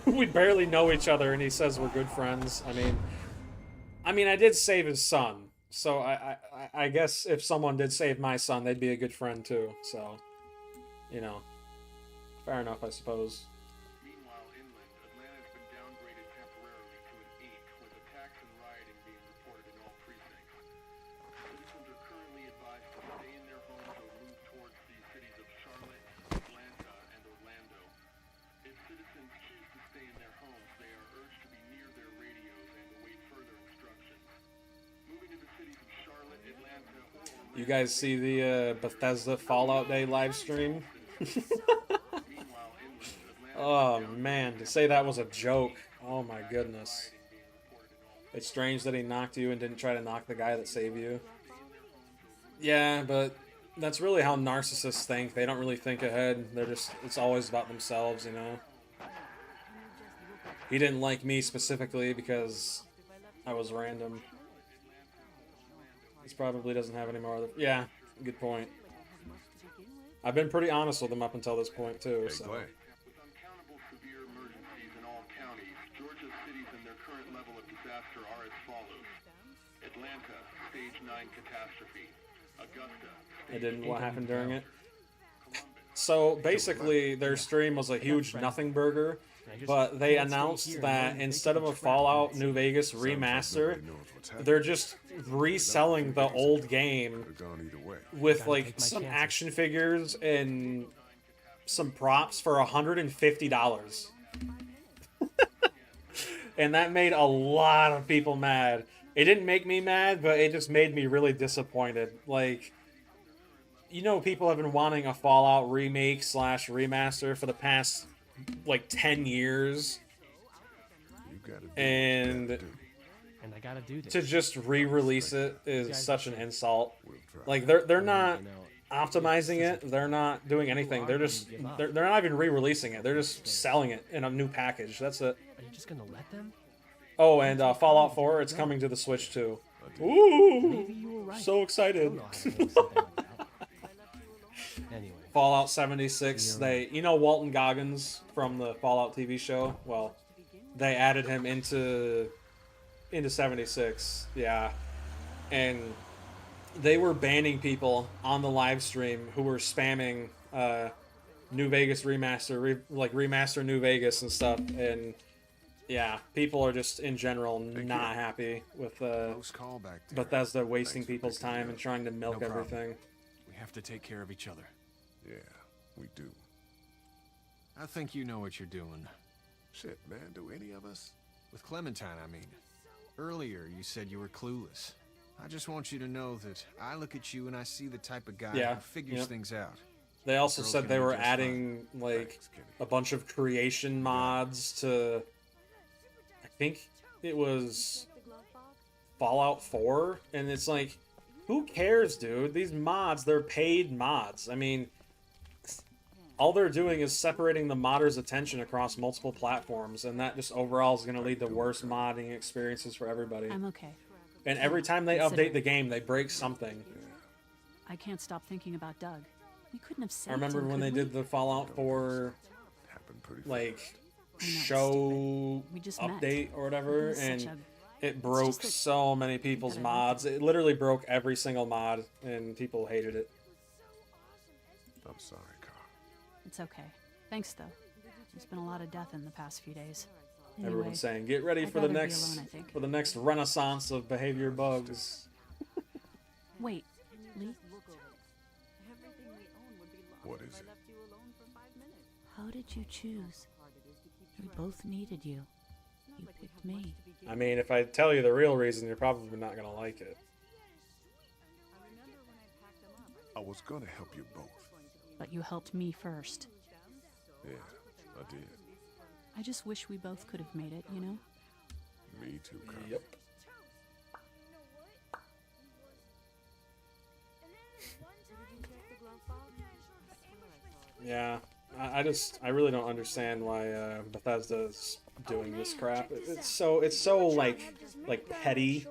We barely know each other, and he says we're good friends. I mean, I did save his son, so I guess if someone did save my son, they'd be a good friend too. So, you know, fair enough, I suppose. Meanwhile, inland, Atlanta's been downgraded temporarily to an 8, with attacks and rioting being reported in all precincts. Citizens are currently advised to stay in their homes or move towards the cities of Charlotte, Atlanta, and Orlando. If citizens choose to stay in their homes, they are urged to be near their radios and await further instructions. Moving to the cities of Charlotte, Atlanta, or Orlando... You guys see the Bethesda Fallout Day live stream? Oh man, to say that was a joke. Oh my goodness. It's strange that he knocked you and didn't try to knock the guy that saved you. Yeah, but that's really how narcissists think. They don't really think ahead. They're just, it's always about themselves, you know? He didn't like me specifically because I was random. He probably doesn't have any more other... Yeah, good point. I've been pretty honest with him up until this point, too, Hey, so... Glenn. With uncountable severe emergencies in all counties, Georgia's cities and their current level of disaster are as follows. Atlanta, stage 9 catastrophe. Augusta, It didn't. What happened during it? So basically, their stream was a huge nothing burger, but they announced that instead of a Fallout New Vegas remaster, they're just reselling the old game with like some action figures and some props for $150. And that made a lot of people mad. It didn't make me mad, but it just made me really disappointed. Like, you know, people have been wanting a Fallout remake / remaster for the past, like, 10 years. and I gotta do this. to just re-release it is such an insult. Like they're not optimizing it. They're not doing anything. They're not even re-releasing it. They're just selling it in a new package. That's it. Are you just gonna let them? Oh, and Fallout 4, it's coming to the Switch too. Ooh, so excited. Anyway. Fallout 76. You know Walton Goggins from the Fallout TV show? Well, they added him into 76. Yeah. And they were banning people on the live stream who were spamming New Vegas remaster, remaster New Vegas and stuff. And yeah, people are just in general not happy with Bethesda wasting people's time and trying to milk everything. We have to take care of each other. Yeah, we do. I think you know what you're doing. Shit, man, do any of us? With Clementine, I mean. Earlier, you said you were clueless. I just want you to know that I look at you and I see the type of guy who figures things out. They also said they were adding, like, a bunch of creation mods to... I think it was Fallout 4, and it's like, who cares, dude? These mods, they're paid mods. I mean, all they're doing is separating the modder's attention across multiple platforms, and that just overall is going to lead to worse modding experiences for everybody. I'm okay. And every time they update the game, they break something. I can't stop thinking about Doug. We couldn't have saved I remember him, when they did the Fallout 4, like, show update or whatever, and it broke so many people's mods. It literally broke every single mod, and people hated it. I'm sorry, Carl. It's okay. Thanks, though. There's been a lot of death in the past few days. Anyway, Everyone's saying, get ready for the next renaissance of behavior bugs. Wait, Lee? What is it? How did you choose? We both needed you. You picked me. I mean, if I tell you the real reason, you're probably not going to like it. I was going to help you both. But you helped me first. Yeah, I did. I just wish we both could have made it, you know? Me too, Carl. Yep. Yeah, I really don't understand why Bethesda's doing this crap. It's so like petty,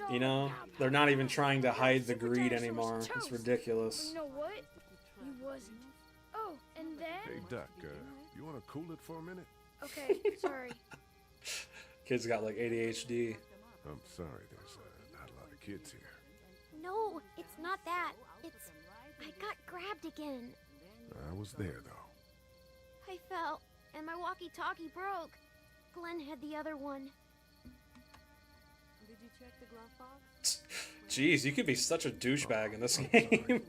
you know? They're not even trying to hide the greed anymore. It's ridiculous. You know what? He wasn't. Oh, and then... Hey, Duck, you want to cool it for a minute? Okay, sorry. Kid's got like ADHD. I'm sorry, there's not a lot of kids here. No, it's not that. It's... I got grabbed again. I was there, though. I fell, and my walkie-talkie broke. Glenn had the other one. Did you check the glove box? Jeez, you could be such a douchebag in this game.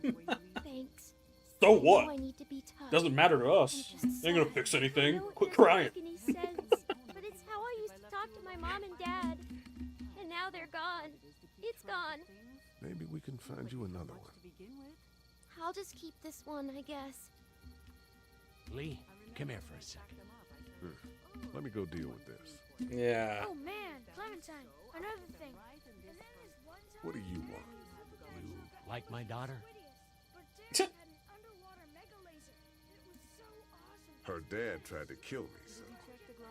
Thanks. So what? I need to be tough. Doesn't matter to us. Ain't gonna fix anything. Quit crying. Make any sense, but it's how I used to talk to my mom and dad. And now they're gone. It's gone. Maybe we can find you another one. I'll just keep this one, I guess. Lee, come here for a second. Let me go deal with this. Yeah. Oh man, Clementine, another thing. What do you want? You like my daughter? Her dad tried to kill me, so...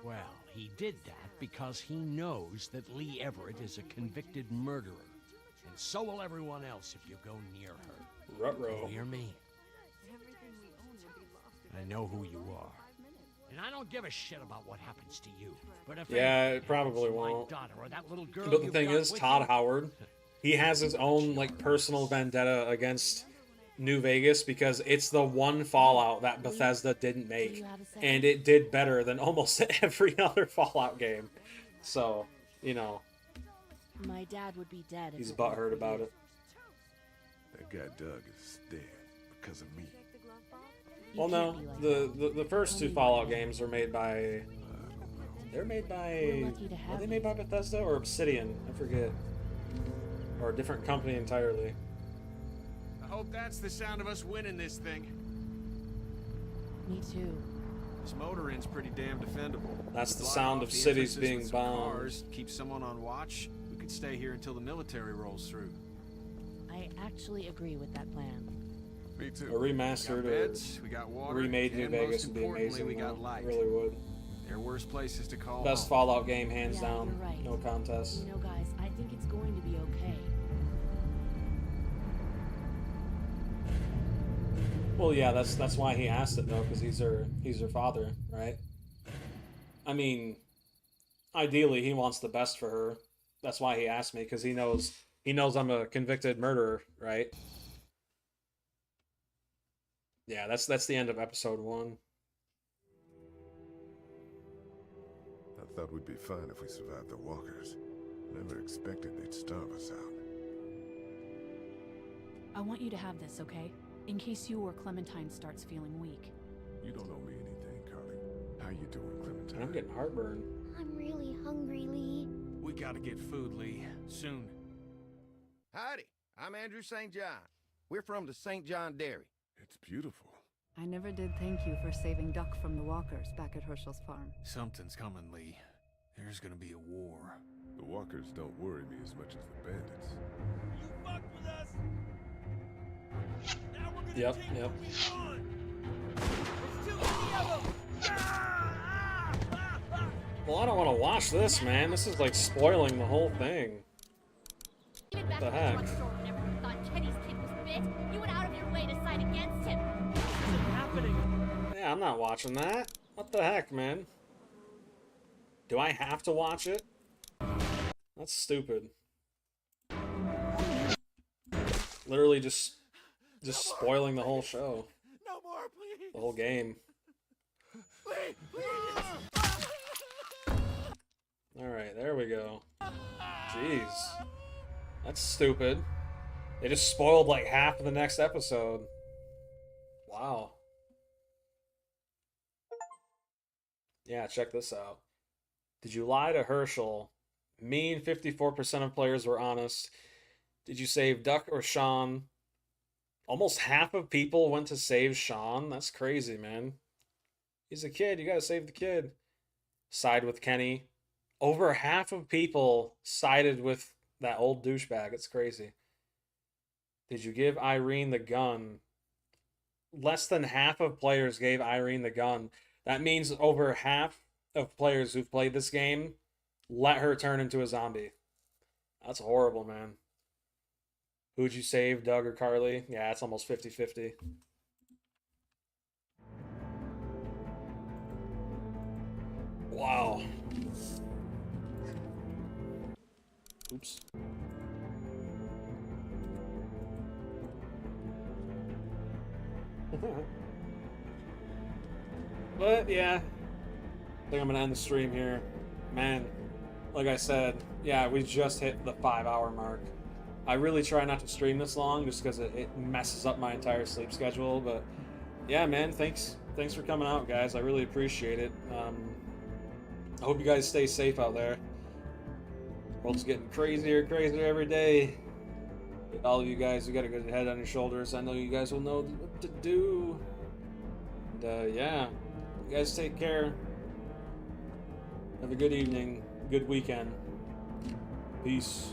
Well, he did that because he knows that Lee Everett is a convicted murderer. And so will everyone else if you go near her. Ruh-roh. You hear me? I know who you are. And I don't give a shit about what happens to you. But if it probably won't. Or that little girl But the thing is, Todd Howard, he has his own like personal vendetta against New Vegas because it's the one Fallout that Bethesda didn't make, and it did better than almost every other Fallout game. So, you know, my dad would be dead. He's butthurt about it. That guy Doug is dead because of me. Well, no, the first two Fallout games are made by. They're made by. Are they made by Bethesda or Obsidian? I forget. Or a different company entirely. I hope that's the sound of us winning this thing. Me too. This motor inn's pretty damn defendable. That's the Block sound off of the cities entrances being with some bombed. cars, keep someone on watch. We could stay here until the military rolls through. I actually agree with that plan. Me too. A remastered We got or beds, we got water, remade New and Vegas most would be importantly, amazing. we got though. light. Really would. There are worse places to call Best home. Fallout game, hands Yeah, down. you're right. No contest. You know, guys, I think it's going to be okay. Well, yeah, that's why he asked it though, because he's her father, right? I mean, ideally he wants the best for her. That's why he asked me, because he knows I'm a convicted murderer, right? Yeah, that's the end of episode 1. I thought we'd be fine if we survived the walkers. Never expected they'd starve us out. I want you to have this, okay? In case you or Clementine starts feeling weak. You don't owe me anything, Carly. How you doing, Clementine? I'm getting heartburn. I'm really hungry, Lee. We gotta get food, Lee. Soon. Howdy, I'm Andrew St. John. We're from the St. John Dairy. It's beautiful. I never did thank you for saving Duck from the walkers back at Herschel's farm. Something's coming, Lee. There's gonna be a war. The walkers don't worry me as much as the bandits. You fucked with us. Now we're gonna Yep. There's too many of them. Well, I don't want to watch this, man. This is like spoiling the whole thing. Even back The in the heck? drugstore whenever you thought Kenny's kid was bit, you went out of your way to side against him. What's happening? Yeah, I'm not watching that. What the heck, man? Do I have to watch it? That's stupid. Literally just spoiling the whole show. No more, please. The whole game. Please. Alright, there we go. Jeez. That's stupid. They just spoiled like half of the next episode. Wow. Yeah, check this out. Did you lie to Herschel? Mean 54% of players were honest. Did you save Duck or Sean? Almost half of people went to save Sean. That's crazy, man. He's a kid. You gotta save the kid. Side with Kenny. Over half of people sided with that old douchebag. It's crazy. Did you give Irene the gun? Less than half of players gave Irene the gun. That means over half of players who've played this game let her turn into a zombie. That's horrible, man. Who'd you save, Doug or Carly? Yeah, it's almost 50-50. Wow. Oops. But yeah, I think I'm gonna end the stream here. Man, like I said, yeah, we just hit the 5-hour mark. I really try not to stream this long just because it messes up my entire sleep schedule. But yeah, man, thanks for coming out, guys. I really appreciate it. I hope you guys stay safe out there. World's getting crazier and crazier every day. But all of you guys, you got a good head on your shoulders. I know you guys will know what to do. And yeah, you guys take care. Have a good evening, good weekend. Peace.